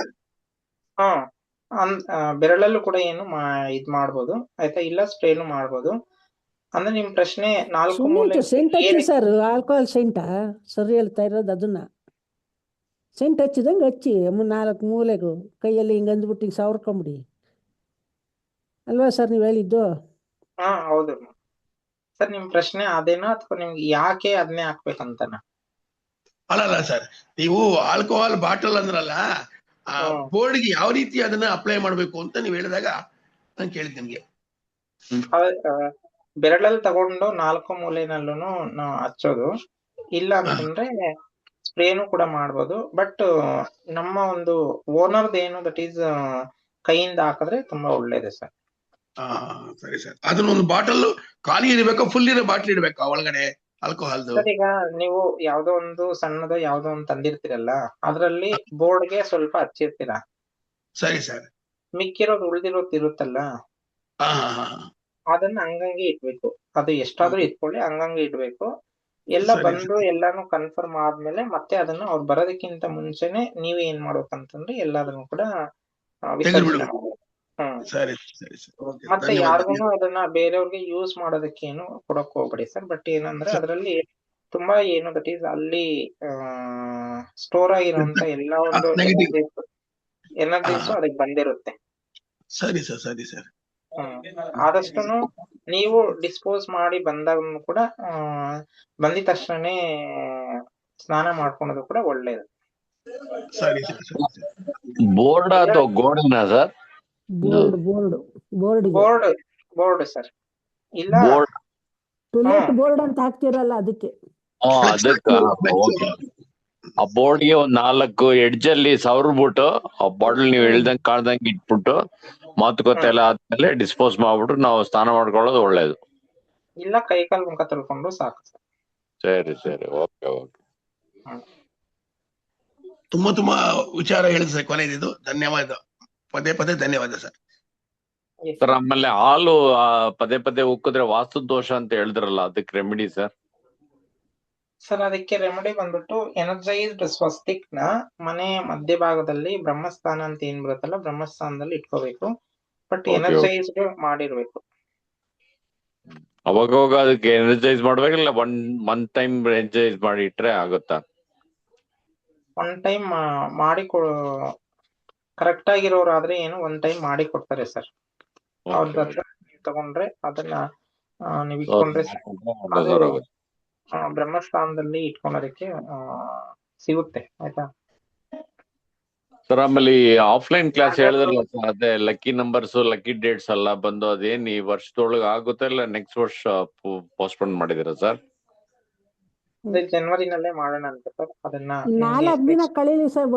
ಬೆರಳಲ್ಲೂ ಕೂಡ ಏನು ಇದ್ ಮಾಡ್ಬೋದು ಆಯ್ತಾ, ಇಲ್ಲ ಸ್ಪ್ರೇನು ಮಾಡ್ಬೋದು. ಅಂದ್ರೆ ನಿಮ್ ಪ್ರಶ್ನೆ 4 ಮೂಲೆ ಸೆಂಟ್ ಹಚ್ಚಿ ಸರ್, ಆಲ್ಕೋಹಾಲ್ ಸೆಂಟಾ ಸರ್ ಹೇಳ್ತಾ ಇರೋದು ಅದನ್ನ. ಸೆಂಟ್ ಹಚ್ಚಿದಂಗೆ ಹಚ್ಚಿ 4 ಮೂಲೆಗೂ ಕೈಯಲ್ಲಿ ಹಿಂಗೆ ಅಂದ್ಬಿಟ್ಟು ಹಿಂಗೆ ಸವರ್ಕೊಂಬಿಡಿ ಅಲ್ವಾ ಸರ್ ನೀವು ಹೇಳಿದ್ದು? ಹಾ ಹೌದು ಸರ್. ನಿಮ್ ಪ್ರಶ್ನೆ ಅದೇನಾ ಅಥವಾ ನಿಮ್ಗೆ ಯಾಕೆ ಅದನ್ನೇ ಹಾಕ್ಬೇಕಂತನ? ಅಲ್ಲ ಸರ್, ನೀವು ಆಲ್ಕೋಹಾಲ್ ಬಾಟಲ್ ಅಂದ್ರಲ್ಲ, ಆ ಬೋರ್ಡ್ಗೆ ಯಾವ ರೀತಿ ಅದನ್ನ ಅಪ್ಲೈ ಮಾಡ್ಬೇಕು ಅಂತ ನೀವು ಹೇಳಿದಾಗ ನಾನು ಕೇಳಿದ್ ನಿಮ್ಗೆ. ಬೆರಳಲ್ಲಿ ತಗೊಂಡು 4 ಮೂಲೆನಲ್ಲೂ ಹಚ್ಚೋದು, ಇಲ್ಲ ಅಂತಂದ್ರೆ ಸ್ಪ್ರೇನು ಕೂಡ ಮಾಡ್ಬೋದು. ಬಟ್ ನಮ್ಮ ಒಂದು ಓನರ್ದು ಏನು ದಟ್ ಈಸ್ ಕೈಯಿಂದ ಹಾಕಿದ್ರೆ ತುಂಬಾ ಒಳ್ಳೇದು ಸರ್. ಸರಿ ಸರ್. ಅದನ್ನ ಒಂದು ಬಾಟಲ್ ಖಾಲಿ ಇರ್ಬೇಕಾ, ಫುಲ್ ಇರೋ ಬಾಟ್ಲ್ ಇಡ್ಬೇಕಾ ಒಳಗಡೆ ಆಲ್ಕೋಹಾಲ್ದು? ಸರ್ ಈಗ ನೀವು ಯಾವ್ದೋ ಒಂದು ಸಣ್ಣದು ಯಾವ್ದೋ ಒಂದು ತಂದಿರ್ತೀರಲ್ಲ, ಅದ್ರಲ್ಲಿ ಬೋರ್ಡ್ಗೆ ಸ್ವಲ್ಪ ಹಚ್ಚಿರ್ತೀರಾ. ಸರಿ ಸರ್. ಮಿಕ್ಕಿರೋದು ಉಳ್ದಿರೋದು ಇರುತ್ತಲ್ಲ, ಅದನ್ನ ಹಂಗಂಗೆ ಇಡ್ಬೇಕು. ಅದು ಎಷ್ಟಾದ್ರೂ ಇಟ್ಕೊಳ್ಳಿ, ಹಂಗಂಗೆ ಇಡ್ಬೇಕು. ಎಲ್ಲ ಬಂದು ಎಲ್ಲಾನು ಕನ್ಫರ್ಮ್ ಆದ್ಮೇಲೆ ಮತ್ತೆ ಅದನ್ನ ಅವ್ರು ಬರೋದಕ್ಕಿಂತ ಮುಂಚೆನೆ ನೀವ್ ಏನ್ ಮಾಡ್ಬೇಕಂತಂದ್ರೆ ಎಲ್ಲಾದನ್ನು ಕೂಡ ವಿಸರ್ಜನೆ ಮಾಡ್ಬೇಕು. ಸರಿ ಸರಿ ಸರ್. ಮತ್ತೆ ಯಾರಿಗೂ ಅದನ್ನ ಬೇರೆಯವ್ರಿಗೆ ಯೂಸ್ ಮಾಡೋದಕ್ಕೆ ಏನು ಕೊಡಕ್ ಹೋಗ್ಬೇಡಿ ಸರ್. ಬಟ್ ಏನಂದ್ರೆ ಅದರಲ್ಲಿ ತುಂಬಾ ಏನು ದಟ್ ಈಸ್ ಅಲ್ಲಿ ಸ್ಟೋರ್ ಆಗಿರುವಂತ ಎಲ್ಲಾ ಒಂದು ಎನರ್ಜೀಸ್ ಅದಕ್ಕೆ ಬಂದಿರುತ್ತೆ. ಸರಿ ಸರ್. ಸರಿ ಸರ್. ಆದಷ್ಟುನು ನೀವು ಡಿಸ್ಪೋಸ್ ಮಾಡಿ ಬಂದಾಗನು ಕೂಡ ಬಂದಿದ ತಕ್ಷಣನೇ ಸ್ನಾನ ಮಾಡ್ಕೊಳೋದು ಕೂಡ ಒಳ್ಳೇದು. ಸರಿ ಸರ್. ಬೋರ್ಡ್ ಅಥವಾ ಗೋಡೆನಾ ಸರ್? ಬೋರ್ಡ್ ಸರ್, ಇಲ್ಲ ಟುಲೆಟ್ ಬೋರ್ಡ್ ಅಂತ ಹಾಕ್ತಿರಲ್ಲ ಅದಕ್ಕೆ. ಅದಕ್ಕ ಆ ಬೋರ್ಡ್ಗೆ ಒಂದ್ 4 ಎಡ್ಜ್ ಅಲ್ಲಿ ಸವರ್ಬಿಟ್ಟು ಆ ಬಾಟಲ್ ನೀವು ಹೇಳ್ದಂಗ್ ಕಾಣ್ದಂಗ್ ಇಟ್ಬಿಟ್ಟು ಮಾತುಕತೆ ಎಲ್ಲ ಆದ್ಮೇಲೆ ಡಿಸ್ಪೋಸ್ ಮಾಡ್ಬಿಟ್ಟು ನಾವು ಸ್ನಾನ ಮಾಡ್ಕೊಳ್ಳೋದು ಒಳ್ಳೇದು. ಇಲ್ಲ ಕೈಕಾಲ್ ಮುಖ ತೊಳ್ಕೊಂಡು ಸಾಕು ಸರ್. ಸರಿ ಸರಿ, ಓಕೆ ಓಕೆ. ತುಂಬಾ ವಿಚಾರ ಹೇಳಿದ್ ಸರ್ ಕೊನೆಯದು. ಧನ್ಯವಾದ, ಪದೇ ಪದೇ ಧನ್ಯವಾದ ಸರ್. ಸರ್ ಆಮೇಲೆ ಹಾಲು ಪದೇ ಪದೇ ಉಕ್ಕಿದ್ರೆ ವಾಸ್ತು ದೋಷ ಅಂತ ಹೇಳಿದ್ರಲ್ಲ, ಅದಕ್ಕೆ ರೆಮಿಡಿ ಸರ್? ಸರ್ ಅದಕ್ಕೆ ರೆಮಿಡಿ ಬಂದ್ಬಿಟ್ಟು ಎನರ್ಜೈಸ್ಡ್ ಸ್ವಸ್ತಿಕ್ ನ ಮನೆ ಮಧ್ಯಭಾಗದಲ್ಲಿ ಬ್ರಹ್ಮಸ್ಥಾನ ಅಂತ ಏನ್ ಬರುತ್ತಲ್ಲ, ಬ್ರಹ್ಮಸ್ಥಾನದಲ್ಲಿ ಇಟ್ಕೋಬೇಕು. ಬಟ್ ಎನರ್ಜೈಸ್ಡ್ ಮಾಡಿರ್ಬೇಕು. ಅವಾಗ ಅದಕ್ಕೆ ಎನರ್ಜೈಸ್ ಮಾಡ್ಬೇಕಿಲ್ಲ ಒನ್ ಟೈಮ್ ಎನರ್ಜೈಸ್ ಮಾಡಿ ಇಟ್ರೆ ಆಗುತ್ತಾ? ಒನ್ ಟೈಮ್ ಮಾಡಿ ಕರೆಕ್ಟ್ ಆಗಿರೋರಾದ್ರೆ ಏನು 1 ಟೈಮ್ ಮಾಡಿ ಕೊಡ್ತಾರೆ ಸರ್. ಅವ್ರ ತಗೊಂಡ್ರೆ ಅದನ್ನ ನೀವ್ ಇಟ್ಕೊಂಡ್ರೆ ಬ್ರಹ್ಮಸ್ಥಾನದಲ್ಲಿ ಇಟ್ಕೊಳೋದಕ್ಕೆ ಸಿಗುತ್ತೆ ಆಯ್ತಾ ಸರ್. ಆಮೇಲೆ ಆಫ್ಲೈನ್ ಕ್ಲಾಸ್ ಹೇಳಿದ್ರಲ್ಲ ಸರ್, ಅದೇ ಲಕ್ಕಿ ನಂಬರ್ಸ್ ಲಕ್ಕಿ ಡೇಟ್ಸ್ ಎಲ್ಲ ಬಂದು ಅದೇನ್ ಈ ವರ್ಷದೊಳಗೆ ಆಗುತ್ತೆ ಇಲ್ಲ ನೆಕ್ಸ್ಟ್ ವರ್ಷ ಪೋಸ್ಟ್ಪೋನ್ ಮಾಡಿದಿರಾ ಸರ್? ಜನವರಿನಲ್ಲೇ ಮಾಡೋಣ ಅಂತ ಸರ್. ಅದನ್ನ 4 ದಿನ ಕಳೀಲಿ ಸರ್.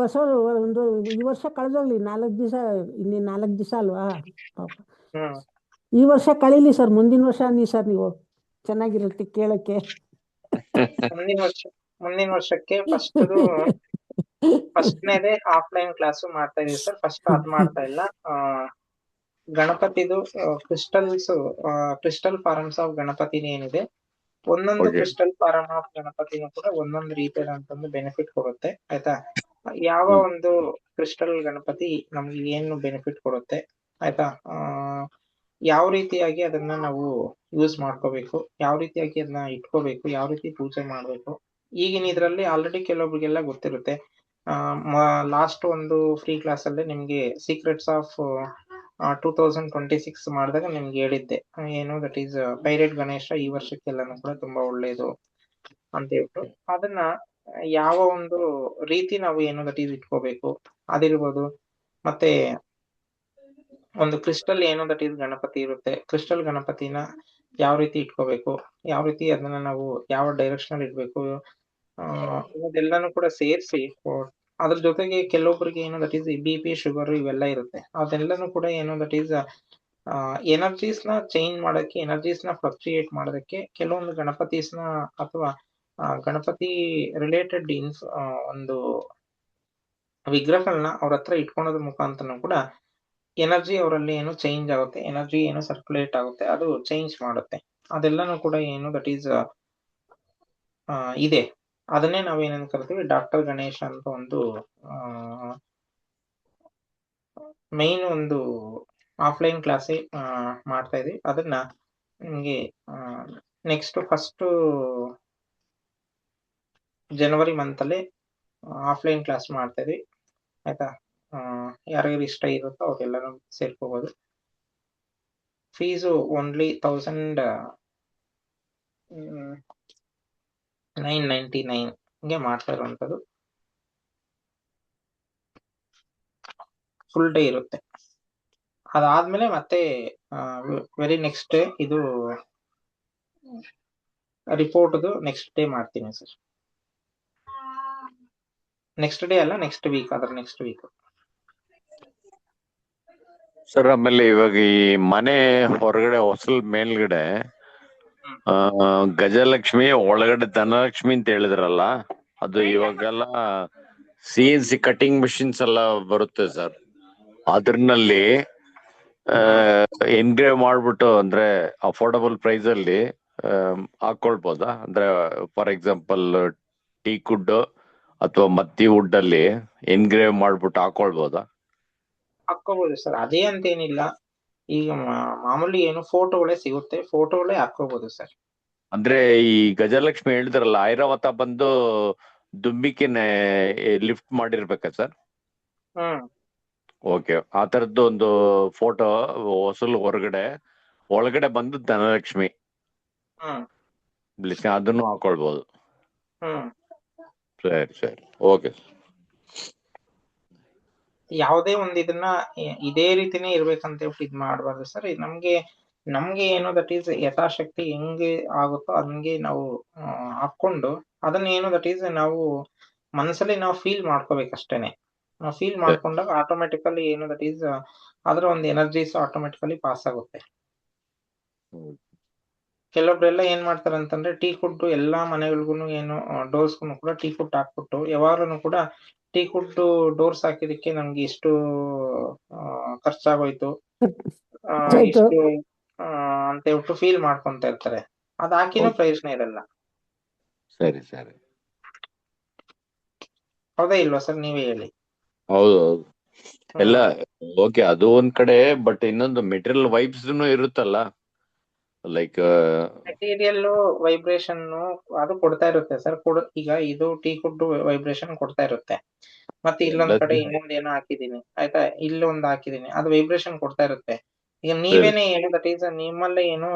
ಈ ವರ್ಷ ಕಳೆದೋಗ್ಲಿ, 4 ದಿವಸ, ಇನ್ನೇನು 4 ದಿವಸ ಅಲ್ವಾ ಪಾಪ. ಈ ವರ್ಷ ಕಳೀಲಿ ಸರ್, ಮುಂದಿನ ವರ್ಷ ಅನ್ನಿ ಸರ್, ನೀವು ಚೆನ್ನಾಗಿರುತ್ತೆ ಕೇಳಕ್ಕೆ. ಮುಂದಿನ ವರ್ಷಕ್ಕೆ ಫಸ್ಟ್ನೇದೇ ಆಫ್ಲೈನ್ ಕ್ಲಾಸ್ ಮಾಡ್ತಾ ಇದೀವಿ ಸರ್. ಫಸ್ಟ್ ಅದ್ ಮಾಡ್ತಾ ಇಲ್ಲ. ಗಣಪತಿದು ಕ್ರಿಸ್ಟಲ್ ಫಾರ್ಮ್ಸ್ ಆಫ್ ಗಣಪತಿ ಏನಿದೆ, ಒಂದೊಂದು ಕ್ರಿಸ್ಟಲ್ ಫಾರ್ಮ್ ಆಫ್ ಗಣಪತಿನೂ ಕೂಡ ಒಂದೊಂದು ರೀತಿಯಾದ ಅಂತಂದು ಬೆನಿಫಿಟ್ ಕೊಡುತ್ತೆ ಆಯ್ತಾ. ಯಾವ ಒಂದು ಕ್ರಿಸ್ಟಲ್ ಗಣಪತಿ ನಮ್ಗೆ ಏನು ಬೆನಿಫಿಟ್ ಕೊಡುತ್ತೆ ಆಯ್ತಾ, ಯಾವ ರೀತಿಯಾಗಿ ಅದನ್ನ ನಾವು ಯೂಸ್ ಮಾಡ್ಕೋಬೇಕು, ಯಾವ ರೀತಿಯಾಗಿ ಅದನ್ನ ಇಟ್ಕೋಬೇಕು, ಯಾವ ರೀತಿ ಪೂಜೆ ಮಾಡ್ಬೇಕು, ಈಗಿನ ಇದ್ರಲ್ಲಿ ಆಲ್ರೆಡಿ ಕೆಲವೊಬ್ರಿಗೆಲ್ಲ ಗೊತ್ತಿರುತ್ತೆ. ಲಾಸ್ಟ್ ಒಂದು ಫ್ರೀ ಕ್ಲಾಸ್ ಅಲ್ಲಿ ನಿಮ್ಗೆ ಸೀಕ್ರೆಟ್ಸ್ ಆಫ್ 2026 ಮಾಡಿದಾಗ ನಿಮ್ಗೆ ಹೇಳಿದ್ದೆ ಏನು, ದಟ್ ಈಸ್ ಪೈರೇಟ್ ಗಣೇಶ ಈ ವರ್ಷಕ್ಕೆಲ್ಲಾನು ಕೂಡ ತುಂಬಾ ಒಳ್ಳೇದು ಅಂತ ಹೇಳ್ಬಿಟ್ಟು. ಅದನ್ನ ಯಾವ ಒಂದು ರೀತಿ ನಾವು ಏನು ದಟ್ ಈಸ್ ಇಟ್ಕೋಬೇಕು ಅದಿರ್ಬೋದು. ಮತ್ತೆ ಒಂದು ಕ್ರಿಸ್ಟಲ್ ಏನು ದಟ್ ಈಸ್ ಗಣಪತಿ ಇರುತ್ತೆ, ಕ್ರಿಸ್ಟಲ್ ಗಣಪತಿನ ಯಾವ ರೀತಿ ಇಟ್ಕೋಬೇಕು, ಯಾವ ರೀತಿ ಅದನ್ನ ನಾವು ಯಾವ ಡೈರೆಕ್ಷನ್ ಅಲ್ಲಿ ಇಡ್ಬೇಕು, ಇದೆಲ್ಲಾನು ಕೂಡ ಸೇರಿಸಿ ಅದ್ರ ಜೊತೆಗೆ ಕೆಲವೊಬ್ಬರಿಗೆ ಏನು ದಟ್ ಈಸ್ BP ಶುಗರ್ ಇವೆಲ್ಲ ಇರುತ್ತೆ. ಅದೆಲ್ಲಾನು ಕೂಡ ಏನು ದಟ್ ಈಸ್ ಎನರ್ಜೀಸ್ ನ ಚೇಂಜ್ ಮಾಡೋಕ್ಕೆ, ಎನರ್ಜೀಸ್ ನ ಫ್ಲಕ್ಚುಯೇಟ್ ಮಾಡೋದಕ್ಕೆ ಕೆಲವೊಂದು ಗಣಪತೀಸ್ ನ ಅಥವಾ ಗಣಪತಿ ರಿಲೇಟೆಡ್ ಒಂದು ವಿಗ್ರಹಗಳನ್ನ ಅವ್ರ ಹತ್ರ ಇಟ್ಕೊಳೋದ್ರ ಮುಖಾಂತರ ಕೂಡ ಎನರ್ಜಿ ಅವರಲ್ಲಿ ಏನು ಚೇಂಜ್ ಆಗುತ್ತೆ, ಎನರ್ಜಿ ಏನು ಸರ್ಕ್ಯುಲೇಟ್ ಆಗುತ್ತೆ, ಅದು ಚೇಂಜ್ ಮಾಡುತ್ತೆ. ಅದೆಲ್ಲಾನು ಕೂಡ ಏನು ದಟ್ ಈಸ್ ಇದೆ. ಅದನ್ನೇ ನಾವೇನೇನ್ ಕರಿತೀವಿ ಡಾಕ್ಟರ್ ಗಣೇಶ ಅಂತ ಒಂದು ಮೈನ್ ಒಂದು ಆಫ್ಲೈನ್ ಕ್ಲಾಸೇ ಮಾಡ್ತಾ ಇದೀವಿ. ಅದನ್ನ ನಿಮಗೆ ನೆಕ್ಸ್ಟ್ ಫಸ್ಟ್ ಜನವರಿ ಮಂತಲ್ಲಿ ಆಫ್ಲೈನ್ ಕ್ಲಾಸ್ ಮಾಡ್ತಾ ಇದೀವಿ, ಆಯ್ತಾ. ಯಾರಿಗಾರು ಇಷ್ಟ ಇರುತ್ತೋ ಅವ್ರೆಲ್ಲರೂ ಸೇರ್ಕೋಬಹುದು. ಫೀಸು ಓನ್ಲಿ 1999 ಗೆ ಮಾಡ್ತಾ ಇರುವಂತದ್ದು. ಫುಲ್ ಡೇ ಇರುತ್ತೆ. ಅದಾದ್ಮೇಲೆ ಮತ್ತೆ ವೆರಿ ನೆಕ್ಸ್ಟ್ ಡೇ ಇದು ರಿಪೋರ್ಟ್ದು ನೆಕ್ಸ್ಟ್ ಡೇ ಮಾಡ್ತೀನಿ ಸರ್. ನೆಕ್ಸ್ಟ್ ಡೇ ಅಲ್ಲ, ನೆಕ್ಸ್ಟ್ ವೀಕ್, ಅದ್ರ ನೆಕ್ಸ್ಟ್ ವೀಕ್. ಸರ್ ಆಮೇಲೆ ಇವಾಗ ಈ ಮನೆ ಹೊರಗಡೆ ಹೊಸಲ್ ಮೇಲ್ಗಡೆ ಗಜಲಕ್ಷ್ಮಿ ಒಳಗಡೆ ಧನಲಕ್ಷ್ಮಿ ಅಂತ ಹೇಳಿದ್ರಲ್ಲ, ಅದು ಇವಾಗೆಲ್ಲ CNC ಕಟಿಂಗ್ ಮಿಷಿನ್ಸ್ ಎಲ್ಲ ಬರುತ್ತೆ ಸರ್. ಅದ್ರಲ್ಲಿ ಎನ್ಗ್ರೇವ್ ಮಾಡ್ಬಿಟ್ಟು ಅಂದ್ರೆ ಅಫೋರ್ಡಬಲ್ ಪ್ರೈಸ್ ಅಲ್ಲಿ ಹಾಕೊಳ್ಬೋದಾ? ಅಂದ್ರೆ ಫಾರ್ ಎಕ್ಸಾಂಪಲ್ ಟೀಕ್ ವುಡ್ ಅಥವಾ ಮತ್ತಿ ವುಡ್ ಅಲ್ಲಿ ಎನ್ಗ್ರೇವ್ ಮಾಡ್ಬಿಟ್ಟು ಹಾಕೊಳ್ಬೋದಾ? ಹಾಕೋಬಹುದು ಸರ್, ಅದೇ ಅಂತ ಏನಿಲ್ಲ. ಈಗ ಮಾಮೂಲಿ ಏನು ಫೋಟೋಗಳೇ ಸಿಗುತ್ತೆ, ಫೋಟೋಗಳೇ ಹಾಕೋಬಹುದು ಸರ್. ಅಂದ್ರೆ ಈ ಗಜಲಕ್ಷ್ಮಿ ಹೇಳಿದ್ರಲ್ಲ, ಐರಾವತ ಬಂದು ದುಂಬಿಕೆನೆ ಲಿಫ್ಟ್ ಮಾಡಿರ್ಬೇಕಾ ಸರ್? ಓಕೆ, ಆ ತರದ್ದು ಒಂದು ಫೋಟೋ ಹೊಸಲು ಒಳಗಡೆ ಬಂದು ಧನಲಕ್ಷ್ಮಿ ಅದನ್ನು ಹಾಕೊಳ್ಬಹುದು. ಸರಿ ಸರಿ, ಓಕೆ. ಯಾವುದೇ ಒಂದು ಇದನ್ನ ಇದೇ ರೀತಿನೇ ಇರ್ಬೇಕಂತ ಇದ್ ಮಾಡಬಾರ್ದು ಸರ್. ನಮ್ಗೆ ಏನೋ ದಟ್ ಈಸ್ ಯಥಾಶಕ್ತಿ ಹೆಂಗೆ ಆಗುತ್ತೋ ಹಂಗೆ ನಾವು ಹಾಕೊಂಡು ಅದನ್ನ ಏನೋ ದಟ್ ಈಸ್ ನಾವು ಮನಸ್ಸಲ್ಲಿ ನಾವು ಫೀಲ್ ಮಾಡ್ಕೋಬೇಕಷ್ಟೇನೆ. ನಾವು ಫೀಲ್ ಮಾಡ್ಕೊಂಡಾಗ ಆಟೋಮೆಟಿಕಲಿ ಏನೋ ದಟ್ ಈಸ್ ಅದರ ಒಂದು ಎನರ್ಜೀಸ್ ಆಟೋಮೆಟಿಕಲಿ ಪಾಸ್ ಆಗುತ್ತೆ. ಕೆಲವೊಬ್ರೆಲ್ಲ ಏನ್ ಮಾಡ್ತಾರೆ ಅಂತಂದ್ರೆ ಟೀಕ್ ವುಡ್ ಎಲ್ಲಾ ಮನೆಗಳಿಗೂ ಏನು ಡೋರ್ಸ್ಗೂ ಕೂಡ ಟೀಕ್ ವುಡ್ ಹಾಕ್ಬಿಟ್ಟು ಯಾವಾಗ್ಲೂ ಕೂಡ ಟೀಕ್ ವುಡ್ ಡೋರ್ಸ್ ಹಾಕಿದಕ್ಕೆ ನಮ್ಗೆ ಇಷ್ಟು ಖರ್ಚಾಗೋಯ್ತು ಇಷ್ಟು ಅಂತ ಹೇಳ್ಬಿಟ್ಟು ಫೀಲ್ ಮಾಡ್ಕೊಂತ ಇರ್ತಾರೆ. ಅದ್ ಹಾಕಿನೂ ಪ್ರಯೋಜನ ಇರಲ್ಲ. ಸರಿ ಸರಿ, ಹೌದಾ ಇಲ್ವಾ ಸರ್, ನೀವೇ ಹೇಳಿ. ಹೌದು ಎಲ್ಲ ಓಕೆ, ಅದು ಒಂದ್ ಕಡೆ. ಬಟ್ ಇನ್ನೊಂದು ಮೆಟೀರಿಯಲ್ ವೈಬ್ಸ್ ಇರುತ್ತಲ್ಲ, ಲೈಕ್ ಮೆಟೀರಿಯಲ್ ವೈಬ್ರೇಷನ್ ಅದು ಕೊಡ್ತಾ ಇರುತ್ತೆ ಸರ್. ಈಗ ಇದು ಟೀಕ್ ವುಡ್ ವೈಬ್ರೇಷನ್ ಕೊಡ್ತಾ ಇರುತ್ತೆ. ಮತ್ತೆ ಇಲ್ಲೊಂದ್ ಕಡೆ ಇನ್ನೊಂದ್ ಏನೋ ಹಾಕಿದೀನಿ, ಆಯ್ತಾ, ಇಲ್ಲೊಂದ್ ಹಾಕಿದೀನಿ, ಅದು ವೈಬ್ರೇಷನ್ ಕೊಡ್ತಾ ಇರುತ್ತೆ. ಈಗ ನೀವೇನೆ ಹೇಳಿ ದಟ್ ಈಸ್ ನಿಮ್ಮಲ್ಲೇ ಏನು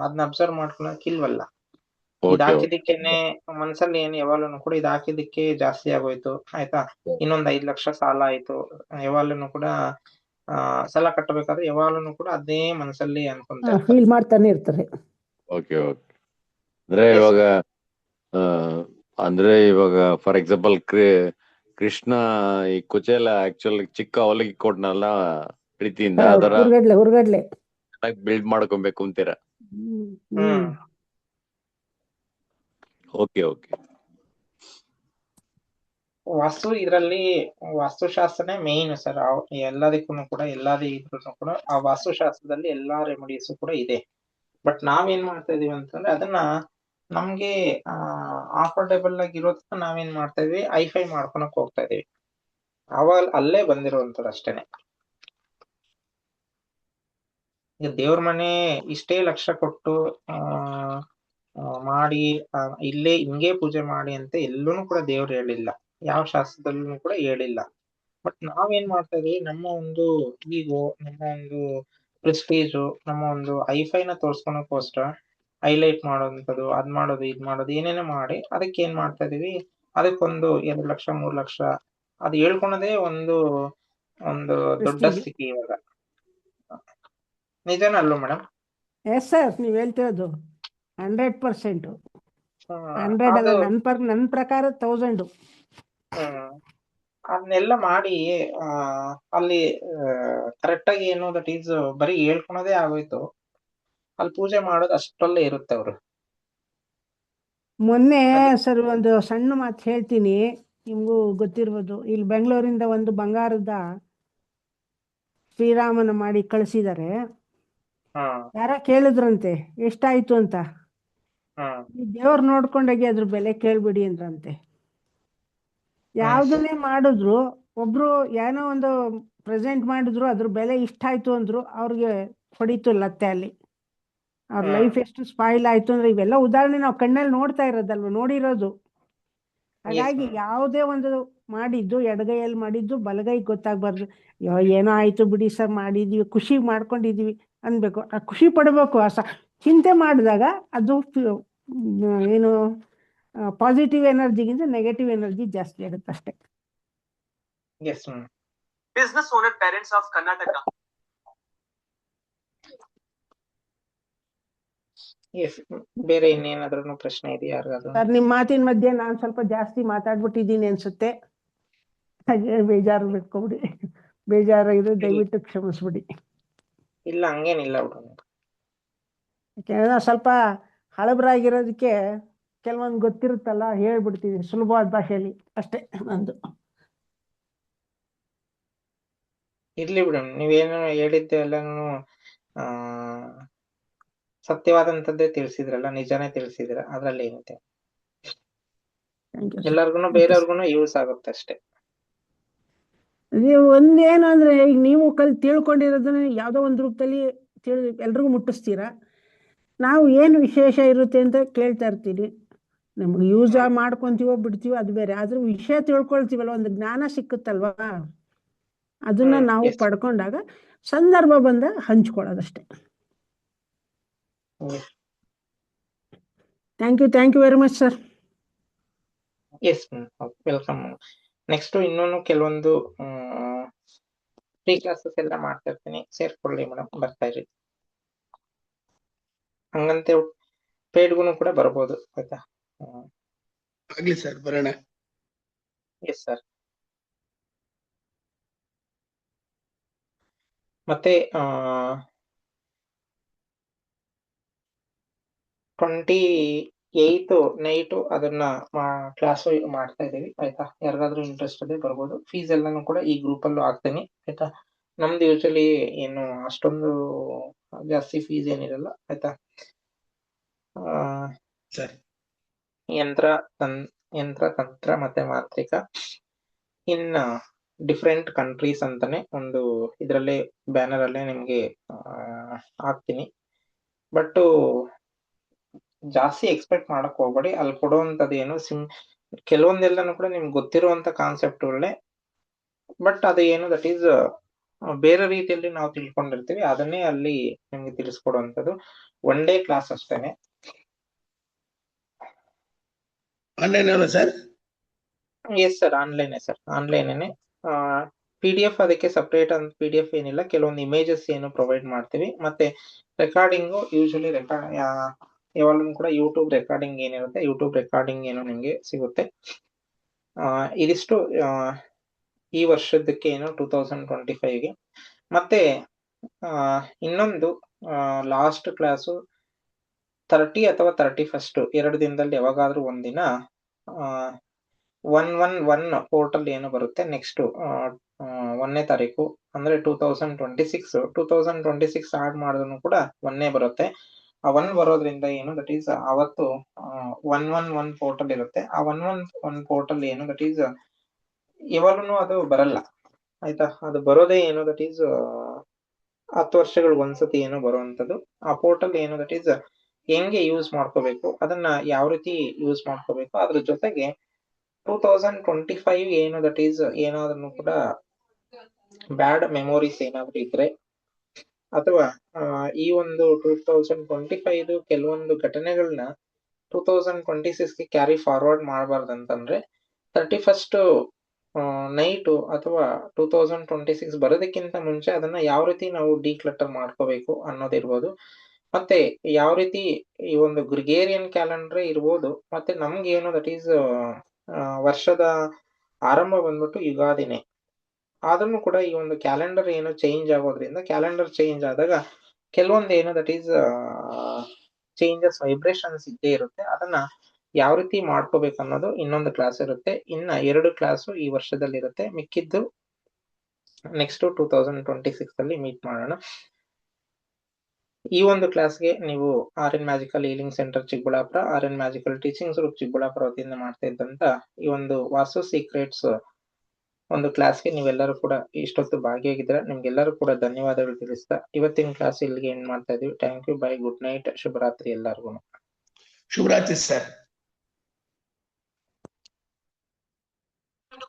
ಅದನ್ನ ಅಬ್ಸರ್ವ್ ಮಾಡ್ಕೊಳಕ್ ಇಲ್ವಲ್ಲ. ಇದ್ ಹಾಕಿದಕ್ಕೇನೆ ಮನ್ಸಲ್ಲಿ ಏನು ಯಾವಾಗ್ಲೂ ಕೂಡ ಇದ್ ಹಾಕಿದಕ್ಕೆ ಜಾಸ್ತಿ ಆಗೋಯ್ತು, ಆಯ್ತಾ, ಇನ್ನೊಂದ್ 5 ಲಕ್ಷ ಸಾಲ ಆಯ್ತು, ಯಾವಾಗ್ಲೂ ಕೂಡ ಸಾಲ ಕಟ್ಟಬೇಕಾದ್ರೆ ಯಾವಾಗ್ಲೂ ಕೂಡ ಅದೇ ಮನಸ್ಸಲ್ಲಿ ಅನ್ಕೊಂತ ಫೀಲ್ ಮಾಡ್ತಾನೆ ಇರ್ತಾರೆ. Okay okay. ಅಂದ್ರೆ ಇವಾಗ ಫಾರ್ ಎಕ್ಸಾಂಪಲ್ ಕೃಷ್ಣ ಈ ಕುಚೇಲ ಆಕ್ಚುಲ್ ಚಿಕ್ಕ ಅವಲಿಗೆ ಕೊಟ್ನಲ್ಲ ಪ್ರೀತಿಯಿಂದ, ಅದರ ಹುರ್ಗಡ್ಲೆ ಬಿಲ್ಡ್ ಮಾಡ್ಕೊಬೇಕು ಅಂತೀರಾ? Okay okay. ವಾಸ್ತುಶಾಸ್ತ್ರನೇ ಮೇನ್ ಸರ್. ಎಲ್ಲದಕ್ಕೂ ಕೂಡ ಇದ್ರೂ ಕೂಡ ಆ ವಾಸ್ತುಶಾಸ್ತ್ರದಲ್ಲಿ ಎಲ್ಲಾ ರೆಮಿಡೀಸ್ ಕೂಡ ಇದೆ. ಬಟ್ ನಾವೇನ್ ಮಾಡ್ತಾ ಇದೀವಿ ಅಂತಂದ್ರೆ ಅದನ್ನ ನಮ್ಗೆ ಅಫೋರ್ಡೆಬಲ್ ಆಗಿ ಇರೋದನ್ನ ನಾವೇನ್ ಮಾಡ್ತಾ ಇದೀವಿ, ಐಫೈ ಮಾಡ್ಕೊಳಕ್ ಹೋಗ್ತಾ ಇದೀವಿ. ಅವಾಗ ಅಲ್ಲೇ ಬಂದಿರುವಂತದ್ದು ಅಷ್ಟೇನೆ. ಈಗ ದೇವ್ರ ಮನೆ ಇಷ್ಟೇ ಲಕ್ಷ ಕೊಟ್ಟು ಮಾಡಿ ಇಲ್ಲೇ ಹಿಂಗೆ ಪೂಜೆ ಮಾಡಿ ಅಂತ ಎಲ್ಲೂ ಕೂಡ ದೇವ್ರು ಹೇಳಿಲ್ಲ, ಯಾವ ಶಾಸ್ತ್ರದಲ್ಲೂ ಕೂಡ ಹೇಳಿಲ್ಲ. ಬಟ್ ನಾವೇನ್ ಮಾಡ್ತಾ ಇದೀವಿ, ನಮ್ಮ ಒಂದು ಈಗೋ, ನಮ್ಮ ಒಂದು ಪ್ರೆಸ್ಟೀಜು, ನಮ್ಮ ಒಂದು ಐಫೈನ ತೋರ್ಸ್ಕೊಳಕ್ಕೋಸ್ಕರ ಹೈಲೈಟ್ ಮಾಡೋದಂಥದ್ದು, ಅದ್ ಮಾಡೋದು ಇದ್ ಮಾಡೋದು ಏನೇನೋ ಮಾಡಿ ಅದಕ್ಕೆ ಏನ್ ಮಾಡ್ತಾ ಇದೀವಿ, ಅದಕ್ಕೊಂದು 2 ಲಕ್ಷ 3 ಲಕ್ಷ ಅದು ಹೇಳ್ಕೊಳೋದೇ ಒಂದು ದೊಡ್ಡ ಸ್ಥಿತಿ ಇವಾಗ. ನಿಜಾನ ಅಲ್ವಾ ಮೇಡಮ್? ಎಸ್ ಸರ್, ನೀವ್ ಹೇಳ್ತಿರೋದು 100%. 100 ಅಲ್ಲ, ನನ್ ಪ್ರಕಾರ 1000. ಅದನ್ನೆಲ್ಲ ಮಾಡಿ ಅಲ್ಲಿ ಕರೆಕ್ಟ್ ಆಗಿ ಏನು ದಟ್ ಈಸ್ ಬರೀ ಹೇಳ್ಕೊಳೋದೇ ಆಗೋಯ್ತು. ಅಲ್ಲಿ ಪೂಜೆ ಮಾಡೋದು ಅಷ್ಟರಲ್ಲೇ ಇರುತ್ತೆ ಅವರು. ಮೊನ್ನೆ ಸರ್ ಒಂದು ಸಣ್ಣ ಮಾತು ಹೇಳ್ತೀನಿ, ನಿಮ್ಗೂ ಗೊತ್ತಿರ್ಬೋದು. ಇಲ್ಲಿ ಬೆಂಗಳೂರಿಂದ ಒಂದು ಬಂಗಾರದ ಶ್ರೀರಾಮನ ಮಾಡಿ ಕಳಿಸಿದ್ದಾರೆ. ಯಾರ ಕೇಳಿದ್ರಂತೆ ಎಷ್ಟಾಯ್ತು ಅಂತ. ದೇವ್ರು ನೋಡ್ಕೊಂಡಾಗಿ ಅದ್ರ ಬೆಲೆ ಕೇಳ್ಬಿಡಿ ಅಂದ್ರಂತೆ. ಯಾವ್ದನ್ನೇ ಮಾಡಿದ್ರು ಒಬ್ರು ಏನೋ ಒಂದು ಪ್ರೆಸೆಂಟ್ ಮಾಡಿದ್ರು, ಅದ್ರ ಬೆಲೆ ಇಷ್ಟ ಆಯ್ತು ಅಂದ್ರು, ಅವ್ರಿಗೆ ಹೊಡಿತು ಲತ್ತೆ ಅಲ್ಲಿ. ಅವ್ರ ಹ್ಮ್. ಲೈಫ್ ಎಷ್ಟು ಸ್ಪಾಯಿಲ್ ಆಯ್ತು ಅಂದ್ರೆ ಇವೆಲ್ಲ ಉದಾಹರಣೆ ನಾವು ಕಣ್ಣಲ್ಲಿ ನೋಡ್ತಾ ಇರೋದಲ್ವ, ನೋಡಿರೋದು. ಹಾಗಾಗಿ ma'am. ಯಾವುದೇ ಒಂದು ಮಾಡಿದ್ದು ಎಡಗೈಯಲ್ಲಿ ಮಾಡಿದ್ದು ಬಲಗೈ ಗೊತ್ತಾಗ್ಬಾರ್ದು. ಏನೋ ಆಯ್ತು ಬಿಡಿ ಸರ್, ಮಾಡಿದೀವಿ, ಖುಷಿ ಮಾಡ್ಕೊಂಡಿದೀವಿ ಅನ್ಬೇಕು. ಆ ಖುಷಿ ಪಡಬೇಕು. ಚಿಂತೆ ಮಾಡಿದಾಗ ಅದು ಏನು ಪಾಸಿಟಿವ್ ಎನರ್ಜಿಗಿಂತ ನೆಗೆಟಿವ್ ಎನರ್ಜಿ ಜಾಸ್ತಿ ಆಗುತ್ತೆ ಅಷ್ಟೇ. Yes, ma'am. Business owner parents of Karnataka. Yes. ಬೇರೆ ಇನ್ನೇನಾದ್ರೂ ಪ್ರಶ್ನೆ ಇದೆಯಾ ಯಾರಿಗಾದ್ರೂ? ಸರ್, ನಿಮ್ಮ ಮಾತಿನ ಮಧ್ಯೆ ನಾನು ಸ್ವಲ್ಪ ಜಾಸ್ತಿ ಮಾತಾಡ್ಬಿಟ್ಟಿದ್ದೀನಿ ಅನ್ಸುತ್ತೆ. ಹಾಗೆ ಬೇಜಾರು ಬಿಟ್ಕೊಬಿಡಿ. ಬೇಜಾರಾಗಿದೆ, ದಯವಿಟ್ಟು ಕ್ಷಮಿಸ್ಬಿಡಿ. ಇಲ್ಲ, ಹಂಗೇನಿಲ್ಲ ಬಿಡು. ಯಾಕೆಂದ್ರೆ ಸ್ವಲ್ಪ ಹಳಬರಾಗಿರೋದಕ್ಕೆ ಕೆಲವೊಂದು ಗೊತ್ತಿರುತ್ತಲ್ಲ, ಹೇಳ್ಬಿಡ್ತೀವಿ ಸುಲಭವಾದ ಭಾಷೆಯಲ್ಲಿ ಅಷ್ಟೇ ನಂದು. ಇರ್ಲಿ ಬಿಡು, ನೀವೇನು ಹೇಳಿದ್ದೆ ಎಲ್ಲಾನು ಸತ್ಯವಾದಂತದ್ದೇ ತಿಳಿಸಿದ್ರಲ್ಲ, ನಿಜಾನೇ ತಿಳಿಸಿದ್ರ, ಅದ್ರಲ್ಲಿ ಏನಿದೆ. Thank you. ಎಲ್ಲರಿಗೂ ಬೇರೆಯವ್ರಿಗೂ ಯೂಸ್ ಆಗುತ್ತೆ ಅಷ್ಟೇ. ನೀವು ಒಂದೇನು ಅಂದ್ರೆ, ಈಗ ನೀವು ತಿಳ್ಕೊಂಡಿರೋದನ್ನ ಯಾವುದೋ ಒಂದು ರೂಪದಲ್ಲಿ ಎಲ್ರಿಗೂ ಮುಟ್ಟಿಸ್ತೀರಾ. ನಾವು ಏನು ವಿಶೇಷ ಇರುತ್ತೆ ಅಂತ ಕೇಳ್ತಾ ಇರ್ತೀವಿ. ನಮ್ಗೆ ಯೂಸ್ ಮಾಡ್ಕೊಂತೀವೋ ಬಿಡ್ತೀವೋ ಅದು ಬೇರೆ, ಆದ್ರೂ ವಿಷಯ ತಿಳ್ಕೊಳ್ತೀವಲ್ಲ, ಒಂದು ಜ್ಞಾನ ಸಿಕ್ಕುತ್ತಲ್ವಾ, ಅದನ್ನ ನಾವು ಪಡ್ಕೊಂಡಾಗ ಸಂದರ್ಭ ಬಂದ ಹಂಚ್ಕೊಳ್ಳೋದಷ್ಟೇ. Thank you very much sir. Yes, welcome. Next ಇನ್ನೊಂದು ಕೆಲವೊಂದು ಫ್ರೀ ಕ್ಲಾಸಸ್ ಎಲ್ಲ ಮಾಡ್ತಾ ಇರ್ತೀನಿ, ಸೇರ್ಕೊಳ್ಳಿ ಮೇಡಮ್, ಬರ್ತಾ ಇರಿ. ಹಂಗಂತೆ ಪೇಡ್ಗೂ ಕೂಡ ಬರ್ಬೋದು, ಆಯ್ತಾ? ಆಗ್ಲಿ ಸರ್, ಬರೋಣ. Yes sir. ಮತ್ತೆ 28th ನೈಟು ಅದನ್ನ ಕ್ಲಾಸ್ ಮಾಡ್ತಾ ಇದೀವಿ, ಆಯ್ತಾ? ಯಾರಿಗಾದ್ರೂ ಇಂಟ್ರೆಸ್ಟ್ ಇದೆ ಬರ್ಬೋದು. ಫೀಸ್ ಎಲ್ಲಾನು ಕೂಡ ಈ ಗ್ರೂಪ್ ಅಲ್ಲೂ ಹಾಕ್ತೀನಿ, ಆಯ್ತಾ? ನಮ್ದು ಯೂಶಲಿ ಏನು ಅಷ್ಟೊಂದು ಜಾಸ್ತಿ ಫೀಸ್ ಏನಿರಲ್ಲ, ಆಯ್ತಾ? ಸರಿ. ಯಂತ್ರ ತಂತ್ರ ಮತ್ತೆ ಮಾಂತ್ರಿಕ ಇನ್ ಡಿಫ್ರೆಂಟ್ ಕಂಟ್ರೀಸ್ ಅಂತಾನೆ ಒಂದು ಇದರಲ್ಲೇ ಬ್ಯಾನರ್ ಅಲ್ಲೇ ನಿಮ್ಗೆ ಹಾಕ್ತೀನಿ. ಬಟ್ ಜಾಸ್ತಿ ಎಕ್ಸ್ಪೆಕ್ಟ್ ಮಾಡಕ್ ಹೋಗ್ಬೇಡಿ. ಅಲ್ಲಿ ಕೊಡುವಂತದ್ದು ಏನು ಕೆಲವೊಂದೆಲ್ಲಾನು ಕೂಡ ನಿಮ್ಗೆ ಗೊತ್ತಿರುವಂತ ಕಾನ್ಸೆಪ್ಟ್ಗಳೇ, ಬಟ್ ಅದು ಏನು ದಟ್ ಈಸ್ ಬೇರೆ ರೀತಿಯಲ್ಲಿ ನಾವು ತಿಳ್ಕೊಂಡಿರ್ತೀವಿ, ಅದನ್ನೇ ಅಲ್ಲಿ ನಿಮ್ಗೆ ತಿಳಿಸ್ಕೊಡುವಂಥದ್ದು. ಒನ್ ಡೇ ಕ್ಲಾಸ್ ಅಷ್ಟೇನೆ. ಆನ್ಲೈನ್ ಅಲ್ಲ sir? Yes sir, online sir, online. PDF ಅದಕ್ಕೆ ಸಪರೇಟ್ ಅಂತ PDF ಏನಿಲ್ಲ, ಕೆಲವೊಂದು ಇಮೇಜಸ್ ಏನು ಪ್ರೊವೈಡ್ ಮಾಡ್ತೀವಿ. ಮತ್ತೆ ರೆಕಾರ್ಡಿಂಗು ಯೂಶಲಿ ಯಾವಾಗಲೂ ಕೂಡ ಯೂಟ್ಯೂಬ್ ರೆಕಾರ್ಡಿಂಗ್ ಏನಿರುತ್ತೆ, ಯೂಟ್ಯೂಬ್ ರೆಕಾರ್ಡಿಂಗ್ ಏನು ನಿಮ್ಗೆ ಸಿಗುತ್ತೆ. ಇದಿಷ್ಟು ಈ ವರ್ಷದಕ್ಕೆ ಏನು 2025ಗೆ. ಮತ್ತೆ ಇನ್ನೊಂದು ಲಾಸ್ಟ್ ಕ್ಲಾಸು 30 ಅಥವಾ 31 2 ದಿನದಲ್ಲಿ ಯಾವಾಗಾದ್ರೂ ಒಂದಿನ 111 ಪೋರ್ಟಲ್ ಏನು ಬರುತ್ತೆ ನೆಕ್ಸ್ಟ್ 1ನೇ ತಾರೀಕು ಅಂದ್ರೆ 2026 ಸ್ಟಾರ್ಟ್ ಮಾಡಿದ್ರು ಕೂಡ 1ನೇ ಬರುತ್ತೆ. ಆ 1 ಬರೋದ್ರಿಂದ ಏನು ದಟ್ ಈಸ್ ಅವತ್ತು 111 ಪೋರ್ಟಲ್ ಇರುತ್ತೆ. ಆ 111 ಪೋರ್ಟಲ್ ಏನು ದಟ್ ಈಸ್ ಯಾವಾಗಲೂ ಅದು ಬರಲ್ಲ, ಆಯ್ತಾ? ಅದು ಬರೋದೇ ಏನು ದಟ್ ಈಸ್ 10 ವರ್ಷಗಳಿಗೆ ಒಂದ್ಸತಿ ಏನೋ ಬರುವಂತದ್ದು. ಆ ಪೋರ್ಟಲ್ ಏನು ದಟ್ ಈಸ್ ಹೆಂಗೆ ಯೂಸ್ ಮಾಡ್ಕೋಬೇಕು, ಅದನ್ನ ಯಾವ ರೀತಿ ಯೂಸ್ ಮಾಡ್ಕೋಬೇಕು, ಅದ್ರ ಜೊತೆಗೆ 2025 ಏನು ದಟ್ ಈಸ್ ಏನಾದ್ರೂ ಕೂಡ ಬ್ಯಾಡ್ ಮೆಮೊರೀಸ್ ಏನಾದ್ರು ಇದ್ರೆ, ಅಥವಾ ಈ ಒಂದು 2025 ಕೆಲವೊಂದು ಘಟನೆಗಳನ್ನ 2026ಗೆ ಕ್ಯಾರಿ ಫಾರ್ವರ್ಡ್ ಮಾಡಬಾರ್ದಂತಂದ್ರೆ 31st ನೈಟು ಅಥವಾ 2026 ಬರೋದಕ್ಕಿಂತ ಮುಂಚೆ ಅದನ್ನ ಯಾವ ರೀತಿ ನಾವು ಡಿಕ್ಲಟರ್ ಮಾಡ್ಕೋಬೇಕು ಅನ್ನೋದಿರ್ಬೋದು. ಮತ್ತೆ ಯಾವ ರೀತಿ ಈ ಒಂದು ಗ್ರಿಗೇರಿಯನ್ ಕ್ಯಾಲೆಂಡರ್ ಇರ್ಬೋದು, ಮತ್ತೆ ನಮ್ಗೆ ಏನು ದಟ್ ಈಸ್ ವರ್ಷದ ಆರಂಭ ಬಂದ್ಬಿಟ್ಟು ಯುಗಾದಿನೇ. ಆದ್ರೂ ಕೂಡ ಈ ಒಂದು ಕ್ಯಾಲೆಂಡರ್ ಏನು ಚೇಂಜ್ ಆಗೋದ್ರಿಂದ, ಕ್ಯಾಲೆಂಡರ್ ಚೇಂಜ್ ಆದಾಗ ಕೆಲವೊಂದು ಏನು ದಟ್ ಈಸ್ ಚೇಂಜಸ್ ವೈಬ್ರೇಷನ್ಸ್ ಇದ್ದೇ ಇರುತ್ತೆ. ಅದನ್ನ ಯಾವ ರೀತಿ ಮಾಡ್ಕೋಬೇಕು ಅನ್ನೋದು ಇನ್ನೊಂದು ಕ್ಲಾಸ್ ಇರುತ್ತೆ. ಇನ್ನ 2 ಕ್ಲಾಸು ಈ ವರ್ಷದಲ್ಲಿ ಇರುತ್ತೆ, ಮಿಕ್ಕಿದ್ದು ನೆಕ್ಸ್ಟ್ 2026 ಅಲ್ಲಿ ಮೀಟ್ ಮಾಡೋಣ. ಈ ಒಂದು ಕ್ಲಾಸ್ಗೆ ನೀವು RN Magical Healing Centre Chikkaballapur, RN Magical Teachings Group Chikkaballapur ವತಿಯಿಂದ ಮಾಡ್ತಾ ಇದ್ದಂತ ಈ ಒಂದು ವಾಸ್ತು ಸೀಕ್ರೆಟ್ಸ್ ಒಂದು ಕ್ಲಾಸ್ಗೆ ನೀವೆಲ್ಲರೂ ಕೂಡ ಇಷ್ಟೊತ್ತು ಭಾಗಿಯಾಗಿದ್ದೀರಾ. ನಿಮ್ಗೆಲ್ಲರೂ ಕೂಡ ಧನ್ಯವಾದಗಳು ತಿಳಿಸ್ತಾ ಇವತ್ತಿನ ಕ್ಲಾಸ್ ಇಲ್ಲಿಗೆ ಎಂಡ್ ಮಾಡ್ತಾ ಇದೀವಿ. Thank you, bye, good night, ಶುಭರಾತ್ರಿ ಎಲ್ಲರಿಗೂ. ಶುಭರಾತ್ರಿ sir.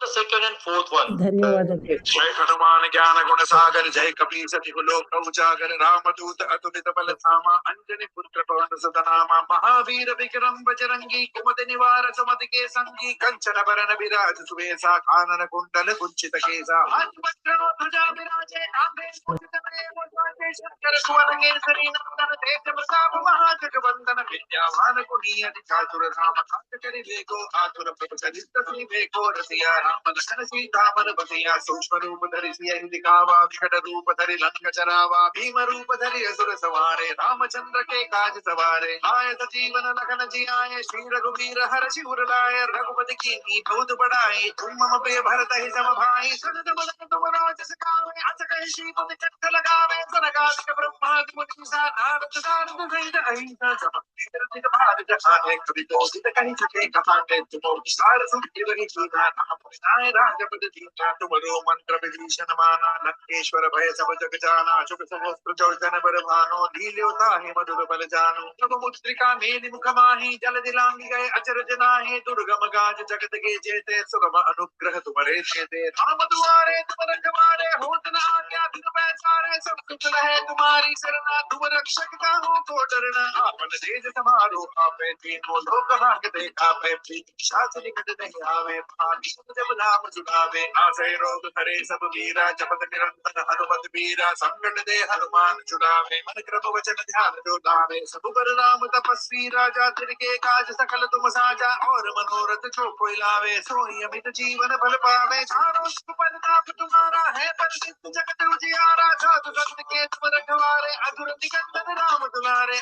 The second and fourth one. ಧನ್ಯವಾದಗಳು. जय हनुमान ज्ञान गुण सागर जय कपी सति लोक उजागर रामदूत अतुलित बल धामा अंजनी पुत्र पवन सदनामा महावीर विक्रम बजरंगी कुमति निवार सुमति के संगी कंचन बरन विराज सुवेसा कानन कुंडल कुंचित केसा ध्वजा विराजे कांधे शंकर सुवन केसरी नंदन तेज प्रताप महाजगवंदन विद्यावान गुणी अति चातुर राम काज करि देखो आतुर प्रभु चरित सुनि देखो रसिया राम लखन सीता मन बसिया सूक्ष्म रूप धरि सियहि दिखावा विकट रूप धरि लंक जरावा भीम रूप धरि असुर सवारे रामचंद्र के काज सवारे आय जीवन लखन जियाए श्री रघुवीर हर्षि उर लाए रघुपति कीन्ही बहुत बड़ाई तुम मम प्रिय भरत ही सम भाई सनद बदन तुम राज सखावे अस कहि श्रीपति कंठ लगावे सनकादिक ब्रह्मादि मुनीसा नारद सारद सहित अहिंसा समस्त भारत जहाने कवि कोशित कहि सके कहाते तुम विस्तार सुनि रही सीता नाम विनाय राजपद दीना तुमरो मंत्र विभीषण माना लंकेश्वर भय सब जग जाना शुभ सहस्त्र जोजन बर भानो लील्यो ताहि मधुर बल जानो प्रभ मुद्रिका मेलि मुख माहि जल दिलांगी गए अचरज नाहि दुर्गम गाज जगत के जेते सुगम अनुग्रह तुम्हारे जेते राम दुआरे तुम रखवारे होत न आज्ञा बिनु पैसारे सब कुछ रहे तुम्हारी शरणा तुम रक्षक काहू को डरना आपन तेज समारो आपे तीनों लोक भागते आपे प्रीति शास्त्र निकट नहीं आवे पानी जब नाम सुनावे आसे रोग हरे सब वीरा जपत निरंतर हनुमत बीरा संकट दे हनुमान छुड़ावे मन क्रम वचन ध्यान जो लावे सब पर राम तपस्वी राजा तिनके काज सकल तुम साजा और मनोरथ जो कोई लावे सोई अमित जीवन फल पावे चारों सुपद नाम तुम्हारा है परिसिद्ध जगत उजियारा साधु संत के तुम रखवारे अधुर निकंदन राम दुलारे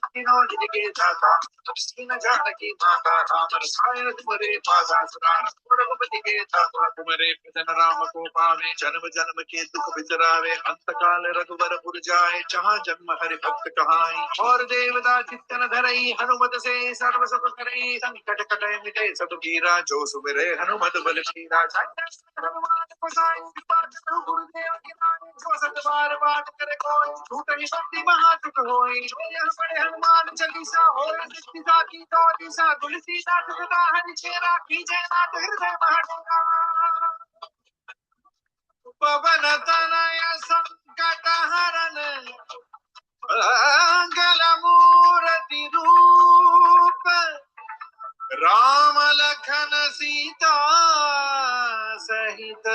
तीनों जिनके दाता सीन जानकी माता राम रसायन तुम्हारे पासा सुरान रघुपति के दाता तुम्हारे भजन राम को पावे जन्म जन्म के दुख बिसरावे अंत काल रघुवर पुर जाए जहाँ जन्म हरि भक्त कहाई और देवता चित्तन धरई हनुमत से सर्व सुख करई संकट कटै मिटे सब कीरा जो सुमिरे हनुमत बल शीरा हनुमान को साई कृपा करो गुरुदेव की नाई जो सत बार बात करे कोई छूट ही बंदी महासुख होई यह बड़े हनुमान चालीसा होय नित्य की तो दिशा तुलसीदास सदा हरि चेरा कीजय नाथ हृदय महाडोरा पवन तनय संकट हरन मंगल मूर्ति रूप राम लखन सीता सहित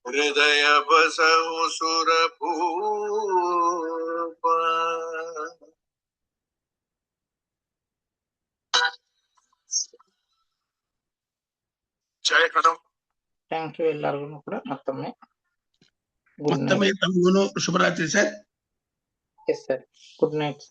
हृदय बसहु सुरभूप। जय हनुमान। ಥ್ಯಾಂಕ್ ಯು ಎಲ್ಲರಿಗೂ ಕೂಡ ಮತ್ತೊಮ್ಮೆ ಗುಡ್ ಮತ್ತೊಮ್ಮೆ ನೈಟ್. ತಮಗೂ ಶುಭರಾತ್ರಿ sir. Yes sir, good night.